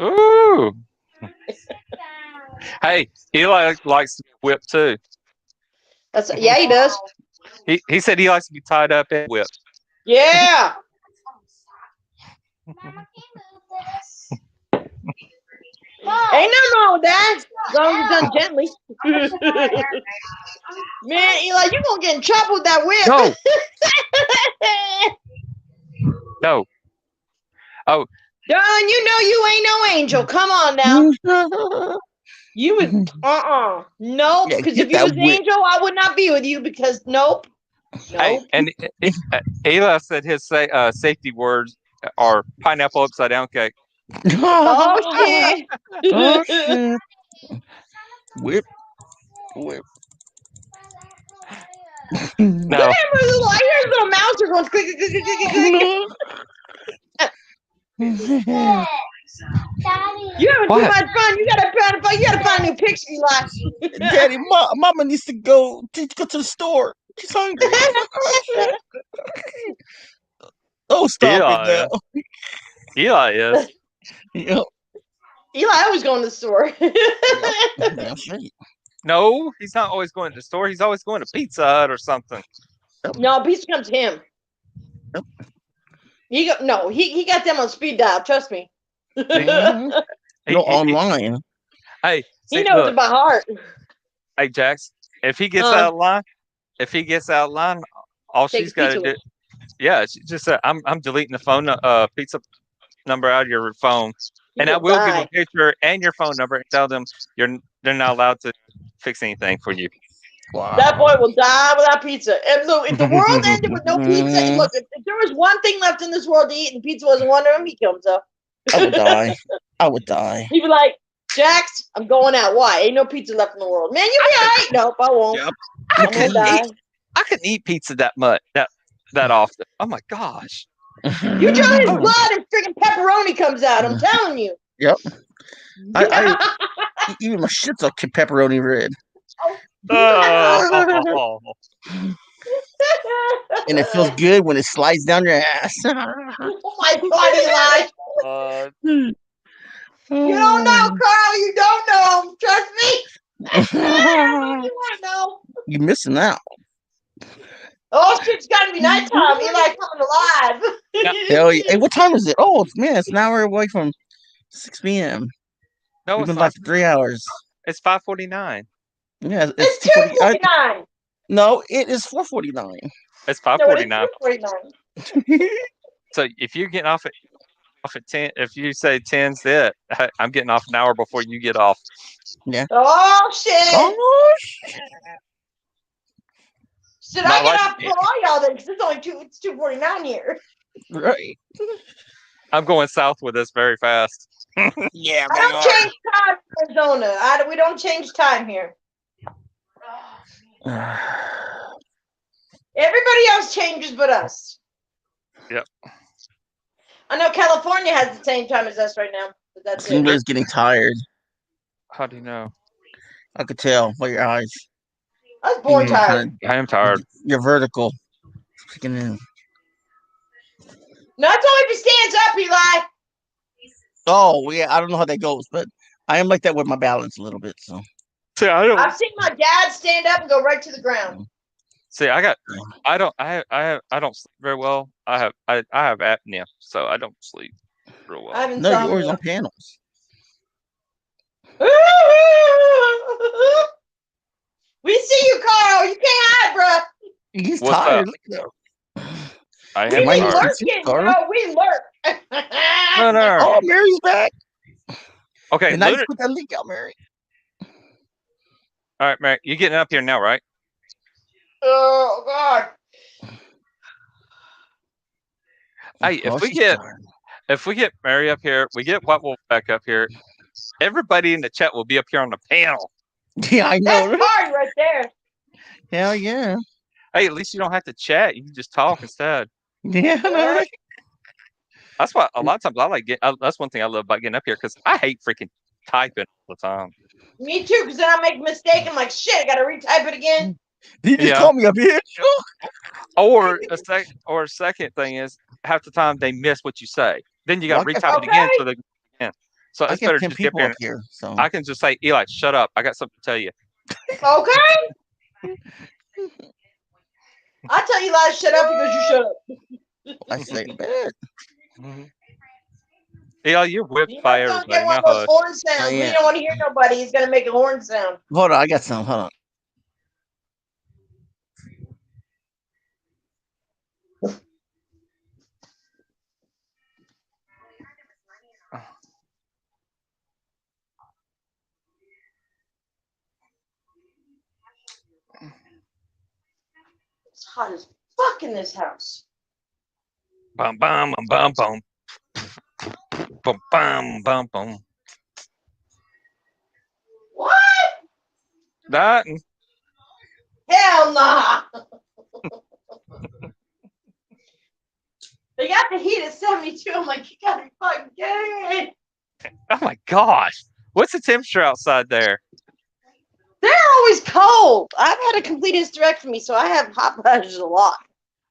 Ooh. Hey, he likes to be whipped too. Yeah, he does. He said he likes to be tied up and whipped. Yeah. Mama, can you move this? Ain't nothing wrong with that. As long as it's done gently. Man, Eli, you gonna get in trouble with that whip. No. Oh. Darling, you know you ain't no angel. Come on now. You was nope. Yeah, Because get if you that was an whip. angel, I would not be with you. Because nope. Hey, and Eli said his safety words are pineapple upside down cake. Oh shit. Oh shit. Whip. No. I hear a little mouse are going click, click, click, click, click. Daddy. You having What? too much fun. You gotta find a new picture, Eli. Daddy, Mama needs to go to the store. She's hungry. Oh, stop it now. Eli is. Yep. Eli always going to the store. That's right. No, he's not always going to the store. He's always going to Pizza Hut or something. No, pizza comes to him. Yep. He got them on speed dial. Trust me. No, online. Hey, He knows look, it by heart. Hey, Jax, if he gets out of line, all Take she's got to pizza do, yeah, she just said, I'm deleting the phone pizza number out of your phone, and I will give them a picture and your phone number and tell them they're not allowed to fix anything for you. Wow. That boy will die without pizza. And look, if the world ended with no pizza, look, if there was one thing left in this world to eat and pizza wasn't one of them, he'd kill himself. I would die. He'd be like, Jax, I'm going out. Why? Ain't no pizza left in the world. Man, you be all right. Nope, I won't. Yep. I'm gonna die. I couldn't eat pizza that much, that often. Oh my gosh. You draw his blood and freaking pepperoni comes out. I'm telling you. Yep. Even my shit's a pepperoni red. Oh. And it feels good when it slides down your ass. Oh my God, Eli. You don't know, Carl. You don't know him. Trust me. You want to know. You're missing out. Oh, shit's got to be nighttime. Eli coming alive. Hell yeah. Hey, what time is it? Oh, man, it's an hour away from 6 p.m. No, We've it's been live not. for 3 hours. It's 5:49. Yeah, It's 2:49. No, it is 4:49. It's No, 5:49. it is 2:49. So if you're getting off at off at 10, if you say 10's it, I'm getting off an hour before you get off. Oh shit! Oh, shit. Should Not I get like- off for all y'all then? Because it's only it's 2:49 here. Right. I'm going south with this very fast. Yeah, I don't change time in Arizona. We don't change time here. Everybody else changes but us. Yep. I know California has the same time as us right now, but that's it. Somebody's getting tired. How do you know? I could tell by your eyes. I was born You're tired. kinda- I am tired. You're vertical. Freaking in. No, it's only if he stands up, Eli. Oh, yeah. I don't know how that goes, but I am like that with my balance a little bit. So See, I don't. I've seen my dad stand up and go right to the ground. See, I don't sleep very well. I have apnea, so I don't sleep real well. I haven't no, saw you're always him. on panels. We see you, Carl. You can't hide, bruh. He's What's tired. up? Look at I We am might be need tired. to see lurking, Carl. bro. We lurk. No, no. Oh, Mary's back. Okay, And now you Lunar, put that link out, Mary. all right, Mary, you getting up here now, right? Oh God. Hey, Oh, if we she's get tired. Mary up here, we get White Wolf back up here. Everybody in the chat will be up here on the panel. Yeah, I That's know. party right there. Hell yeah. Hey, at least you don't have to chat. You can just talk instead. Yeah, I know, right? That's why a lot of times I like that's one thing I love about getting up here because I hate freaking typing all the time. Me too, because then I make a mistake. I'm like, shit, I gotta retype it again. He just Yeah. called me a bitch. Or a second thing is half the time they miss what you say. Then you got to Well, retype it again so they can. So I it's better got 10 just get people there. up here. So I can just say, Eli, shut up. I got something to tell you. Okay. I tell Eli to shut up because you shut up. I say, man. Eli, you're whipped You by don't everybody. get one Now of those hush. horn sounds. Oh, yeah. We don't want to hear nobody. He's gonna make a horn sound. Hold on, I got some. Hold on. It's hot as fuck in this house. Bum, bum, bum, bum, bum. Bum, bum, bum, bum. What? That and Hell nah. They got the heat at 72. I'm like, you gotta be fucking kidding me. oh my gosh. What's the temperature outside there? They're always cold. I've had a complete hysterectomy, so I have hot flashes a lot.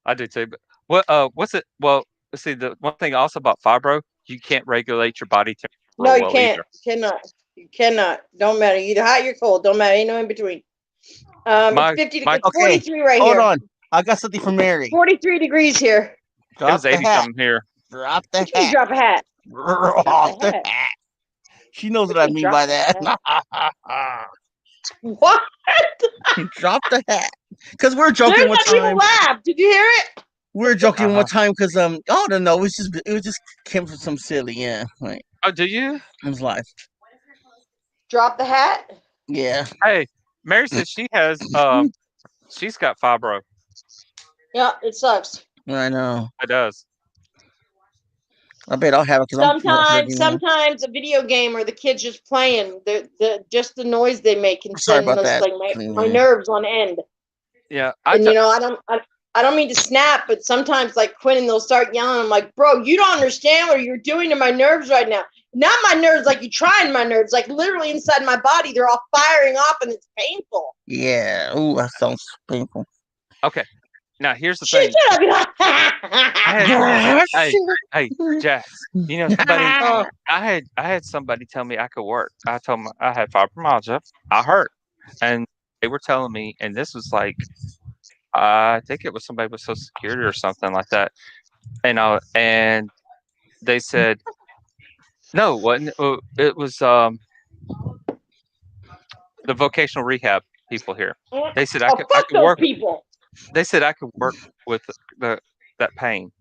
I do too. But what's it? Well, see, the one thing also about fibro, you can't regulate your body temperature. No, real you well can't. either. You cannot. You cannot. Don't matter. Either hot, you're cold. Don't matter. Ain't no in between. My- It's 50 my- degrees. 43 right Hold here. on. I got something for Mary. 43 degrees here. It Drop was the 80 hat. something here. Drop the Which means hat. drop a hat. Drop the hat. hat. She knows what What I do you mean drop by the that. What? Drop the hat. Because we're joking There's one not even time. laugh. Did you hear it? We were joking Uh-huh. one time because I don't know. It was just came from some silly, yeah. Like Oh, do you? it was live. Drop the hat. Yeah. Hey, Mary says she has she's got fibro. Yeah, it sucks. I know. It does. I bet I'll have it because Sometimes a video game or the kids just playing, just the noise they make can Sorry send about us that. like my nerves on end. Yeah. And you know, I don't mean to snap, but sometimes like Quinn and they'll start yelling. I'm like, bro, you don't understand what you're doing to my nerves right now. Not my nerves like you trying my nerves, like literally inside my body, they're all firing off and it's painful. Yeah. Ooh, that sounds painful. Okay. Now here's the She thing. should have Hey, Jax. You know somebody. I had somebody tell me I could work. I told them I had fibromyalgia. I hurt, and they were telling me, and this was like, I think it was somebody with Social Security or something like that, and they said, no, it was the vocational rehab people here. They said I could those work. people. They said I could work with that pain.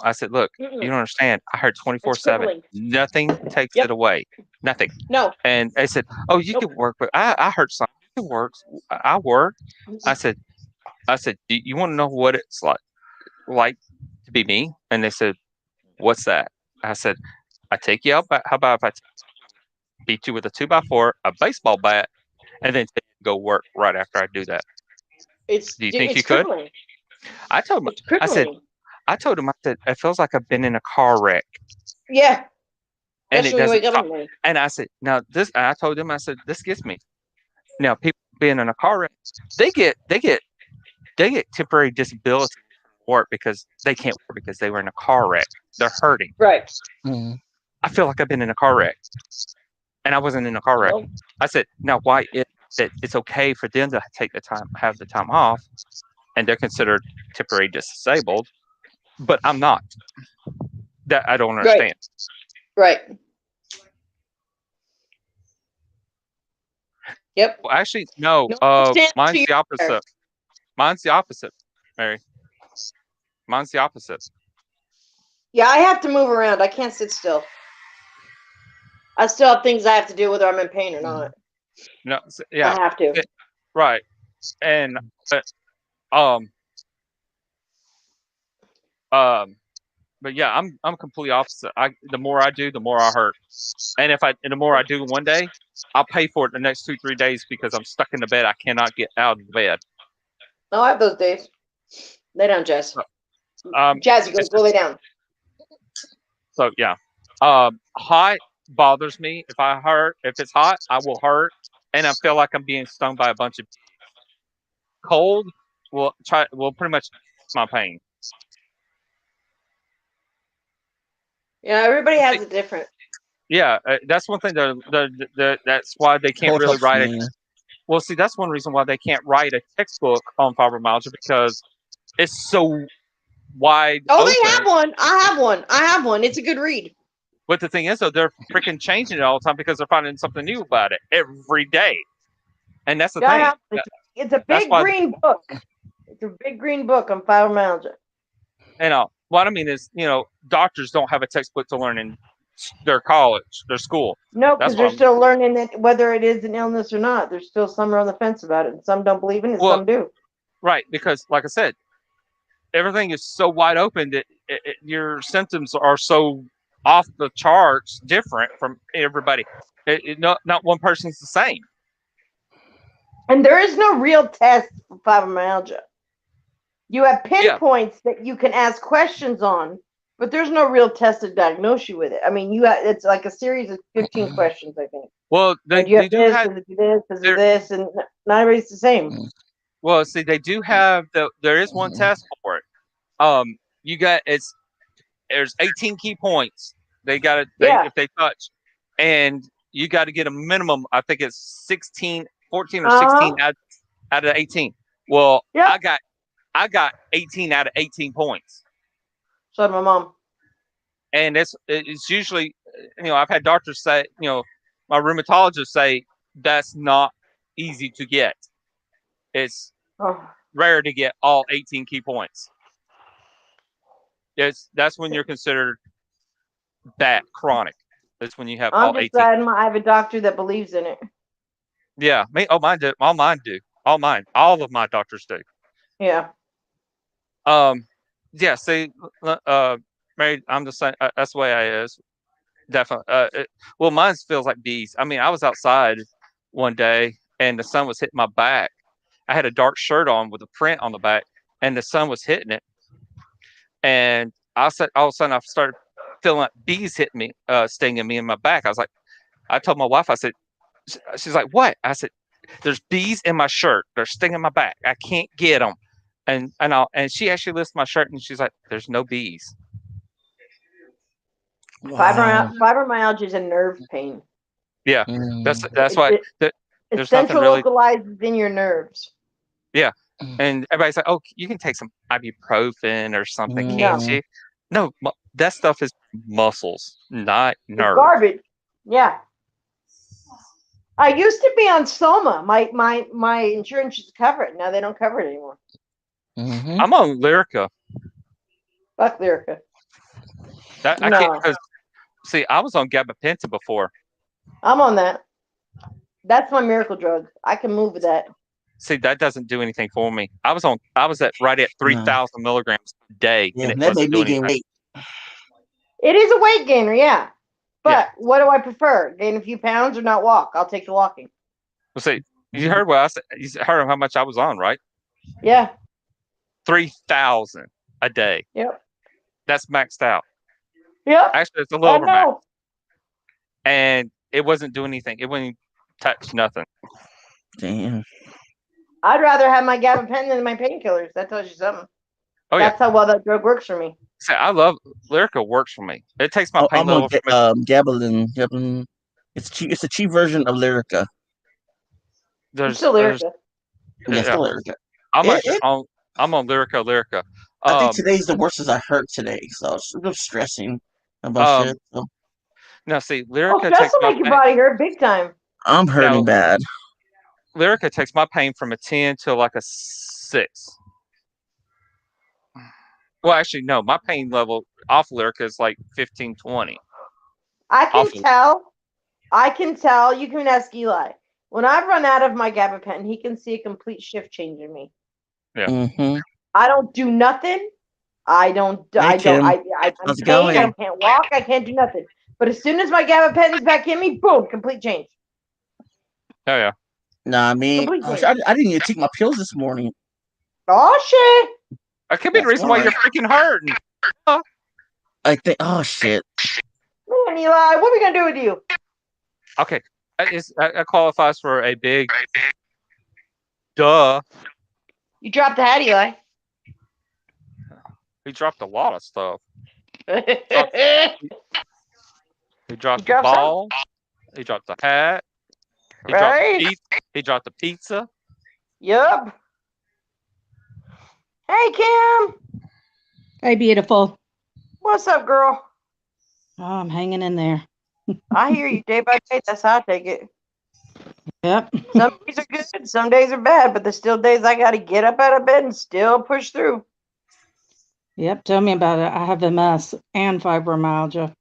I said, look, you Mm-mm. don't understand. I heard 24/7. crippling. Nothing takes Yep. it away. Nothing. No. And they said, oh, you Nope. can work, but I heard something. You can work. I work. I said, you want to know what it's like to be me? And they said, what's that? I said, I take you out. How about if I beat you with a 2x4, a baseball bat, and then go work right after I do that? Do you think you could? Crippling. I told him. It's crippling. I said, it feels like I've been in a car wreck. Yeah. And Especially it when you doesn't wake up in stop. the morning. And I said, now this. And I told them, I said, this gets me. Now people being in a car wreck, they get temporary disability work because they can't work because they were in a car wreck. They're hurting. Right. Mhm. I feel like I've been in a car wreck, and I wasn't in a car wreck. Well, I said, now why is that it's okay for them to have the time off, and they're considered temporary disabled, but I'm not. That I don't understand. right. Yep. Well, actually, no. No one stands to Mine's you the opposite. there. Mine's the opposite, Mary. Mine's the opposite. Yeah, I have to move around. I can't sit still. I still have things I have to do whether I'm in pain or not. No, yeah, I have to. right. And but yeah, I'm completely opposite. The more I do, the more I hurt. And the more I do one day, I'll pay for it the next 2-3 days because I'm stuck in the bed. I cannot get out of the bed. No, I have those days. Lay down, Jazz. Jazz, you go lay down. So yeah, hot bothers me. If it's hot, I will hurt, and I feel like I'm being stung by a bunch of. Cold will pretty much my pain. Yeah, everybody has it different. Yeah, that's one thing. That's why they can't really write it. Well, see, that's one reason why they can't write a textbook on fibromyalgia because it's so wide. Oh, they have one. I have one. It's a good read. But the thing is, though, they're freaking changing it all the time because they're finding something new about it every day, and that's the thing. It's a big green book. It's a big green book on fibromyalgia. And what I mean is, doctors don't have a textbook to learn in their college, their school. No, because they're still learning that whether it is an illness or not. There's still some are on the fence about it, and some don't believe in it, and some do. Right, because like I said, everything is so wide open that your symptoms are so off the charts, different from everybody. Not one person's the same. And there is no real test for fibromyalgia. You have pinpoints that you can ask questions on, but there's no real test to diagnose you with it. I mean, it's like a series of 15 questions, I think. Well, they do have this, and not everybody's the same. Well, see, they do have there is one test for it. There's 18 key points. They got it if they touch, and you got to get a minimum. I think it's 14 or 16 out of 18. Well, I got 18 out of 18 points. So did my mom. And it's usually, I've had doctors say, my rheumatologist say that's not easy to get. It's rare to get all 18 key points. That's when you're considered that chronic. That's when you have all 18. I have a doctor that believes in it. Yeah, mine do. All mine do. All of my doctors do. Yeah. Yeah. See, Mary, I'm the same. That's the way I is. Definitely. Well, mine feels like bees. I mean, I was outside one day and the sun was hitting my back. I had a dark shirt on with a print on the back, and the sun was hitting it. And all of a sudden, I started feeling like bees hitting me, stinging me in my back. I told my wife, I said. She's like, what? I said, there's bees in my shirt. They're stinging my back. I can't get them. And she actually lifts my shirt and she's like, there's no bees. Wow. Fibromyalgia is a nerve pain. Yeah, that's why there's nothing really localizes in your nerves. Yeah, and everybody's like, oh, you can take some ibuprofen or something, can't you? No, that stuff is muscles, not nerves. Garbage. Yeah. I used to be on Soma. My insurance used to cover it. Now they don't cover it anymore. I'm on Lyrica. Fuck Lyrica. That I can't No. because see, I was on gabapentin before. I'm on that. That's my miracle drug. I can move with that. See, that doesn't do anything for me. I was at right at 3,000 milligrams a day, Yeah, and it that wasn't made me doing gain anything. weight. It is a weight gainer, yeah. But Yeah. what do I prefer? Gain a few pounds or not walk? I'll take the walking. Well, see, you heard what I said. You heard how much I was on, right? Yeah. 3,000 a day. Yep. That's maxed out. Yep. Actually, it's a little I over max, know. and it wasn't doing anything. It wouldn't touch nothing. Damn. I'd rather have my gabapentin than my painkillers. That tells you something. Oh yeah. That's how well that drug works for me. See, I love Lyrica. Works for me. It takes my pain I'm on level from it. Gabalin. It's cheap. It's a cheap version of Lyrica. It's still Lyrica. Yeah, yeah. still Lyrica. I'm It- actually on. I'm on Lyrica. I think today's the worst as I hurt today, so it's a little stressing about shit. So Now, see, Oh, Lyrica stress takes will my make your pain. body hurt big time. I'm hurting bad. Lyrica takes my pain from a 10 to like a 6. Well, actually, no. My pain level off Lyrica is like 15, 20. I can Awful. tell. I can tell. You can ask Eli. When I run out of my gabapentin, he can see a complete shift change in me. Yeah. Mm-hmm. I don't do nothing. I don't. Hey, I don't. Kim. I'm How's it pain. going? I can't walk. I can't do nothing. But as soon as my gabapentin's back in me, boom, complete change. Oh yeah. Nah, I mean, Completely. I didn't even take my pills this morning. Oh shit! That could be the That's reason why why. you're freaking hurting. I think. Oh shit. Man, Eli, what are we gonna do with you? Okay, that qualifies for a big. Duh. You dropped the hat, Eli. He dropped a lot of stuff. Yep. He dropped the dropped some? ball. He dropped the hat. He Right. dropped the pizza. Hey, Kim. Hey, beautiful. What's up, girl? Oh, I'm hanging in there. I hear you day by day. That's how I take it. Yep. Some days are good, some days are bad, but there's still days I got to get up out of bed and still push through. Yep. Tell me about it. I have MS and fibromyalgia.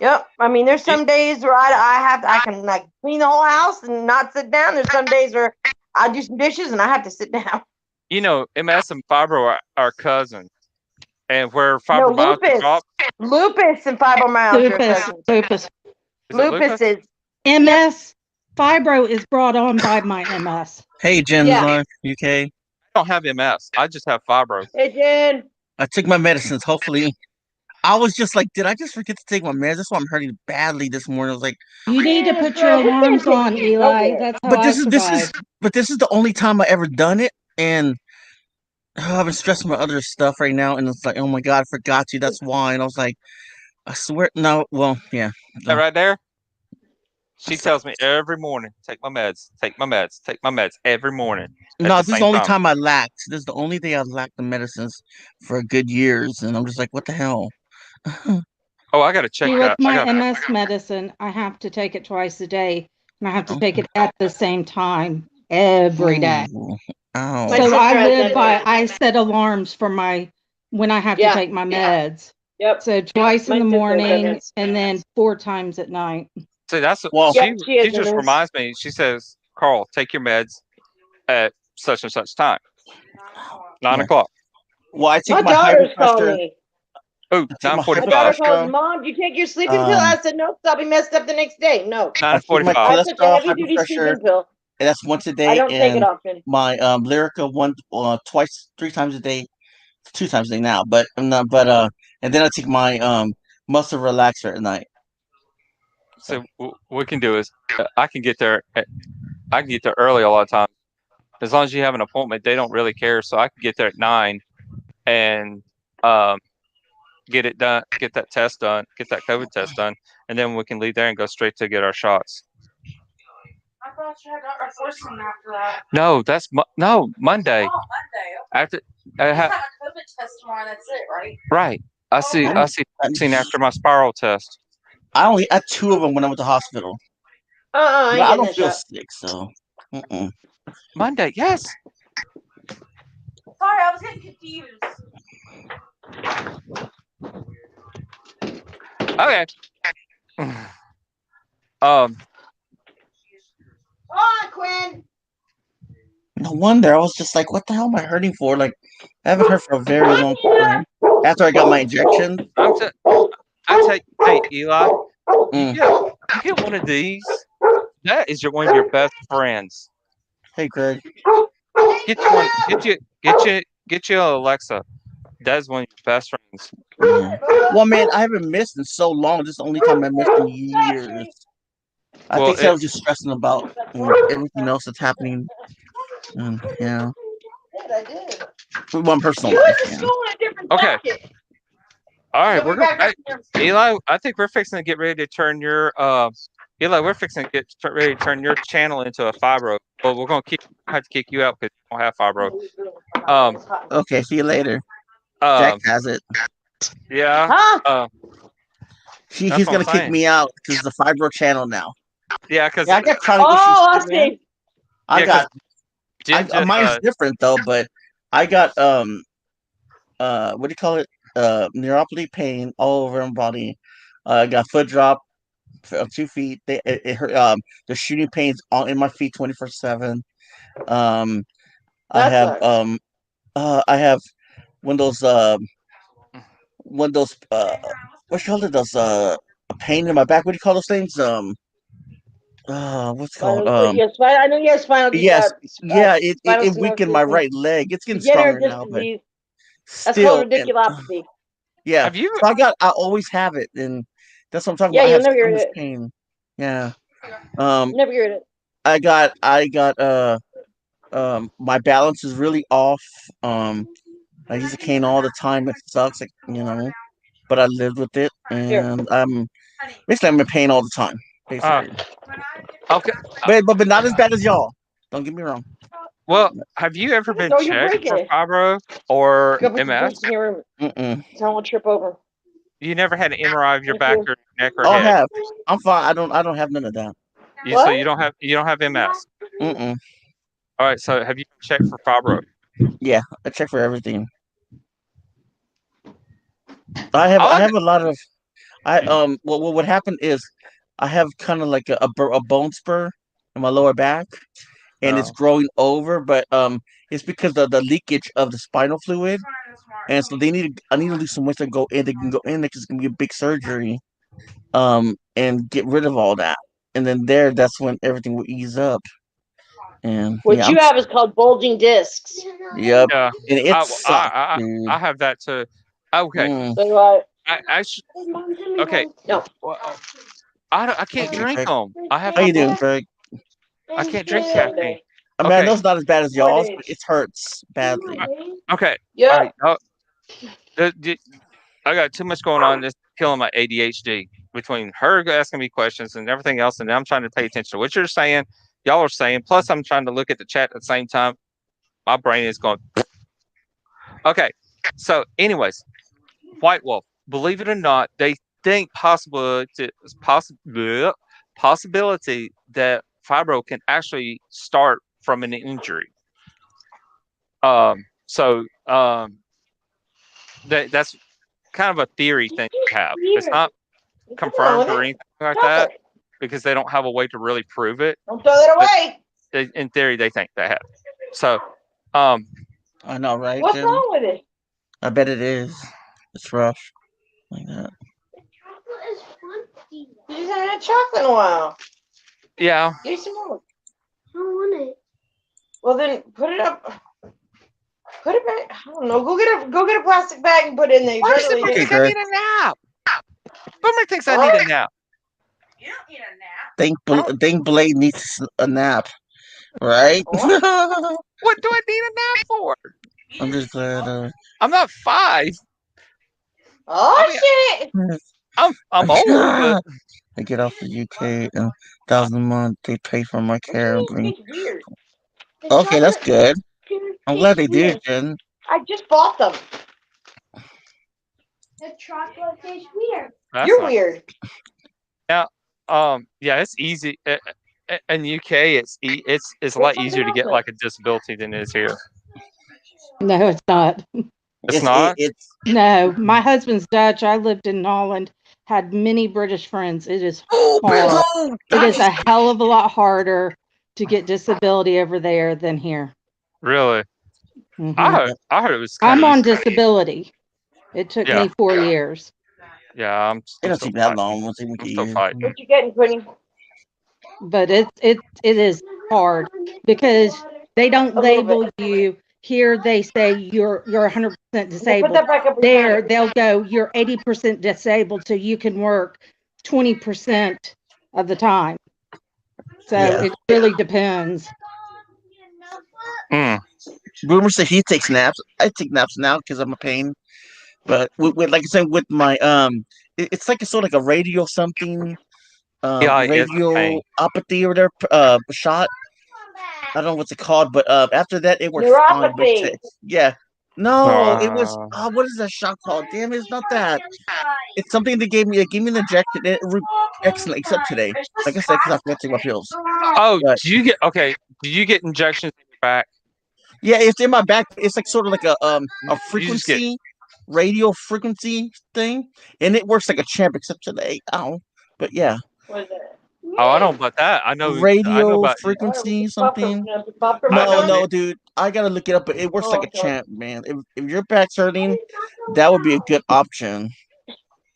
Yep. I mean, there's some days where I can like clean the whole house and not sit down. There's some days where I do some dishes and I have to sit down. You know, MS and fibro are cousins, and where No, fibromyalgia lupus. drops. Lupus and fibromyalgia. are Lupus. cousins. Lupus. Is it Lupus is. MS. Fibro is brought on by my MS. Hey, Jen's Yeah. live, UK. I don't have MS. I just have fibro. Hey, Jen. I took my medicines. Hopefully, I was just like, did I just forget to take my meds? That's why I'm hurting badly this morning. I was like, You need to Man, put bro, your we alarms can't on, take it Eli. nowhere. That's how but I this survive. is the only time I ever done it, and I've been stressing about other stuff right now, and it's like, oh my god, I forgot you. That's why. And I was like, I swear, no. Well, yeah. That right there. She tells me every morning, take my meds, take my meds, take my meds every morning. at No, the this is same the only time I lacked. This is the only day I lacked the medicines for a good years, and I'm just like, what the hell? Oh, I got to check See, that. with my MS medicine, I have to take it twice a day, and I have to take it at the same time every day. Ooh, ow. My So sister I has live that by. too. I set alarms for when I have Yeah. to take my meds. Yep. So twice My in the sister has morning, that. and then 4 times at night. See, that's Well, Yep, she has she just MS. reminds me. She says, "Carl, take your meds at such and such time, 9 Yeah. o'clock." Well, I My take my daughter's called pressure. me. Oh, take my My 9:45. daughter pressure. calls, Mom, do you take your sleeping pill? I said, no, 'cause I'll be messed up the next day. No. I take my 9:45. I took a cholesterol, heavy duty hyperpressure, sleeping pill. and that's once a I day, don't take it and often. my Lyrica twice, 3 times a day, 2 times a day now. But and then I take my muscle relaxer at night. So what we can do is I can get there. I can get there early a lot of times. As long as you have an appointment, they don't really care. So I can get there at 9 and get it done, get that test done, get that COVID test done, and then we can leave there and go straight to get our shots. I thought you had a first one after that. No, that's Monday. Oh, Monday. After You have a COVID test tomorrow. That's it, right? right. I see after my spiral test. I only had 2 of them when I went to hospital. I But ain't I getting don't that feel shot. sick, so. Mm-mm. Monday, yes. Sorry, I was getting confused. Okay. On, Quinn. No wonder. I was just like, what the hell am I hurting for? Like, I haven't hurt for a very long time. After I got my injection. I tell you, hey Eli, Mm. you get one of these. That is one of your best friends. Hey, Greg. Get you one. Get you a Alexa. That is one of your best friends. Yeah. Well, man, I haven't missed in so long. This is the only time I missed in years. I Well, think I was just stressing about everything else that's happening. Yeah. I did. For one personal You life. went to Yeah. school in a different Okay. bracket. All right, You'll be back Eli. I think we're fixing to get ready to turn your Eli. We're fixing to get ready to turn your channel into a fibro. But we're gonna have to kick you out because you don't have fibro. Okay. See you later. Jack has it. Yeah. Huh? He's That's what gonna I'm kick saying. me out because it's a fibro channel now. Yeah, because I got chronic Oh, I issues. Too, man. see. I Yeah, got. Ginger, Mine's different though, but I got what do you call it? Neuropathy pain all over my body. I got foot drop, 2 feet. It hurt. The shooting pains all in my feet 24/7. I That have sucks. I have one of those what do you call it? Those a pain in my back. What do you call those things? What's it called? I know you have spinal. Yes, yeah. spinal It weakened my stenosis. right leg. It's getting Degenerative stronger disc now, but disease. That's still. called radiculopathy. Yeah. Have you? So I always have it, and that's what I'm talking Yeah, about. I you'll have never so hear much it. pain. Yeah. Never heard it. I got my balance is really off. I use a cane all the time. It sucks, like, but I live with it, and I'm in pain all the time, basically. Okay. But not as bad as y'all. Don't get me wrong. Well, have you ever been Oh, you're checked breaking for it. fibro or Go put the MS? boots in your room. Mm-mm. So I won't trip over. You never had an MRI of your Thank back you. or neck or I'll head. have. I'm fine. I don't have none of that. So you don't have MS. Mm-mm. All right. So have you been checked for fibro? Yeah, I check for everything. I have a lot of. Well, what happened is I have kind of like a bone spur in my lower back, and it's growing over, but it's because of the leakage of the spinal fluid, and so I need to do some work to go in. They can go in because it's gonna be a big surgery, and get rid of all that, and then that's when everything will ease up. And What yeah, you have is called bulging discs. Yep, Yeah. and it sucks. I have that too. Okay. Mm. So do I. Okay. No. Well, I can't Okay, drink Greg. them. I have. How you doing, Greg? I can't drink caffeine. I mean, I know Okay. it's not as bad as y'all's, but it hurts badly. Okay. Yeah. All right. I got too much going on. It's killing my ADHD between her asking me questions and everything else, and I'm trying to pay attention to what you're saying, y'all are saying. Plus, I'm trying to look at the chat at the same time. My brain is going. Okay. So, anyways, White Wolf. Believe it or not, they think possibility that fibro can actually start from an injury. That's kind of a theory thing to have. It's not confirmed or anything like that because they don't have a way to really prove it. Don't throw that away. In theory, they think they have. So, I know, right? What's Jen? wrong with it? I bet it is. It's rough, like that. You just haven't had chocolate in a while. Yeah. Get some more. I want it. Well, then put it up. Put it back. I don't know. Go get a plastic bag and put it in there. Why does somebody think I need a nap? Somebody thinks I need a nap. You don't need a nap. Think Blade needs a nap, right? What do I need a nap for? I'm just glad. I'm not 5. Shit! I'm old. But I get off the UK $1,000 a month. They pay for my care and bring. Weird. Okay, that's good. I'm glad they did, Jen. I just bought them. The chocolate tastes weird. You're weird. Now, yeah, it's easy. In UK, it's a lot easier to get like a disability than it is here. No, it's not. It's not. No, my husband's Dutch. I lived in Holland, had many British friends. It is Oh, hard. oh, It is a nice. hell of a lot harder to get disability over there than here. Really? Mhm. I heard it was kind I'm of on easy. disability. It took Yeah. me 4 years. Yeah, I'm It don't still take that fighting. long. Once they make I'm it still easier. fighting. What you getting, Quinny? But it is hard because they don't A little bit. label you. Here they say you're 100% Put disabled. that back up. There they'll go you're 80% disabled, so you can work 20% of the time. So Yeah. it really depends. Mm. Boomer said he takes naps. I take naps now because I'm a pain. But with like I said, with my it's like a sort of like a radio something, Yeah, it's a pain. radiopathy or whatever shot. I don't know what's it called, but after that it works fine. But Neuropathy. yeah, no, it was Uh, what is that shot called? Damn, it's not that. It's something they gave me. It gave me an injection. Excellent, except today. Like I said, because I forgot to take my pills. oh, But do you get Do you get injections in your back? yeah, it's in my back. It's like sort of like a You just get frequency, radio frequency thing, and it works like a champ. Except today, ow. But yeah, What is it? Oh, I don't know about that. I know radio about frequency Popcorn. something. Popcorn. I No, know no, me. dude, I gotta look it up. But it works like Oh, a okay. champ, man. If your back's hurting, that would be a good option.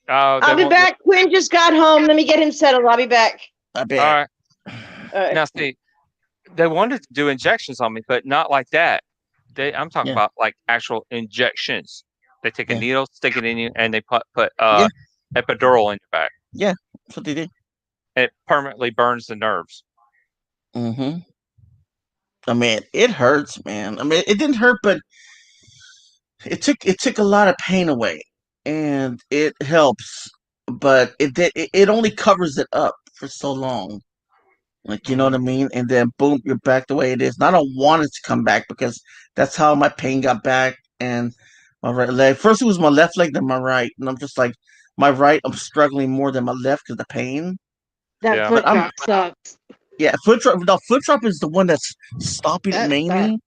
Oh, they I'll be won't let- back. Quinn just got home. Let me get him settled. I'll be back. I All bet. right. All right. Now see, they wanted to do injections on me, but not like that. I'm talking Yeah. about like actual injections. They take a Yeah. needle, stick it in you, and they put Yeah. epidural in your back. Yeah, that's what they did. It permanently burns the nerves. Mm-hmm. I mean, it hurts, man. I mean, it didn't hurt, but it took a lot of pain away, and it helps. But it only covers it up for so long. Like, you know what I mean? And then boom, you're back the way it is. And I don't want it to come back because that's how my pain got back. And my right leg. First it was my left leg, then my right. And I'm just like, my right, I'm struggling more than my left because of the pain. That Yeah. foot But drop sucks. yeah, foot drop. No, foot drop is the one that's stopping it That mainly.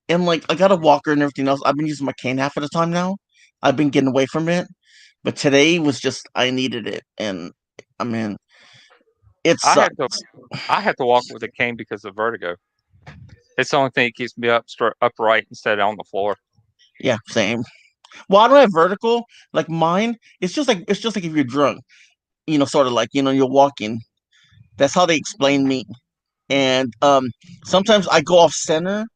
And like, I got a walker and everything else. I've been using my cane half of the time now. I've been getting away from it. But today was just, I needed it. And I mean, it I sucks. had to walk with a cane because of vertigo. It's the only thing that keeps me upright instead of on the floor. Yeah, same. Well, I don't have vertical like mine. It's just like if you're drunk, sort of like you're walking. That's how they explain me. And sometimes I go off center,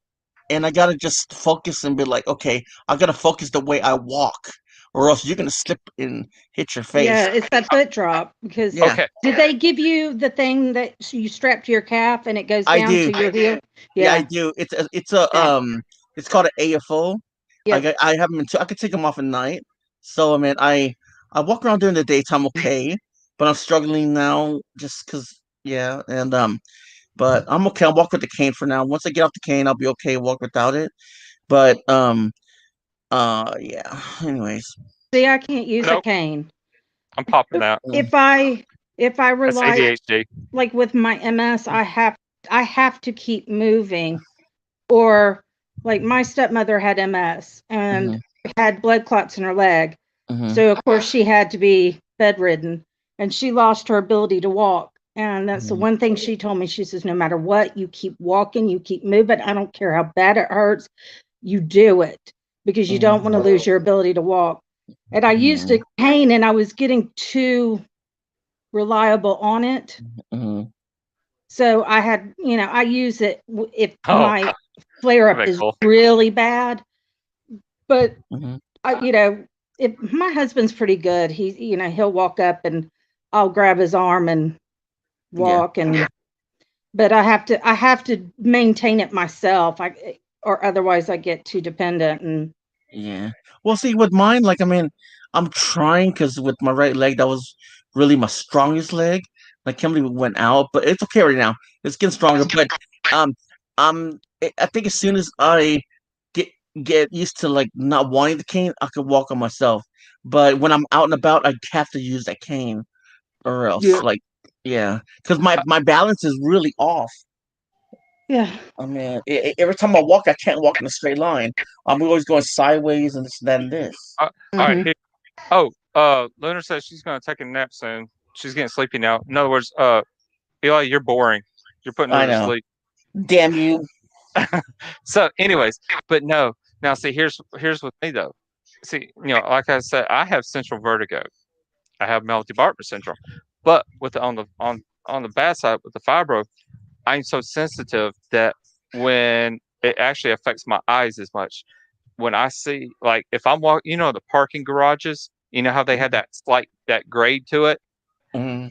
and I gotta just focus and be like, okay, I gotta focus the way I walk, or else you're gonna slip and hit your face. Yeah, it's that foot drop because Yeah. Okay. did they give you the thing that you strap to your calf and it goes I down do. to your heel? Yeah, I Yeah. do. It's called an AFO. Yep. I have them. I could take them off at night. So I mean, I walk around during the daytime okay, but I'm struggling now just because. Yeah, and but I'm okay. I'll walk with the cane for now. Once I get off the cane, I'll be okay. Walk without it. But yeah. Anyways, See, I can't use a Nope. cane. I'm popping out. If I That's rely ADHD. like with my MS, I have to keep moving, or like my stepmother had MS and had blood clots in her leg, mhm. so of course she had to be bedridden, and she lost her ability to walk. And that's the one thing she told me. She says, no matter what, you keep walking, you keep moving. I don't care how bad it hurts, you do it because you don't want to lose your ability to walk. And I used a cane, and I was getting too reliable on it. Mhm. So I had, I use it if Oh, my flare up very is cool. really bad. But Mhm. if my husband's pretty good, he'll walk up and I'll grab his arm and walk. But I have to maintain it myself. Or otherwise I get too dependent. And Yeah. Well, see, with mine, like, I mean, I'm trying because with my right leg, that was really my strongest leg. Like, Kimberly went out, but it's okay right now. It's getting stronger. But um, I think as soon as I get used to like not wanting the cane, I could walk on myself. But when I'm out and about, I have to use that cane, or else, like, yeah, because my balance is really off. yeah. I mean, every time I walk, I can't walk in a straight line. I'm always going sideways and this, that, and this. All right. Here. Oh, Lunar says she's gonna take a nap soon. She's getting sleepy now. In other words, Eli, you're boring. You're putting her I to know. sleep. Damn you. So, anyways, but no. Now, see, here's with me though. See, like I said, I have central vertigo. I have Melty-Bartman syndrome. But with on the bad side with the fibro, I'm so sensitive that when it actually affects my eyes as much. When I see, like, if I'm walking, the parking garages, how they have that grade to it. Mm.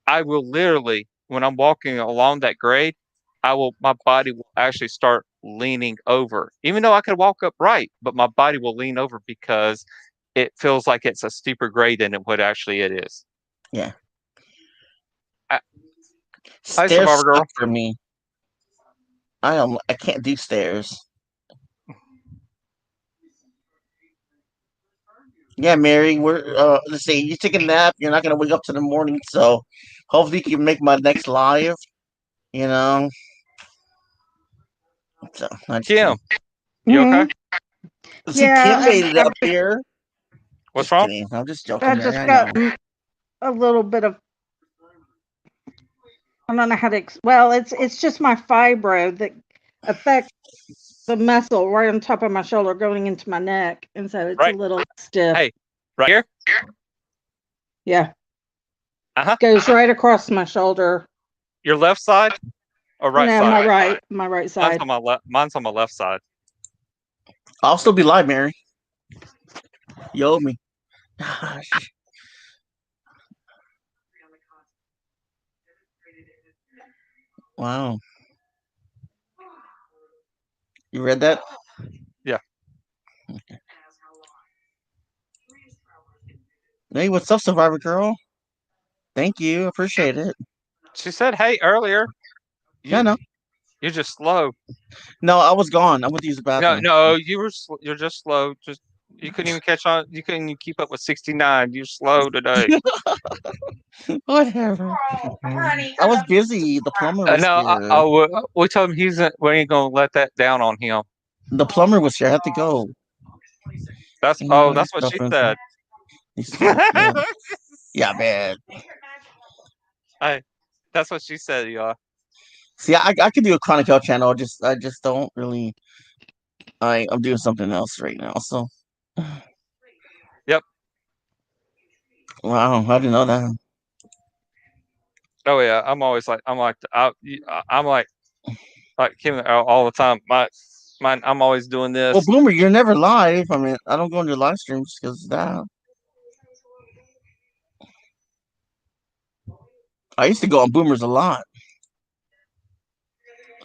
I will literally, when I'm walking along that grade, my body will actually start leaning over, even though I could walk upright, but my body will lean over because it feels like it's a steeper grade than what actually it is. Yeah. Hi, Stairs Survivor Girl. suck for me. I can't do stairs. Yeah, Mary, we're let's see, you take a nap, you're not gonna wake up to the morning, so hopefully you can make my next live, you know. So Kim, you okay? See, Yeah, Kim made it up here. What's Just wrong? kidding. I'm just joking, I Mary. just I got know. a little bit of. I don't know how to. Well, it's just my fibro that affects the muscle right on top of my shoulder going into my neck, and so it's Right. a little stiff. Hey, right here? Yeah. Uh-huh. Goes right across my shoulder. Your left side or right No, side? my right side. Mine's on my left side. I'll still be live, Mary. You owe me. Gosh. Wow. You read that? Yeah. Okay. Hey, what's up, Survivor Girl? Thank you. Appreciate it. She said, "Hey," earlier. Yeah, I know. You're just slow. No, I was gone. I went to use the bathroom. No, you're just slow. You couldn't even catch on. You couldn't even keep up with 69. You're slow today. Whatever. I was busy. The plumber was here. We told him we ain't gonna let that down on him. The plumber was here. I had to go. That's what she said. Yeah, man. Hey, that's what she said, y'all. See, I could do a Chronic Hell channel. I just don't really. I'm doing something else right now. So. Yep. Wow, I didn't know that. Oh yeah, I'm like Kim all the time. I'm always doing this. Well, Boomer, you're never live. I mean, I don't go into live streams because of that. I used to go on Boomers a lot.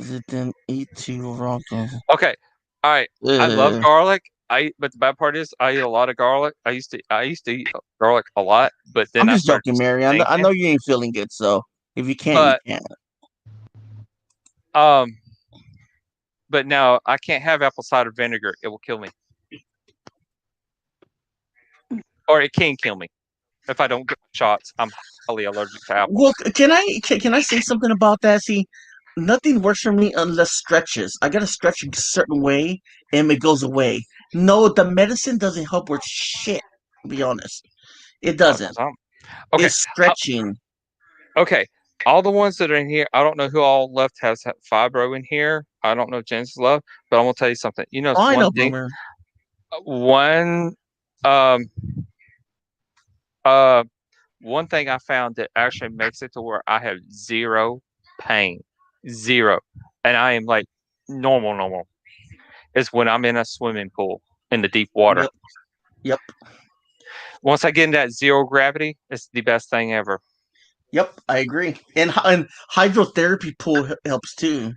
Is it then eat two raw? Okay, all right. I love garlic. But the bad part is I eat a lot of garlic. I used to eat garlic a lot, but then I'm just joking, Mary. I know you ain't feeling good, so if you can't, you can't. But now I can't have apple cider vinegar. It will kill me, or it can kill me if I don't get shots. I'm highly allergic to apple. Well, can I say something about that? See, nothing works for me unless stretches. I gotta stretch a certain way, and it goes away. No, the medicine doesn't help with shit. To be honest, it doesn't. Okay, it's stretching. Okay, all the ones that are in here, I don't know who all left has fibro in here. I don't know Jen's love, but I'm gonna tell you something. I know, Boomer. One thing I found that actually makes it to where I have zero pain, zero, and I am like normal, is when I'm in a swimming pool in the deep water. Yep. Once I get in that zero gravity, it's the best thing ever. Yep, I agree. And hydrotherapy pool helps too.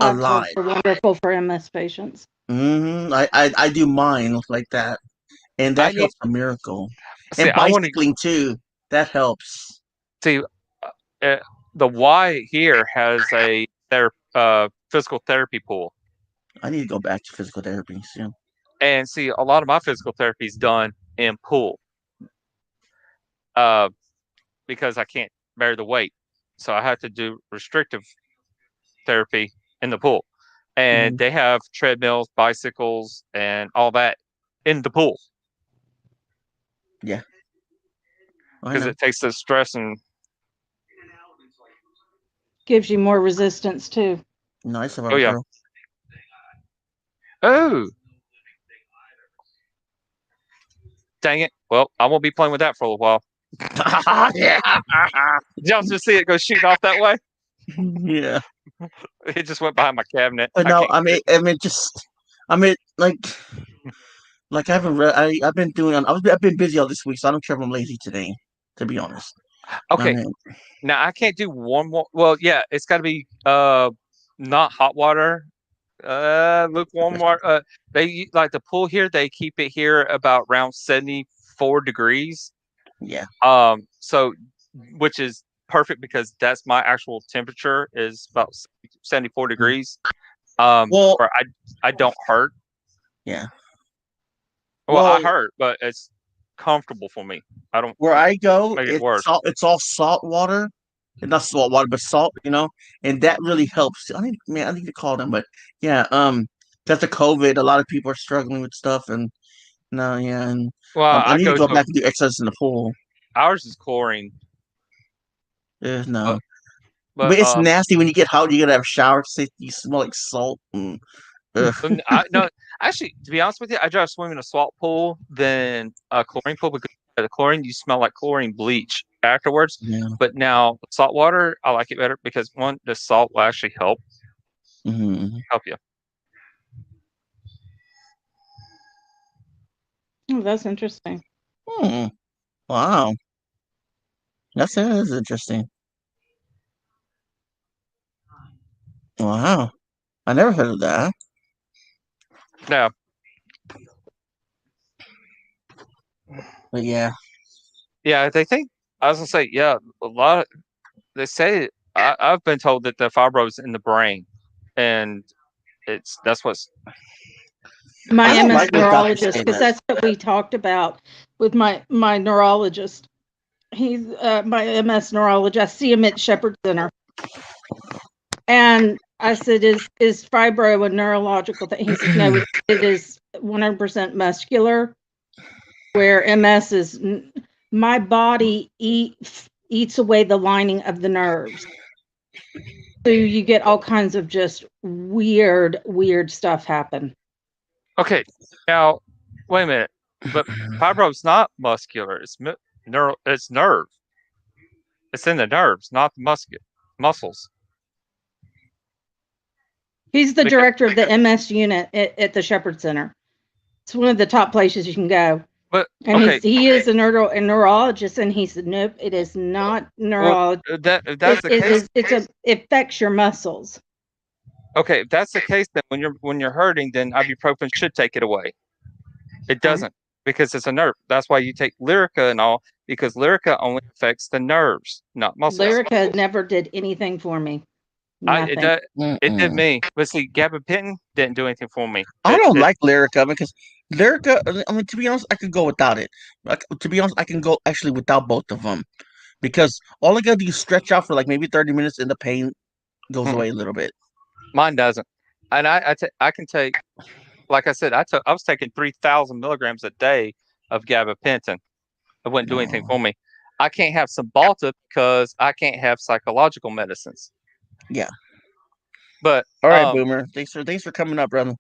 A lot. Wonderful for MS patients. Mm-hmm. I do mine like that, and that helps a miracle. See, and bicycling too. That helps. See, the Y here has a physical therapy pool. I need to go back to physical therapy soon. And see, a lot of my physical therapy is done in pool. Because I can't bear the weight, so I have to do restrictive therapy in the pool. And they have treadmills, bicycles, and all that in the pool. Yeah. I because know. it takes the stress and Gives you more resistance too. Nice of oh our yeah. girl. Oh, dang it. Well, I won't be playing with that for a little while. Yeah. Did y'all just see it go shooting off that way? Yeah. It just went behind my cabinet. But I no, can't get like I haven't read. I've been doing. I've been busy all this week, so I don't care if I'm lazy today. To be honest. okay. I mean, Now I can't do warm water. Well, yeah, it's got to be not hot water, lukewarm water. They like the pool here. They keep it here about around 74 degrees. yeah. So which is perfect because that's my actual temperature is about 74 degrees. Well, where I don't hurt. yeah. Well, I Well, hurt, but it's comfortable for me. I don't where I go, make it worse. it's all salt water. And not salt water, but salt, and that really helps. I need to call them, but yeah, that's the COVID. A lot of people are struggling with stuff, and no, yeah, and Well, I I need to go go to back and do exercise in the pool. ours is chlorine, No, but but it's nasty when you get out. You gotta have a shower. You smell like salt. Ugh. no, actually, to be honest with you, I'd rather swim in a salt pool than a chlorine pool because the chlorine you smell like chlorine bleach afterwards. Yeah. But now salt water, I like it better because one, the salt will actually help you. Oh, that's interesting. Wow, that is interesting. Wow, I never heard of that. Yeah. But yeah. Yeah, they think I was gonna say, yeah, a lot of they say I've been told that the fibro's in the brain, and that's what's My I don't MS like when doctors neurologist, say because that. that's what we talked about with my neurologist. He's my MS neurologist. I see him at Shepherd Center, and I said, "Is fibro a neurological thing?" He said, "No, it is 100% muscular. Where MS is, my body eats away the lining of the nerves, so you get all kinds of just weird stuff happen." okay. Now, wait a minute, but fibro's not muscular. It's It's nerve. It's in the nerves, not the muscles. He's the director of the MS unit at the Shepherd Center. It's one of the top places you can go. But And okay, he is a neurologist, and he said, "Nope, it is not neurology. if that's the case, It affects your muscles." okay, if that's the case, then when you're hurting, then ibuprofen should take it away. It doesn't because it's a nerve. That's why you take Lyrica and all because Lyrica only affects the nerves, not muscles. Lyrica never did anything for me. Nothing. It did me. But see, gabapentin didn't do anything for me. I don't like Lyrica because Lyrica. I mean, to be honest, I could go without it. To be honest, I can go actually without both of them because all I gotta do is stretch out for like maybe 30 minutes, and the pain goes away a little bit. Mine doesn't, and I can take. Like I said, I was taking 3,000 milligrams a day of gabapentin. It wouldn't do anything for me. I can't have Cymbalta because I can't have psychological medicines. Yeah. But all right, Boomer. Thanks for coming up, brother.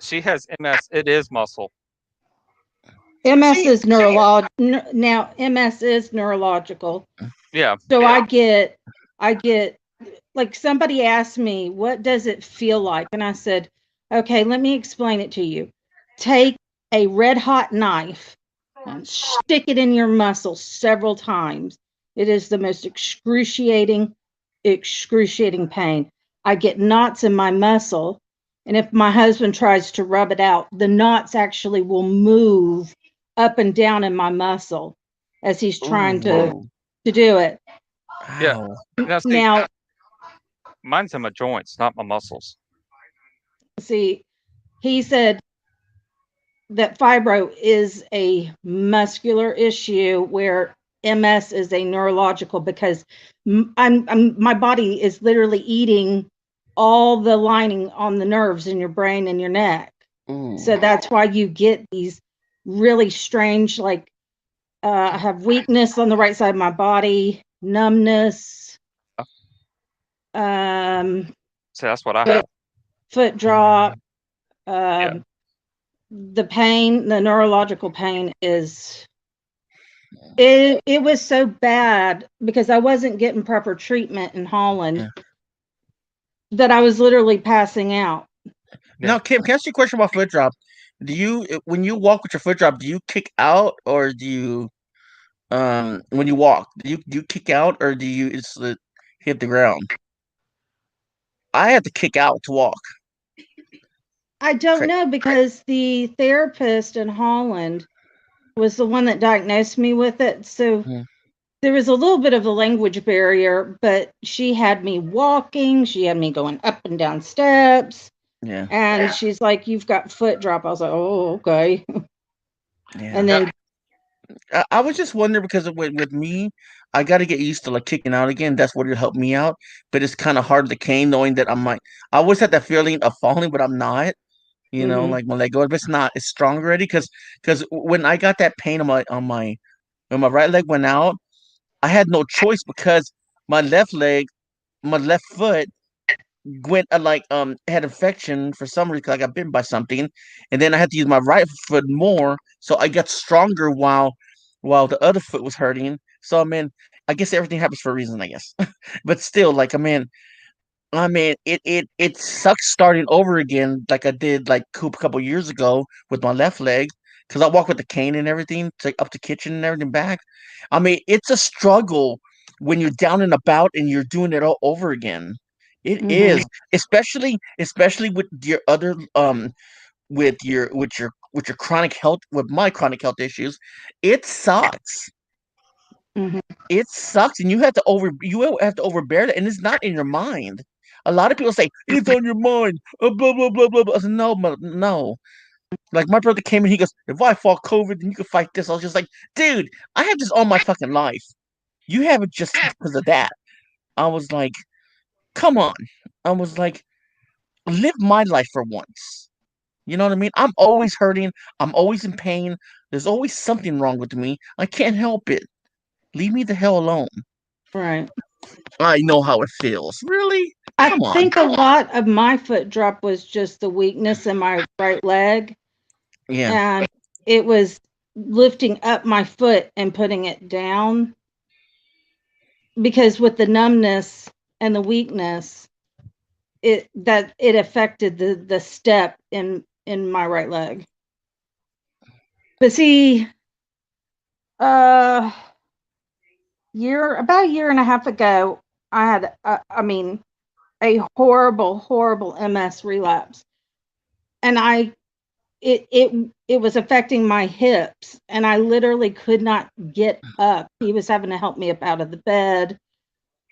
She has MS. It is muscle. MS is neurological. Now MS is neurological. Yeah. So I get like somebody asked me, "What does it feel like?" And I said, "Okay, let me explain it to you. Take a red hot knife and stick it in your muscle several times. It is the most excruciating pain. I get knots in my muscle, and if my husband tries to rub it out, the knots actually will move up and down in my muscle as he's trying to do it." Yeah. Now, mine's in my joints, not my muscles. See, he said that fibro is a muscular issue where MS is a neurological because my body is literally eating all the lining on the nerves in your brain and your neck. So that's why you get these really strange, like I have weakness on the right side of my body, numbness, So that's what I have. foot drop. Yeah. The pain, the neurological pain is it was so bad because I wasn't getting proper treatment in Holland that I was literally passing out. Now, Kim, can I ask you a question about foot drop? Do you, when you walk with your foot drop, do you kick out or do you, when you walk, do you kick out or do you just hit the ground? I had to kick out to walk. I don't know because the therapist in Holland was the one that diagnosed me with it. So there was a little bit of a language barrier, but she had me walking. She had me going up and down steps. Yeah. And she's like, "You've got foot drop." I was like, "Oh, okay." Yeah. And then I was just wondering because with me, I got to get used to like kicking out again. That's what will help me out. But it's kind of hard to cane knowing that I always had that feeling of falling, but I'm not. You know, like my leg goes, but it's strong already. Because when I got that pain when my right leg went out, I had no choice because my left foot went had infection for some reason. I got bitten by something, and then I had to use my right foot more, so I got stronger while the other foot was hurting. So I mean, I guess everything happens for a reason, I guess. But still, like it sucks starting over again, like I did like a couple years ago with my left leg, because I walk with the cane and everything, up the kitchen and everything back. I mean, it's a struggle when you're down and about and you're doing it all over again. It is, especially with your other with your chronic health, with my chronic health issues. It sucks. It sucks, and you have to overbear that, and it's not in your mind. A lot of people say it's on your mind. Blah blah blah blah blah. I said, no. Like my brother came in, he goes, "If I fought COVID, then you can fight this." I was just like, "Dude, I have this all my fucking life. You have it just because of that." I was like, "Come on." I was like, "Live my life for once." You know what I mean? I'm always hurting. I'm always in pain. There's always something wrong with me. I can't help it. Leave me the hell alone. Right. I know how it feels. Really? Come on. I think a lot of my foot drop was just the weakness in my right leg. Yeah. And it was lifting up my foot and putting it down. Because with the numbness and the weakness, it affected the step in my right leg. But see, about a year and a half ago, I had a horrible MS relapse, and it was affecting my hips, and I literally could not get up. He was having to help me up out of the bed.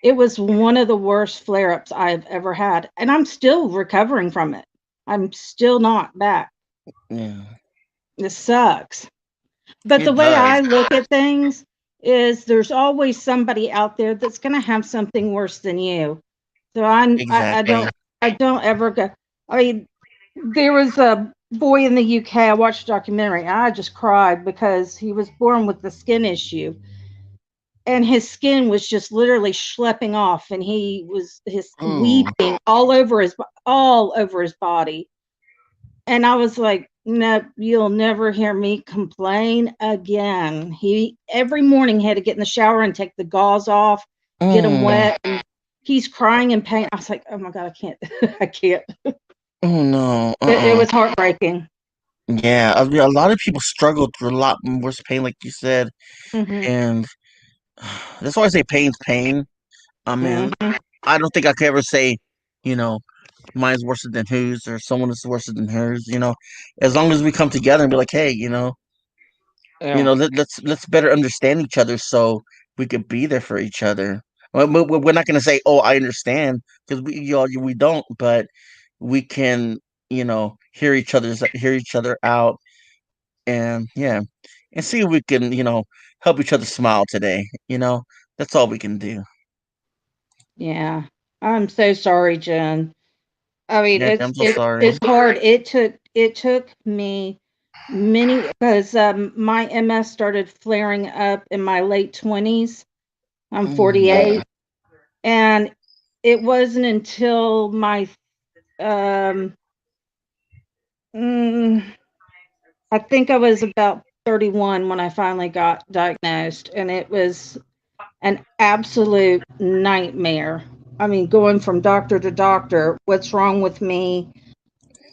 It was one of the worst flare-ups I've ever had, and I'm still recovering from it. I'm still not back. Yeah. This sucks. But the way I look at things is there's always somebody out there that's going to have something worse than you. So I don't ever go. I mean, there was a boy in the UK. I watched a documentary. I just cried because he was born with the skin issue, and his skin was just literally schlepping off, and he was weeping all over his body. And I was like, "No, you'll never hear me complain again." He every morning had to get in the shower and take the gauze off, get him wet, and he's crying in pain. I was like, "Oh my God, I can't, I can't." Oh no! It was heartbreaking. Yeah, I mean, a lot of people struggle through a lot worse pain, like you said, and that's why I say pain's pain. I mean, I don't think I could ever say, mine's worse than whose or someone is worse than hers. As long as we come together and be like, hey, let's better understand each other so we could be there for each other. We're not going to say, oh, I understand, because we don't, but we can, hear each other out, and and see if we can, help each other smile today. That's all we can do. Yeah, I'm so sorry, Jen. I mean, Yeah, I'm so sorry. it's hard. It took me many, because my MS started flaring up in my late 20s. I'm 48, and it wasn't until my I think I was about 31 when I finally got diagnosed, and it was an absolute nightmare. I mean, going from doctor to doctor, what's wrong with me?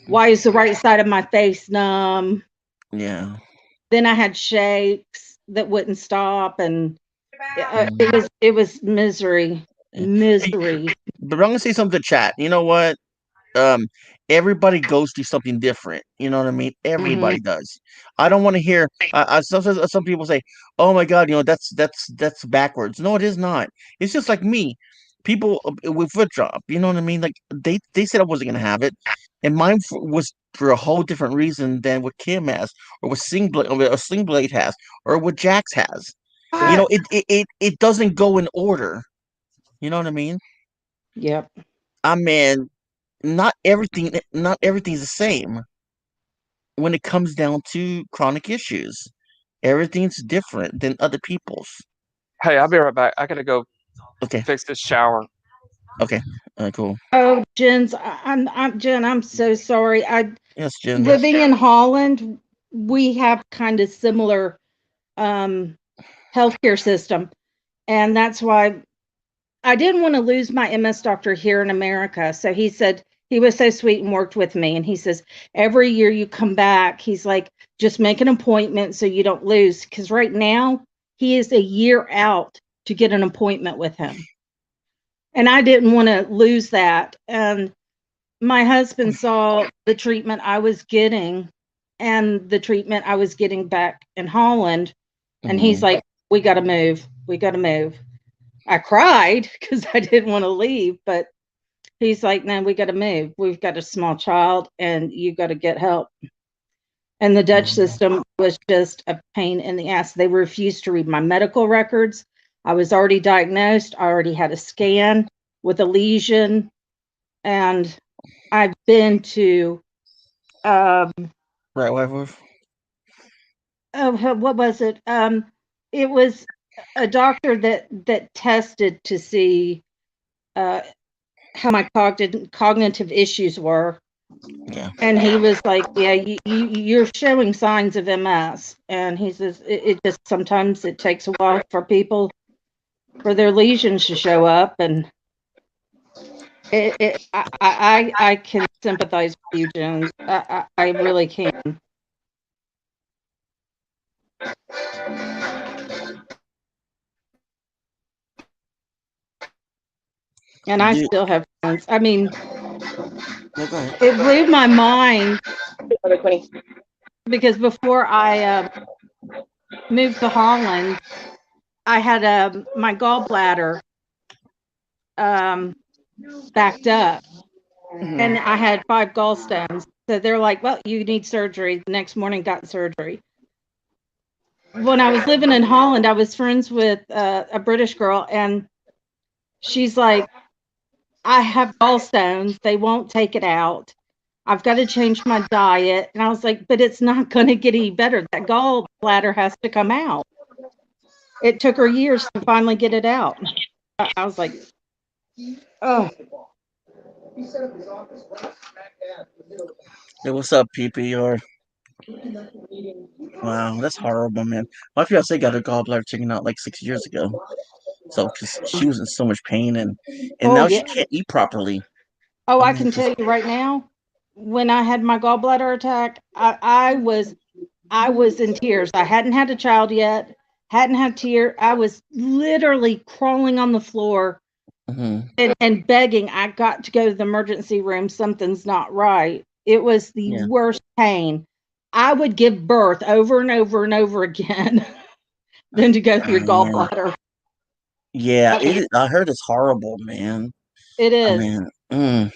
Why is the right side of my face numb? Yeah. Then I had shakes that wouldn't stop, and it was misery. Misery. But I'm gonna say something to chat. You know what? Everybody goes through something different. You know what I mean? Everybody does. I don't want to hear. Some people say, "Oh my God, that's backwards." No, it is not. It's just like me. People with foot drop. You know what I mean? Like they said I wasn't gonna have it, and mine was for a whole different reason than what Kim has, or what Sling Blade has, or what Jax has. You know, it doesn't go in order. You know what I mean? Yep. I mean, not everything's the same when it comes down to chronic issues. Everything's different than other people's. Hey, I'll be right back. I gotta go Okay. fix this shower. Okay. Cool. Oh, Jen, I'm so sorry. Yes, Jen. Living in Holland, we have kind of similar healthcare system, and that's why I didn't want to lose my MS doctor here in America. So he said, he was so sweet and worked with me, and he says, every year you come back, he's like, just make an appointment so you don't lose, because right now he is a year out to get an appointment with him, and I didn't want to lose that. And my husband saw the treatment I was getting and the treatment I was getting back in Holland, and he's like, we got to move. We got to move. I cried because I didn't want to leave, but he's like, no, we got to move. We've got a small child and you got to get help. And the Dutch system was just a pain in the ass. They refused to read my medical records. I was already diagnosed. I already had a scan with a lesion. And I've been to Right, wife. what was it? It was a doctor that tested to see how my cognitive issues were. Yeah. And he was like, yeah, you're showing signs of MS. And he says, it just, sometimes it takes a while for people, for their lesions to show up. And I can sympathize with you, Jones. I really can. And I still have friends. I mean, it blew my mind because before I moved to Holland, I had my gallbladder backed up, and I had 5 gallstones. So they're like, well, you need surgery. The next morning, got surgery. When I was living in Holland, I was friends with a British girl, and she's like, I have gallstones. They won't take it out. I've got to change my diet. And I was like, but it's not going to get any better. That gallbladder has to come out. It took her years to finally get it out. I was like, oh. Hey, what's up, PPR? Wow, that's horrible, man. My fiance got her gallbladder taken out like 6 years ago. So, because she was in so much pain, and now she can't eat properly. Oh, I can tell you right now, when I had my gallbladder attack, I was in tears. I hadn't had a child yet, hadn't had tears. I was literally crawling on the floor and begging, I got to go to the emergency room. Something's not right. It was the worst pain. I would give birth over and over and over again than to go through gallbladder. Yeah, I heard it's horrible, man. It is. I mean,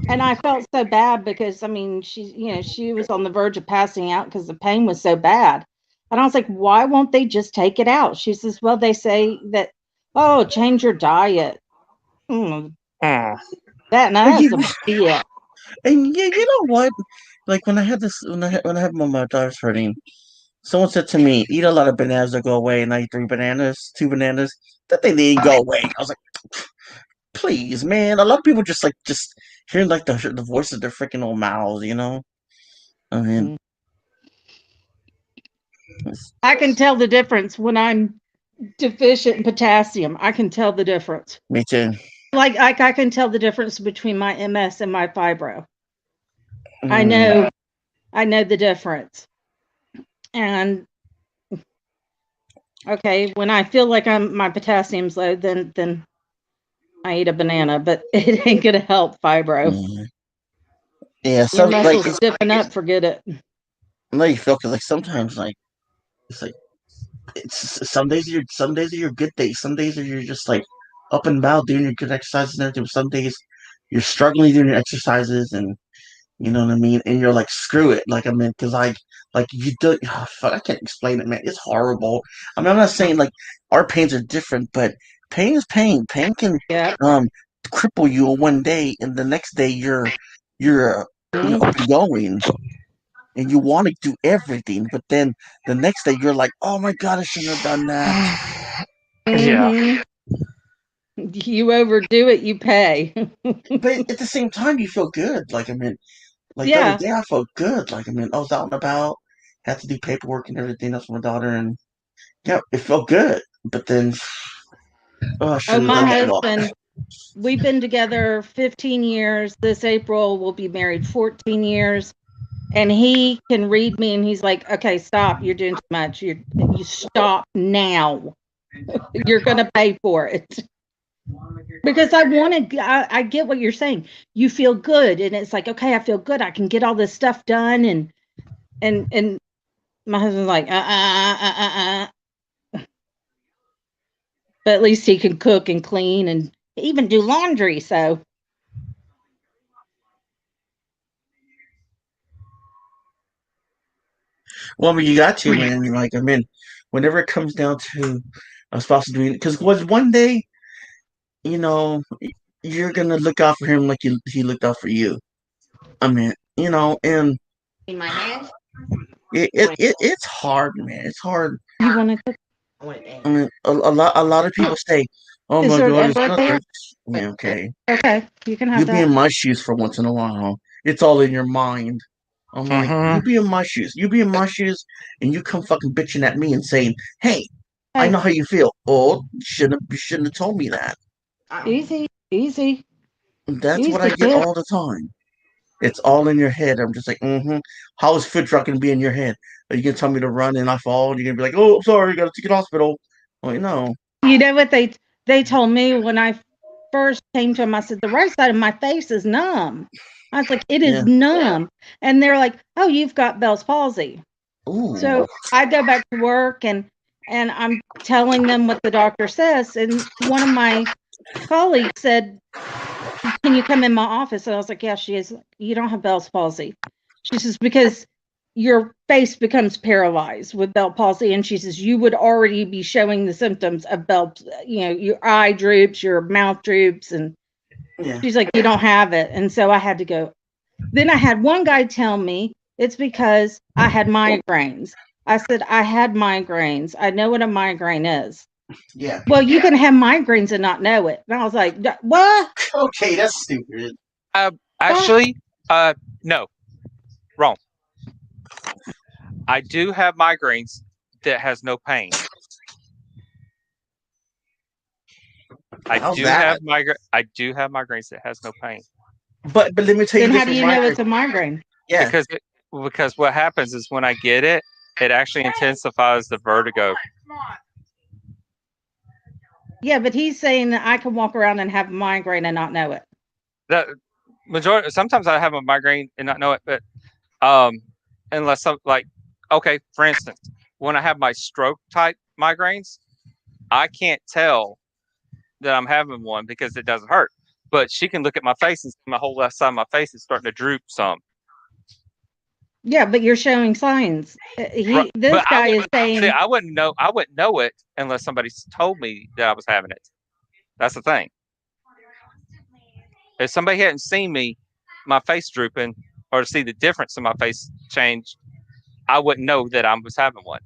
And I felt so bad because, I mean, she was on the verge of passing out because the pain was so bad. And I was like, why won't they just take it out? She says, well, they say that, change your diet. That's a BS. And you know what? Like when I had this, when I had my daughter's hurting, someone said to me, "Eat a lot of bananas, they'll go away." And I eat 3 bananas, 2 bananas. That thing didn't go away. I was like, please, man. A lot of people just hearing like the voice of their freaking old mouths, you know. I mean, I can tell the difference when I'm deficient in potassium. I can tell the difference. me too. Like I can tell the difference between my MS and my fibro. I Mm. know the difference. And okay, when I feel like my potassium's low, then I eat a banana, but it ain't gonna help fibro. Mm. Yeah, Your some like muscles stiffen up, forget it. no, you feel 'cause like sometimes like it's like it's some days are your good days. Some days are you're just like up and about doing your good exercises and everything. Some days you're struggling doing your exercises and you know what I mean. And you're like, screw it. Like I mean, because like you do. Oh, fuck, I can't explain it, man. It's horrible. I mean, I'm not saying like our pains are different, but pain is pain. Pain can Yeah. cripple you one day, and the next day you're up and going. And you want to do everything, but then the next day you're like, "Oh my god, I shouldn't have done that." Yeah. You overdo it, you pay. But at the same time, you feel good. Like I mean, like the Yeah. other day, I felt good. Like I mean, I was out and about, had to do paperwork and everything else for my daughter, and yeah, it felt good. But then, I shouldn't have my done that at all. husband, we've been together 15 years. This April, we'll be married 14 years. And he can read me and he's like, okay, stop. You're doing too much. You stop now. You're going to pay for it. Because I get what you're saying. You feel good. And it's like, okay, I feel good. I can get all this stuff done. And my husband's like, But at least he can cook and clean and even do laundry. So. Well, I mean, you got to, man. Like I mean, whenever it comes down to a spouse doing, because was one day, you know, you're gonna look out for him like he looked out for you. I mean, you know, and In my hand? it's hard, man. It's hard. You want to cook? I mean, a lot of people say, "Oh Is my there god, a it's bread not." there? Yeah, okay. Okay, you can have You be that. in my shoes for once in a while. It's all in your mind. I'm like, you be in my shoes. You be in my shoes, and you come fucking bitching at me and saying, "Hey, I know how you feel." Oh, you shouldn't have told me that. Easy. That's what Easy, I get kid. all the time. It's all in your head. I'm just like, How is foot drop gonna be in your head? Are you gonna tell me to run and I fall? And you're gonna be like, "Oh, I'm sorry, you gotta take it to the hospital." Like, no. You know what they told me when I first came to them? I said, the right side of my face is numb. I was like, it is Yeah. numb. And they're like, oh, you've got Bell's palsy. Ooh. So I go back to work and I'm telling them what the doctor says. And one of my colleagues said, can you come in my office? And I was like, yeah, she is. You don't have Bell's palsy. She says, because your face becomes paralyzed with Bell's palsy. And she says, you would already be showing the symptoms of Bell's, your eye droops, your mouth droops. And Yeah. she's like, you don't have it. And so I had to go. Then I had one guy tell me it's because I had migraines. I said, I had migraines. I know what a migraine is. Yeah. Well, you can have migraines and not know it. And I was like, what? Okay, that's stupid. Actually, no, wrong. I do have migraines that has no pain. How's that? I do have migraines that has no pain. But let me tell you Then this. how do you know it's a migraine? Yeah. Because what happens is when I get it, it actually intensifies the vertigo. Yeah, but he's saying that I can walk around and have a migraine and not know it. The majority, sometimes I have a migraine and not know it, but unless for instance, when I have my stroke type migraines, I can't tell that I'm having one because it doesn't hurt. But she can look at my face and see my whole left side of my face is starting to droop some. Yeah, but you're showing signs. This guy is saying. See, I wouldn't know it unless somebody told me that I was having it. That's the thing. If somebody hadn't seen me my face drooping or to see the difference in my face change, I wouldn't know that I was having one.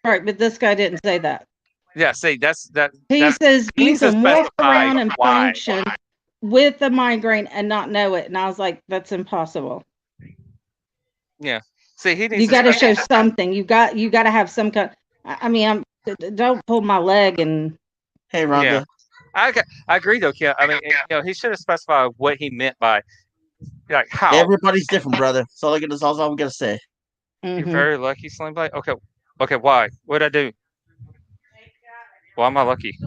Right, but this guy didn't say that. Yeah, see, that He says he you needs to can walk specify around and why. function with a migraine and not know it. And I was like, that's impossible. Yeah. See, he needs You to got to show specify. something. You got to have some kind. I mean, don't pull my leg and. Hey, Yeah. Rhonda. I agree though, Kim. I mean, he should have specified what he meant by like how. Everybody's different, brother. That's all I'm gonna say. You're Mhm. very lucky, Slim Blade. Okay. Why? What'd I do? Why am I lucky?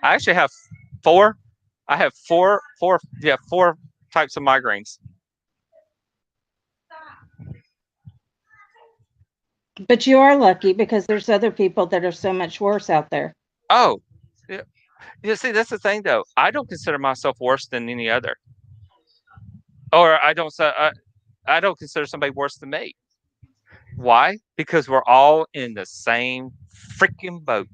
I actually have 4. I have four types of migraines. But you are lucky because there's other people that are so much worse out there. Oh, yeah. You see, that's the thing though. I don't consider myself worse than any other, or I don't consider somebody worse than me. Why? Because we're all in the same freaking boat.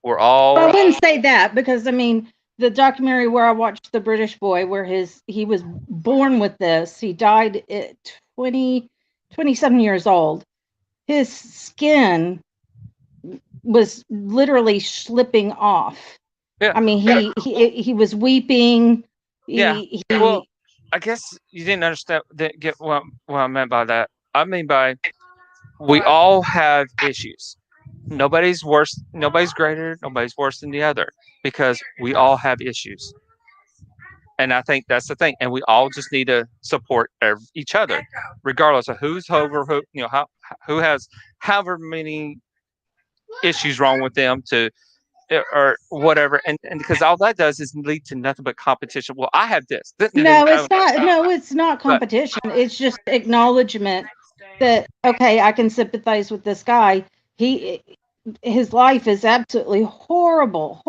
We're all. I wouldn't say that because I mean the documentary where I watched The British Boy, where he was born with this. He died at 27 years old. His skin was literally slipping off. Yeah. I mean, he was weeping. Yeah. Well, I guess you didn't understand. Didn't get what I meant by that. I mean by we all have issues. Nobody's worse. Nobody's greater. Nobody's worse than the other because we all have issues. And I think that's the thing. And we all just need to support each other, regardless of who has however many issues wrong with them or whatever. And because all that does is lead to nothing but competition. Well, I have this. No, it's not. No, it's not competition. It's just acknowledgement that, okay, I can sympathize with this guy. His life is absolutely horrible.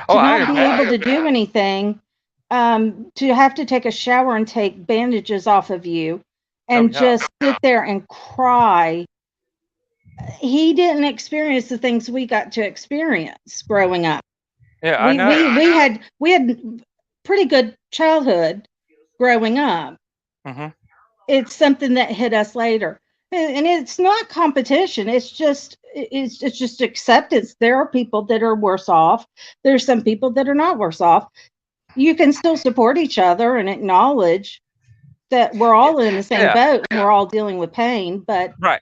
To not be able to do anything. To have to take a shower and take bandages off of you and just sit there and cry. He didn't experience the things we got to experience growing up. Yeah, I know. We had pretty good childhood growing up. Mm-hmm. It's something that hit us later. And it's not competition. It's just acceptance. There are people that are worse off. There's some people that are not worse off. You can still support each other and acknowledge that we're all in the same boat and we're all dealing with pain. But right.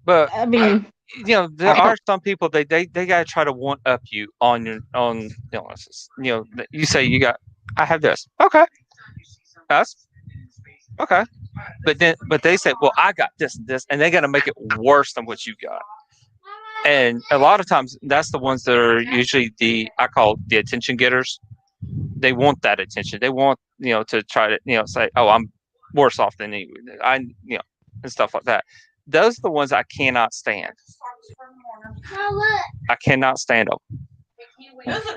But I mean, there are some people they gotta try to one up you on illnesses. You say I have this. Okay. That's okay. But they say, well, I got this and this, and they gotta make it worse than what you got. And a lot of times that's the ones that are usually I call the attention getters. They want that attention. They want, to try to, say, oh, I'm worse off than you. And stuff like that. Those are the ones I cannot stand. I cannot stand them.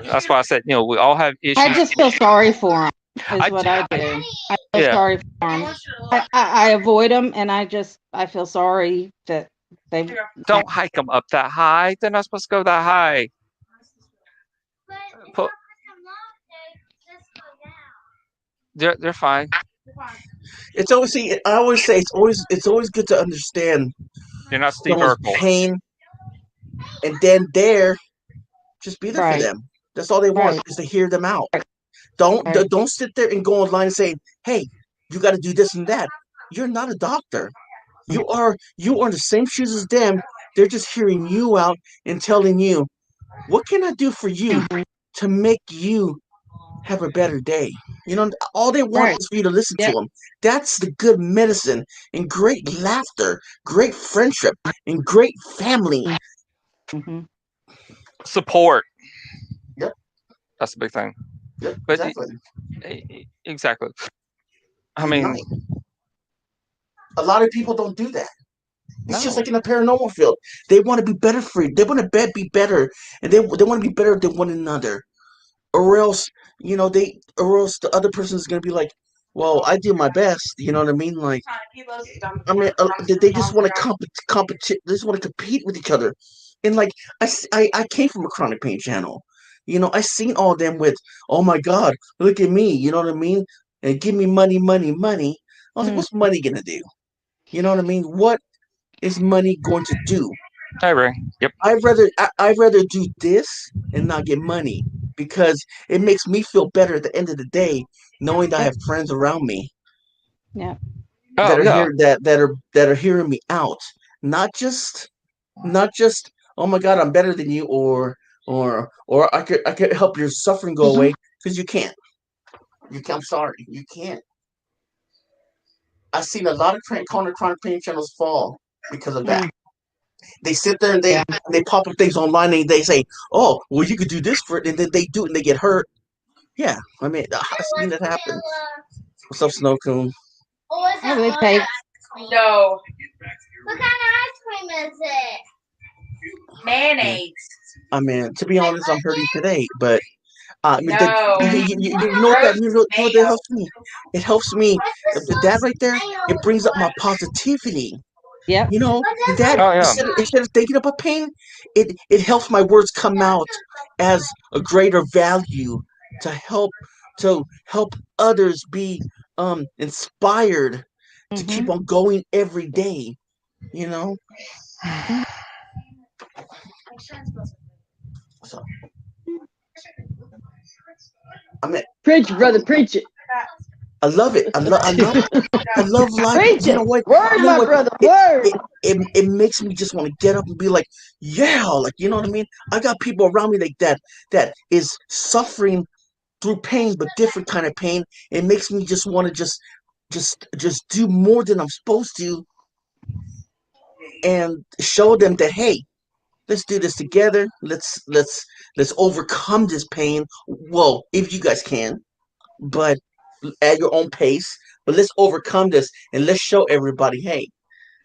That's why I said, we all have issues. I just feel sorry for them. I do. I feel sorry for them. I avoid them, and I feel sorry that they don't hike them up that high. They're not supposed to go that high. They're fine. It's always I always say it's always good to understand. You're not Steve Urkel. Pain, and then just be there for them. That's all they want is to hear them out. Don't sit there and go online and say, "Hey, you got to do this and that." You're not a doctor. You are in the same shoes as them. They're just hearing you out and telling you, "What can I do for you to make you have a better day?" All they want is for you to listen to them. That's the good medicine and great laughter, great friendship, and great family. Mm-hmm. Support. Yep. That's a big thing. Yep, but exactly. I mean, a lot of people don't do that. It's just like in the paranormal field. They want to be better for you. They want to be better, and they want to be better than one another. Or else, the other person is gonna be like, "Well, I do my best." You know what I mean? Like, they just want to they just want to compete with each other. And like I came from a chronic pain channel. You know, I seen all them with, oh my God, look at me. You know what I mean? And give me money, money, money. I was like, what's money gonna do? You know what I mean? What is money going to do? I agree. Yep. I'd rather do this and not get money because it makes me feel better at the end of the day, knowing that I have friends around me Yeah. that Oh are yeah. here that are hearing me out, not just oh my God, I'm better than you, or I could help your suffering go away, because you can't. I'm sorry, you can't. I've seen a lot of chronic pain channels fall because of that. They sit there and they pop up things online and they say, "Oh, well, you could do this for it," and then they do it and they get hurt. Yeah, I mean, I've seen it happen. What's up, Snow Coon? Hey, Blue Pig. No. What kind of ice cream is it? Mayonnaise. I mean, to be honest, I'm hurting today, but I mean, No. you know what that helps me? It helps me. That right there, it brings up my positivity. Yep. You know, that Oh yeah. instead of thinking about pain, it helps my words come out as a greater value to help others be inspired to keep on going every day. You know, so I mean, Preach, brother, preach it. I love it. I love life. Preach You know it. what? Word, You know my what? brother, word. It makes me just want to get up and be like, yeah, like, you know what I mean? I got people around me like that is suffering through pain, but different kind of pain. It makes me just want to just do more than I'm supposed to, and show them that, hey, let's do this together. Let's overcome this pain. Well, if you guys can, but at your own pace. But let's overcome this and let's show everybody, hey,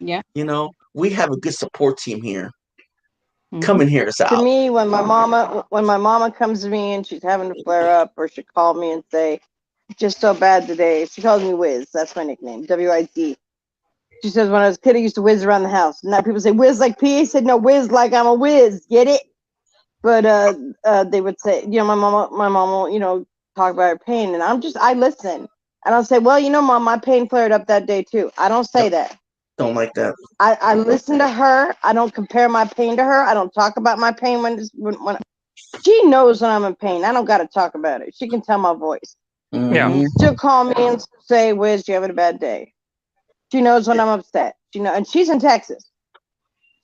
Yeah. you know, we have a good support team here. Come and hear us To out. me, when my mama comes to me and she's having a flare up, or she called me and say, just so bad today. She calls me Wiz. That's my nickname, W-I-Z. She says, when I was a kid, I used to whiz around the house. And now people say, whiz like P. I said, no, whiz like I'm a whiz. Get it? But they would say, you know, my mom will, you know, talk about her pain. And I listen. I don't say, well, you know, Mom, my pain flared up that day too. I don't say that. Don't like that. I listen to her. I don't compare my pain to her. I don't talk about my pain when she knows when I'm in pain. I don't got to talk about it. She can tell my voice. Yeah. She'll call me and say, Wiz, you having a bad day? She knows when I'm upset. And she's in Texas.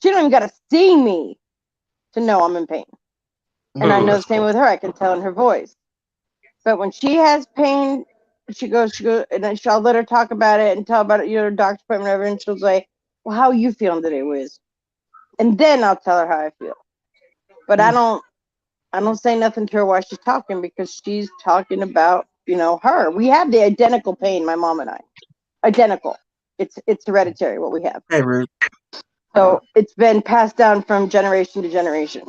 She don't even got to see me to know I'm in pain. And I know the same with her. I can tell in her voice. But when she has pain, she goes, and then I'll let her talk about it and tell about it, you know, her doctor's appointment, whatever, and she'll say, well, how are you feeling today, Wiz? And then I'll tell her how I feel. But I don't say nothing to her while she's talking, because she's talking about, you know, her. We have the identical pain, my mom and I. Identical. It's hereditary what we have. Hey, Ruth. So it's been passed down from generation to generation.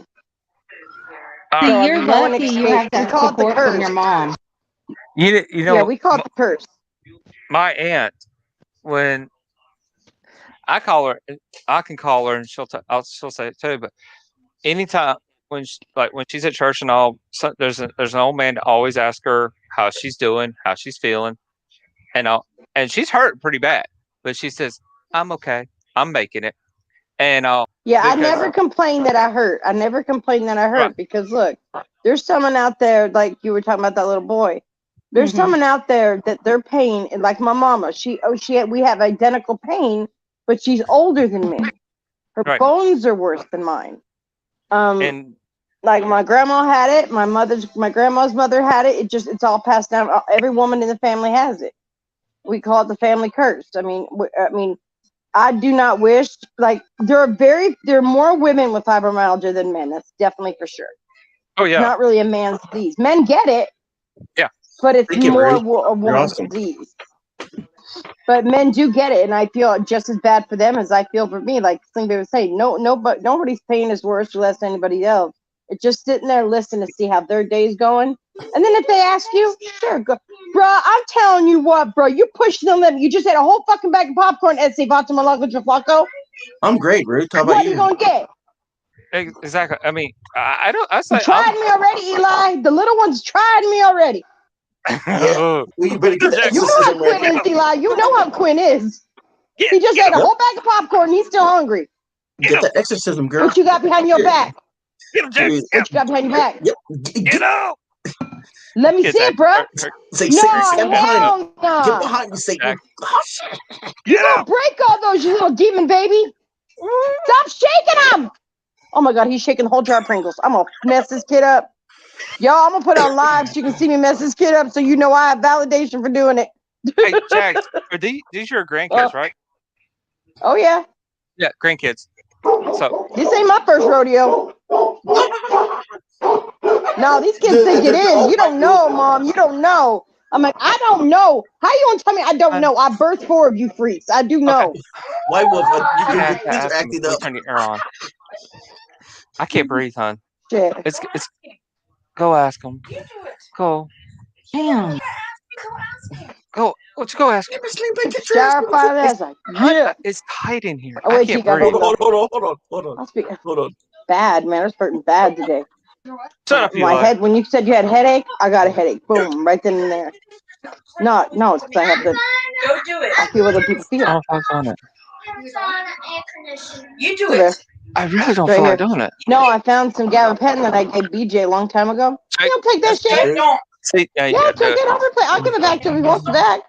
See, So you're no one lucky you escaped. have We that call it the support from curse. your mom. You know. Yeah, we call it the curse. My aunt, when I call her, I can call her and she'll say it too. But anytime when she's at church and all, there's an old man to always ask her how she's doing, how she's feeling, and she's hurt pretty bad, but she says, "I'm okay, I'm making it," and Yeah, I never complain that I hurt. I never complain that I hurt, Right. because look, there's someone out there, like you were talking about that little boy. There's someone out there that their pain, and like my mama, we have identical pain, but she's older than me. Her Right. bones are worse than mine. and Like my grandma had it, my grandma's mother had it. It's all passed down. Every woman in the family has it. We call it the family curse. I mean, I do not wish, like, there are more women with fibromyalgia than men. That's definitely for sure. oh yeah, It's not really a man's disease. Men get it. Yeah. But it's Thank you, more Ruth. a woman's awesome. disease. But men do get it, and I feel just as bad for them as I feel for me. Like Sling Baby was saying, nobody's pain is worse or less than anybody else. It's just sitting there listening to see how their day's going. And then if they ask you, sure, go. Bruh, I'm telling you what, bro, you pushed the limit. You just had a whole fucking bag of popcorn at Say Vata Malaco Jaflaco. I'm great, Ruth. How What about are you you? gonna get? Exactly. I mean, I don't. I You say tried me already, Eli. The little ones tried me already. Yeah. Well, you better get the Jack, You know exorcism how Quinn ready. is, Eli. You know how Quinn is. Get, He just get ate a him. whole bag of popcorn. He's still hungry. Get that exorcism, girl. What you got behind your back? Get him, Jack. Period. What you got behind your back? Yep. Get him. Let me Kids see it, act- bro. Say, No, Satan, stand behind him. hell Get no. behind me, Satan. Jack. Oh, shit. You gonna break all those, you little demon baby. Stop shaking him. Oh my God, he's shaking the whole jar of Pringles. I'm gonna mess this kid up. Y'all, I'm gonna put it on live so you can see me mess this kid up so you know I have validation for doing it. Hey, Jack, are these your grandkids, right? Oh yeah. Yeah, grandkids. So This ain't my first rodeo. No, these kids think it is. You don't know, Mom. You don't know. I'm like, I don't know. How you gonna tell me I don't know? I birthed 4 of you freaks. I do know. White Wolf, I your have to feet ask are him acting if we up. turn the air on. I can't breathe, hon. Shit. It's. Go ask him. Go. Damn. Go. Let's go ask him. Shower fire that's like, yeah. It's tight in here. Oh, I wait, can't Chica, breathe. Hold on. I'll speak. Hold on. Bad, man. I was hurting bad today. Shut up, My Eli. head, when you said you had a headache, I got a headache. Boom, right then and there. No, it's because I have the. Go do it. I feel other people feel. I don't feel like doing it. You do Over there. it. I really don't Right feel like here. doing it. No, I found some gabapentin that I gave BJ a long time ago. Check. He'll take that shit. Good. Don't. See, yeah, Yeah, I'll take it. I'll give it back to him if he wants it back.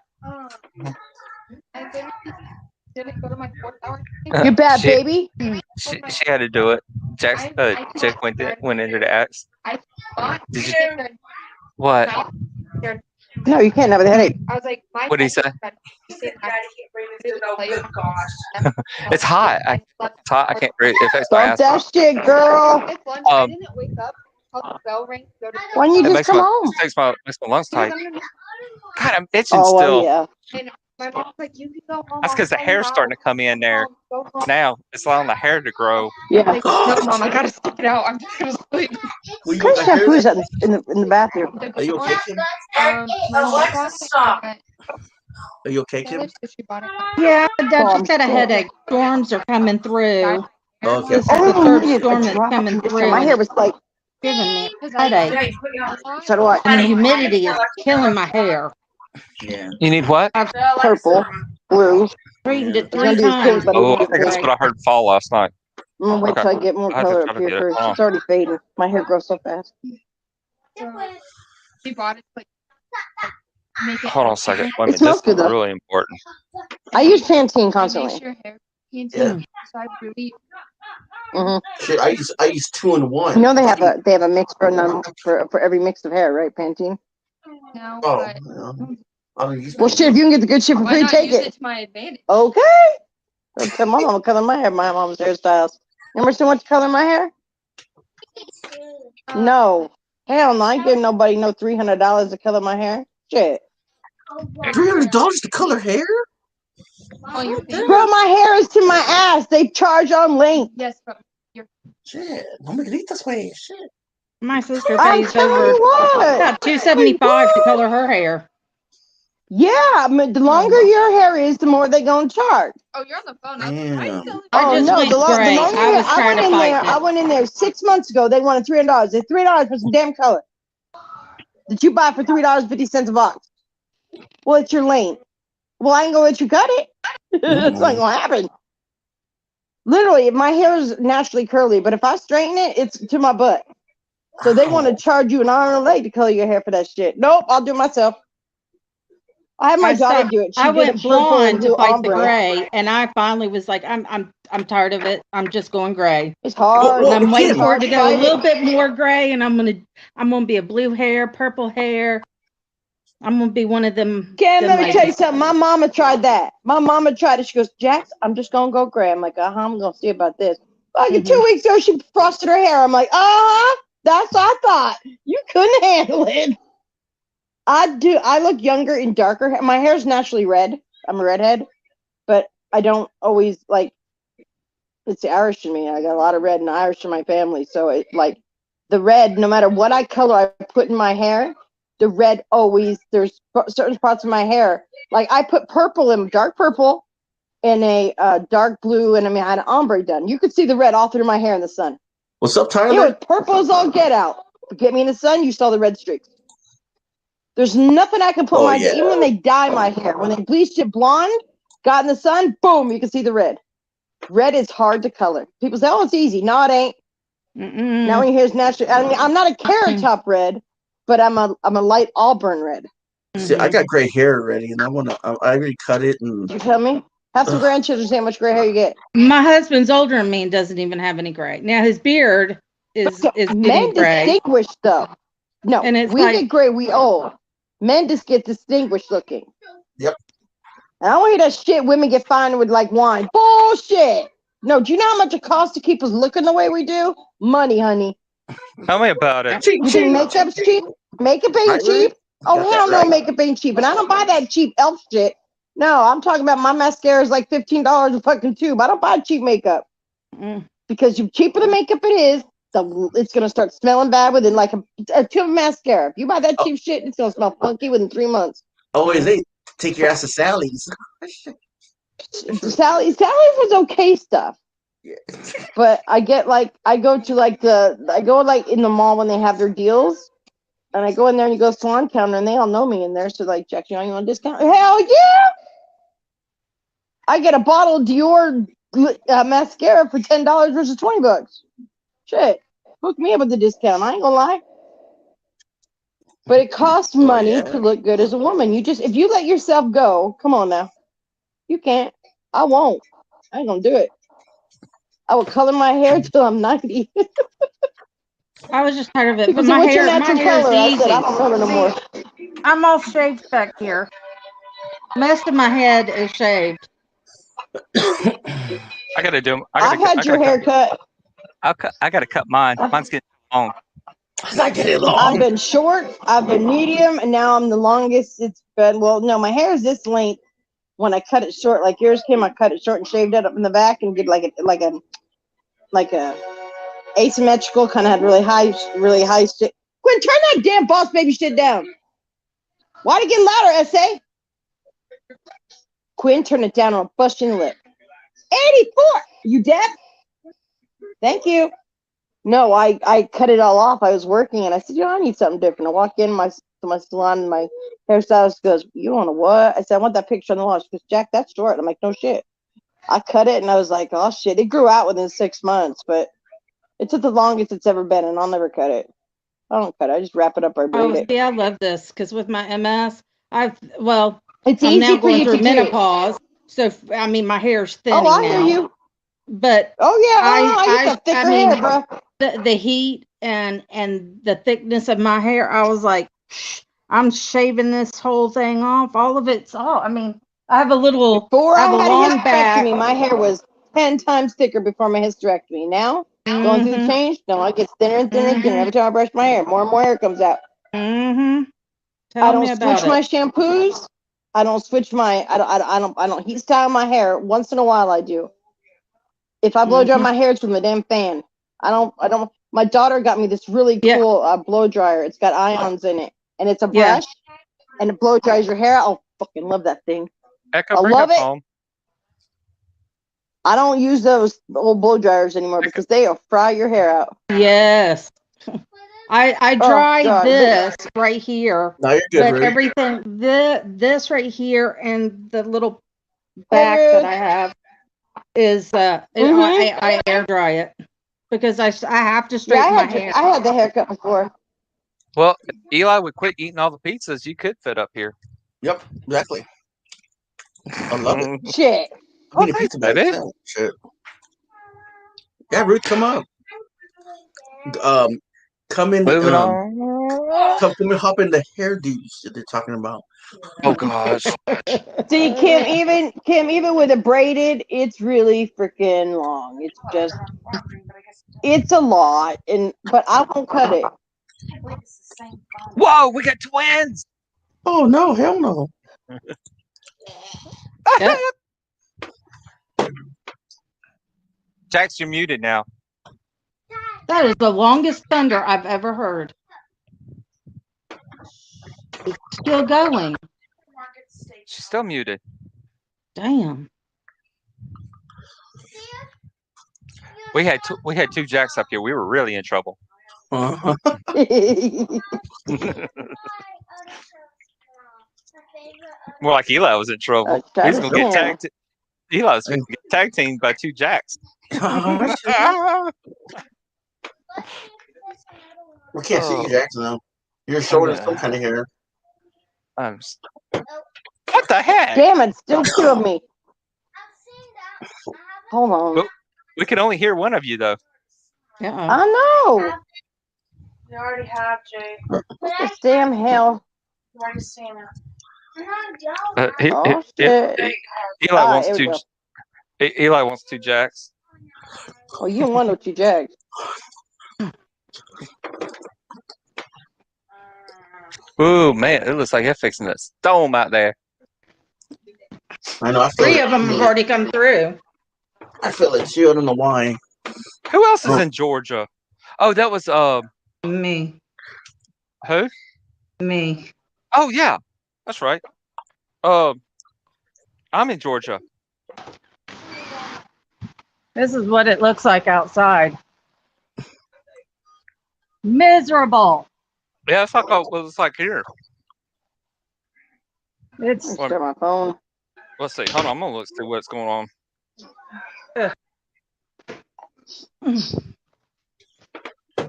You're bad, She- baby. She had to do it. Jack went into the axe. Did you? What? No, you can't have a headache. What did he say? Oh gosh. It's hot. It's hot. I can't breathe. It affects my Stop that asthma. shit, girl. Um, Why don't you It just makes come my home? makes my lungs tight. God, I'm itching Oh, still. well, yeah. That's because the hair's starting to come in there. Now it's allowing the hair to grow. Yeah. No, Mom, I gotta stick it out. I'm just gonna sleep. Will you What want kind the of shampoo hair? is that in the bathroom? Are you okay, Kim? Alexa, stop. Are you okay, Kim? Yeah, Oh, Dad I'm just got a sick. headache. Storms are coming through. Okay. This is the Oh, third I need a storm that's drop of coming conditioner. through, My and hair it's was like, giving me a headache. so do I. And the humidity is killing my hair. Yeah. You need what? I've Purple, blue. treated it It's gonna 3 do pink, times. but Oh, I it's think that's gray. what I heard fall last night. I'm gonna wait Okay. till I get more I have to color try up to here get it. first. Hold on. It's already fading. My hair grows so fast. She bought it like make it. Hold on a second. Wait a It minute. This smells is good though. really important. I use Pantene It makes constantly. your hair Yeah. so I really Shit, I use 2-in-1. You know they have a mix for every mix of hair, right? Pantene. now, Oh, but well, I don't use Well, shit, if you can get the good shit for why free, not take use it. it to my advantage? Okay. Don't tell my mama color my hair. My mom's hairstyles. Remember so much color my hair? No. Hell no. I ain't giving nobody no $300 to color my hair. Shit. $300 to color hair? Oh, your Bro, my hair is to my ass. They charge on length. Yes, but Shit, no me gritas, güey. Shit. My sister I'm pays telling over you what. about $275 to color her hair. Yeah, I mean, the longer your hair is, the more they gonna charge. oh, you're on the phone. Damn. I just went the gray. longer I was I trying went to in there. fight I it. went in there 6 months ago. They wanted $300. They $3 for some damn color that you buy for $3.50 a box. Well, it's your lane. Well, I ain't gonna let you cut it. It's not gonna happen. Literally, my hair is naturally curly, but if I straighten it, it's to my butt. So they want to charge you an arm and a leg to color your hair for that shit. Nope, I'll do it myself. I had my daughter do it. She I did went a purple and blonde to blue fight the ombre. gray, and I finally was like, I'm tired of it. I'm just going gray. It's hard. And I'm waiting It's for it hard to to go a fight little it. bit more gray, and I'm gonna be a blue hair, purple hair. I'm gonna be one of them. Cam, them let me tell you ladies. something. My mama tried that. My mama tried it. She goes, Jax, I'm just gonna go gray. I'm like, I'm gonna see about this. Like in 2 weeks ago, she frosted her hair. I'm like, that's what I thought. You couldn't handle it. I look younger and darker. My hair's naturally red. I'm a redhead, but I don't always like. It's the Irish in me. I got a lot of red and Irish in my family, so it like the red. No matter what color I put in my hair, the red always. There's certain parts of my hair. Like I put purple in dark purple, and a dark blue, and I had an ombre done. You could see the red all through my hair in the sun. What's up, It Tyler? was purple as all get out. But get me in the sun, you saw the red streaks. There's nothing I can put Oh, my yeah. even when they dye my hair, when they bleached it blonde, got in the sun, boom, you can see the red. Red is hard to color. People say, "Oh, it's easy." No, it ain't. Now when your hair's natural, I mean, I'm not a carrot top red, but I'm a light auburn red. See, I got gray hair already, and I already cut it. And You feel me? Have some grandchildren, see how much gray hair you get. My husband's older than me and doesn't even have any gray. Now his beard is getting Men gray. distinguish though. No, And it's we like- get gray, we old. Men just get distinguished looking. Yep. And I don't hear that shit women get fined with like wine. Bullshit. No, do you know how much it costs to keep us looking the way we do? Money, honey. Tell me about it. You think makeup's cheap? Makeup ain't Right, cheap. Oh, Got hell that no, right. makeup ain't cheap. And I don't buy that cheap elf shit. No, I'm talking about my mascara is like $15 a fucking tube. I don't buy cheap makeup. Because the cheaper the makeup it is, it's gonna start smelling bad within like a tube of mascara. If you buy that cheap shit, it's gonna smell funky within 3 months. always they take your ass to Sally's. Sally's was okay stuff. But I get like I go like in the mall when they have their deals, and I go in there and you go salon counter and they all know me in there. So like, Jack, you want a discount? Hell yeah! I get a bottle of Dior mascara for $10 versus $20. Shit, hook me up with the discount. I ain't gonna lie. But it costs money to look good as a woman. If you let yourself go, come on now. You can't. I won't. I ain't gonna do it. I will color my hair till I'm 90. I was just tired of it. People But say, my "What's your hair, natural my hair color?" is I easy. said, "I don't color no more." I'm all shaved back here. Most of my head is shaved. I gotta do. I've had your hair cut. I gotta cut mine. Mine's getting long. I get it long. I've been short, I've been medium, and now I'm the longest it's been. Well, no, my hair is this length. When I cut it short, like yours, Kim, I cut it short and shaved it up in the back and did like a asymmetrical, kind of had really high shit. Quinn, turn that damn boss baby shit down. Why'd it get louder, SA? Quinn, turn it down or I'll bust your lip. 84. You deaf? Thank you. No, I cut it all off. I was working and I said, I need something different. I walk in my salon and my hairstylist goes, "You want a what?" I said, "I want that picture on the wall." She goes, "Jack, that's short." I'm like, "No shit." I cut it and I was like, "Oh shit." It grew out within 6 months, but it took the longest it's ever been, and I'll never cut it. I don't cut it. I just wrap it up or braid it. See, I love this because with my MS, It's I'm easy now for going you through to do. menopause. So I mean, my hair's thinning Oh, I now. hear you. But oh yeah, I used to thicker hair, bro. The heat and the thickness of my hair, I was like, I'm shaving this whole thing off. All of it's all. I mean, I have a little. Before I have a had long a back. hysterectomy, my hair was 10 times thicker before my hysterectomy. Now, going through the change, no, it gets thinner and thinner and thinner. Every time I brush my hair, more and more hair comes out. Mm-hmm. I don't switch my shampoos. I don't switch my. I don't heat style my hair. Once in a while, I do. If I blow dry my hair, it's from the damn fan. I don't. My daughter got me this really cool blow dryer. It's got ions in it, and it's a brush, and it blow dries your hair. I'll fucking love that thing. Echo, I bring love up it. home. I don't use those old blow dryers anymore because they'll fry your hair out. Yes. I dry God. this right here. No, you're good, But Ruth. everything, this right here and the little back that I have is I air dry it because I have to straighten my hair. I had the haircut before. Well, if Eli would quit eating all the pizzas, you could fit up here. Yep, exactly. I love it. Shit. I mean, a pizza bag. Baby. Shit. Yeah, Ruth, come up. Come in. Moving on. Come and hop in the hairdos that they're talking about. Oh gosh. See, Kim, even with it braided, it's really freaking long. It's a lot, but I won't cut it. Whoa, we got twins. Oh no, hell no. Jax, you're muted now. That is the longest thunder I've ever heard. It's still going. She's still muted. Damn. We had two jacks up here. We were really in trouble. Uh-huh. More like Eli was in trouble. He's gonna get tagged. Eli's gonna get tag teamed by two jacks. We can't see you, Jackson, though. You're showing us some kind of hair. What the heck? Damn it, still two of me. Hold on. We can only hear one of you, though. I know. You already have, Jake. This damn hell. You already seen it. Eli wants two jacks. Oh, you want no two jacks. Ooh, man, it looks like they're fixing to storm out there. I know. Three of them have already come through. I feel it too. I don't know why. Who else is in Georgia? Oh, that was me. Who? Me. Oh yeah, that's right. I'm in Georgia. This is what it looks like outside. Miserable. Yeah, that's like what it's like here. It's start my phone. Let's see. Hold on, I'm gonna look see what's going on.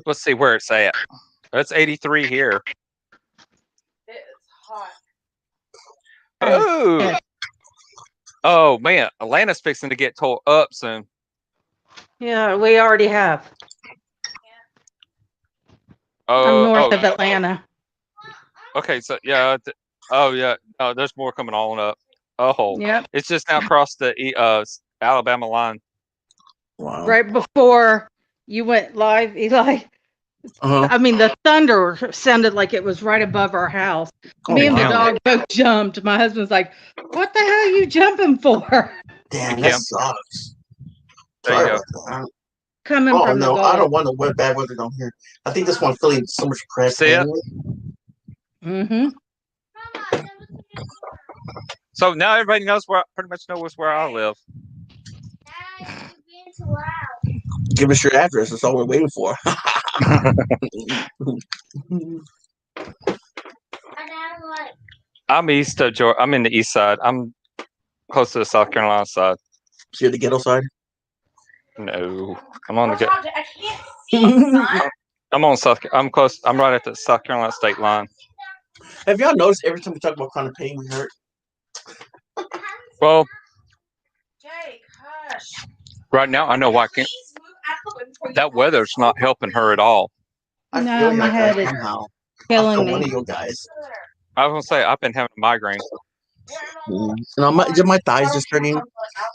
Let's see where it's at. It's 83 here. It is hot. Oh. Oh man, Atlanta's fixing to get tore up soon. Yeah, we already have. Oh, I'm north of Atlanta. Okay, so yeah. Oh yeah. Oh, there's more coming on up. Oh, Yep. It's just now across the Alabama line. Wow. Right before you went live, Eli. I mean, the thunder sounded like it was right above our house. Me and the dog both jumped. My husband's like, "What the hell are you jumping for?" Damn, that sucks. There you go. Coming from the no, Gulf. I don't want no bad weather down here. I think this one feeling so much pressure. See it? Mm-hmm. So now everybody knows pretty much knows where I live. Give us your address. That's all we're waiting for. I'm east of Georgia. I'm in the east side. I'm close to the South Carolina side. So you're the ghetto side? No, I'm on the I can't see, son. I'm on South. I'm close. I'm right at the South Carolina state line. Have y'all noticed every time we talk about chronic pain, we hurt? Well, Jake, hush. right now I know why I can't. That weather's not helping her at all. I No, feel my like head that is somehow. killing I'm me. one of you guys. I was gonna say I've been having a migraine. You know, my thighs just hurting.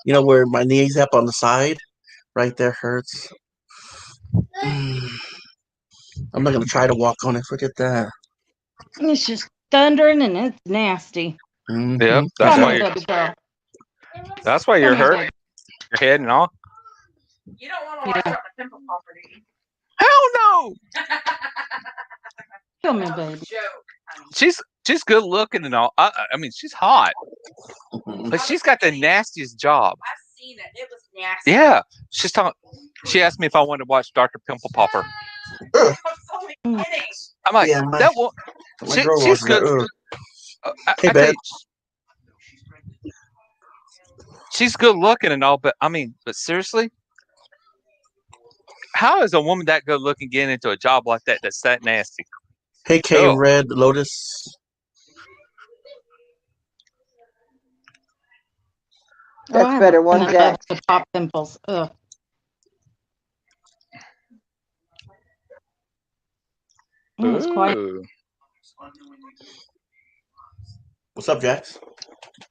You know where my knees up on the side, right there hurts. I'm not gonna try to walk on it. Forget that. It's just thundering and it's nasty. Yep, that's why you're hurt. Your head and all. You don't want to watch out the pimple popper, do you? Hell no. Kill me, baby. She's good looking and all. I mean, she's hot, but she's got the nastiest job. I've seen it. It was nasty. Yeah, she's talking. She asked me if I wanted to watch Dr. Pimple Popper. I'm so kidding. I'm like, Yeah, that one. She's good. Hey, babe. She's good looking and all, but I mean, but seriously, how is a woman that good looking getting into a job like that that's that nasty? Hey, K Red Lotus. That's better. One jack. The pop pimples. Ugh. It's quite. What's up, Jax?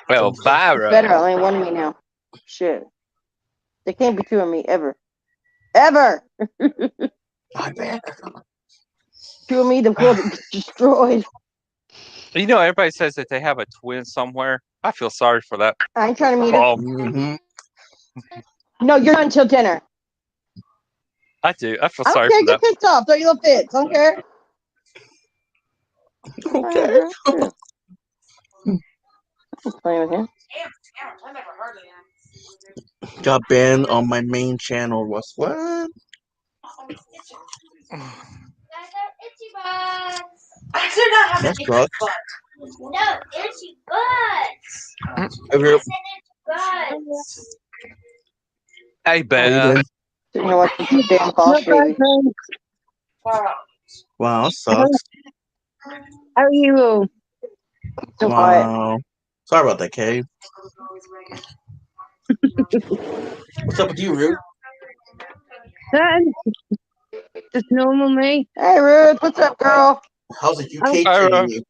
Well, Byron. Better. Only one of me now. Shit. There can't be two of me ever. Ever. I bet. Two of me, the world destroyed. You know, everybody says that they have a twin somewhere. I feel sorry for that. I ain't trying to meet her. No, you're not until dinner. I do. I feel I sorry don't care. for that. Get pissed off. Throw your little fits. I don't care. Okay. I'm playing with him. Damn, I never heard of that. got banned on my main channel. What? Itchy butts. I do not have That's an itchy sucks. butt. No, itchy butts. Have I you- said itchy butts. Hey, How you Beth. doing? You know what? The damn boss baby. Wow, that sucks. How are you? So quiet. Wow. Sorry about that, Kay. What's up with you, Ruth? Nothing. Just normal me. Hey, Ruth. What's up, girl? How's the UK Hi, treating Ruth.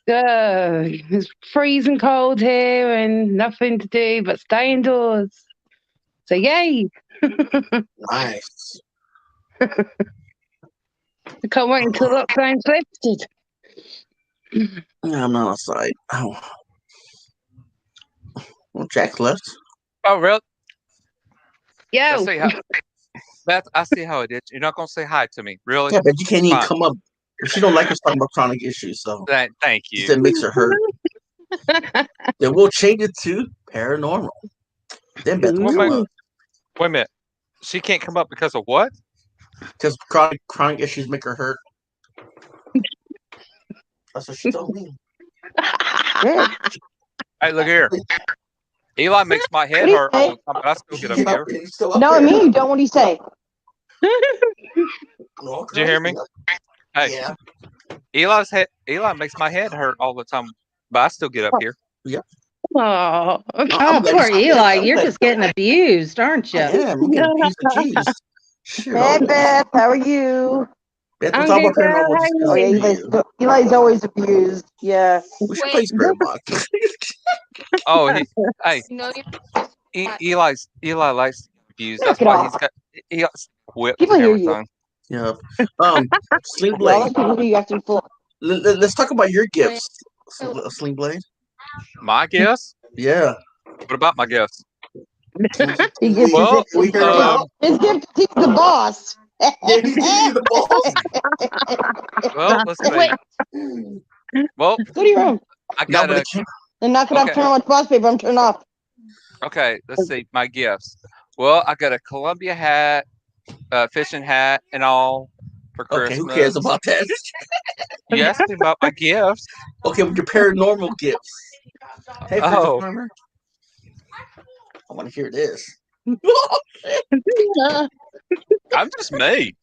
you? It's freezing cold here and nothing to do but stay indoors. So yay! Nice. I can't wait until lockdown's lifted. Yeah, I'm not outside. Oh. Well, Jack left. Oh, really? I Yo, see how, Beth, I see how it is. You're not going to say hi to me. Really? Yeah, but you can't even Fine. come up. She don't like us talking about chronic issues, so Thank you. it makes her hurt. Then we'll change it to paranormal. Then Beth will Well, come maybe- up. Wait a minute. She can't come up because of what? Because chronic issues make her hurt. That's what she told me. Hey, look here. Eli makes my head hurt all the time, but I still get up here. He's still up No, I there. mean you don't. What do you say? No, Did you hear me? Hey, Yeah. Eli makes my head hurt all the time, but I still get up here. oh, I'm Oh, glad poor you- Eli. I'm You're glad- just getting abused, aren't you? Yeah, I'm getting a piece of cheese. Shoot, Hey, all this. Beth. How are you? Beth, I'm we'll talk good, about paranormal girl. just How Oh are yeah, because of you. Eli's always abused. Yeah. We should play Spirit Box. Oh, hey, No, Eli likes to abuse. That's Knock it why off. he got whipped People and hear you. everything. Yeah. Sling All Blade. those people who you acting full. Let's talk about your gifts, Sling Blade. My gifts? Yeah. What about my gifts? He gives Well, we heard about. his gift is he's the boss. Yeah, he's giving you the balls. Well, let's see. Wait, Well, go to your room. I No, got but a. it can't. Then knock it off. Okay. Turn on what's boss paper. I'm turning off. Okay, let's see my gifts. Well, I got a Columbia hat, fishing hat, and all for Christmas. Okay, who cares about that? You asked me about my gifts. Okay, with your paranormal gifts. Hey, Oh. Farmer. I want to hear this. I'm just me.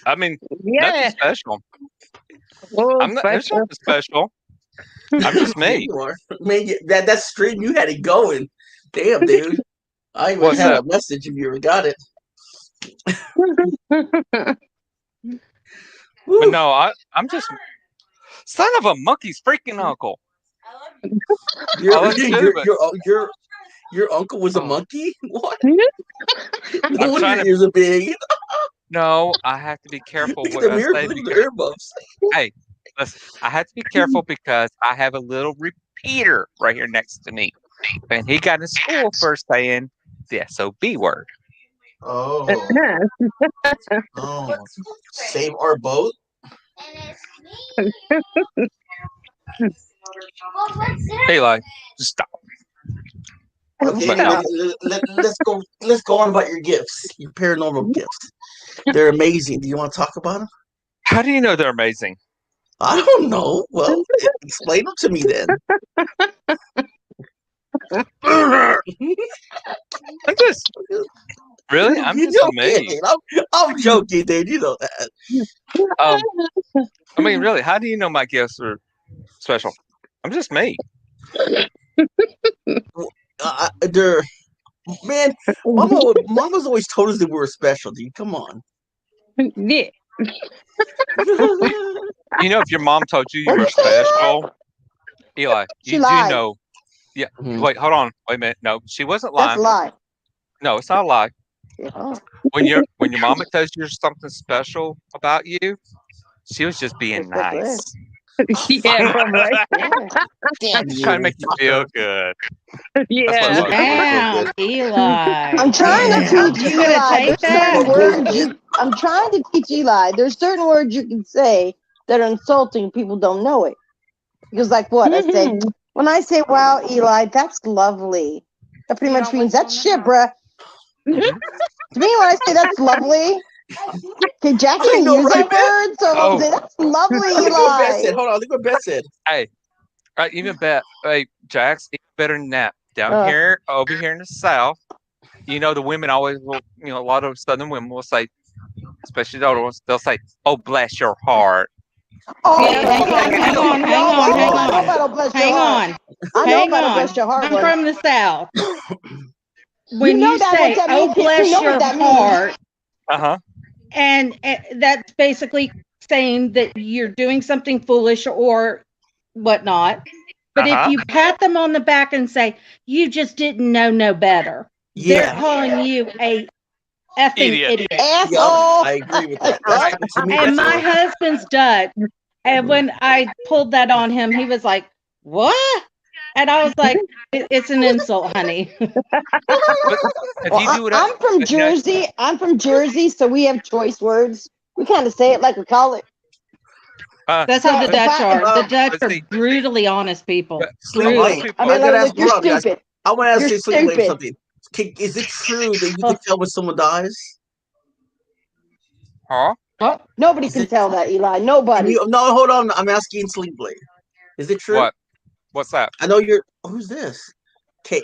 I mean, Yeah. nothing special. Oh, I'm not. There's special. nothing special. I'm just Yeah, me. you are. Man, that stream, you had it going. Damn, dude. I even What's had that? a message if you ever got it. But no, I'm just son of a monkey's freaking uncle. Your, I like to do it. your uncle was a Oh. monkey? What? I'm No wonder trying your to- ears are big. No, I have to be careful Look at what them I ears. say Look at because, the earmuffs. hey, listen, I have to be careful because I have a little repeater right here next to me, and he got in school for saying the SOB word. Oh. Oh. Save our boat? And it's me. Well, what's that? Eli, just stop. Okay, But- let's go on about your gifts, your paranormal gifts. They're amazing. Do you want to talk about them? How do you know they're amazing? I don't know. Well, explain them to me then. I'm just really. I'm You're just me. joking. I'm joking, dude. You know that. I mean, really, how do you know my gifts are special? I'm just me. They're man. Mama's always told us that we were special. Dude, come on. Yeah. You know, if your mom told you you were special, Eli, She you do lied. know. Yeah. Mhm. Wait, hold on. Wait a minute. No, she wasn't That's lying. a lie. No, it's not a lie. Yeah. When your mama tells you something special about you, she was just being That's what it nice. Yeah, probably. Damn Just trying to make you feel good. Yeah. what Damn, Eli. I'm trying to Damn. teach You gonna Eli. take There's certain that? words I'm trying to teach Eli. There's certain words you can say that are insulting. People don't know it. Because like what? I say, when I say, wow, Eli, that's lovely. That pretty much means that's shit, bruh. To me, when I say that's lovely, okay, Jack can't use that word, so I'll say that's lovely, Eli. Hold on, look what Beth said. Hey, right, even bet. Hey, Jack's even better than that. Down here, over here in the South, the women always will, a lot of Southern women will say, especially the older ones, they'll say, "Oh, bless your heart." Oh, hang on. I'm from the South. When you say, "Oh, bless your heart," and that's basically saying that you're doing something foolish or whatnot. But if you pat them on the back and say, "You just didn't know no better," they're calling you a effing idiot. Asshole. I agree with that. And my husband's Dutch. And when I pulled that on him, he was like, "What?" And I was like, "It's an insult, honey." I'm from Jersey. So we have choice words. We kind of say it like we call it. That's how the Dutch are. The Dutch are brutally honest people. Brutally. I mean, you're stupid. I want to ask you something. Is it true that you can tell when someone dies? Huh? Nobody can tell that, Eli. Nobody. No, hold on. I'm asking Sleep Blade. Is it true? What? What's that? I know you're. Who's this? K.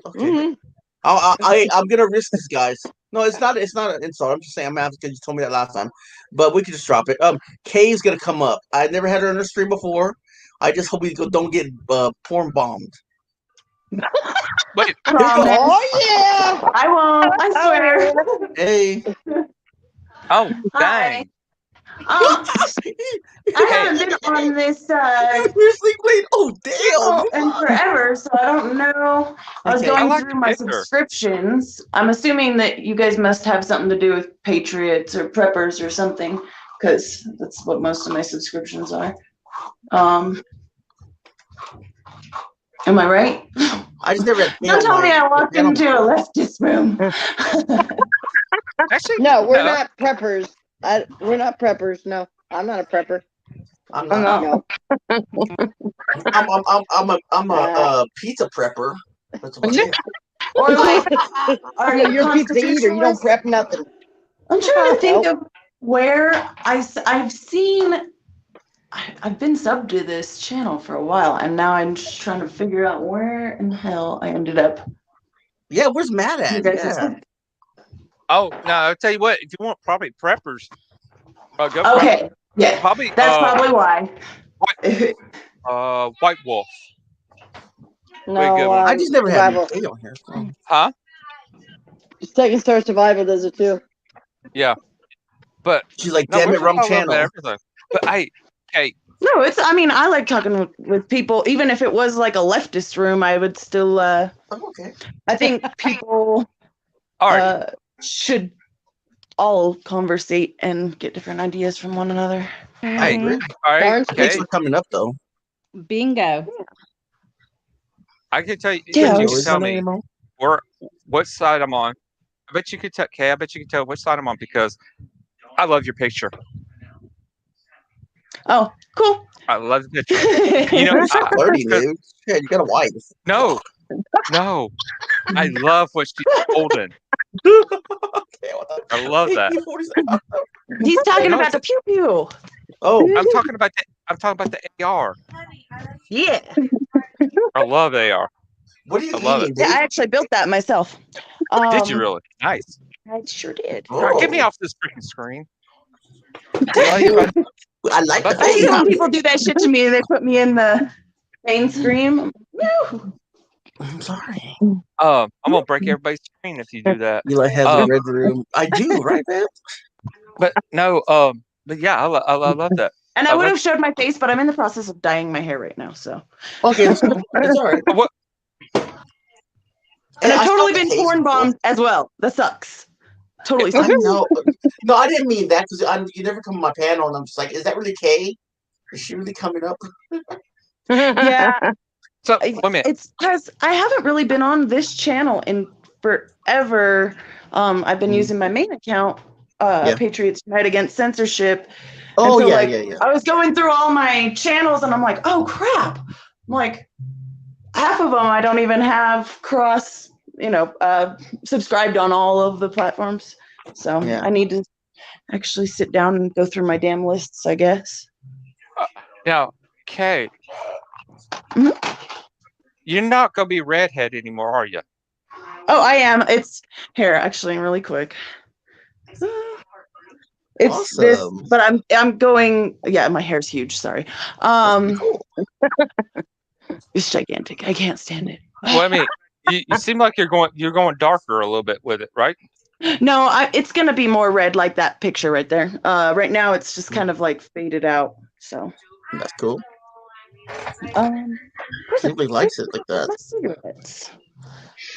Okay. I'm gonna risk this, guys. No, it's not. It's not an insult. I'm just saying. I'm asking because you told me that last time. But we can just drop it. Kay is gonna come up. I never had her on the stream before. I just hope we don't get porn bombed. Wait. Oh yeah. I won't. I swear. Hey. Oh dang. I haven't been on this oh damn in forever, so I don't know. I was going through my subscriptions. I'm assuming that you guys must have something to do with Patriots or Preppers or something, because that's what most of my subscriptions are. Am I right? I just never. Don't tell me I walked into a leftist room. Actually, no, we're not preppers. We're not preppers. No, I'm not a prepper. I'm not. No. I'm a pizza prepper. That's what I am. Or like, are you you're a pizza eater? You don't prep nothing. I'm trying to think of where I've seen. I've been subbed to this channel for a while, and now I'm just trying to figure out where in the hell I ended up. Yeah, where's Matt at? Yeah. Oh no! I'll tell you what. If you want probably preppers, go. Okay. Yeah. Probably. That's probably why. White Wolf. No, I just never had on here. Huh? Second Star Survival does it too. Yeah. But she's like, damn it, wrong channel. But hey, no, it's. I mean, I like talking with people, even if it was like a leftist room. I would still. Okay. I think people. Should all conversate and get different ideas from one another. I agree. All right. Thanks for coming up, though. Bingo. I can tell you. Yeah, you can tell me what side I'm on. I bet you could tell. Kay, I bet you could tell which side I'm on because I love your picture. Oh, cool. I love the picture. You know, flirty, dude. Yeah, you got a wife. No. I love what she's holding. I love that. He's talking about the pew pew. Oh, I'm talking about the AR. Yeah. I love AR. What do you eating? Yeah, I actually built that myself. Did you really? Nice. I sure did. Right, get me off this freaking screen. I like the I hate when people do that shit to me and they put me in the main screen. No. I'm sorry. I'm gonna break everybody's screen if you do that. You like have the red room. I do, right, man? But no, but yeah, I love that. And I would have showed my face, but I'm in the process of dyeing my hair right now, so. Okay, it's all right. What? And I've totally been porn bombed as well. That sucks. Totally sucks. No, I didn't mean that because you never come on my panel, and I'm just like, is that really Kay? Is she really coming up? Yeah. So wait a minute. It's because I haven't really been on this channel in forever. I've been using my main account, Patriots Unite Against Censorship. Oh, so, yeah. I was going through all my channels and I'm like, oh crap. I'm like, half of them I don't even have cross subscribed on all of the platforms. So Yeah. I need to actually sit down and go through my damn lists, I guess. Now, Kay, Mhm. you're not gonna be redhead anymore, are you? Oh, I am. It's here, actually, really quick. It's this, Awesome. but I'm going. Yeah, my hair's huge. Sorry. Cool. It's gigantic. I can't stand it. Well, I mean, you seem like you're going darker a little bit with it, right? No, it's gonna be more red, like that picture right there. Right now it's just kind of like faded out. So That's cool. where's Simply likes it like that. my cigarettes?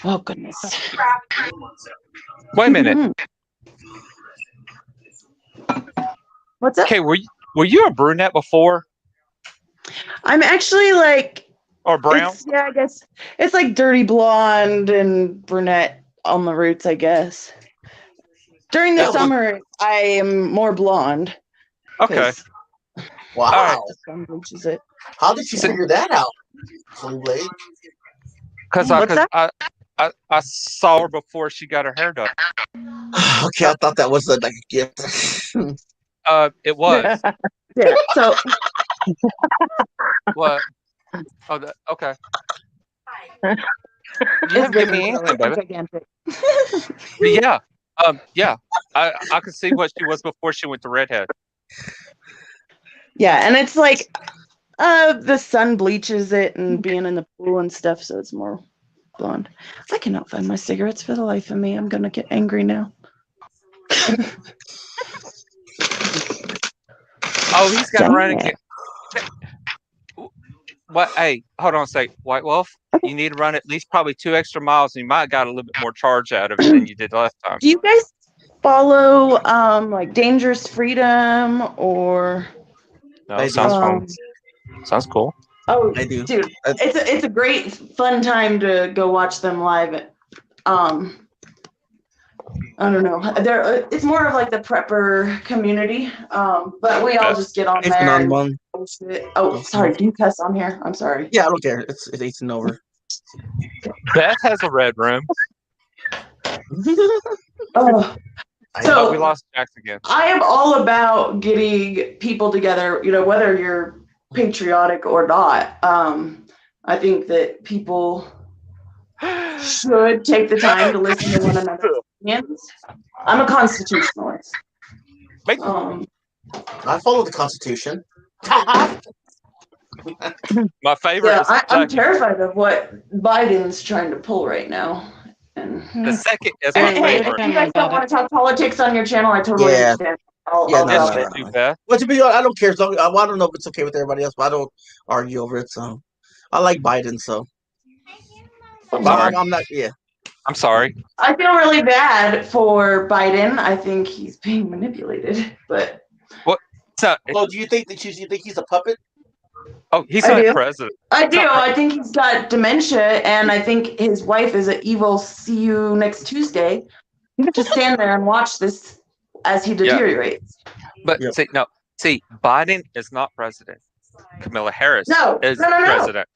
Oh goodness. Wait a minute. What's that? Okay, were you a brunette before I'm actually like or brown? yeah, I guess it's like dirty blonde and brunette on the roots, I guess. During the That was- summer, I am more blonde. Okay. 'cause Wow. Alright. the sun bleaches it. How did you figure that out? Blue Blade? Because What's I saw her before she got her hair done. Okay, I thought that was like a gift. It was. Yeah. So What? Oh, okay. You it's haven't given me big, anything, baby. gigantic. But yeah. Yeah. I could see what she was before she went to redhead. Yeah, and it's like the sun bleaches it and being in the pool and stuff, so it's more blonde. I cannot find my cigarettes for the life of me. I'm gonna get angry now. Oh, he's got to run and Dang get. What? Hey, hold on a sec. White Wolf, you need to run at least probably 2 extra miles, and you might have got a little bit more charge out of it than you did last time. Do you guys follow like Dangerous Freedom or No, I sounds do. fun. Sounds cool. Oh, I do. dude, it's a great fun time to go watch them live. I don't know. It's more of like the prepper community. But we all just get on It's there. And one. bullshit. Oh, sorry. Do you cuss on here? I'm sorry. Yeah, I don't care. It's 18 over. Beth has a red room. Oh, But so we lost Jax again. I am all about getting people together, whether you're patriotic or not. I think that people should take the time to listen to one another's opinions. I'm a constitutionalist. I follow the Constitution. My favorite Yeah, is I'm terrified of what Biden's trying to pull right now. And the second is my hey, if favorite. you guys don't want to talk politics on your channel, I totally Yeah. understand. I'll Yeah, drop no, it. Too bad. Well, to be honest, I don't care. So I don't know if it's okay with everybody else, but I don't argue over it. So I like Biden. So I'm sorry. I'm not. Yeah. I'm sorry. I feel really bad for Biden. I think he's being manipulated, but So, So do you think that you think he's a puppet? oh, he's I not do. president. I do. Not I think he's got dementia, and I think his wife is an evil. See you next Tuesday. Just stand there and watch this as he deteriorates. But Yep. see, Biden is not president. Kamala Harris No, is no. president.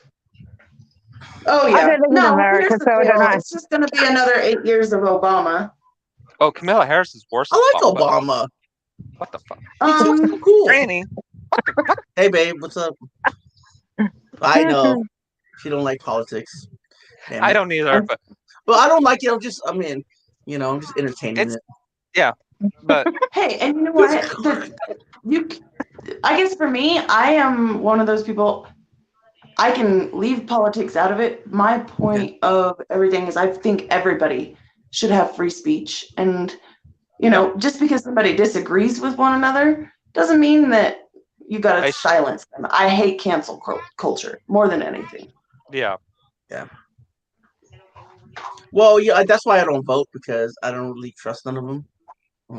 Oh I yeah. don't live in No, America, here's the so I don't deal. know. It's just going to be another 8 years of Obama. Oh, Kamala Harris is worse. I like than Obama. What the fuck? Um, Cool. Granny. Hey, babe, what's up? I know she don't like politics. Damn I it. don't either, but I don't like it. I'm just entertaining It's- it. but hey, and you know what? I guess for me, I am one of those people. I can leave politics out of it. My point of everything is I think everybody should have free speech. And, just because somebody disagrees with one another doesn't mean that you got to silence them. I hate cancel culture more than anything. yeah. Well, yeah, that's why I don't vote, because I don't really trust none of them.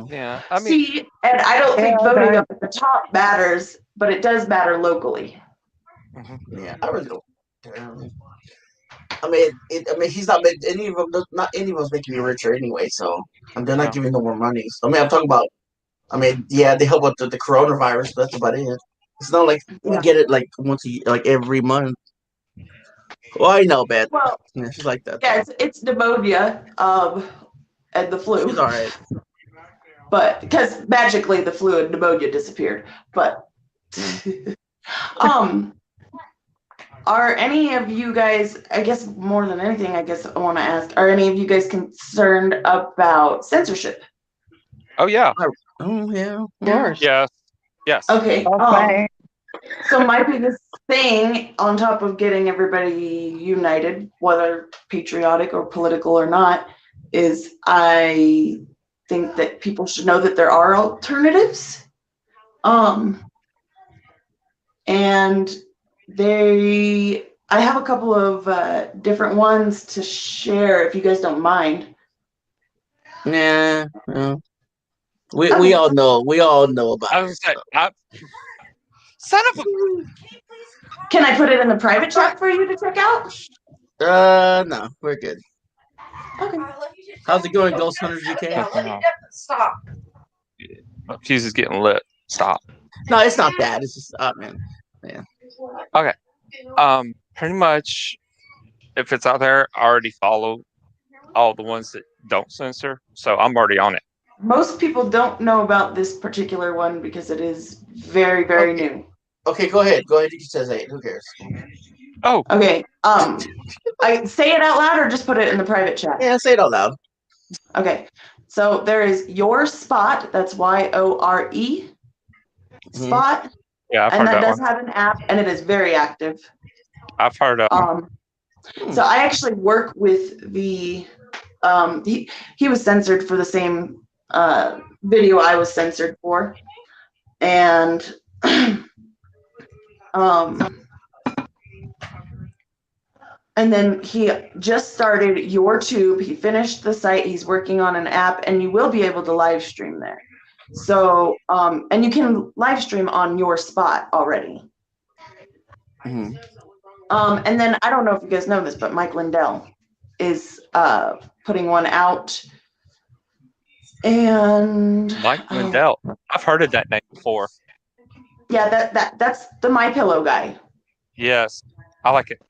Yeah. I mean, See, and I don't think voting up at the top matters, but it does matter locally. Yeah, I really don't. I mean, he's not making any of them. Not any of us making me richer anyway. So they're not giving no more money. So, I'm talking about. Yeah, they help with the coronavirus, but that's about it. It's not like we get it like once a year, like every month. Well, I know, Beth. Well, Yeah, she's like that. yeah, it's pneumonia, and the flu. She's all right. But because magically the flu and pneumonia disappeared. But are any of you guys, I guess more than anything, I guess I want to ask, are any of you guys concerned about censorship? Oh yeah. Oh yeah. Of course. Yes. Yes. Okay. Okay. So my biggest thing, on top of getting everybody united, whether patriotic or political or not, is I think that people should know that there are alternatives. And I have a couple of different ones to share if you guys don't mind. Nah. No. We all know. We all know about I was gonna say, son of a. Can I put it in the private chat for you to check out? No, we're good. Okay. How's it going, Ghost Hunters UK? Stop. My fuse is getting lit. Stop. No, it's not that. It's just, man. Yeah. Okay. Pretty much, if it's out there, I already follow all the ones that don't censor, so I'm already on it. Most people don't know about this particular one because it is very, very new. Okay, go ahead. Go ahead. You says 8. Who cares? Oh. Okay. I say it out loud or just put it in the private chat? Yeah, say it out loud. Okay. So there is Your Spot. That's YORE Spot. Yeah, I've and heard that that does one. have an app, and it is very active. I've heard of one. So I actually work with the. He was censored for the same video I was censored for, and and then he just started YourTube. He finished the site. He's working on an app, and you will be able to live stream there. So, and you can live stream on Your Spot already. Mm-hmm. And then I don't know if you guys know this, but Mike Lindell is putting one out. And Mike Lindell. I've heard of that name before. Yeah, that's the My Pillow guy. Yes, I like it.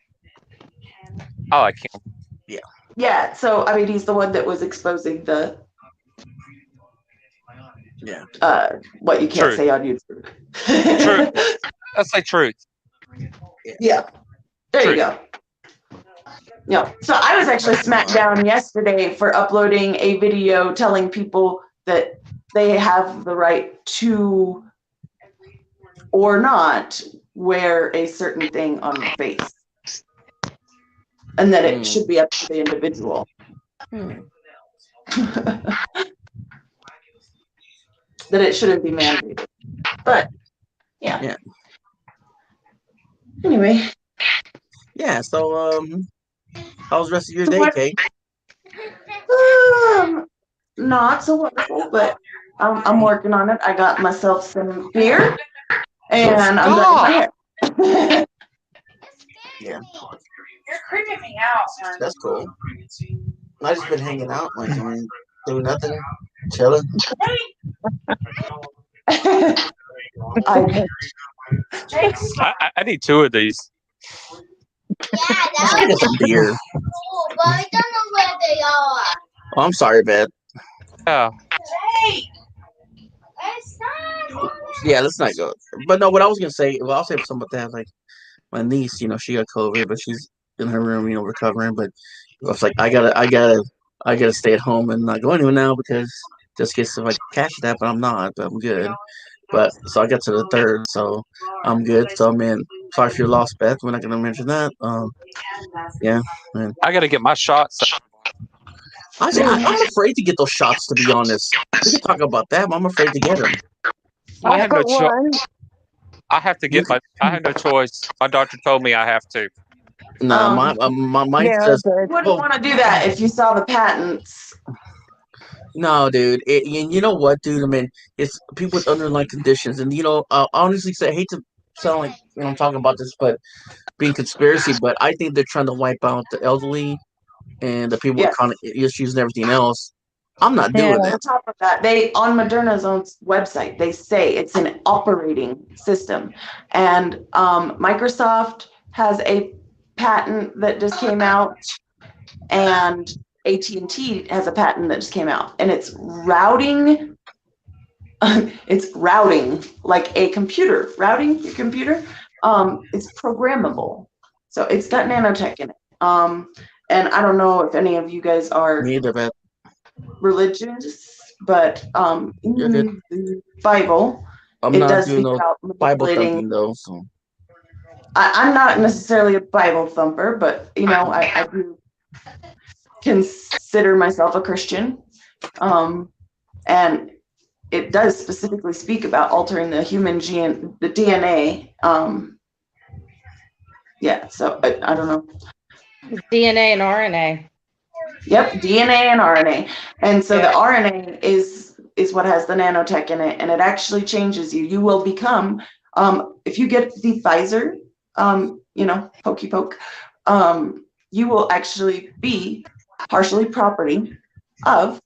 I like him. Yeah. Yeah. So I mean, he's the one that was exposing the what you can't Truth. say on YouTube. Truth. Let's say truth. Yeah. There you go. Yeah. So I was actually smacked down yesterday for uploading a video telling people that they have the right to or not wear a certain thing on their face. And that it should be up to the individual. That it shouldn't be mandated. But yeah. Anyway. Yeah, so how was the rest of your day, Kate? Not so wonderful, but I'm working on it. I got myself some beer and I'm done my hair. Yeah. You're creeping me out, man. That's cool. I just been hanging out, like doing nothing, chilling. I need 2 of these. Yeah, Let's get some beer. cool, but I don't know where they are. Oh, I'm sorry, Beth. Yeah. Hey! It's not. Yeah, let's not go. But no, what I was gonna say, well, I'll say something about that. Like my niece, she got COVID, but she's in her room, recovering. But I was like, I gotta stay at home and not go anywhere now because just in case if I catch that, but I'm not, but I'm good. But so I got to the 3rd, so I'm good. So man, sorry if you lost, Beth. We're not gonna mention that. Yeah, man. I gotta get my shots. I'm afraid to get those shots. To be honest, we can talk about that, but I'm afraid to get them. I have no choice. I have to get I have no choice. My doctor told me I have to. No, my says. You wouldn't want to do that if you saw the patents. No, dude. And you know what, dude? I mean, it's people with underlying conditions, and I honestly say, I hate to sound like I'm talking about this, but being conspiracy, but I think they're trying to wipe out the elderly and the people with chronic issues and everything else. I'm not doing that. On top of that, on Moderna's own website, they say it's an operating system, and Microsoft has a patent that just came out, and AT&T has a patent that just came out, and it's routing. It's routing like a computer. Routing your computer. It's programmable, so it's got nanotech in it. And I don't know if any of you guys are religious, but in the Bible, I'm it not does doing speak no about Bible manipulating. thumping though. So I'm not necessarily a Bible thumper, but I do consider myself a Christian, and it does specifically speak about altering the human gene, the DNA. Yeah, so I don't know. DNA and RNA. Yep, DNA and RNA, and so Yeah. the RNA is what has the nanotech in it, and it actually changes you. You will become, if you get the Pfizer, pokey poke, you will actually be partially property of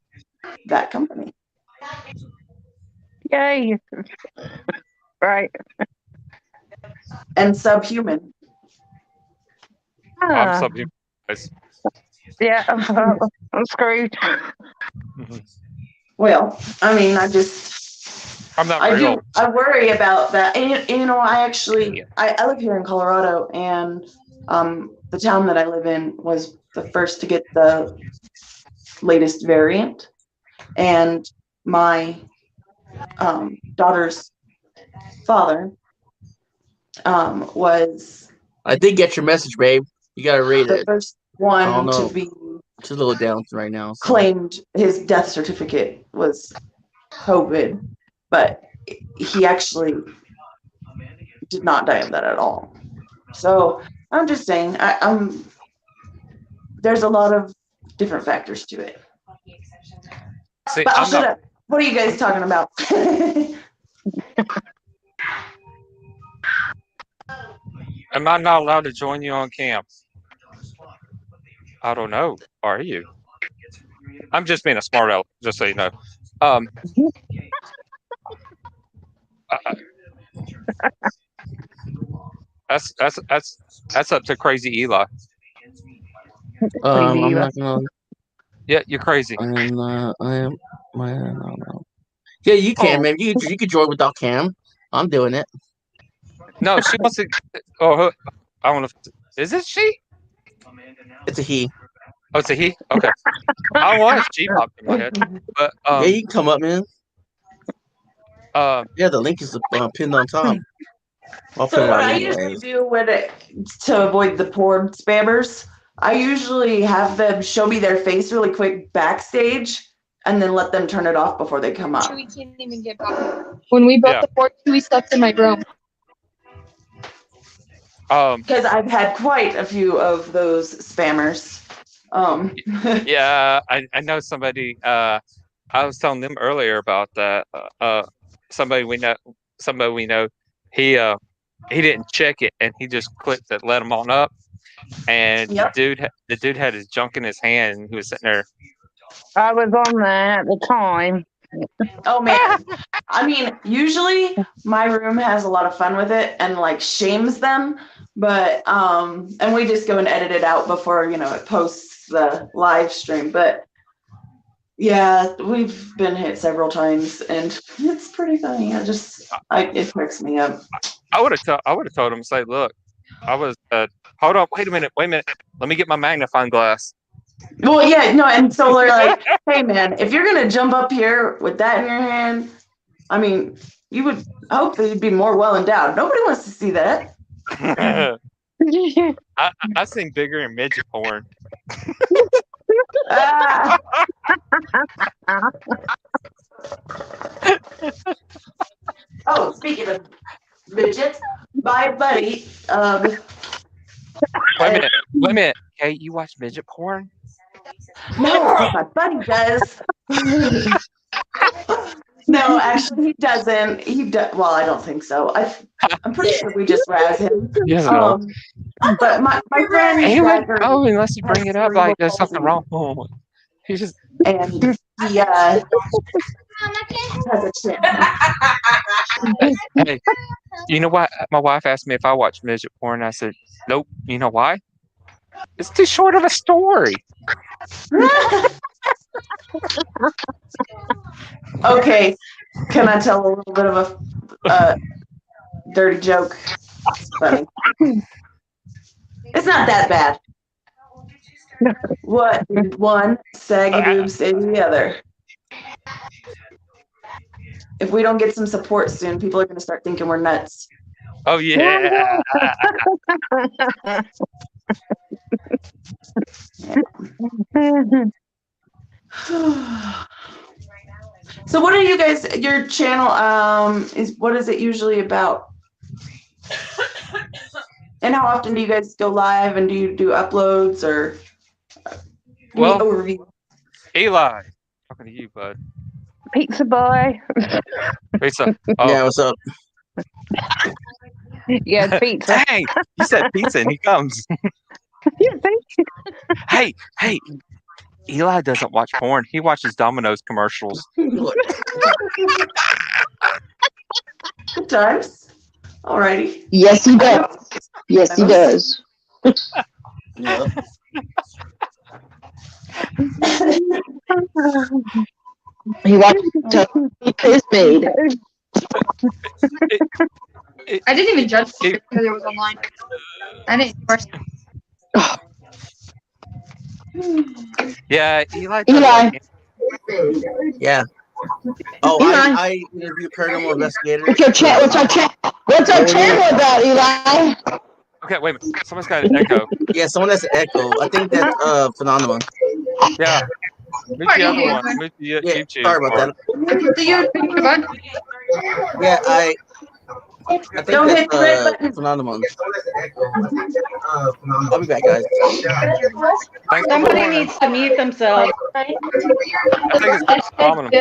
that company. Yay. Right. And subhuman. I'm Ah, subhuman. guys. yeah, I'm screwed. Well, I mean, I'm not real. I worry about that. And I live here in Colorado, and the town that I live in was the first to get the latest variant, and my daughter's father was I did get your message, babe. You gotta read the it. first I don't one know. to be It's a little down right now. So. claimed his death certificate was COVID, but he actually did not die of that at all. So I'm just saying, there's a lot of different factors to it. See, But I'll I'm shut not. up. What are you guys talking about? Am I not allowed to join you on camp? I don't know. Are you? I'm just being a smart aleck, just so you know. That's up to crazy Eli. I'm not gonna. Yeah, you're crazy. I am. I don't know. Yeah, you can, man. You can join without Cam. I'm doing it. No, she wants to. Oh, I don't know. Is it she? It's a he. Oh, it's a he. Okay. I want she popped in my head, but yeah, you can come up, man. Yeah, the link is pinned on top. I'll So what I usually do to avoid the poor spammers, I usually have them show me their face really quick backstage, and then let them turn it off before they come up. We can't even get back. When we built the fort, we slept in my room. Because I've had quite a few of those spammers. Yeah, I know somebody. I was telling them earlier about that. Somebody we know. He didn't check it, and he just clicked it, let him on up, and the dude had his junk in his hand, and he was sitting there. I was on that at the time. Oh man, I mean, usually my room has a lot of fun with it and like shames them, but and we just go and edit it out before it posts the live stream. But yeah, we've been hit several times, and it's pretty funny. It cracks me up. I would have told him, say, look, I was. Hold on, wait a minute. Let me get my magnifying glass. Well, yeah, no, and so they're like, hey man, if you're gonna jump up here with that in your hand, I mean, you would hope that you'd be more well endowed. Nobody wants to see that. I've seen bigger and midget porn. Oh, speaking of midgets, my buddy. Wait a minute. Okay, you watch midget porn? No, my buddy does. No, actually, he doesn't. Well, I don't think so. I'm pretty sure we just razz him. Yes, but my friend. Unless you bring it up, like there's something wrong. He just and he has a chin. Hey, you know what? My wife asked me if I watch midget porn. I said, nope. You know why? It's too short of a story. Okay, can I tell a little bit of a dirty joke? It's funny. It's not that bad. What did one saggy boob say to the other? If we don't get some support soon, people are going to start thinking we're nuts. Oh yeah. So what are you guys, your channel, what is it usually about? And how often do you guys go live, and do you do uploads, or Well, overview? Eli, talking to you, bud. Pizza boy. Pizza. Oh. Yeah, what's up? Yeah, pizza. Dang, you said pizza and he comes. Hey, Eli doesn't watch porn. He watches Domino's commercials. Good times. Alrighty. Yes, he does. Yes, he does. Yeah. He watches his maid. I didn't even judge it because it was online. I didn't first. Yeah, Eli. Eli. Yeah. Oh, Eli. I interviewed paranormal investigators. What's our channel about, Eli? Okay, wait a minute. Someone's got an echo. Yeah, someone has an echo. I think that's phenomenon. Yeah. Move the other one. Move the YouTube. Sorry about that. Yeah, I think Don't hit the red button. phenomenon. I'll be back, guys. Somebody needs to mute themselves. I think it's phenomenal.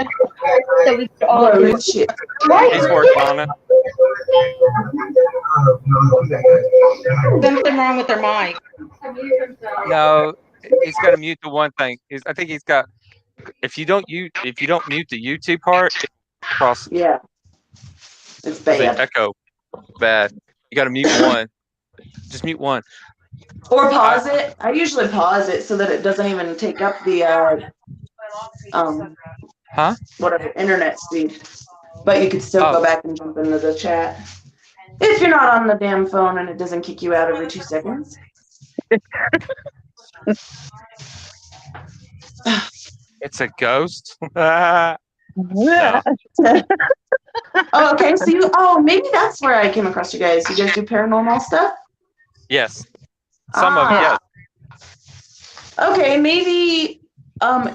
So we could all do it. Shit. He's working on it. Something wrong with their mic. No, he's got to mute the one thing. I think he's got. If you don't mute the YouTube part, it crosses. Yeah. It's The bad. echo. Bad. You got to mute one. Just mute one. Or pause it. I usually pause it so that it doesn't even take up the whatever internet speed. But you could still go back and jump into the chat. If you're not on the damn phone and it doesn't kick you out every 2 seconds. It's a ghost. Yeah. Oh, okay. So maybe that's where I came across you guys. You guys do paranormal stuff? Yes. Some of it, yes. Okay, maybe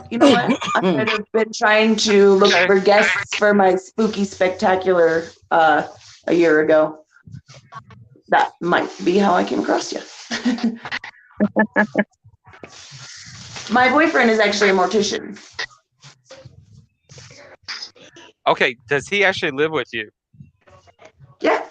you know what? I might have been trying to look for guests for my spooky spectacular a year ago. That might be how I came across you. My boyfriend is actually a mortician. Okay, does he actually live with you? Yeah.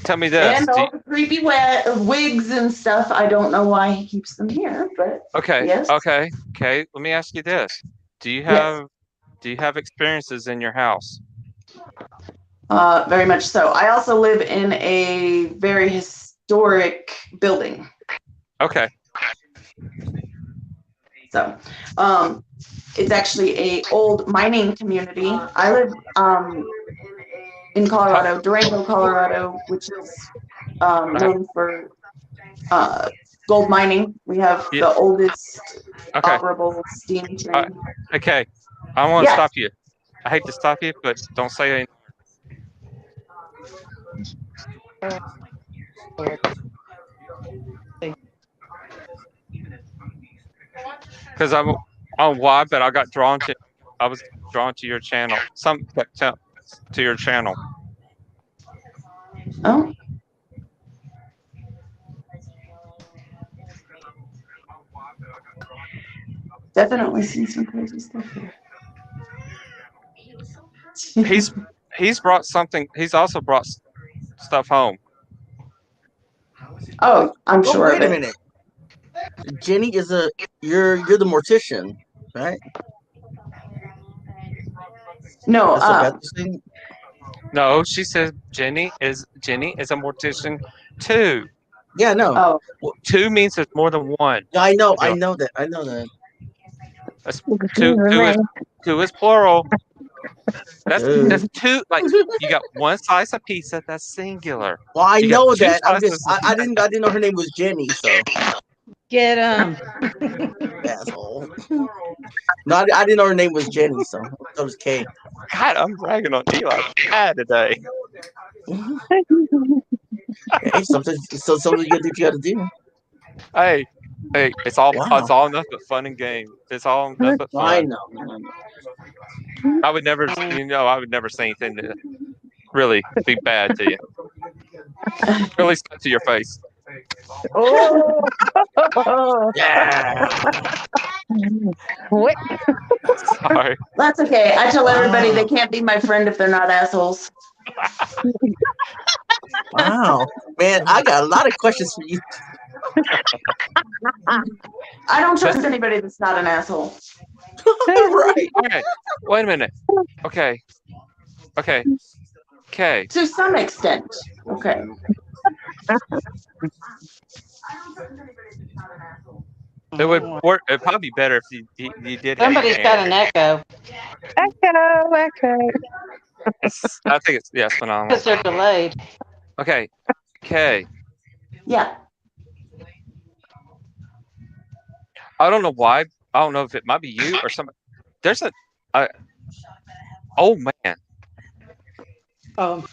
Tell me this. And all the creepy wigs and stuff. I don't know why he keeps them here, but Okay. yes. Okay. Let me ask you this: Do you have experiences in your house? Very much so. I also live in a very historic building. Okay. So, it's actually a old mining community. I live in Colorado, Durango, Colorado, which is known for gold mining. We have the oldest operable steam train. Okay. I want to stop you. I hate to stop you, but don't say anything. Because I don't know why, but I was drawn to your channel. To your channel. Oh. Definitely seen some crazy stuff here. He's brought something. He's also brought stuff home. Oh, I'm sure. Wait a minute. Jenny is you're the mortician, right? No, No, she said Jenny is a mortician too. Yeah, no. Oh, Two means there's more than one. I know You that. I know that. That's two is plural. That's two. Like you got one slice of pizza. That's singular. Well, I You got know two that. I'm slices just. I didn't know her name was Jenny. So Get him. asshole. No, I didn't know her name was Jenny. So that was K. God, I'm bragging on Eli bad today. Hey, sometimes you gotta do what you gotta do. Hey, it's all nothing but fun and game. It's all nothing but fun. I know. I would never, I would never say anything to really be bad to you. At least to your face. Oh, Yeah. What? Sorry. that's okay. I tell everybody they can't be my friend if they're not assholes. Wow, man, I got a lot of questions for you. I don't trust anybody that's not an asshole. Right. Okay. Wait a minute. Okay. Okay. To some extent. Okay. It would work. It'd probably be better if you did. Somebody's got an echo. Echo. I think it's phenomenal. Because they're delayed. Okay. Okay. Yeah. I don't know why. I don't know if it might be you or somebody. There's a old man. Oh.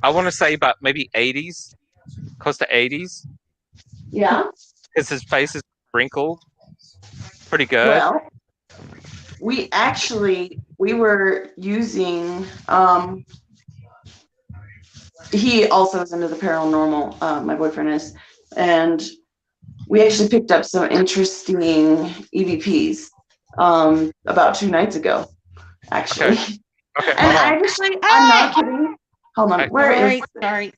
I want to say about maybe 80s, close to 80s. Yeah. Because his face is wrinkled pretty good. Well, we were using, he also is into the paranormal, my boyfriend is, and we actually picked up some interesting EVPs about 2 nights ago, actually. Okay. And I'm not kidding. Hold on. Sorry.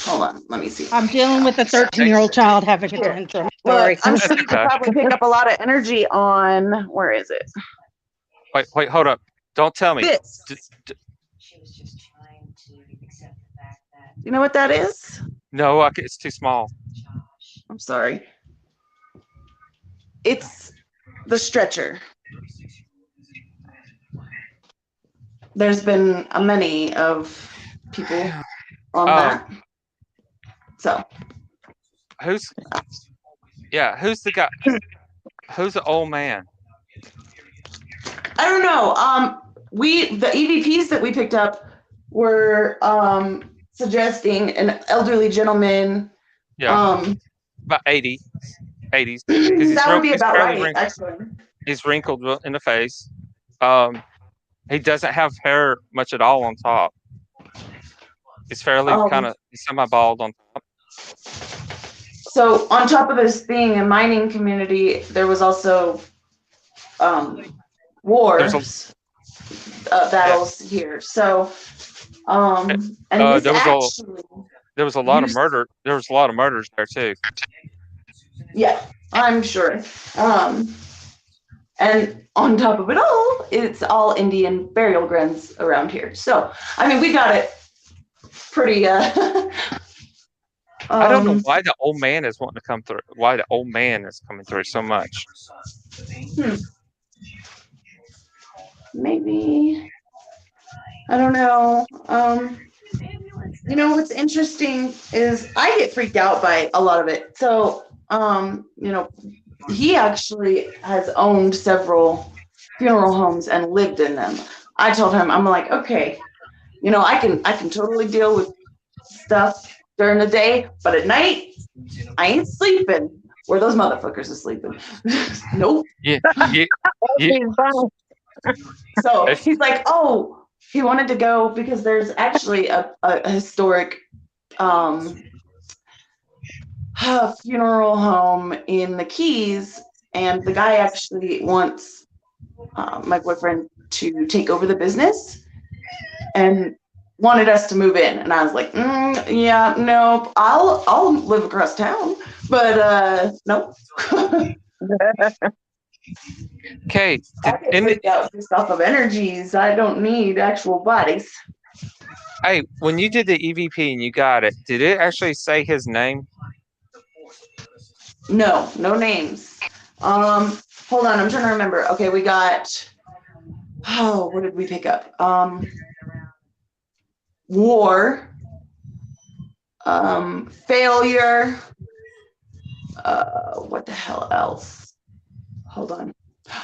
Hold on. Let me see. I'm dealing with a 13-year-old child having a tantrum. Sorry. Look, I'm sure you could probably pick up a lot of energy on, where is it? Wait, hold up. Don't tell me. This. You know what that is? No, it's too small. I'm sorry. It's the stretcher. There's been many of people on that. So. Who's the guy? Who's the old man? I don't know. The EVPs that we picked up were suggesting an elderly gentleman. Yeah. About 80s. That would be about right, actually. He's wrinkled in the face. He doesn't have hair much at all on top. He's fairly he's semi-bald on top. So on top of this being a mining community, there was also wars, battles here. So and there was a lot of murder. There was a lot of murders there too. Yeah, I'm sure. And on top of it all, it's all Indian burial grounds around here. So, I mean, we got it pretty. I don't know why the old man is wanting to come through. Why the old man is coming through so much. Maybe. I don't know. You know, what's interesting is I get freaked out by a lot of it. So, you know, he actually has owned several funeral homes and lived in them. I told him, I'm like, okay, you know, I can totally deal with stuff during the day, but at night, I ain't sleeping where those motherfuckers are sleeping. Nope. Yeah. So he's like, oh, he wanted to go because there's actually a historic funeral home in the Keys, and the guy actually wants my boyfriend to take over the business and wanted us to move in. And I was like, yeah, no, I'll live across town, but nope. Okay. I get freaked out just off of energies. I don't need actual bodies. Hey, when you did the EVP and you got it, did it actually say his name? No names. Hold on, I'm trying to remember. Okay, we got. Oh, what did we pick up? War. Failure. What the hell else? Hold on.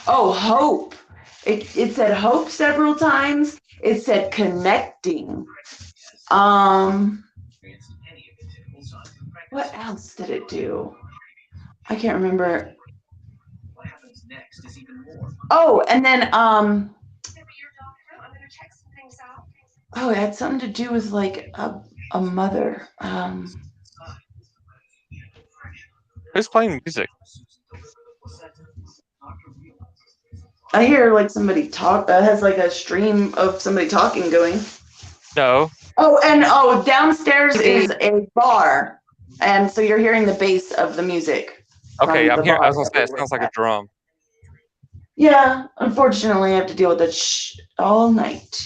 Oh, hope. It said hope several times. It said connecting. What else did it do? I can't remember. Oh, and then oh, it had something to do with like a mother. Who's playing music? I hear like somebody talk. Has like a stream of somebody talking going. No. Oh, and downstairs is a bar, and so you're hearing the bass of the music. Okay, I'm here. I was gonna say it sounds like a drum. Yeah, unfortunately, I have to deal with it all night.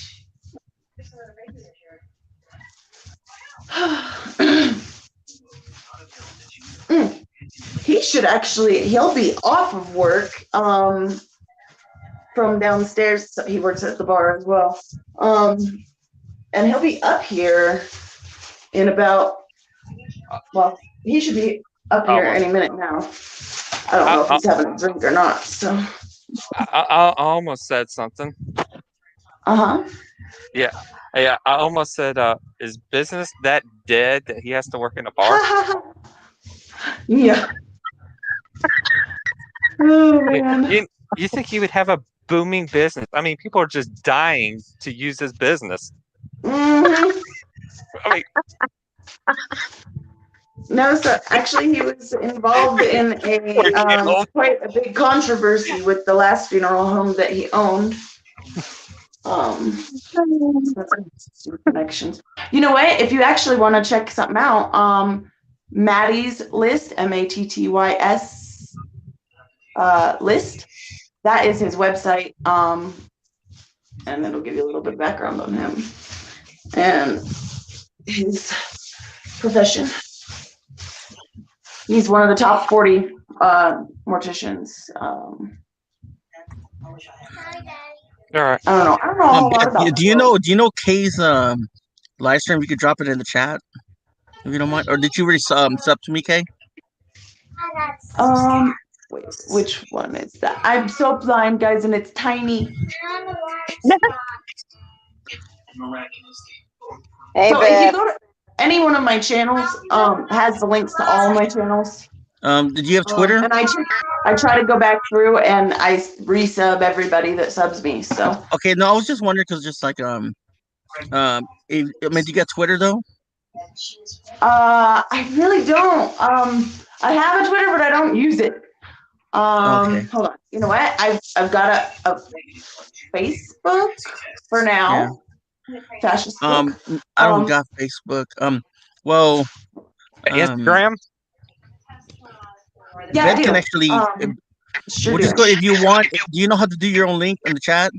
He should actually. He'll be off of work. From downstairs, so he works at the bar as well. And he'll be up here in about. Well, he should be up here any minute now. I don't know if he's having a drink or not. So. I almost said something. Yeah. I almost said, is business that dead that he has to work in a bar? Yeah. Oh, man. You think he would have a booming business? I mean, people are just dying to use his business. Mm-hmm. I mean, no, so actually he was involved in a quite a big controversy with the last funeral home that he owned. Connections. You know what? If you actually want to check something out, Mattys List, Mattys list. That is his website. And it'll give you a little bit of background on him and his profession. He's one of the top 40 morticians. All right. I don't know a whole lot about do you know Kay's live stream? You could drop it in the chat if you don't mind. Or did you already sub to me, Kay? Wait, which one is that? I'm so blind, guys, and it's tiny. Hey, so if you go to any one of my channels, has the links to all of my channels. Did you have Twitter? And I try to go back through and I resub everybody that subs me. So okay, no, I was just wondering because just like do you got Twitter though? I really don't. I have a Twitter, but I don't use it. Okay. Hold on. You know what? I've got a Facebook for now. Yeah. Fascist I don't got Facebook. Well, Instagram. Yeah, that I do. can actually. Sure We'll just go if you want. Do you know how to do your own link in the chat?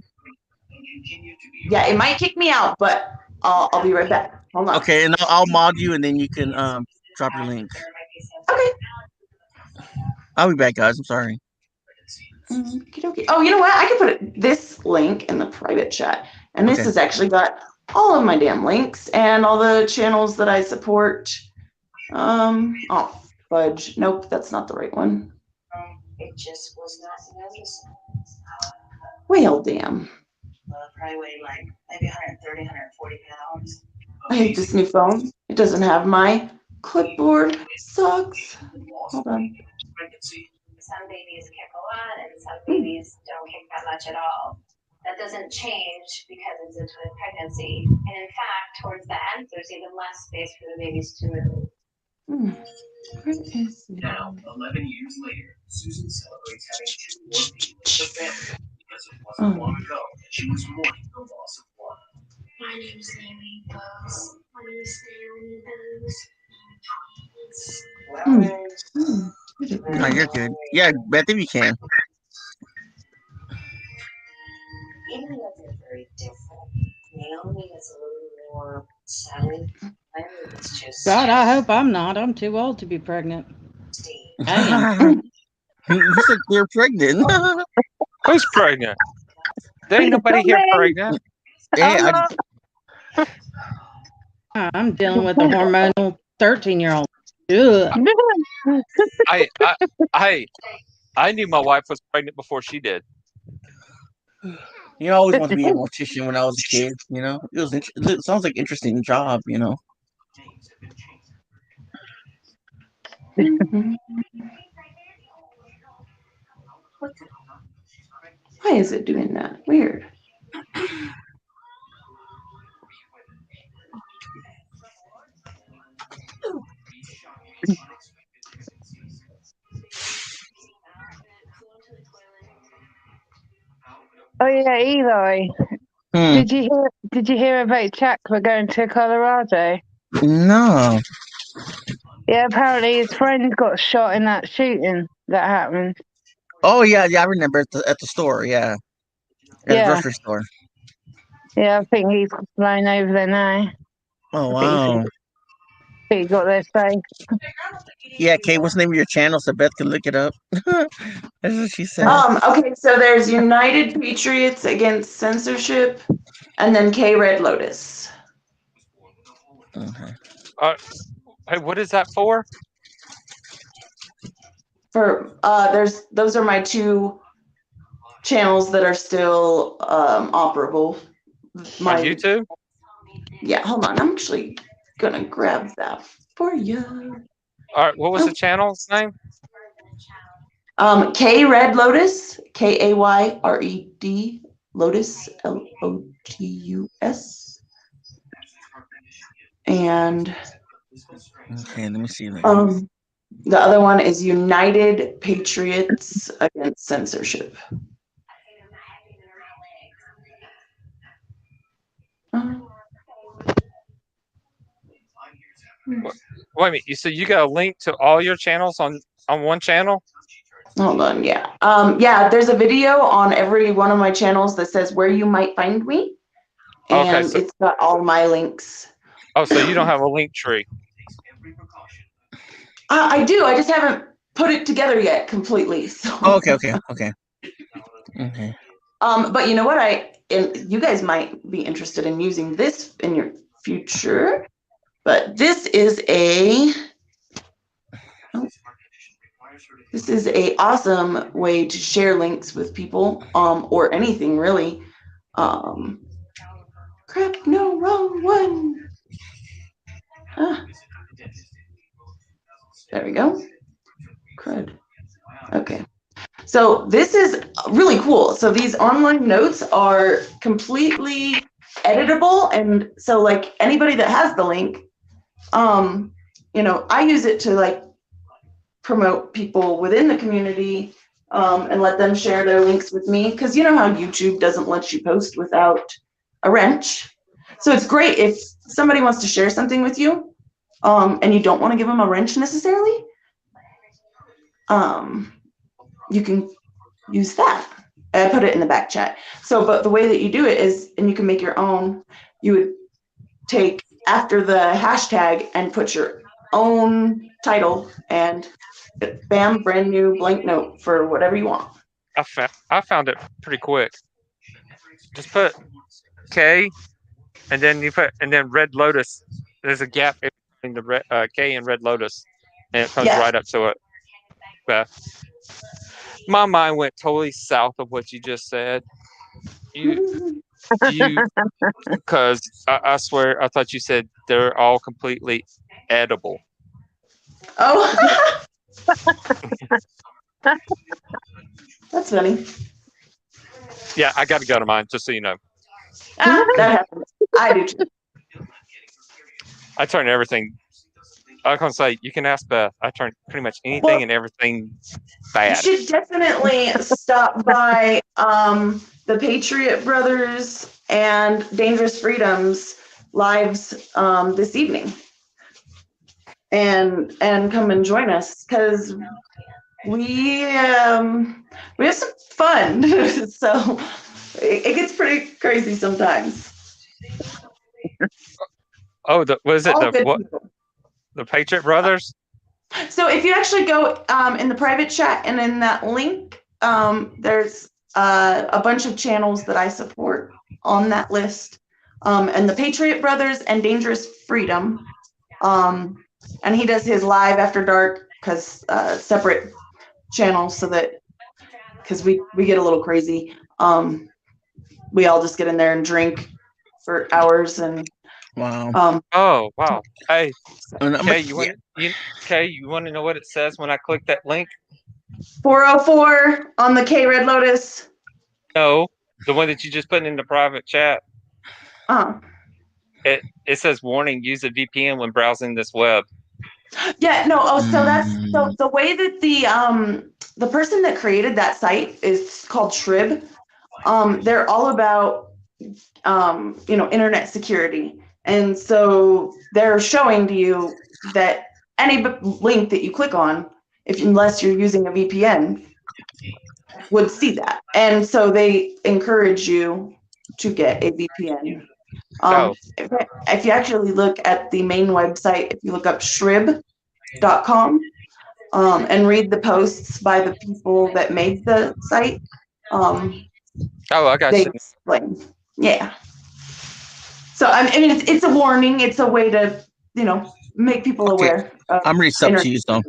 Yeah, it might kick me out, but I'll be right back. Hold on. Okay, and I'll mod you, and then you can drop your link. Okay. I'll be back, guys. I'm sorry. Okay. Oh, you know what? I can put this link in the private chat, and this has actually got all of my damn links and all the channels that I support. Oh, fudge. Nope, that's not the right one. It just was not noticeable. Well, damn. Probably weighed like maybe 130, 140 pounds. I hate this new phone. It doesn't have my clipboard. Sucks. Hold on. Some babies kick a lot and some babies don't kick that much at all. That doesn't change because it's a twin pregnancy. And in fact, towards the end, there's even less space for the babies to move. Now, 11 years later, Susan celebrates having 2 more babies in the family because it wasn't long ago that she was mourning the loss of one. My name's Naomi Bose. My name's Naomi Bose. No, you're good. Yeah, I think you can. even though they're very different, Naomi is a little more settled. Larry is just God, I hope I'm not. I'm too old to be pregnant. I am. You said you're pregnant. Who's pregnant? There ain't nobody here pregnant. Yeah, I'm dealing with a hormonal 13-year-old. I knew my wife was pregnant before she did. I always wanted to be a mortician when I was a kid. It sounds like an interesting job. Why is it doing that? Weird. Oh yeah, Eli. Did you hear about Jack? We're going to Colorado. No. Yeah, apparently his friend got shot in that shooting that happened. Oh yeah, I remember at the store. Yeah, at the grocery store. Yeah, I think he's flying over there now. Oh wow. He got there safe. Yeah, Kate, what's the name of your channel so Beth can look it up? That's what she said. Okay, so there's United Patriots Against Censorship, and then K Red Lotus. Okay. Hey, what is that for? For those are my two channels that are still operable. On YouTube? Yeah, hold on. I'm actually gonna grab that for you. All right, what was the channel's name? K Red Lotus, KAYRED Lotus, LOTUS. And okay, let me see. The other one is United Patriots Against Censorship. Wait a minute. So you got a link to all your channels on one channel? Hold on, yeah. Yeah, there's a video on every one of my channels that says where you might find me. And Okay, it's got all my links. Oh, so you don't have a link tree? I do. I just haven't put it together yet completely. So. Okay. But you know what? You guys might be interested in using this in your future. But this is a awesome way to share links with people, or anything really. Crap, no, wrong one. There we go. Crud. Okay. So this is really cool. So these online notes are completely editable, and so like anybody that has the link, I use it to like promote people within the community, and let them share their links with me, because you know how YouTube doesn't let you post without a wrench. So it's great if somebody wants to share something with you, and you don't want to give them a wrench necessarily. You can use that. I put it in the back chat. So, but the way that you do it is, and you can make your own, you would take after the hashtag and put your own title and bam, brand new blank note for whatever you want. I found it pretty quick. Just put K, and then Red Lotus. There's a gap between the K and Red Lotus, and it comes right up to it. My mind went totally south of what you just said. Because I swear I thought you said they're all completely edible. Oh, that's funny. Yeah, I got to go to mine, just so you know. That happens. I do too. I turn everything. I was gonna say you can ask Beth. I turn pretty much anything and everything bad. You should definitely stop by the Patriot Brothers and Dangerous Freedoms lives this evening, and come and join us, because we have some fun. So it gets pretty crazy sometimes. Oh, was it All the good what? people. The Patriot Brothers? So if you actually go in the private chat and in that link, there's a bunch of channels that I support on that list. And the Patriot Brothers and Dangerous Freedom. And he does his live after dark because separate channels so that because we get a little crazy. We all just get in there and drink for hours and wow. Oh wow! Hey, And I'm Kay, like, you want to know what it says when I click that link? 404 on the K Red Lotus. No, the one that you just put in the private chat. It says warning: use a VPN when browsing this web. Yeah, no. Oh, so that's so the way that the person that created that site is called Shrib. They're all about internet security, and so they're showing to you that any link that you click on, unless you're using a VPN, would see that, and so they encourage you to get a VPN. If you actually look at the main website, if you look up shrib.com and read the posts by the people that made the site, I got they you. explain. Yeah. So I mean, it's a warning. It's a way to make people aware. I'm already subbed to you, so.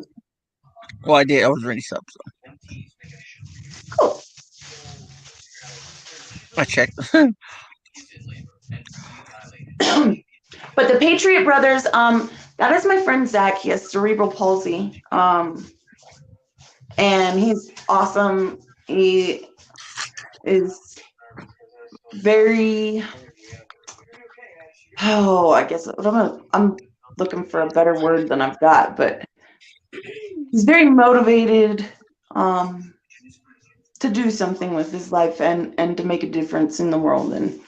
Well, I did. I was already subbed. So. Cool. I checked. But the Patriot Brothers, that is my friend Zach. He has cerebral palsy, and he's awesome. He is very. I guess I'm looking for a better word than I've got, but he's very motivated to do something with his life and to make a difference in the world, and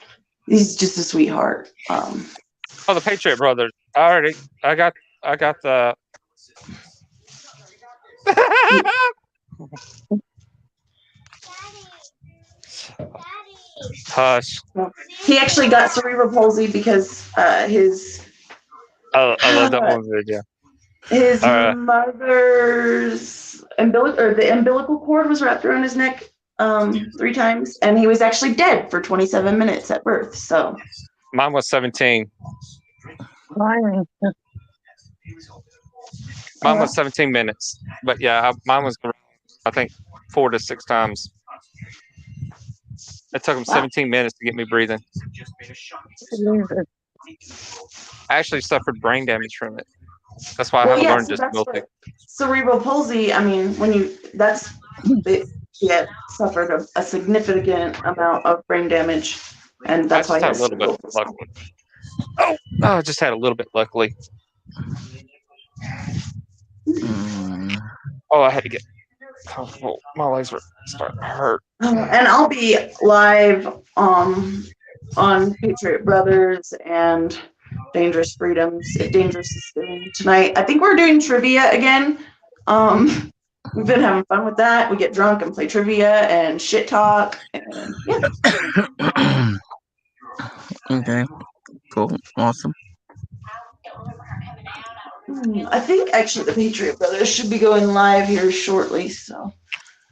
he's just a sweetheart. The Patriot Brothers. I got the. Hush. He actually got cerebral palsy because his. I love that one video. His mother's the umbilical cord was wrapped around his neck 3 times, and he was actually dead for 27 minutes at birth. So mine was 17. Mine was 17 minutes, but yeah, mine was I think 4 to 6 times. It took him 17 minutes to get me breathing. I actually suffered brain damage from it. That's why I haven't learned disability. Cerebral palsy. I mean, he suffered a significant amount of brain damage, and that's why he has a little bit luckily. I just had a little bit luckily. I had to get comfortable. My legs were starting to hurt. And I'll be live on Patriot Brothers and Dangerous Freedoms if Dangerous is doing tonight. I think we're doing trivia again. We've been having fun with that. We get drunk and play trivia and shit talk. And yeah. Okay. Cool. Awesome. I think actually the Patriot Brothers should be going live here shortly. So.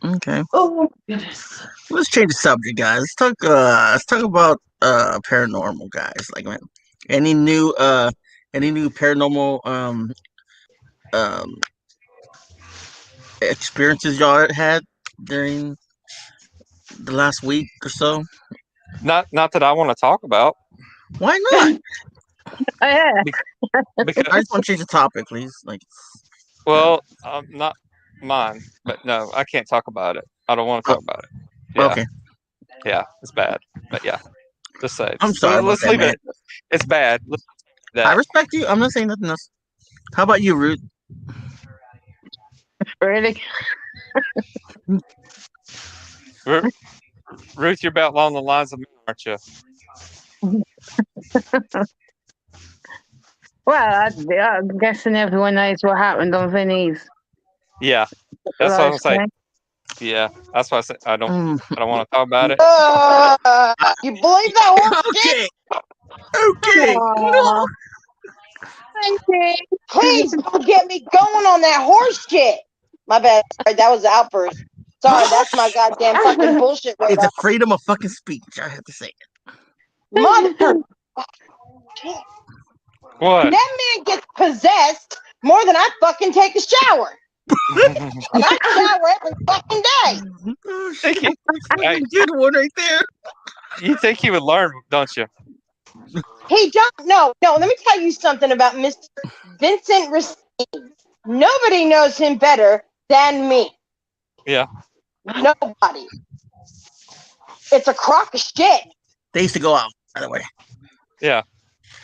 Okay. Oh goodness. Let's change the subject, guys. Let's talk about paranormal, guys. Like, man, any new paranormal experiences y'all had during the last week or so? Not that I want to talk about. Why not? Because I just want to change the topic, please. Not mine, but no, I can't talk about it. I don't want to talk about it. Yeah. Okay. Yeah, it's bad, but yeah, just say. I'm sorry. Let's leave it. It's bad. I respect you. I'm not saying nothing else. How about you, Ruth? Really? Ruth, you're about along the lines of me, aren't you? Well, I'm guessing everyone knows what happened on Vinny's. Yeah, that's what I'm saying. Yeah, that's why I said I don't want to talk about it. You believe that horse shit? Okay. Aw. Please don't get me going on that horse shit. My bad. Sorry, that was the outburst. Sorry, that's my goddamn fucking bullshit. Right It's now. a freedom of fucking speech. I have to say it. Mother. What? That man gets possessed more than I fucking take a shower. And I shower every fucking day. Oh, Think shit. hey, Good one right there. you think he would learn, don't you? He don't. No. Let me tell you something about Mr. Vincent Racine. Nobody knows him better than me. Yeah. Nobody. It's a crock of shit. They used to go out, by the way. Yeah.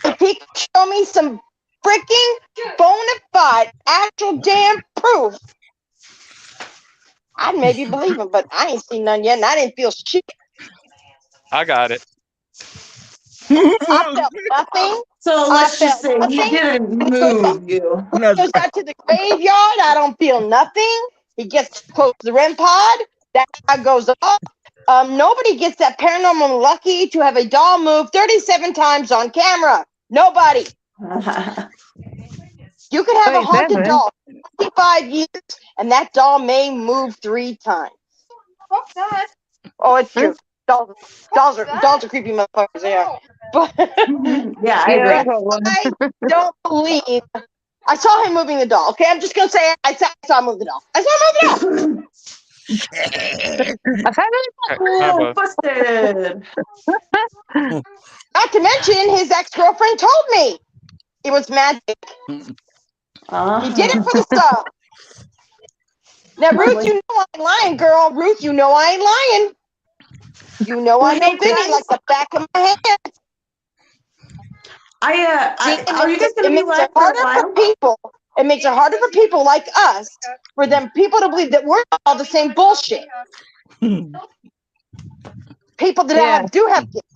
If he could show me some freaking bona fide, actual damn proof, I'd maybe believe him, but I ain't seen none yet, and I didn't feel shit. I got it. I felt nothing. So let's just say nothing. he didn't move you. He goes out to the graveyard. I don't feel nothing. He gets close to the REM pod. That guy goes off. Nobody gets that paranormal lucky to have a doll move 37 times on camera. Nobody. You could have a haunted doll 55 years, and that doll may move 3 times. Oh, it's true. Dolls are creepy motherfuckers. They are. But yeah, I agree. I don't believe. I saw him moving the doll. Okay, I'm just gonna say I saw him move the doll. I saw him move the doll. Oh, busted. Not to mention, his ex-girlfriend told me it was magic. He did it for the stuff. Now, Ruth, you know I ain't lying, girl. Ruth, you know I ain't lying. You know I know Vinny like the back of my hand. Are you guys going to be live for a while? It makes it harder for people like us, for them people to believe that we're all the same bullshit. People that do have gifts.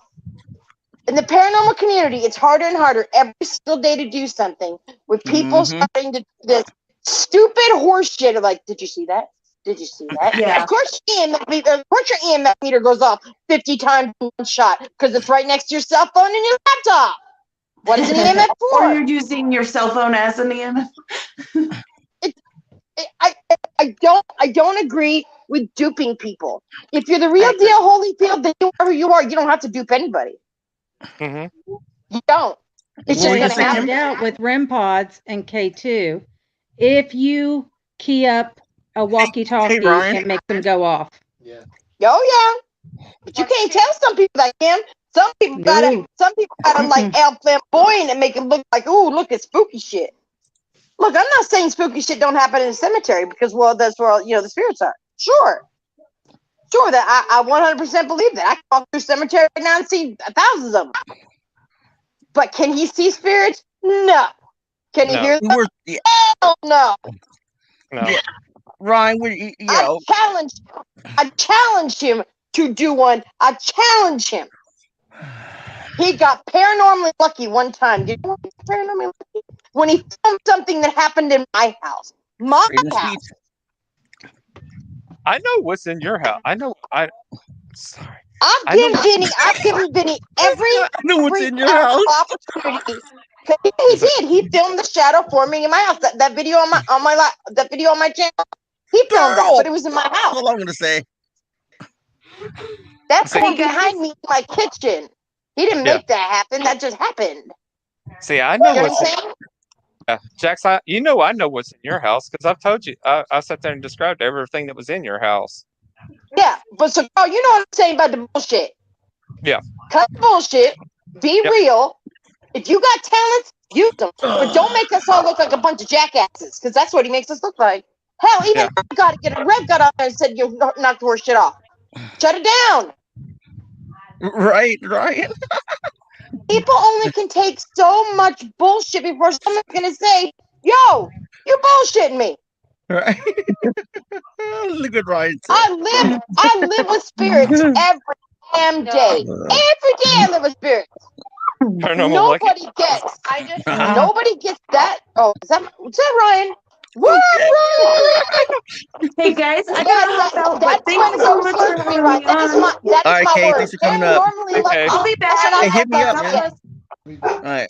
In the paranormal community, it's harder and harder every single day to do something with people starting to do this stupid horse shit. Like, did you see that? Did you see that? Yeah. Of course, your EMF meter goes off 50 times in one shot because it's right next to your cell phone and your laptop. What is an EMF for? Or you're using your cell phone as an EMF. I don't agree with duping people. If you're the real deal, Holyfield, then whoever you are, you don't have to dupe anybody. Mm-hmm. You don't. It's just Well, going you to happen. find out with REM pods and K2, if you key up a walkie-talkie, Ryan. it makes them go off. Oh yeah, but you can't tell some people like him. Some people got to like El Flamboyant and make it look like, ooh, look at spooky shit. Look, I'm not saying spooky shit don't happen in the cemetery because, well, that's where all, the spirits are. Sure, that I 100% believe that. I can walk through cemetery right now and see thousands of them. But can he see spirits? No. Can he hear them? Hell no. No. Ryan, I challenged him to do one. I challenge him. He got paranormally lucky one time. Did you know he got paranormally lucky? When he filmed something that happened in my house. My house. I know what's in your house. Sorry. I've given Vinny every opportunity. He did. He filmed the shadow forming in my house. That video on my channel. He filmed that, but it was in my house. That's all I'm gonna say. That's the one behind me in my kitchen. He didn't make that happen. That just happened. See, I know You know what's what I'm saying? Jax, I know what's in your house because I've told you. I sat there and described everything that was in your house. Yeah, but so you know what I'm saying about the bullshit. Yeah. Cut the bullshit. Be real. If you got talents, use them. But don't make us all look like a bunch of jackasses, because that's what he makes us look like. Hell, even Rev got on there and said you knocked the horse shit off. Shut it down. Right. People only can take so much bullshit before someone's gonna say, "Yo, you bullshitting me." Right. Look at Ryan. I live with spirits every damn day. Every day I live with spirits. Nobody gets that. Oh, what's that, Ryan? What? Hey guys, I gotta hop out, but thank you so much for having me on. That All is right, my Kay, word. thanks for coming They're up. normally like, Okay. I'll be back. Hey, hit me up, man. All right.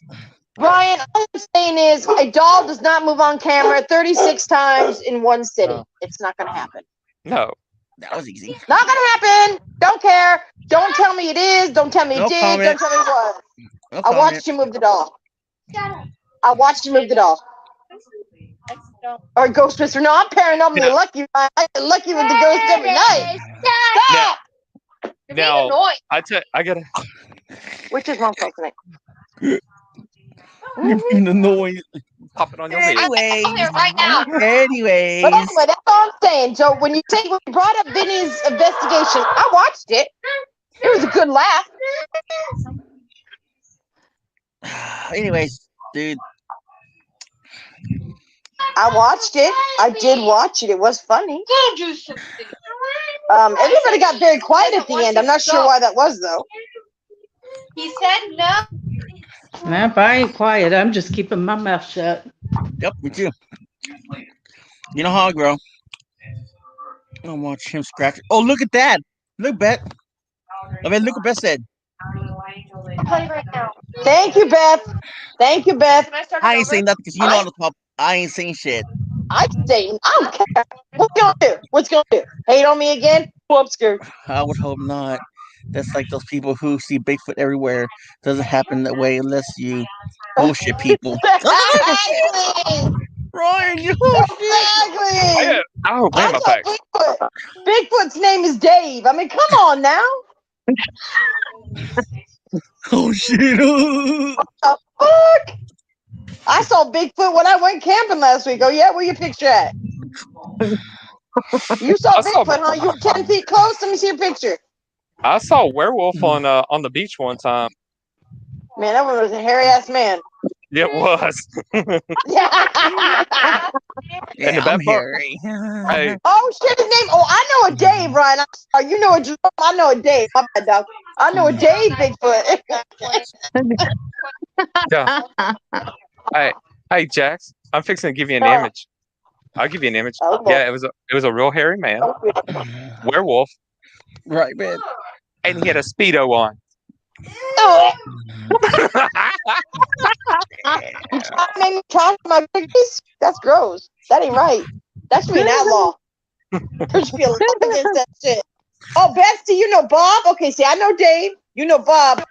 Brian, all I'm saying is a doll does not move on camera 36 times in one sitting. No. It's not going to happen. No. That was easy. Not going to happen. Don't care. Don't tell me it is. Don't tell me it No did. comment. Don't tell me what. No I watched comment. you move the doll. I watched you move the doll. Or Ghost Whisperer. No, I'm paranormally lucky. I get lucky with the ghost every night. Stop! Now, I gotta. Which is one close tonight? You're being annoying. Pop it on your head. Anyways. right now. Anyways. But anyway, that's all I'm saying. So when you brought up Vinny's investigation, I watched it. It was a good laugh. Anyways, dude. I watched it. I did watch it. It was funny. Everybody got very quiet at the end. I'm not sure why that was, though. He said no. If I ain't quiet, I'm just keeping my mouth shut. Yep, me too. You know how I grow. I'll watch him scratch. Oh, look at that. Look, Bet. I mean, look what Beth said. Right now. Thank you, Beth. Thank you, Beth. I ain't saying nothing because you know on the top. I ain't saying shit. I don't care. What's gonna do? What's gonna do? Hate on me again? Pull up skirt. I would hope not. That's like those people who see Bigfoot everywhere. Doesn't happen that way unless you bullshit people. Ryan, you Exactly. Oh, I my saw back. Bigfoot. Bigfoot's name is Dave. I mean, come on now. Oh shit! What the fuck? I saw Bigfoot when I went camping last week. Oh yeah, where your picture at? You saw Bigfoot, huh? You were 10 feet close. Let me see your picture. I saw a werewolf on the beach one time. Man, that one was a hairy ass man. Yeah, it was. Yeah, the I'm bad part- hairy. Hey, Oh shit, his name. Oh, I know a Dave, Ryan. I'm sorry. You know a Jerome. I know a Dave. My bad, dog. I know a Dave Bigfoot. yeah. Hey, Jax. I'm fixing to give you an image. I'll give you an image. Oh, boy. Yeah, it was a real hairy man, werewolf, Right, man. and he had a Speedo on. You trying to make me talk to my pictures? That's gross. That ain't right. That should be an outlaw. There should be a law against that shit. Oh, Betsy, you know Bob? Okay, see, I know Dave. You know Bob.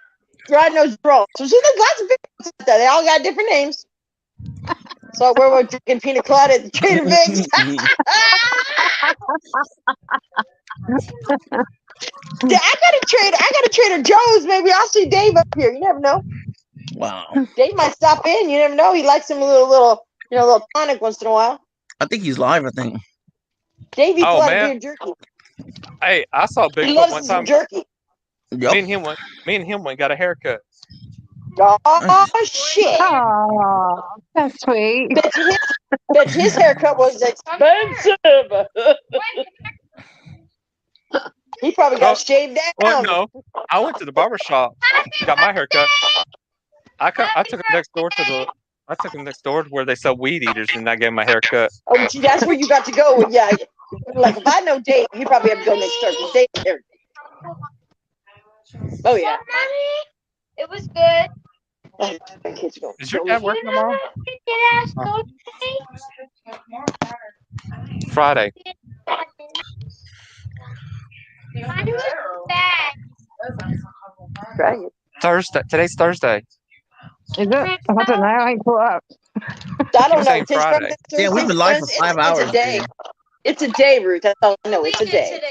Rod knows Jerome. So see, there's lots of people out there. They all got different names. So we're drinking pina colada at the Trader Vic's. Yeah, I got a Trader Joe's. Maybe I'll see Dave up here. You never know. Wow. Dave might stop in. You never know. He likes him a little tonic once in a while. I think he's live. I think. Dave eats a lot of man. beer jerky. Hey, I saw He Bigfoot loves one some time. jerky. Yep. Me and him went got a haircut. Oh shit! Oh, that's sweet. Bet his haircut was expensive. He probably got shaved down. Well, no, I went to the barber shop, got my haircut. I took him next door to where they sell weed eaters, and I gave him my haircut. Oh, gee, that's where you got to go. Yeah, like if I know Dave, you probably have to go next door because Dave's haircut. Oh yeah. It was good. Is your dad working tomorrow? Friday. Thursday. Today's Thursday. Is it? I don't know. I ain't caught up. I don't know. saying His Friday. friend- Yeah, we've been live for 5 hours. It's a day. dude. It's a day, Ruth. That's all I know. It's a day.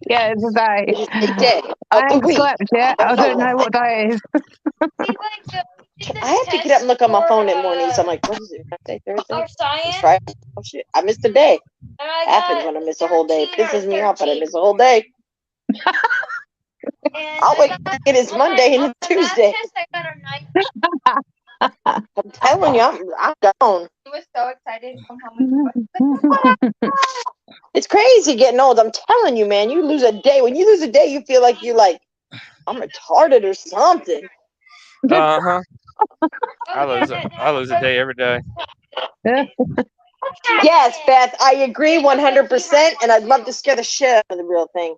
Yeah, it's a day. It's a day. I A ain't week. slept yet. I don't know what day it is. I have to get up and look on my phone in the mornings. I'm like, what is it? Wednesday, Thursday? It's Friday? Oh shit! I missed a day. Happens when I miss a whole day. It pisses me off, but I miss a whole day. I'll wait. It is Monday and Tuesday. I'm telling you, I'm gone. He was so excited to come home. It's crazy getting old. I'm telling you, man. You lose a day. When you lose a day, you feel like you're like, I'm retarded or something. I lose a day every day. Yes, Beth, I agree 100%, and I'd love to scare the shit out of the real thing.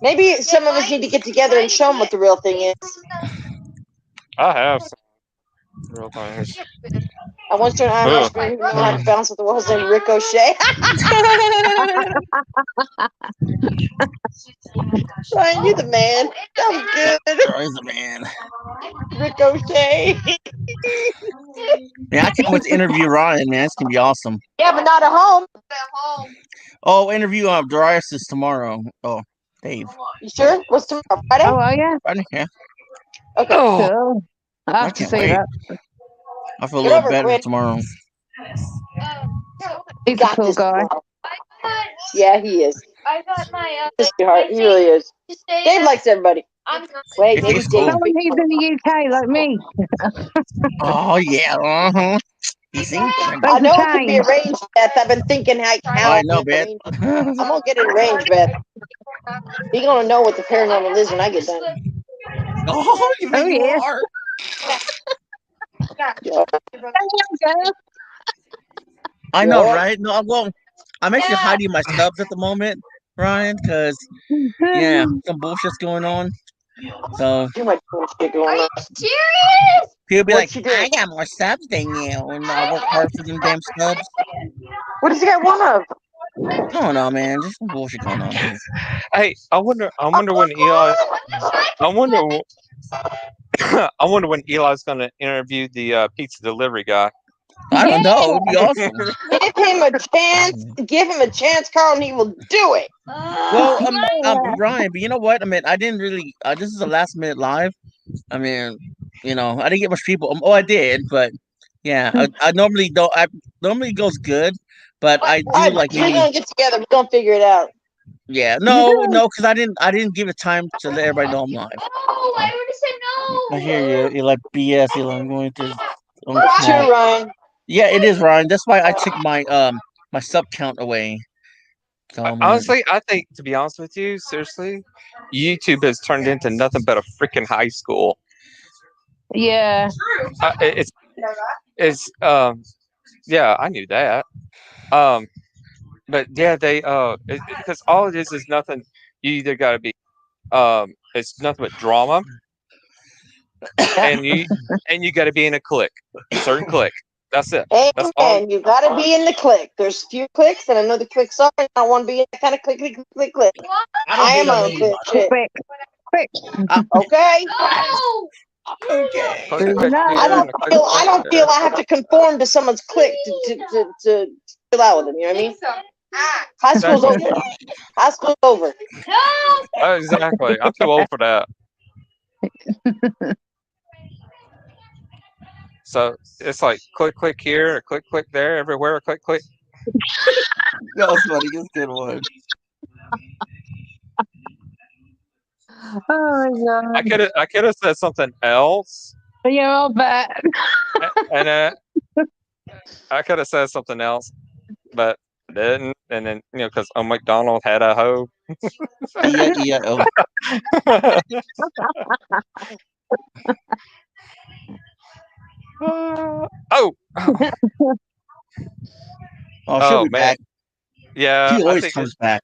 Maybe some of us need to get together and show them what the real thing is. I have some real things. I once to an Irish man who knew how to bounce with the walls named Ricochet. Ryan, you the man. That was good. Ryan's the man. Ricochet. Man, I can't wait to interview Ryan, man. It's gonna be awesome. Yeah, but not at home. Oh, interview Darius is tomorrow. Oh, Dave. You sure? What's tomorrow? Friday? Oh, yeah. Friday, yeah. Okay. Cool. I have to can't say wait. that. I feel a Get little over it, better Quinn. tomorrow. He's a cool guy. Yeah, he is. I got my Sweetheart, he really is. Dave likes everybody. Wait, maybe He's Dave. Not when he's in the UK like me. Oh yeah. Uh-huh. He's English. I know it can be arranged, Beth. I've been thinking how I know, it Beth. arranged. I'm gonna get it arranged, Beth. You're gonna know what the paranormal is when I get done. Oh, you Oh, yeah. are. I know, right? No, well, I'm actually hiding my stubs at the moment, Ryan, because yeah, some bullshit's going on. So too much bullshit going on. Serious? he'll be What'd like, you do? I got more subs than you, and I work hard for them damn subs. What does he got one of? I don't know, man. Just some bullshit going on. Dude. Hey, I wonder when Eli. I wonder. I wonder when Eli's going to interview the pizza delivery guy. I don't know. It'd be awesome. Give him a chance. Give him a chance, Carl, and he will do it. Well, Ryan, but you know what? I mean, I didn't really. This is a last minute live. I mean, you know, I didn't get much people. I did, but yeah, I normally don't. I normally goes good, but I do like We're maybe. gonna get together. We're gonna figure it out. Yeah, no, because I didn't give it time to let everybody know I'm live. Oh, I already said no. I hear you. You're like BS. You're like, I'm going to. It's true, Ryan. Yeah, it is, Ryan. That's why I took my my sub count away. So, Honestly, I think, to be honest with you, seriously, YouTube has turned into nothing but a freaking high school. Yeah. It's yeah, I knew that. But yeah, they because all it is nothing. You either got to be it's nothing but drama, and you got to be in a clique, certain clique. That's it. That's all. And you gotta be in the clique. There's few cliques, and I know the cliques are. And I want to be in that kind of clique. I am my own clique. Quick. Okay. Okay. I don't feel I have to conform to someone's clique to chill out with them. You know what I mean? High school's over. High school's over. Exactly. I'm too old for that. So it's like click here, click there, everywhere, click. That was funny. That's a good one. Oh my God. I could have said something else. Yeah, I'll bet. And I could have said something else, but I didn't. And then because McDonald had a hoe. Yeah. Oh. She'll be man. back. Yeah, She always comes back.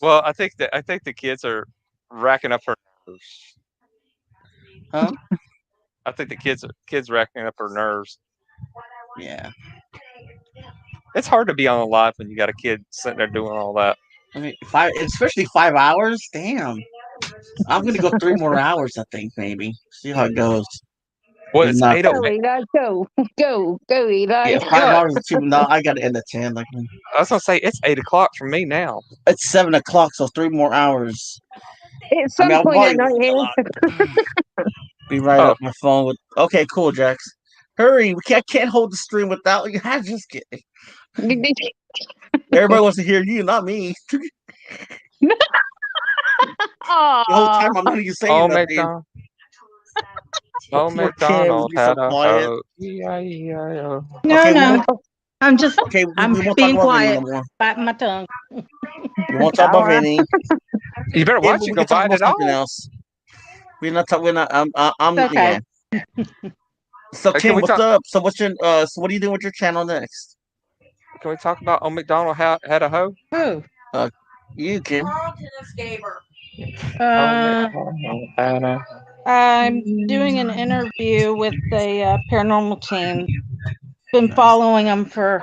Well, I think the kids are racking up her nerves. Huh? I think the kids racking up her nerves. Yeah. It's hard to be on a live when you got a kid sitting there doing all that. I mean, especially 5 hours. Damn. I'm gonna go 3 more hours. I think maybe. See how it goes. Well, it's Go, Eli, go, Eli. Yeah, 5 hours is too. No, I gotta end at 10. Like, I was gonna say it's 8 o'clock for me now. it's 7 o'clock, so 3 more hours. It's some point at night here. Be right up my phone with. Okay, cool, Jax. Hurry! I can't hold the stream without you. I'm just kidding. Everybody wants to hear you, not me. The whole time I'm not even saying nothing. McDonald had a hoe. No. I'm just. Okay, I'm we won't being talk about Vinny quiet. no more. Biting my tongue. We won't talk about Vinny. You better watch it. Go buy it something all. else. We're not talking. We're not. I'm. Okay. Yeah. So Tim, what's up? So what's your? So what are you doing with your channel next? Can we talk about Old McDonald had a hoe? Who? You can. I'm doing an interview with the paranormal team. Been following them for a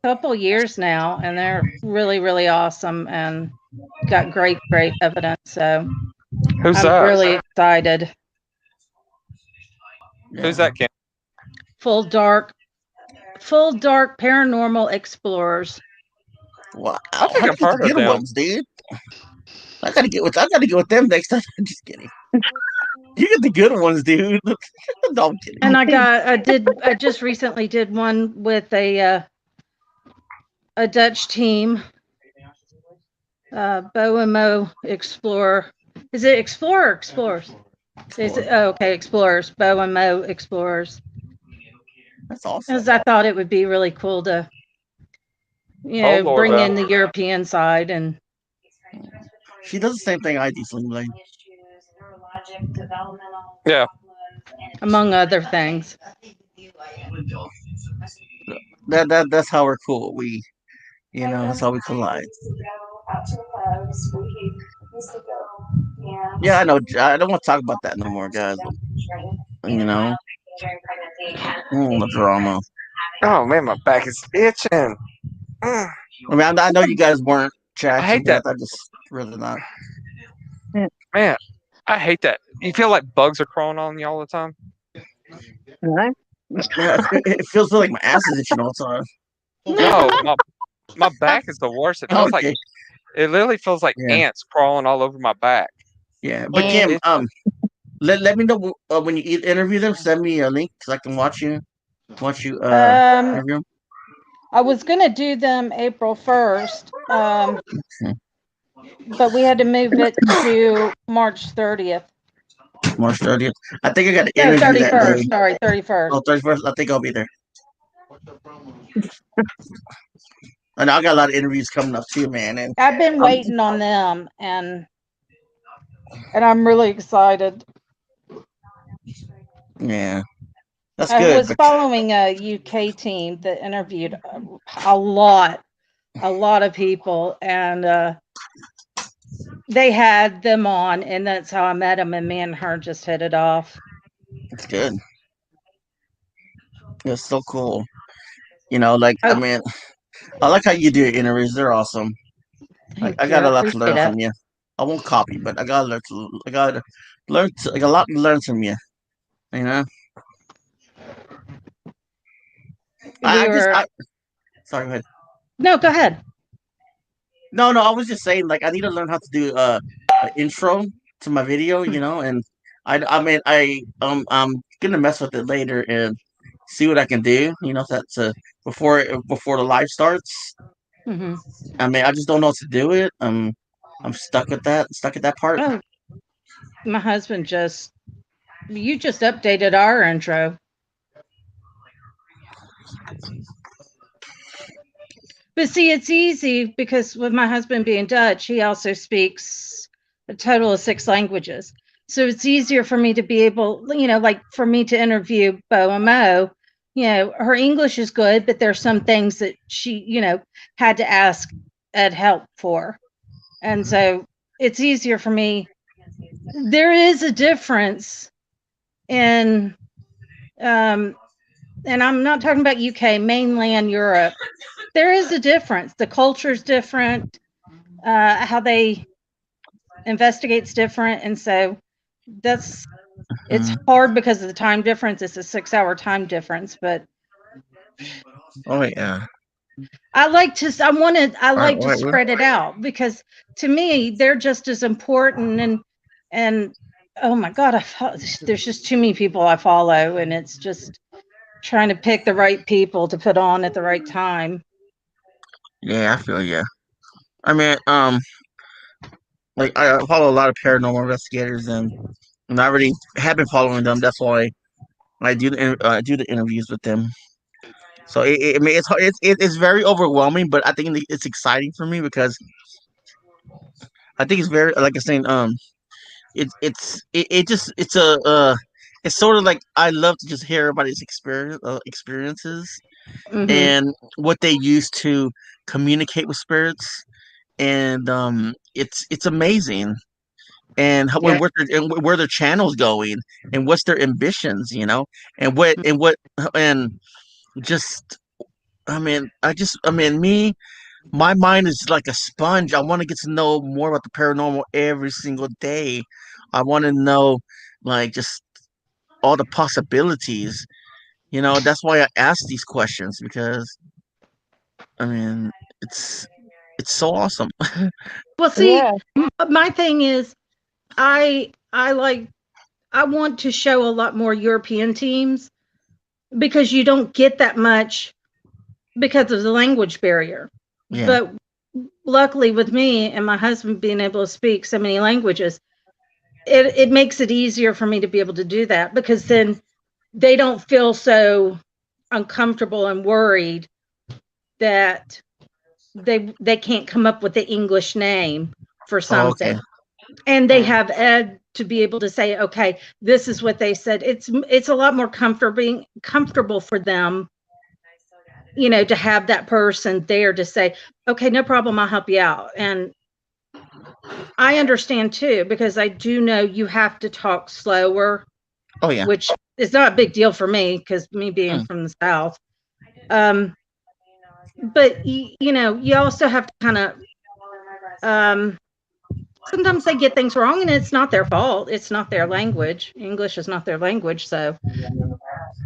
couple years now, and they're really, really awesome and got great evidence. So Who's I'm that? really excited. Who's that, Kim? Full Dark Paranormal Explorers. Wow, I think I've heard of good them. ones, dude. I gotta get with them next time. I'm just kidding. You get the good ones, dude. No, I'm kidding. And I just recently did one with a Dutch team. Bo and Mo Explorer. Is it Explorer or Explorers? Okay, Explorers. Bo and Mo Explorers. That's awesome. Because I thought it would be really cool to, bring in the European side. And she does the same thing I do, Sling Blade. Yeah. Among other things. That's how we're cool. That's how we collide. Yeah, I know. I don't want to talk about that no more, guys. The drama. Oh man, my back is itching. I mean, I know you guys weren't chatting. I hate that. I just really not. Man, I hate that. You feel like bugs are crawling on you all the time? Yeah, it feels like my ass is itching all the time. No, my back is the worst. It feels like it literally feels like ants crawling all over my back. Yeah, but Kim, let me know when you interview them. Send me a link so I can watch you interview them. I was gonna do them April 1st, but we had to move it to March 30th. March 30th. I think I got to interview that 31st. day. Sorry, 31st. Oh, 31st. I think I'll be there. I know I got a lot of interviews coming up too, man. And I've been waiting on them, and I'm really excited. Yeah, that's I good. was following a UK team that interviewed a lot of people, and they had them on, and that's how I met them, and me and her just hit it off. It's good. It's so cool. I mean, I like how you do your interviews. They're awesome. I got a lot to learn from you. I won't copy, but I got a lot to learn from you. Sorry, go ahead. No, go ahead. No, I was just saying, I need to learn how to do an intro to my video, and I'm gonna mess with it later and see what I can do, that's before the live starts. Mm-hmm. I mean, I just don't know how to do it. I'm stuck at that part. Oh, my husband you just updated our intro. But see, it's easy because with my husband being Dutch, he also speaks a total of 6 languages. So it's easier for me to be able, for me to interview Bo and Mo. Her English is good, but there's some things that she, had to ask Ed help for. And so it's easier for me. There is a difference in, and I'm not talking about UK, mainland Europe. There is a difference. The culture's different. How they investigate's different. And so it's hard because of the time difference. It's a 6-hour time difference, but oh yeah. I like to spread it out because to me they're just as important and oh my God, there's just too many people I follow, and it's just trying to pick the right people to put on at the right time. Yeah, I feel you. I mean, I follow a lot of paranormal investigators, and I already have been following them. That's why I do the interviews with them. So it's very overwhelming, but I think it's exciting for me because I think it's very, like I was saying, it's it's sort of like I love to just hear everybody's experiences and what they use to communicate with spirits, and it's amazing. And how, Yeah. where their channel's going, and what's their ambitions, and and just me, my mind is like a sponge. I want to get to know more about the paranormal every single day. I want to know, like, just all the possibilities. That's why I ask these questions, because I mean, it's so awesome. Well, see, my thing is, I want to show a lot more European teams because you don't get that much because of the language barrier. Yeah. But luckily, with me and my husband being able to speak so many languages, it makes it easier for me to be able to do that, because then they don't feel so uncomfortable and worried that they can't come up with the English name for something. Okay. And they have Ed to be able to say, okay, this is what they said. It's a lot more comfortable for them, to have that person there to say, okay, no problem, I'll help you out. And I understand too, because I do know you have to talk slower. Oh yeah. Which is not a big deal for me, because me being from the South. But you also have to kind of sometimes they get things wrong, and it's not their fault. It's not their language. English is not their language. So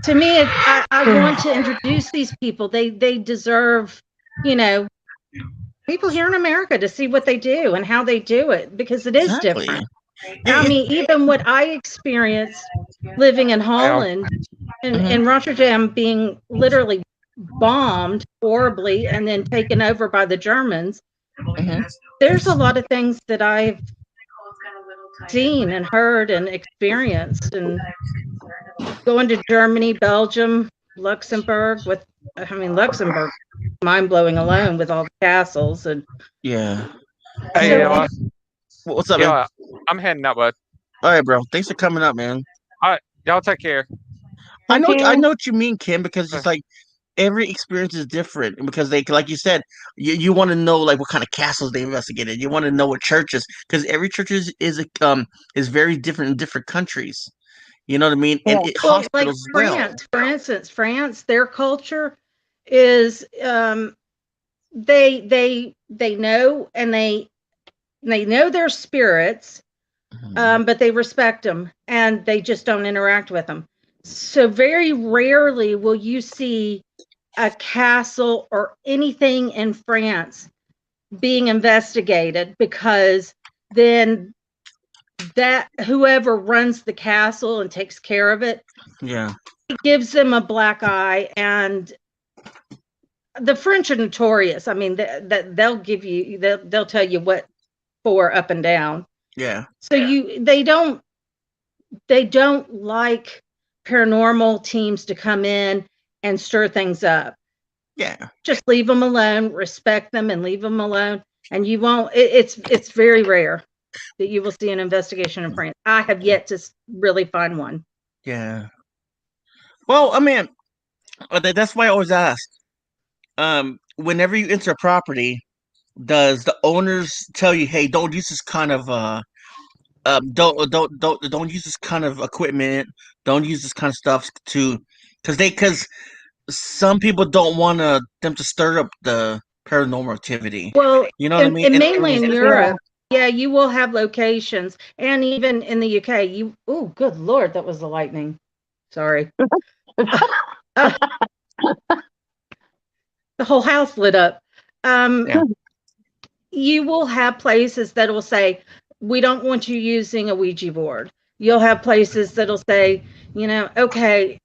to me, I want to introduce these people. They deserve, people here in America to see what they do and how they do it, because it is different. I mean, even what I experienced living in Holland and Rotterdam, being literally bombed horribly and then taken over by the Germans. There's a lot of things that I've seen and heard and experienced, and going to Germany, Belgium, Luxembourg Luxembourg, mind blowing alone with all the castles and yeah. Hey, what's up, man? I'm heading out, bud. All right, bro. Thanks for coming up, man. All right, y'all take care. I know what you mean, Kim, because it's like every experience is different, because they, like you said, you want to know like what kind of castles they investigated. You want to know what churches, because every church is very different in different countries. You know what I mean? And hospitals like as well. France, for instance, their culture is they know, and they know their spirits, but they respect them, and they just don't interact with them. So very rarely will you see a castle or anything in France being investigated, because then that whoever runs the castle and takes care of it, it gives them a black eye. And the French are notorious. I mean, that they'll give you, they'll tell you what for up and down. Yeah. So they don't like paranormal teams to come in and stir things up. Yeah. Just leave them alone, respect them, and leave them alone. And you won't, it's very rare that you will see an investigation in France. I have yet to really find one. Yeah. Well, I mean, that's why I always ask. Whenever you enter a property, does the owners tell you, hey, don't use this kind of don't use this kind of equipment, don't use this kind of stuff, because some people don't want them to stir up the paranormal activity. Well, you know what I mean? And mainly in Europe, you will have locations, and even in the UK, oh, good Lord, that was the lightning. Sorry. The whole house lit up. You will have places that will say, we don't want you using a Ouija board. You'll have places that'll say, okay,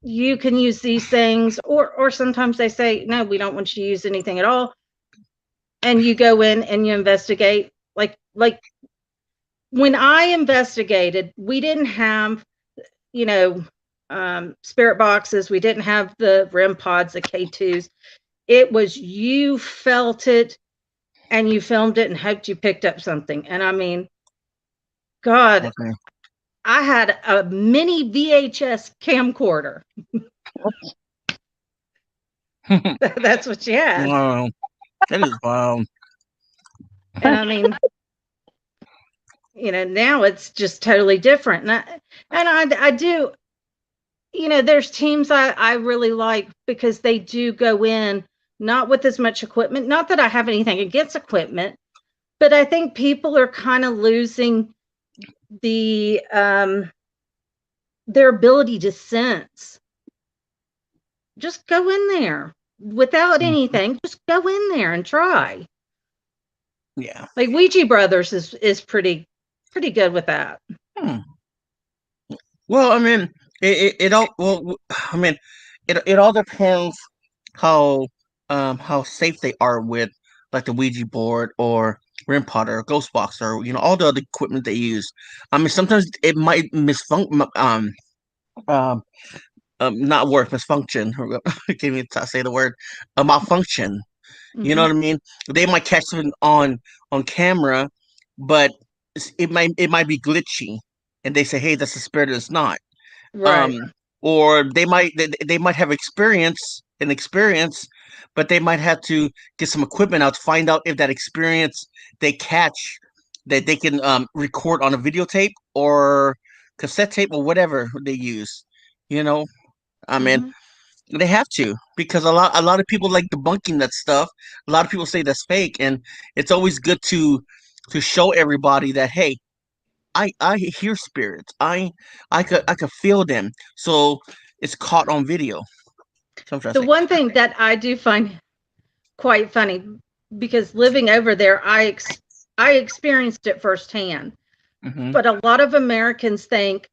you can use these things, or sometimes they say, no, we don't want you to use anything at all. And you go in and you investigate. Like when I investigated, we didn't have, spirit boxes. We didn't have the REM pods, the K2s. It was, you felt it and you filmed it and hoped you picked up something. And I mean, God, I had a mini VHS camcorder. That's what she had. Wow, that is wild. And I mean, now it's just totally different. And I do, there's teams I really like because they do go in not with as much equipment. Not that I have anything against equipment, but I think people are kind of losing the their ability to sense. Just go in there without anything. Just go in there and try. Yeah. Like Ouija Brothers is pretty good with that. Well, I mean, it all. Well, I mean, it all depends how safe they are with like the Ouija board or REM pod or Ghost Box or all the other equipment they use. I mean, sometimes it might misfunction. Not work, misfunction. I can't even say the word. Malfunction. You know what I mean? They might catch something on camera, but it might be glitchy, and they say, "Hey, that's a spirit." It's not. Right. Or they might have experience, but they might have to get some equipment out to find out if that experience they catch that they can record on a videotape or cassette tape or whatever they use. I mean, they have to, because a lot of people like debunking that stuff. A lot of people say that's fake, and it's always good to show everybody that, hey, I hear spirits. I could feel them. So it's caught on video. The one thing that I do find quite funny, because living over there, I experienced it firsthand. But a lot of Americans think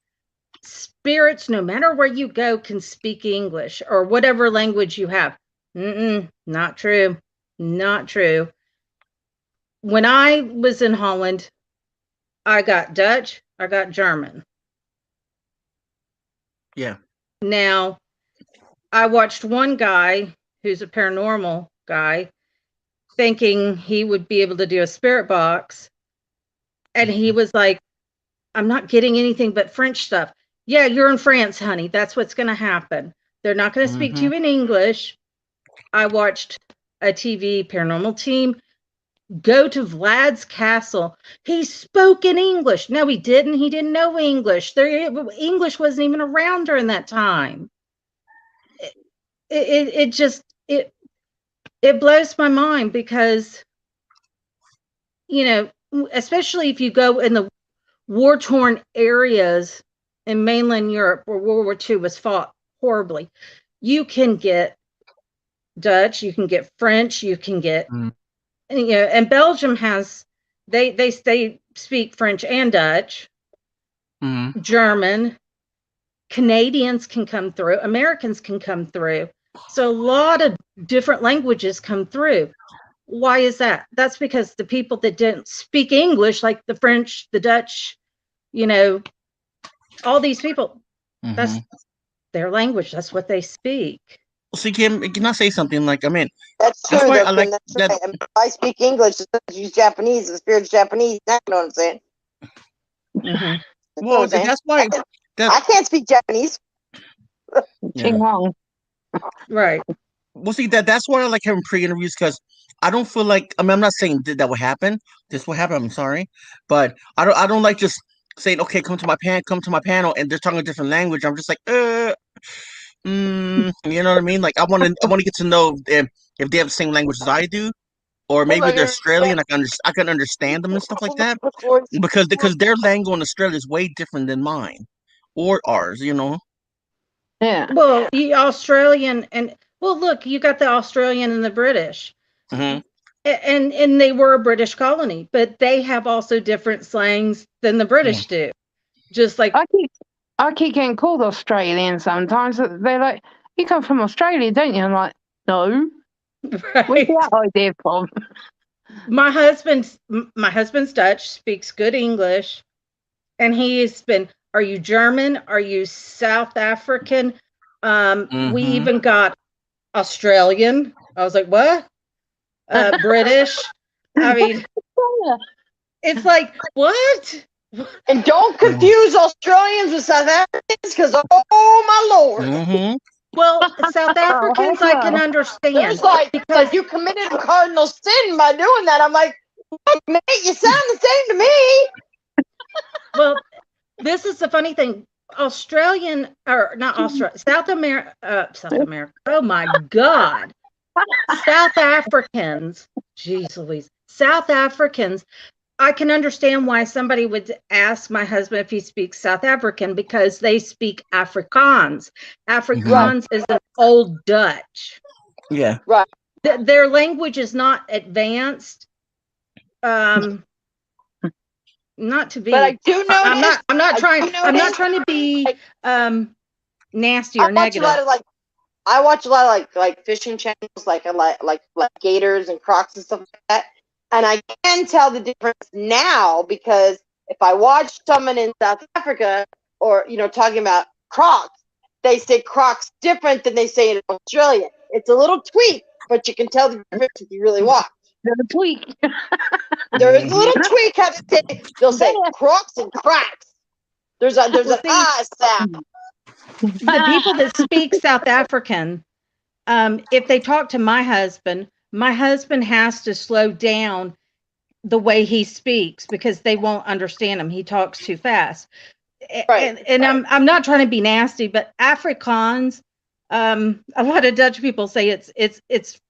spirits, no matter where you go, can speak English or whatever language you have. Not true. Not true. When I was in Holland, I got Dutch, I got German. Yeah. Now, I watched one guy who's a paranormal guy thinking he would be able to do a spirit box. And he was like, I'm not getting anything but French stuff. Yeah, you're in France, honey. That's what's going to happen. They're not going to speak to you in English. I watched a TV paranormal team go to Vlad's castle. He spoke in English. No, he didn't. He didn't know English. English wasn't even around during that time. It just blows my mind, because, especially if you go in the war-torn areas in mainland Europe where World War II was fought horribly, you can get Dutch, you can get French, you can get, and Belgium has, they speak French and Dutch, German, Canadians can come through, Americans can come through. So a lot of different languages come through. Why is that? That's because the people that didn't speak English, like the French, the Dutch, all these people, that's their language. That's what they speak. So can I say something? Like, I mean, that's true. Why Though, I like that's that. right. If I speak English, she's Japanese. The spirit's Japanese. You know what I'm saying? Well, that's why I can't speak Japanese. Right. Well, see, that's why I like having pre-interviews, because I don't feel like, I mean, I'm not saying that will happen. This will happen. I'm sorry, but I don't like just saying, okay, come to my panel, and they're talking a different language. I'm just like, you know what I mean? Like, I want to get to know if they have the same language as I do, or maybe they're Australian. I can understand them and stuff like that, because their language in Australia is way different than mine or ours. Yeah. Well, the Australian look, you got the Australian and the British, and they were a British colony, but they have also different slangs than the British do. Just like I keep getting called Australian sometimes. They're like, "You come from Australia, don't you?" I'm like, "No." Right. Where's that idea from? My husband's Dutch, speaks good English, and he's been, are you German? Are you South African? We even got Australian. I was like, what? British. I mean, it's like, what? And don't confuse Australians with South Africans, because oh my lord. Mm-hmm. Well, South Africans I can understand. There's like you committed a cardinal sin by doing that. I'm like, what, mate? You sound the same to me. Well, this is the funny thing. Australian or not Australia, South America. Oh my God. South Africans. Jeez Louise. South Africans. I can understand why somebody would ask my husband if he speaks South African, because they speak Afrikaans. Afrikaans is an old Dutch. Yeah. Right. Their language is not advanced. Not to be. But I do notice. I'm not trying to be nasty or negative. I watch a lot of like fishing channels, like gators and crocs and stuff like that. And I can tell the difference now, because if I watch someone in South Africa or, talking about crocs, they say crocs different than they say in Australia. It's a little tweak, but you can tell the difference if you really watch. There's a tweak. There is a little tweak how they say. They'll say crocs and cracks. There's an I sound. The people that speak South African, if they talk to my husband has to slow down the way he speaks, because they won't understand him. He talks too fast. Right. And I'm not trying to be nasty, but Afrikaans, a lot of Dutch people say it's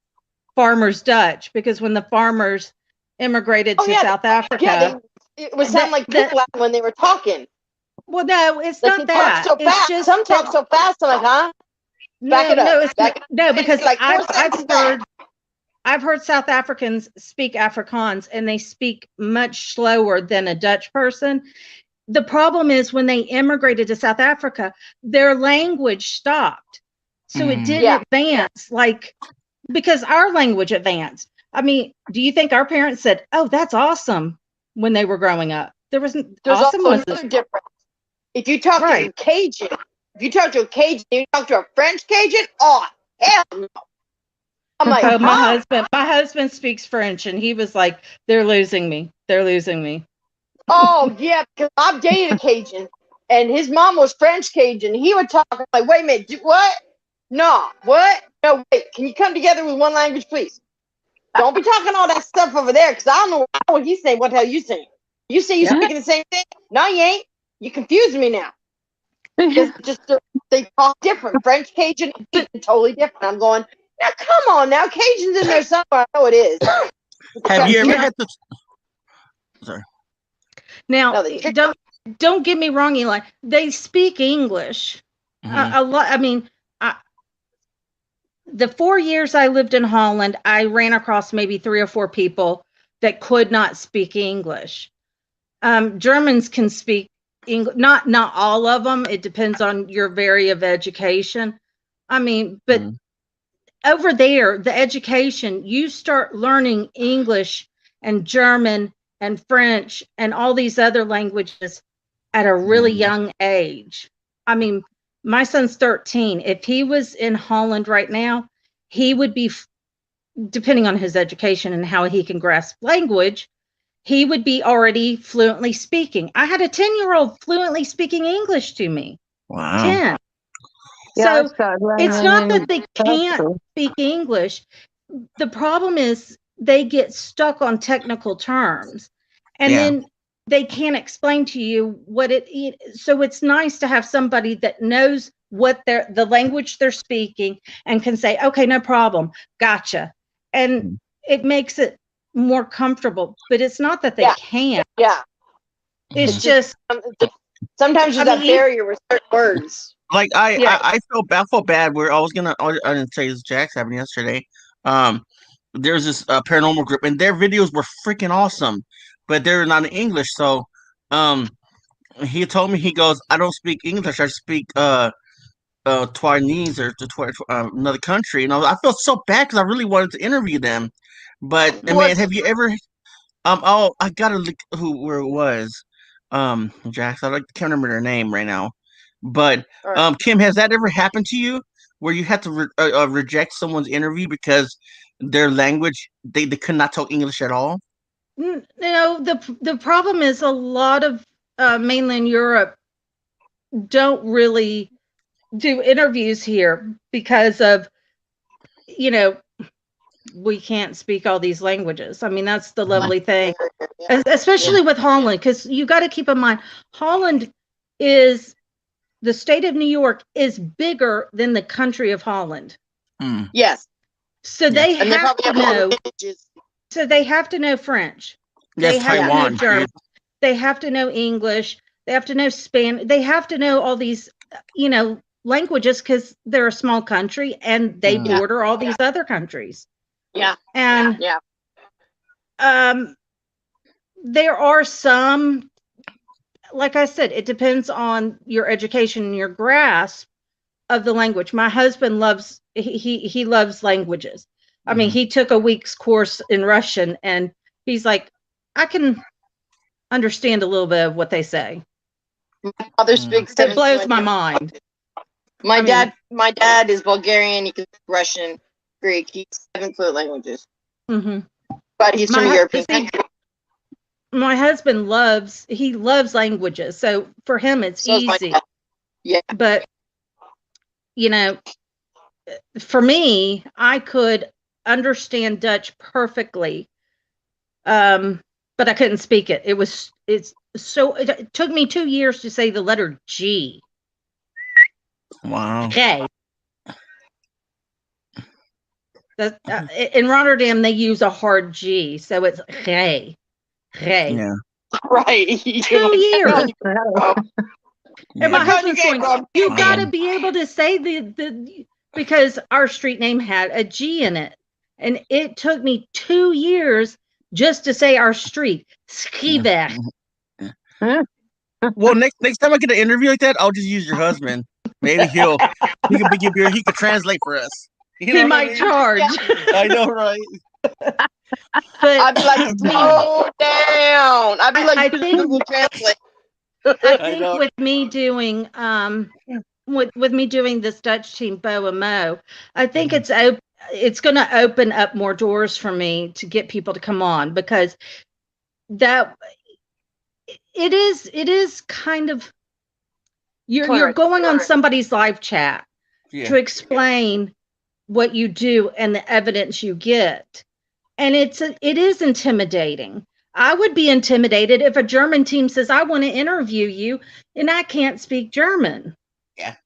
farmers Dutch, because when the farmers immigrated to South Africa, it would sound like people when they were talking. Well, no, it's like not that. So it's just some talk so fast. I'm like, huh? Back it up. No, because like I've heard South Africans speak Afrikaans, and they speak much slower than a Dutch person. The problem is when they immigrated to South Africa, their language stopped. So it didn't advance, because our language advanced. I mean, do you think our parents said, "Oh, that's awesome," when they were growing up? There's awesome also another difference. If you talk to a Cajun, you talk to a French Cajun, oh hell no. I'm like, my husband speaks French, and he was like, "They're losing me. They're losing me." Oh yeah, because I've dated a Cajun, and his mom was French Cajun. He would talk like, "Wait a minute, what? No, what? No, wait. Can you come together with one language, please? Don't be talking all that stuff over there, because I don't know what he's saying. What the hell you saying? You say you're speaking the same thing? No, you ain't. You confusing me now. They talk different. French Cajun, totally different. I'm going, now come on, now Cajun's in there somewhere. I know it is. Have you ever had to? Sorry. Now, don't get me wrong, Eli. They speak English a lot. I mean, the 4 years I lived in Holland, I ran across maybe 3 or 4 people that could not speak English. Germans can speak English, not all of them. It depends on your area of education. I mean, but over there, the education, you start learning English and German and French and all these other languages at a really young age. I mean, my son's 13. If he was in Holland right now, he would be, depending on his education and how he can grasp language, he would be already fluently speaking. I had a 10-year-old fluently speaking English to me. Wow. 10. Yeah, So it's not that they can't speak English. The problem is they get stuck on technical terms, and then they can't explain to you what it is. So it's nice to have somebody that knows what the language they're speaking and can say, okay, no problem, gotcha. And it makes it more comfortable, but it's not that they can't. Yeah. It's just sometimes there's that barrier with certain words. Like I felt bad. I didn't say this. Jax happened yesterday. There's this paranormal group, and their videos were freaking awesome, but they're not in English. So, he told me, he goes, I don't speak English. I speak Taiwanese or another country. And I felt so bad because I really wanted to interview them, but man, have you ever? I gotta look where it was. Jax, I can't remember their name right now. But Kim, has that ever happened to you where you had to reject someone's interview because their language they could not talk English at all? No, the problem is a lot of mainland Europe don't really do interviews here because of, you know, we can't speak all these languages. I mean, that's the lovely thing, especially with Holland, because you got to keep in mind, Holland is, the state of New York is bigger than the country of Holland. Yes. So they And they have probably to have know. languages. So they have to know French. Yes, They have to know Taiwan. German. They have to know English. They have to know Spanish. They have to know all these, you know, languages because they're a small country and they border all these other countries. Yeah. And yeah. There are some, like I said, it depends on your education and your grasp of the language. My husband loves, he loves languages. I mean, he took a week's course in Russian and he's like, I can understand a little bit of what they say. My father speaks. It blows my mind. My dad is Bulgarian. He can speak Russian, Greek. He's 7 fluent languages. Mm-hmm. But he's from a European country. My husband loves languages. So for him, it's easy. Yeah. But, you know, for me, I could understand Dutch perfectly. But I couldn't speak it. It took me 2 years to say the letter G. Wow. Okay. In Rotterdam, they use a hard G, so it's G. Yeah. Right. 2 years. And my husband's going, you got to be able to say the because our street name had a G in it. And it took me 2 years just to say our street. Schieberg. Well, next time I get an interview like that, I'll just use your husband. Maybe he could translate for us. You know He might charge. I know, right? But I'd be like, slow down. I'd be like, Google Translate. I think with me doing with me doing this Dutch team Bo and Mo, I think it's going to open up more doors for me to get people to come on, because that it is kind of you're going on somebody's live chat to explain what you do and the evidence you get, and it is intimidating. I would be intimidated if a German team says, I want to interview you and I can't speak German. Yeah.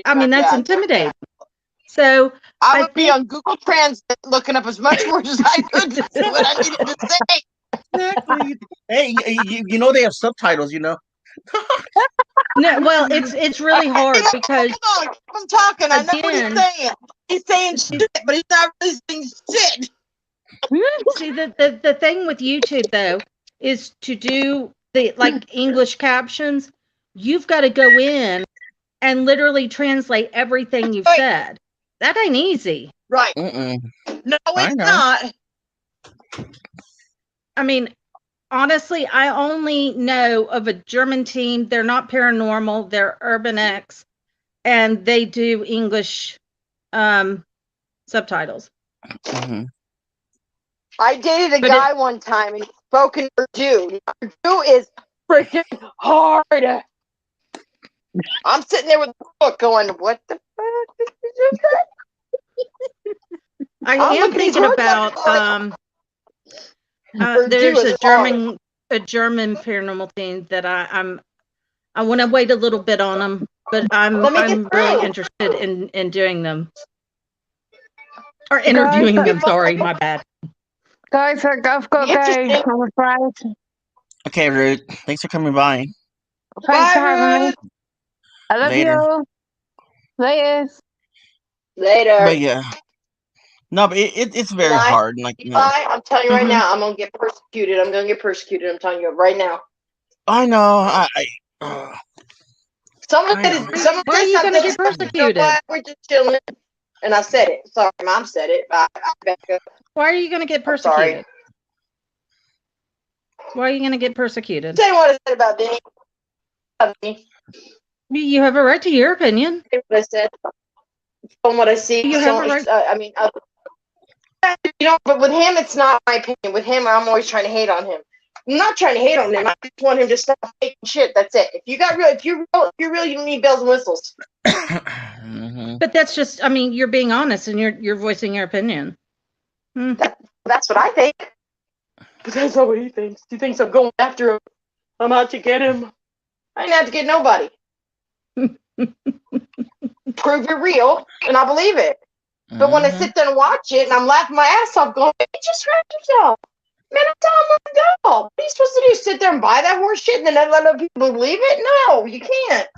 I mean, that's intimidating. So I would be on Google Translate looking up as much words as I could to see what I needed to say. Exactly. Hey, you know they have subtitles, you know? No, well, it's really hard because I'm talking. I know what he's saying. He's saying shit, but he's not really saying shit. See, the thing with YouTube though is to do the English captions. You've got to go in and literally translate everything you've said. That ain't easy. Right. No, it's not. I mean, honestly, I only know of a German team. They're not paranormal. They're Urban X, and they do English subtitles. Mm-hmm. I dated a guy one time and he spoke in Urdu. Urdu is freaking hard. I'm sitting there with the book going, what the fuck did you say? I am thinking about there's a German paranormal team that I want to wait a little bit on them, but I'm really interested in doing them or interviewing them. Sorry, my bad. Guys, I've got to go. I'm afraid. Okay, Ruth. Thanks for coming by. Thanks for having me. I love you. Later. But yeah. No, but it's very hard. I'm telling you right now, I'm gonna get persecuted. I'm telling you right now. I know. Someone said why are you gonna get persecuted? We're just chilling. And I said it. Sorry, Mom said it. I back up. Why are you gonna get persecuted? Why are you gonna get persecuted? Say what I said about Denny. You have a right to your opinion. What I said. From what I see. You have a right. But with him, it's not my opinion. With him, I'm always trying to hate on him. I'm not trying to hate on him. I just want him to stop making shit. That's it. If you got real, if you're real, you don't need bells and whistles. But that's just, I mean, you're being honest and you're voicing your opinion. That's what I think. But that's not what he thinks. He thinks I'm going after him. I'm out to get him. I ain't out to get nobody. Prove you're real, and I believe it. But when I sit there and watch it, and I'm laughing my ass off, going, "You just hurt yourself, man! I'm telling him to go. What are you supposed to do? Sit there and buy that horse shit, and then let other people believe it? No, you can't.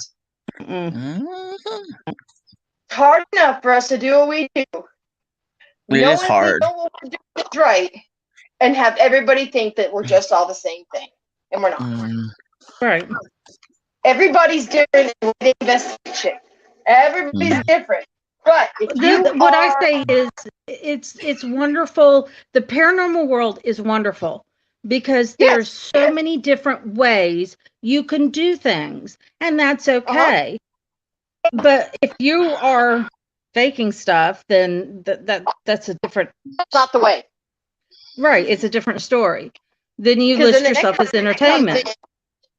It's hard enough for us to do what we do. It is hard. We know what we're doing is right, and have everybody think that we're just all the same thing, and we're not. Right. Everybody's different in the investigation. Everybody's different. But What I say is it's wonderful. The paranormal world is wonderful because there's so many different ways you can do things, and that's okay. But if you are faking stuff, then that's a different. That's not the way. Right, it's a different story. Then you list yourself as entertainment.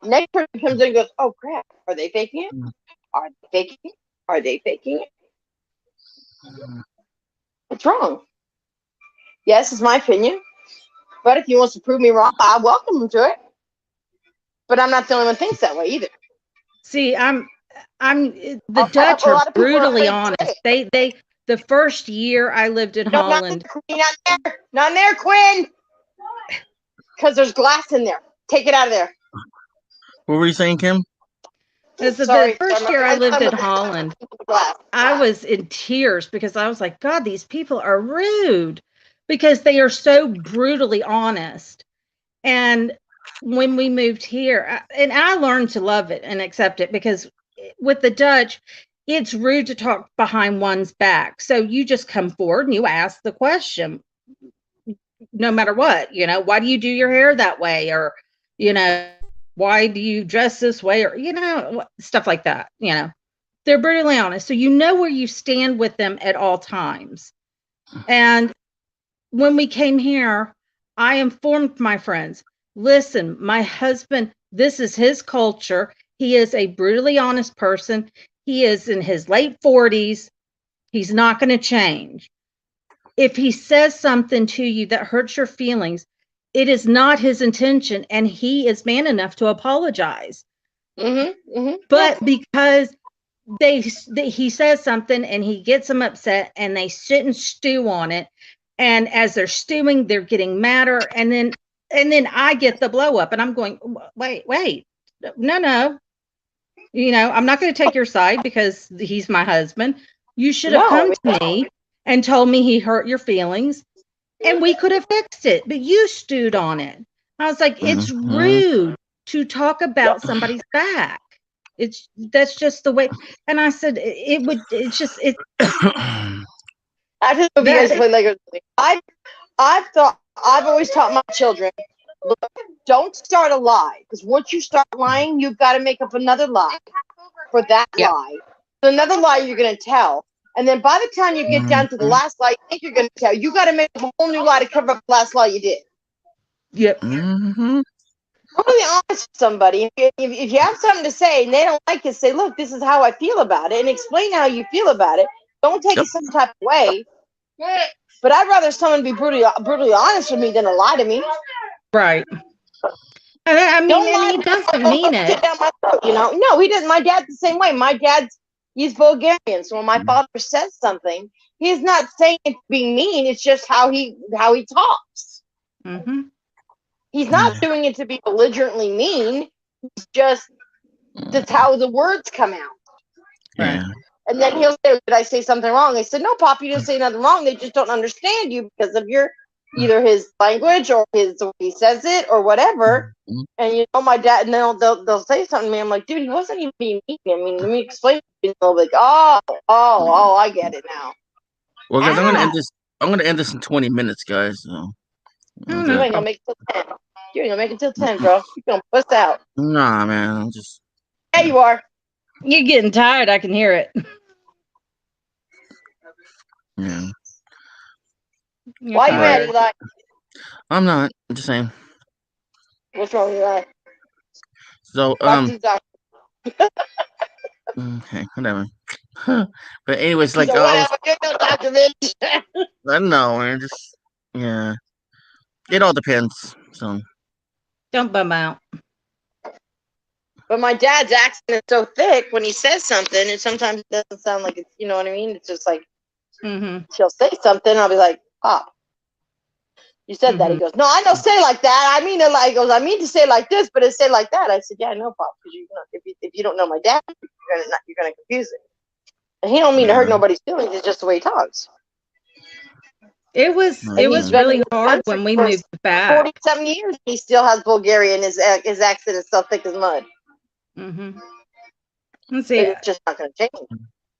Next person comes in and goes, "Oh crap! Are they faking it? Are they faking it? Are they faking it?" What's wrong? Yes, it's my opinion. But if he wants to prove me wrong, I welcome him to it. But I'm not the only one who thinks that way either. See, the Dutch are brutally honest. They the first year I lived in Holland. Not in there, Quinn. Because there's glass in there. Take it out of there. What were you saying, Kim? The first year I lived in Holland, I was in tears because I was like, God, these people are rude because they are so brutally honest. And when we moved here, and I learned to love it and accept it, because with the Dutch, it's rude to talk behind one's back. So you just come forward and you ask the question, no matter what, why do you do your hair that way? Or, why do you dress this way? Or, stuff like that. They're brutally honest. So you know where you stand with them at all times. And when we came here, I informed my friends, listen, my husband, this is his culture. He is a brutally honest person. He is in his late 40s. He's not going to change. If he says something to you that hurts your feelings, it is not his intention, and he is man enough to apologize. But because he says something and he gets them upset, and they sit and stew on it, and as they're stewing, they're getting madder, and then I get the blow up, and I'm going, wait, no. I'm not going to take your side because he's my husband. You should have come to me and told me he hurt your feelings, and we could have fixed it, but you stewed on it. I was like, it's rude to talk about somebody's back. That's just the way. And I said, I've always taught my children, look, don't start a lie, because once you start lying, you've got to make up another lie for that lie. Another lie you're going to tell. And then by the time you get down to the last lie you think you're going to tell, you got to make up a whole new lie to cover up the last lie you did. Yep. I'm really honest with somebody. If you have something to say and they don't like it, say, look, this is how I feel about it, and explain how you feel about it. Don't take it some type of way. But I'd rather someone be brutally honest with me than to lie to me. Right. I mean, he doesn't mean it. No, he doesn't. My dad's the same way. He's Bulgarian, so when my father says something, he's not saying it being mean. It's just how he talks. He's not doing it to be belligerently mean. It's just that's how the words come out. Yeah. And then he'll say, "Did I say something wrong?" I said, "No, Pop, you didn't say nothing wrong. They just don't understand you because of your either his language or the way he says it or whatever." And my dad, and they'll say something to me. I'm like, dude, he wasn't even being mean. I mean, let me explain. They'll be like, oh, I get it now. Well, guys, I'm gonna end this in 20 minutes, guys. So. You ain't gonna make it till 10. You ain't gonna make it till 10, bro. You're gonna bust out. Nah, man. I'm just. Yeah, you are. You're getting tired. I can hear it. Yeah. Why are you mad, Eli? I'm not. I'm just saying. What's wrong with that? So Talk to the doctor. okay, whatever. But anyways, like So whatever, get no doctor, bitch. I don't know, man. Just yeah, it all depends. So Don't bum out. But my dad's accent is so thick when he says something, and sometimes it doesn't sound like it's, you know what I mean? It's just like, she'll say something, I'll be like, Pop, you said that. He goes, no, I don't say like that. I mean it like, he goes, I mean to say like this, but it said like that. I said, yeah, I know, Pop, because if you don't know my dad, you're gonna confuse it. And he don't mean to hurt nobody's feelings. It's just the way he talks. It was really hard when we moved back. 40-something years, he still has Bulgarian. His accent is so thick as mud. Let's see. It's just not going to change.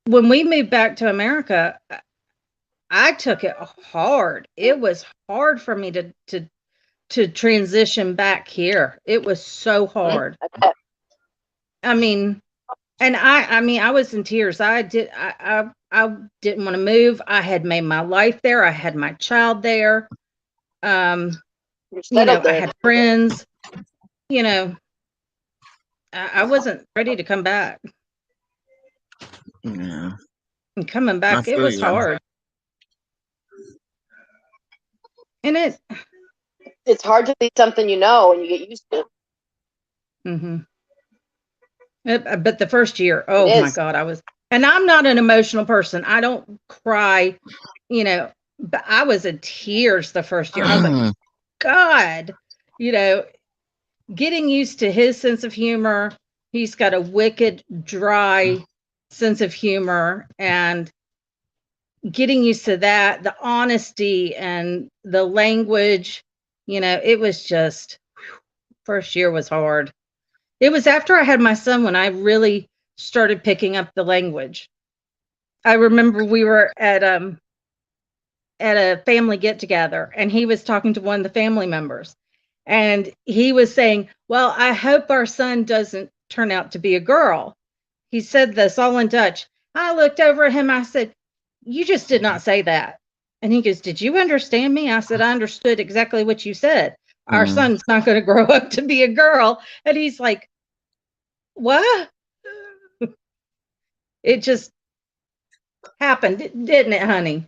When we moved back to America, I took it hard. It was hard for me to transition back here. It was so hard. I mean, and I was in tears. I didn't want to move. I had made my life there. I had my child there. I had friends. I wasn't ready to come back. Yeah. And coming back, it was hard. And it's hard to be something you know and you get used to. But the first year, oh my God, and I'm not an emotional person. I don't cry, but I was in tears the first year. I was like, God, getting used to his sense of humor. He's got a wicked, dry sense of humor, and getting used to that, the honesty and the language, it was just, first year was hard. It was after I had my son when I really started picking up the language. I remember we were at a family get together, and he was talking to one of the family members, and he was saying, well, I hope our son doesn't turn out to be a girl. He said this all in Dutch. I looked over at him. I said, you just did not say that. And he goes, did you understand me? I said, I understood exactly what you said. Our son's not going to grow up to be a girl. And he's like, what? It just happened, didn't it, honey?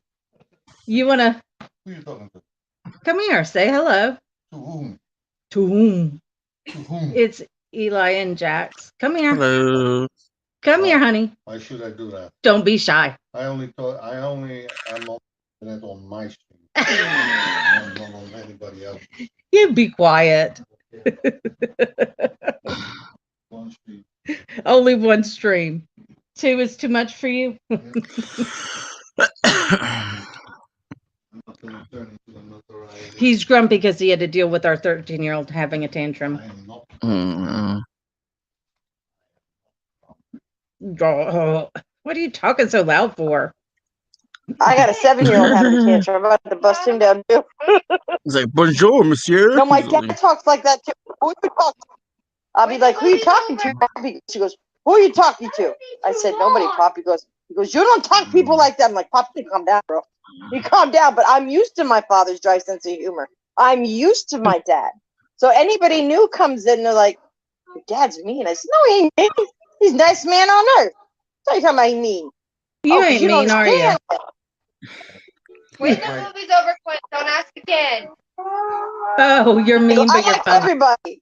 You want to come here, say hello. To whom? It's Eli and Jax. Come here. Hello. Come here, honey. Why should I do that? Don't be shy. I'm on my stream. Not on anybody else. You be quiet. One stream. Only one stream. 2 is too much for you? He's grumpy because he had to deal with our 13-year-old having a tantrum. What are you talking so loud for? I got a 7-year-old having a tantrum. I'm about to bust him down too. He's like, bonjour, monsieur. No, my dad talks like that too. Who you talking to? I'll be like, who are you talking to, Poppy? She goes, who are you talking to? I said, nobody, Poppy. He goes, you don't talk to people like that. I'm like, Poppy, calm down, bro. You calm down. But I'm used to my father's dry sense of humor. I'm used to my dad. So anybody new comes in, they're like, your dad's mean. I said, no, he ain't mean. He's the nicest man on earth. What are you talking about he mean? You ain't mean, are you? Wait, the movie's over, Quinn. Don't ask again. Oh, you're mean, but you're funny. Everybody.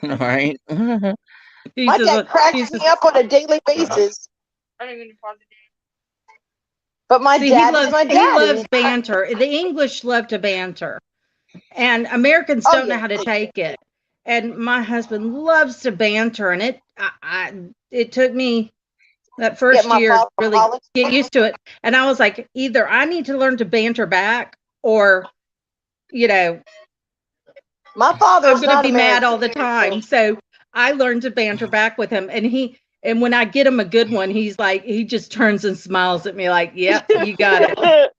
All right. My dad cracks me up on a daily basis. I don't even pause it. But my dad is my dad. He loves banter. The English love to banter. And Americans don't know how to take it. And my husband loves to banter. And it took me that first year to really get used to it. And I was like, either I need to learn to banter back, or, my father's I'm going to be mad all the time. So I learned to banter back with him. And when I get him a good one, he's like, he just turns and smiles at me like, yep, you got it.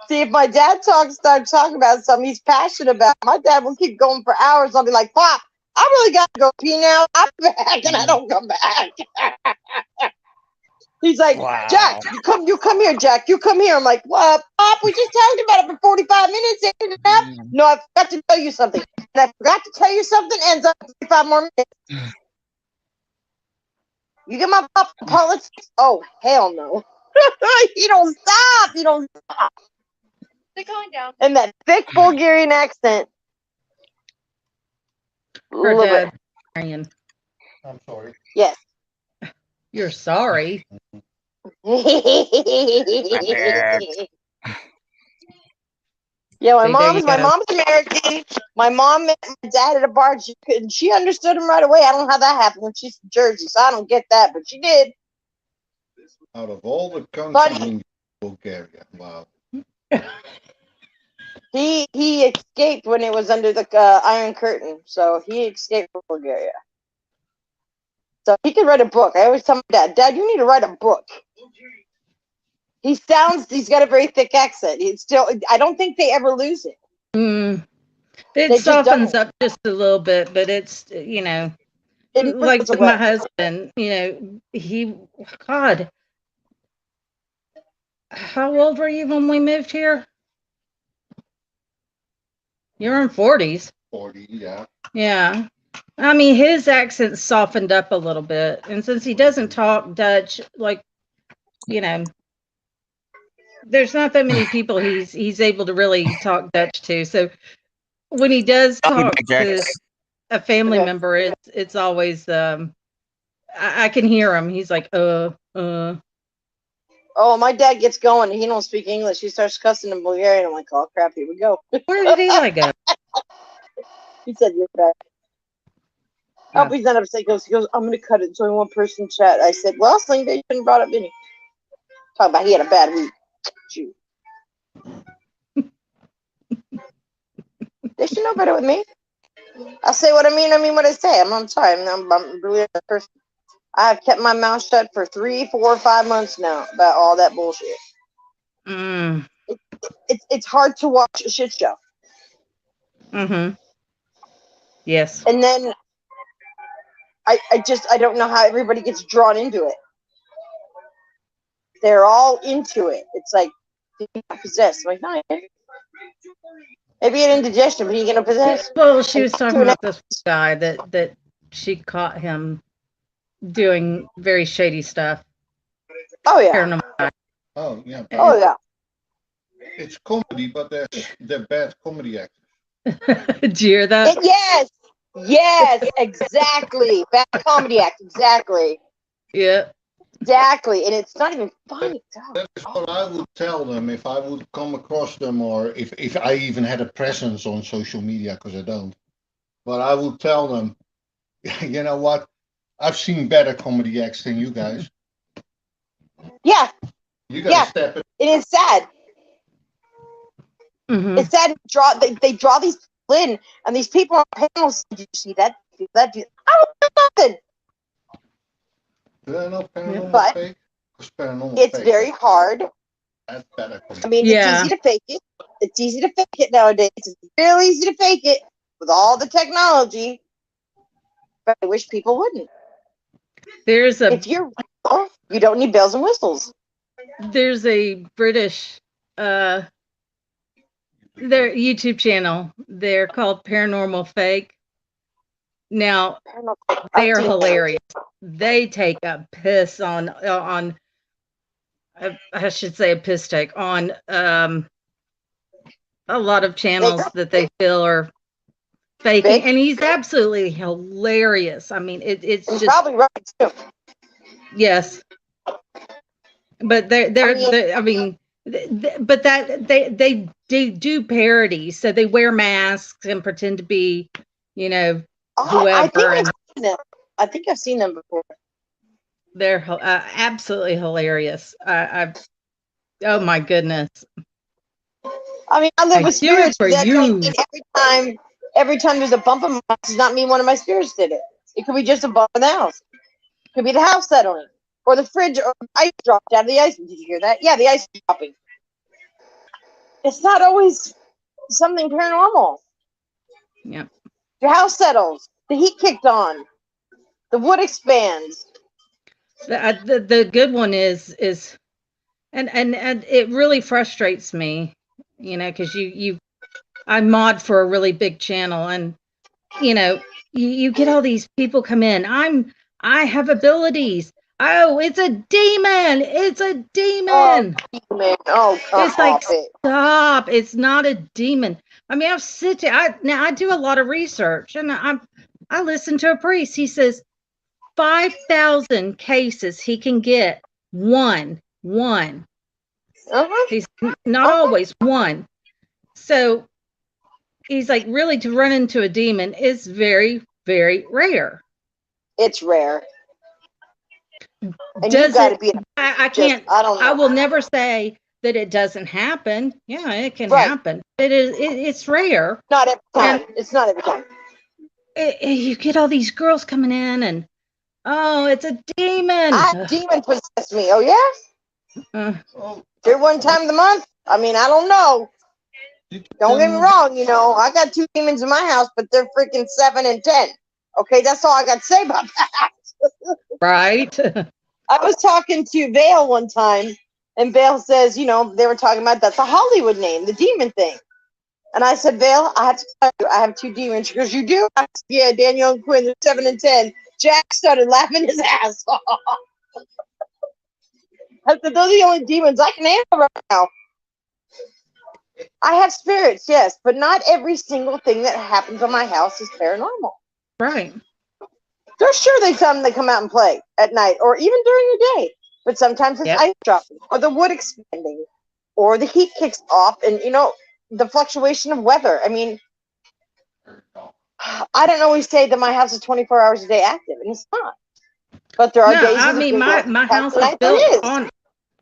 See, if my dad starts talking about something he's passionate about, my dad will keep going for hours. I'll be like, Pop, I really got to go pee now. I'm back, and I don't come back. He's like, Wow. Jack, you come here, Jack. You come here. I'm like, what, Pop? We just talked about it for 45 minutes. Ain't it enough? No, I forgot to tell you something. And I forgot to tell you something. Ends up 45 more minutes. You get my pop politics? Oh, hell no. You don't stop. You don't stop. They're going down. And that thick Bulgarian accent. Her Love dad, it. Brian. I'm sorry. Yes. You're sorry. Yeah, See, there you my go. mom's American. My mom met my dad at a bar. She understood him right away. I don't know how that happened when she's from Jersey, so I don't get that, but she did. Out of all the countries in Bulgaria, wow. He escaped when it was under the Iron Curtain, so he escaped from Bulgaria. So he could write a book. I always tell my dad, you need to write a book. He's got a very thick accent. I don't think they ever lose it. It softens up just a little bit, but it's, like with my husband, God, how old were you when we moved here? You're in 40s. 40, yeah. Yeah. I mean, his accent softened up a little bit. And since he doesn't talk Dutch, there's not that many people he's able to really talk Dutch to. So when he does talk to a family member, it's always I can hear him. He's like, Oh, my dad gets going. He don't speak English. He starts cussing in Bulgarian. I'm like, oh crap, here we go. Where did Eli go? He said, you're back. Oh, he's not upset. He goes, I'm gonna cut it. It's only one person chat. I said, well, Sling, you shouldn't brought up Vinny. Talk about he had a bad week. Shoot. They should know better with me. I say what I mean what I say. I'm sorry. I'm really a person. I've kept my mouth shut for 3, 4, 5 months now about all that bullshit. It's hard to watch a shit show. Yes. And then I don't know how everybody gets drawn into it. They're all into it. It's like, you're not possessed. I'm like, no, maybe an indigestion, but you're gonna possess. Well, she was talking about this guy that she caught him doing very shady stuff. Oh yeah. Oh yeah. Oh yeah. It's comedy, but they're bad comedy actors. Did you hear that? Yes, exactly. Bad comedy act, exactly. Yeah. Exactly, and it's not even funny. That's what I would tell them if I would come across them, or if I even had a presence on social media, because I don't. But I would tell them, you know what? I've seen better comedy acts than you guys. Yeah. You gotta step it. It is sad. It's sad. They draw these people in, and these people on panels. Did you see that? I don't know nothing. But it's very hard. That's better. I mean, it's easy to fake it. It's easy to fake it nowadays. It's real easy to fake it with all the technology. But I wish people wouldn't. If you're real, you don't need bells and whistles. There's a British their YouTube channel. They're called Paranormal Fake. Now they are hilarious. They take a piss on I should say a piss take on a lot of channels that they feel are faking, and he's absolutely hilarious. I mean, it's just probably right too. Yes, but they do parodies, so they wear masks and pretend to be, whoever. I think I've seen them before. They're absolutely hilarious. Oh my goodness. I mean, I live with spirits. For you. Every time there's a bump in my house, does not mean one of my spirits did it. It could be just a bump in the house. It could be the house settling, or the fridge, or the ice dropped out of the ice. Did you hear that? Yeah, the ice dropping. It's not always something paranormal. Yeah. Your house settles. The heat kicked on. The wood expands. The good one is and it really frustrates me, because I mod for a really big channel, and you get all these people come in. I have abilities. Oh, it's a demon. It's a demon. Oh, come It's like, off it. stop. It's not a demon. I mean, I do a lot of research, and I listen to a priest. He says 5,000 cases he can get one. He's not always one. So he's like, really, to run into a demon is very, very rare. It's rare. And you got to be. I can't. I don't know. I will never say that it doesn't happen. Yeah, it can happen. It's rare. Not every time. It's not every time. You get all these girls coming in, and oh, it's a demon. Demon possessed me. Oh yeah. Every one time of the month. I mean, I don't know. Don't get me wrong. I got 2 demons in my house, but they're freaking 7 and 10. Okay, that's all I got to say about that. Right. I was talking to Vale one time, and Vale says, they were talking about that's a Hollywood name, the demon thing. And I said, Vale, I have to tell you, I have 2 demons. She goes, you do? I said, yeah, Daniel and Quinn, they're 7 and 10. Jack started laughing his ass off. I said, those are the only demons I can handle right now. I have spirits, yes, but not every single thing that happens on my house is paranormal. Right. There's sure they come out and play at night or even during the day. But sometimes it's ice dropping or the wood expanding or the heat kicks off and, the fluctuation of weather. I mean, I don't always say that my house is 24 hours a day active, and it's not. But there are days. I mean, my house is built on.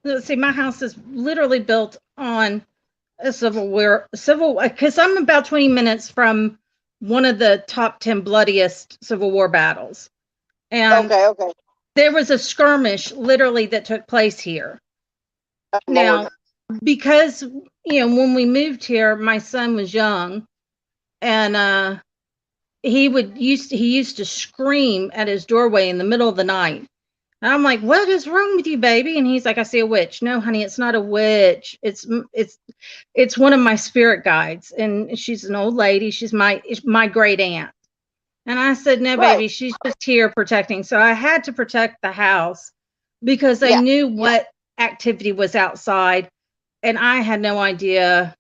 Let's see, my house is literally built on a civil war, because I'm about 20 minutes from one of the top 10 bloodiest Civil War battles. And okay. There was a skirmish literally that took place here. Now, because, when we moved here, my son was young, and he used to scream at his doorway in the middle of the night. And I'm like, what is wrong with you, baby? And he's like, I see a witch. No, honey, it's not a witch. It's one of my spirit guides. And she's an old lady. She's my great aunt. And I said, no, baby, she's just here protecting. So I had to protect the house because I knew what activity was outside. And I had no idea.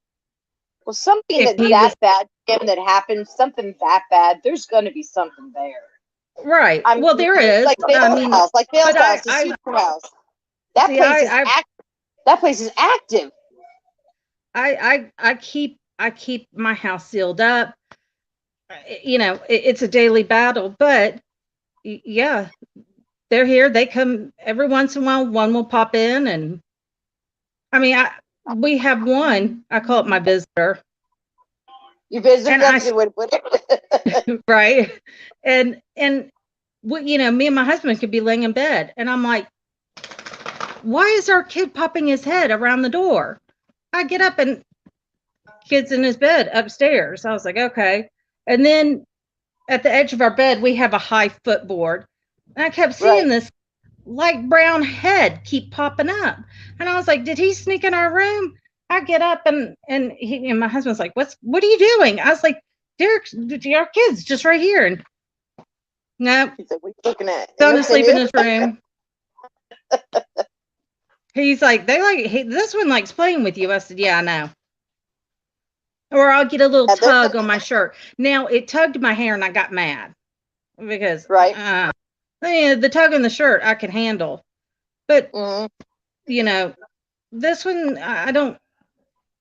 Well, something that bad, Jim, that happens, something that bad, there's going to be something there. Right. Well, there is. Like Vale's house, the super house. That place is active. I keep my house sealed up. It's a daily battle, but yeah, they're here. They come every once in a while. One will pop in, and I mean, we have one. I call it my visitor. You visitor, that's a way to put it. Right. And me and my husband could be laying in bed, and I'm like, why is our kid popping his head around the door? I get up and kid's in his bed upstairs. I was like, okay. And then at the edge of our bed, we have a high footboard. And I kept seeing this light brown head keep popping up. And I was like, did he sneak in our room? I get up and my husband's like, what are you doing? I was like, Derek, our kid's just right here. And no, he said, what are you looking at? Going to sleep in his room. He's like, this one likes playing with you. I said, yeah, I know. Or I'll get a little tug on my shirt. Now it tugged my hair and I got mad because the tug on the shirt I can handle, but this one I don't.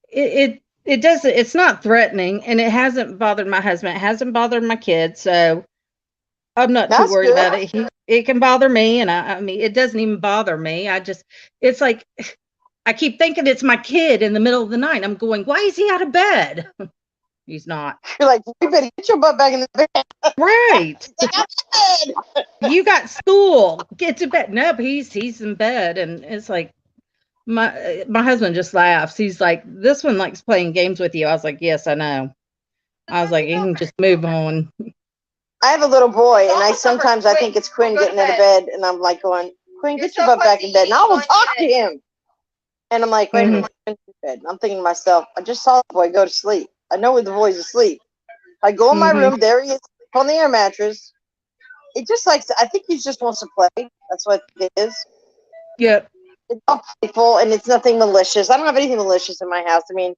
It doesn't. It's not threatening, and it hasn't bothered my husband. It hasn't bothered my kids, so I'm not too worried about it. It can bother me, and I mean, it doesn't even bother me. It's like I keep thinking it's my kid in the middle of the night. I'm going, why is he out of bed? He's not. You're like, you better get your butt back in the bed. Right. You got school. Get to bed. Nope, he's in bed, and it's like my husband just laughs. He's like, this one likes playing games with you. I was like, yes, I know. I was like, you can just move on. I have a little boy, and sometimes I think it's Quinn getting out of bed, and I'm like going, Quinn, get your butt back in bed, and I will talk to him. And I'm like, wait a minute, in bed. And I'm thinking to myself, I just saw the boy go to sleep. I know the boy's asleep. I go in my room, there he is on the air mattress. It just like, I think he just wants to play. That's what it is. Yep. It's all playful, and it's nothing malicious. I don't have anything malicious in my house. I mean,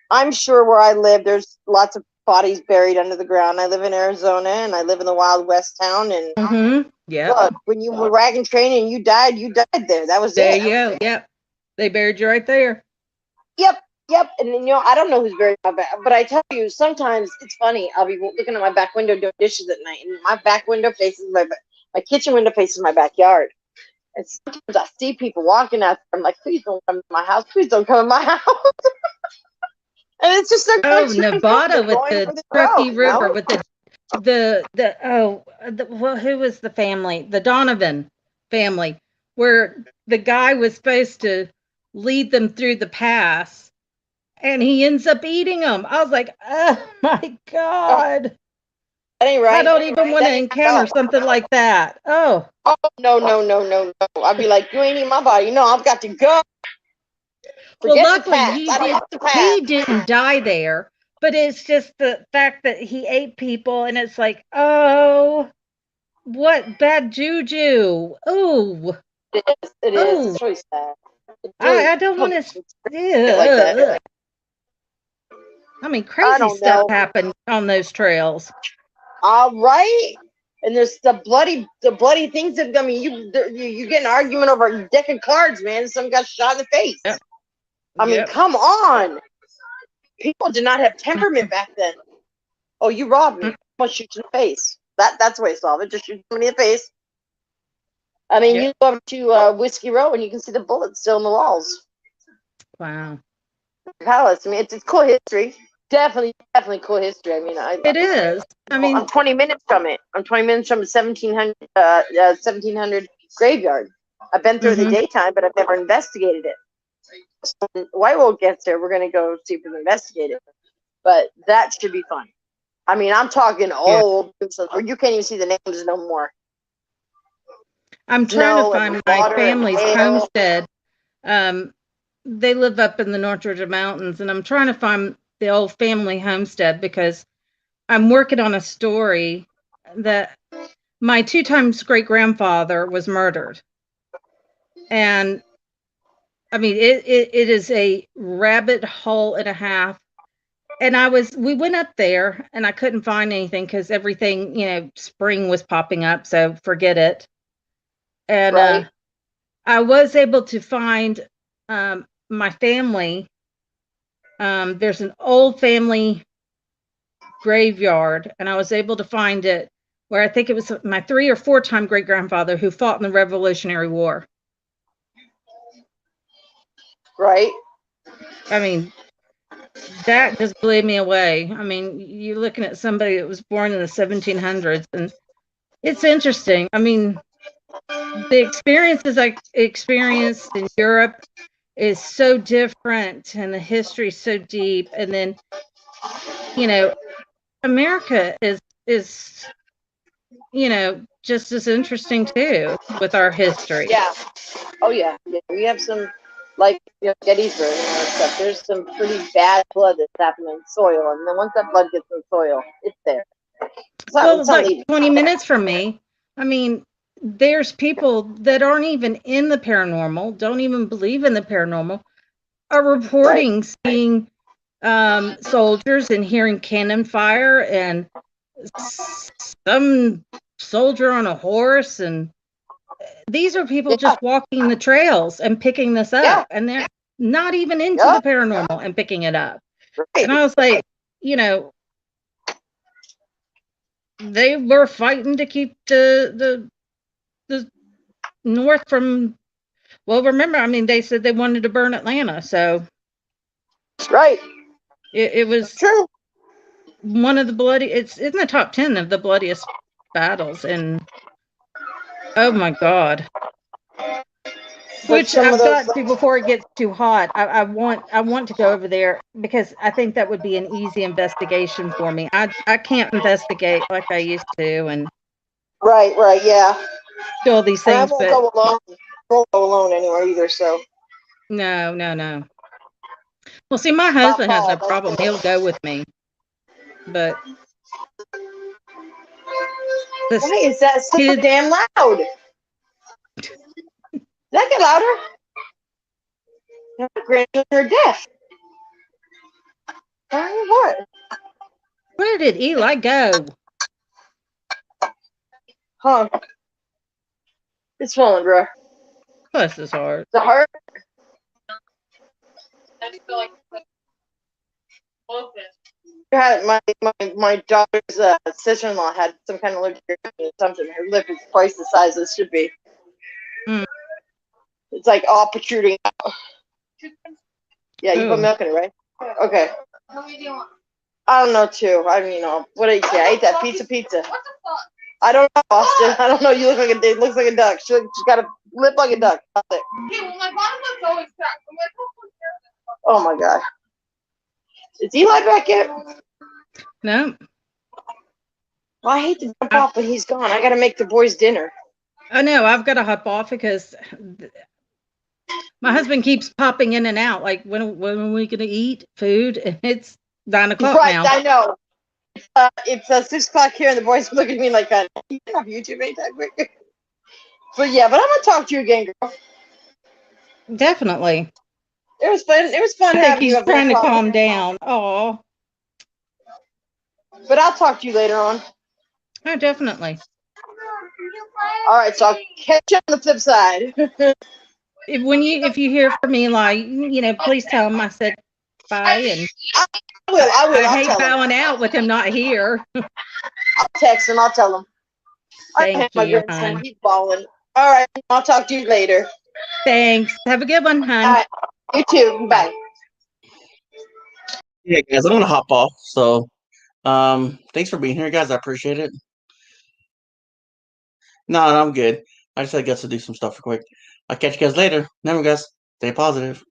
I'm sure where I live, there's lots of bodies buried under the ground. I live in Arizona, and I live in the Wild West town. And yeah, look, when you were wagon train and you died there. That was there it. you go. Yep, they buried you right there. Yep. And you know, I don't know who's buried in my back, but I tell you, sometimes it's funny. I'll be looking at my back window doing dishes at night, and my back window faces my kitchen window faces my backyard. And sometimes I see people walking out there. I'm like, please don't come in my house. Please don't come in my house. And it's just like, Nevada with the Truckee River, with well, who was the family? The Donovan family, where the guy was supposed to lead them through the pass, and he ends up eating them. I was like, oh my God. That ain't right. I don't even want to encounter something like that. Oh, no. I'd be like, you ain't eating my body. No, I've got to go. Well, luckily he didn't die there, but it's just the fact that he ate people, and it's like, oh, what bad juju. Ooh. It is. It's really sad. I don't want to. Like I mean, crazy stuff happened on those trails. All right. And there's the bloody things that, I mean, you get an argument over a deck of cards, man. Some got shot in the face. Yep. I mean, come on. People did not have temperament back then. Oh, you robbed me. I'm gonna shoot you in the face. That's the way to solve it. Just shoot somebody in the face. I mean, you go over to Whiskey Row and you can see the bullets still in the walls. Wow. Palace. I mean, it's cool history. Definitely cool history. I mean, it is. I mean, I'm 20 minutes from it. I'm 20 minutes from the 1700 graveyard. I've been through the daytime, but I've never investigated it. So when White Wolf gets there, we're gonna go see if we can investigate it. But that should be fun. I mean, I'm talking old, where you can't even see the names no more. I'm trying to find my family's homestead. They live up in the North Georgia mountains, and I'm trying to find the old family homestead because I'm working on a story that my 2 times great-grandfather was murdered. And I mean, it is a rabbit hole and a half. And we went up there and I couldn't find anything because everything, spring was popping up. So forget it. And I was able to find my family. There's an old family graveyard, and I was able to find it where I think it was my 3 or 4 time great grandfather who fought in the Revolutionary War. Right. I mean, that just blew me away. I mean, you're looking at somebody that was born in the 1700s, and it's interesting. I mean, the experiences I experienced in Europe is so different, and the history is so deep. And then, America is just as interesting too with our history. Yeah. Oh yeah. We have some, like Gettysburg and stuff. There's some pretty bad blood that's happening in soil, and then once that blood gets in soil, it's there. It's like 20 minutes from me. I mean, there's people that aren't even in the paranormal, don't even believe in the paranormal, are reporting seeing soldiers and hearing cannon fire and some soldier on a horse, and these are people just walking the trails and picking this up, and they're not even into the paranormal and picking it up. And I was like, they were fighting to keep the North from, well, remember, I mean, they said they wanted to burn Atlanta, so it was true. One of the it's in the top 10 of the bloodiest battles, and oh my God. Which I've got to before it gets too hot. I want to go over there because I think that would be an easy investigation for me. I can't investigate like I used to, and right, yeah. Do all these things, I won't go alone. Rolo alone anywhere either. So No, no, no. Well, see, my husband has no Paul, problem. He'll go with me. But why is that so kids- damn loud? Does that get louder? My grandchildren are deaf. What? Where did Eli go? Huh? It's swollen, bro. Bless his heart. Does it hurt? My daughter's sister-in-law had some kind of allergic reaction or something. Her lip is twice the size it should be. It's like all protruding out. Yeah, you put milk in it, right? Okay. How many do you want? I don't know, too. I mean, what did you say? I ate that pizza. What the fuck? I don't know, Austin. I don't know. You look like it looks like a duck. She's got a lip like a duck. Yeah, well, my bottom lip's always cracked. I'm like, Oh my god. Is Eli back yet? No. Well, I hate to jump off, but he's gone. I gotta make the boys dinner. I know. I've got to hop off because my husband keeps popping in and out. Like, when are we going to eat food? And it's 9 o'clock Right, now. I know. It's 6 o'clock here, and the boys look at me like, "You can have YouTube ain't that quick." But yeah, but I'm gonna talk to you again, girl. Definitely. It was fun. It was fun I think having he's you. trying to calm down. Oh. But I'll talk to you later on. Oh, definitely. All right, so I'll catch you on the flip side. If you hear from me, like, please tell him I said bye. And I will. I I'll hate tell him. bowing out with him not here. I'll text him. I'll tell him. Thank my you, grandson. hon. He's balling. All right, I'll talk to you later. Thanks. Have a good one, hon. All right, you too. Bye. Yeah, guys, I'm gonna hop off. So, thanks for being here, guys. I appreciate it. No, I'm good. I just had to do some stuff real quick. I'll catch you guys later. Remember, guys, stay positive.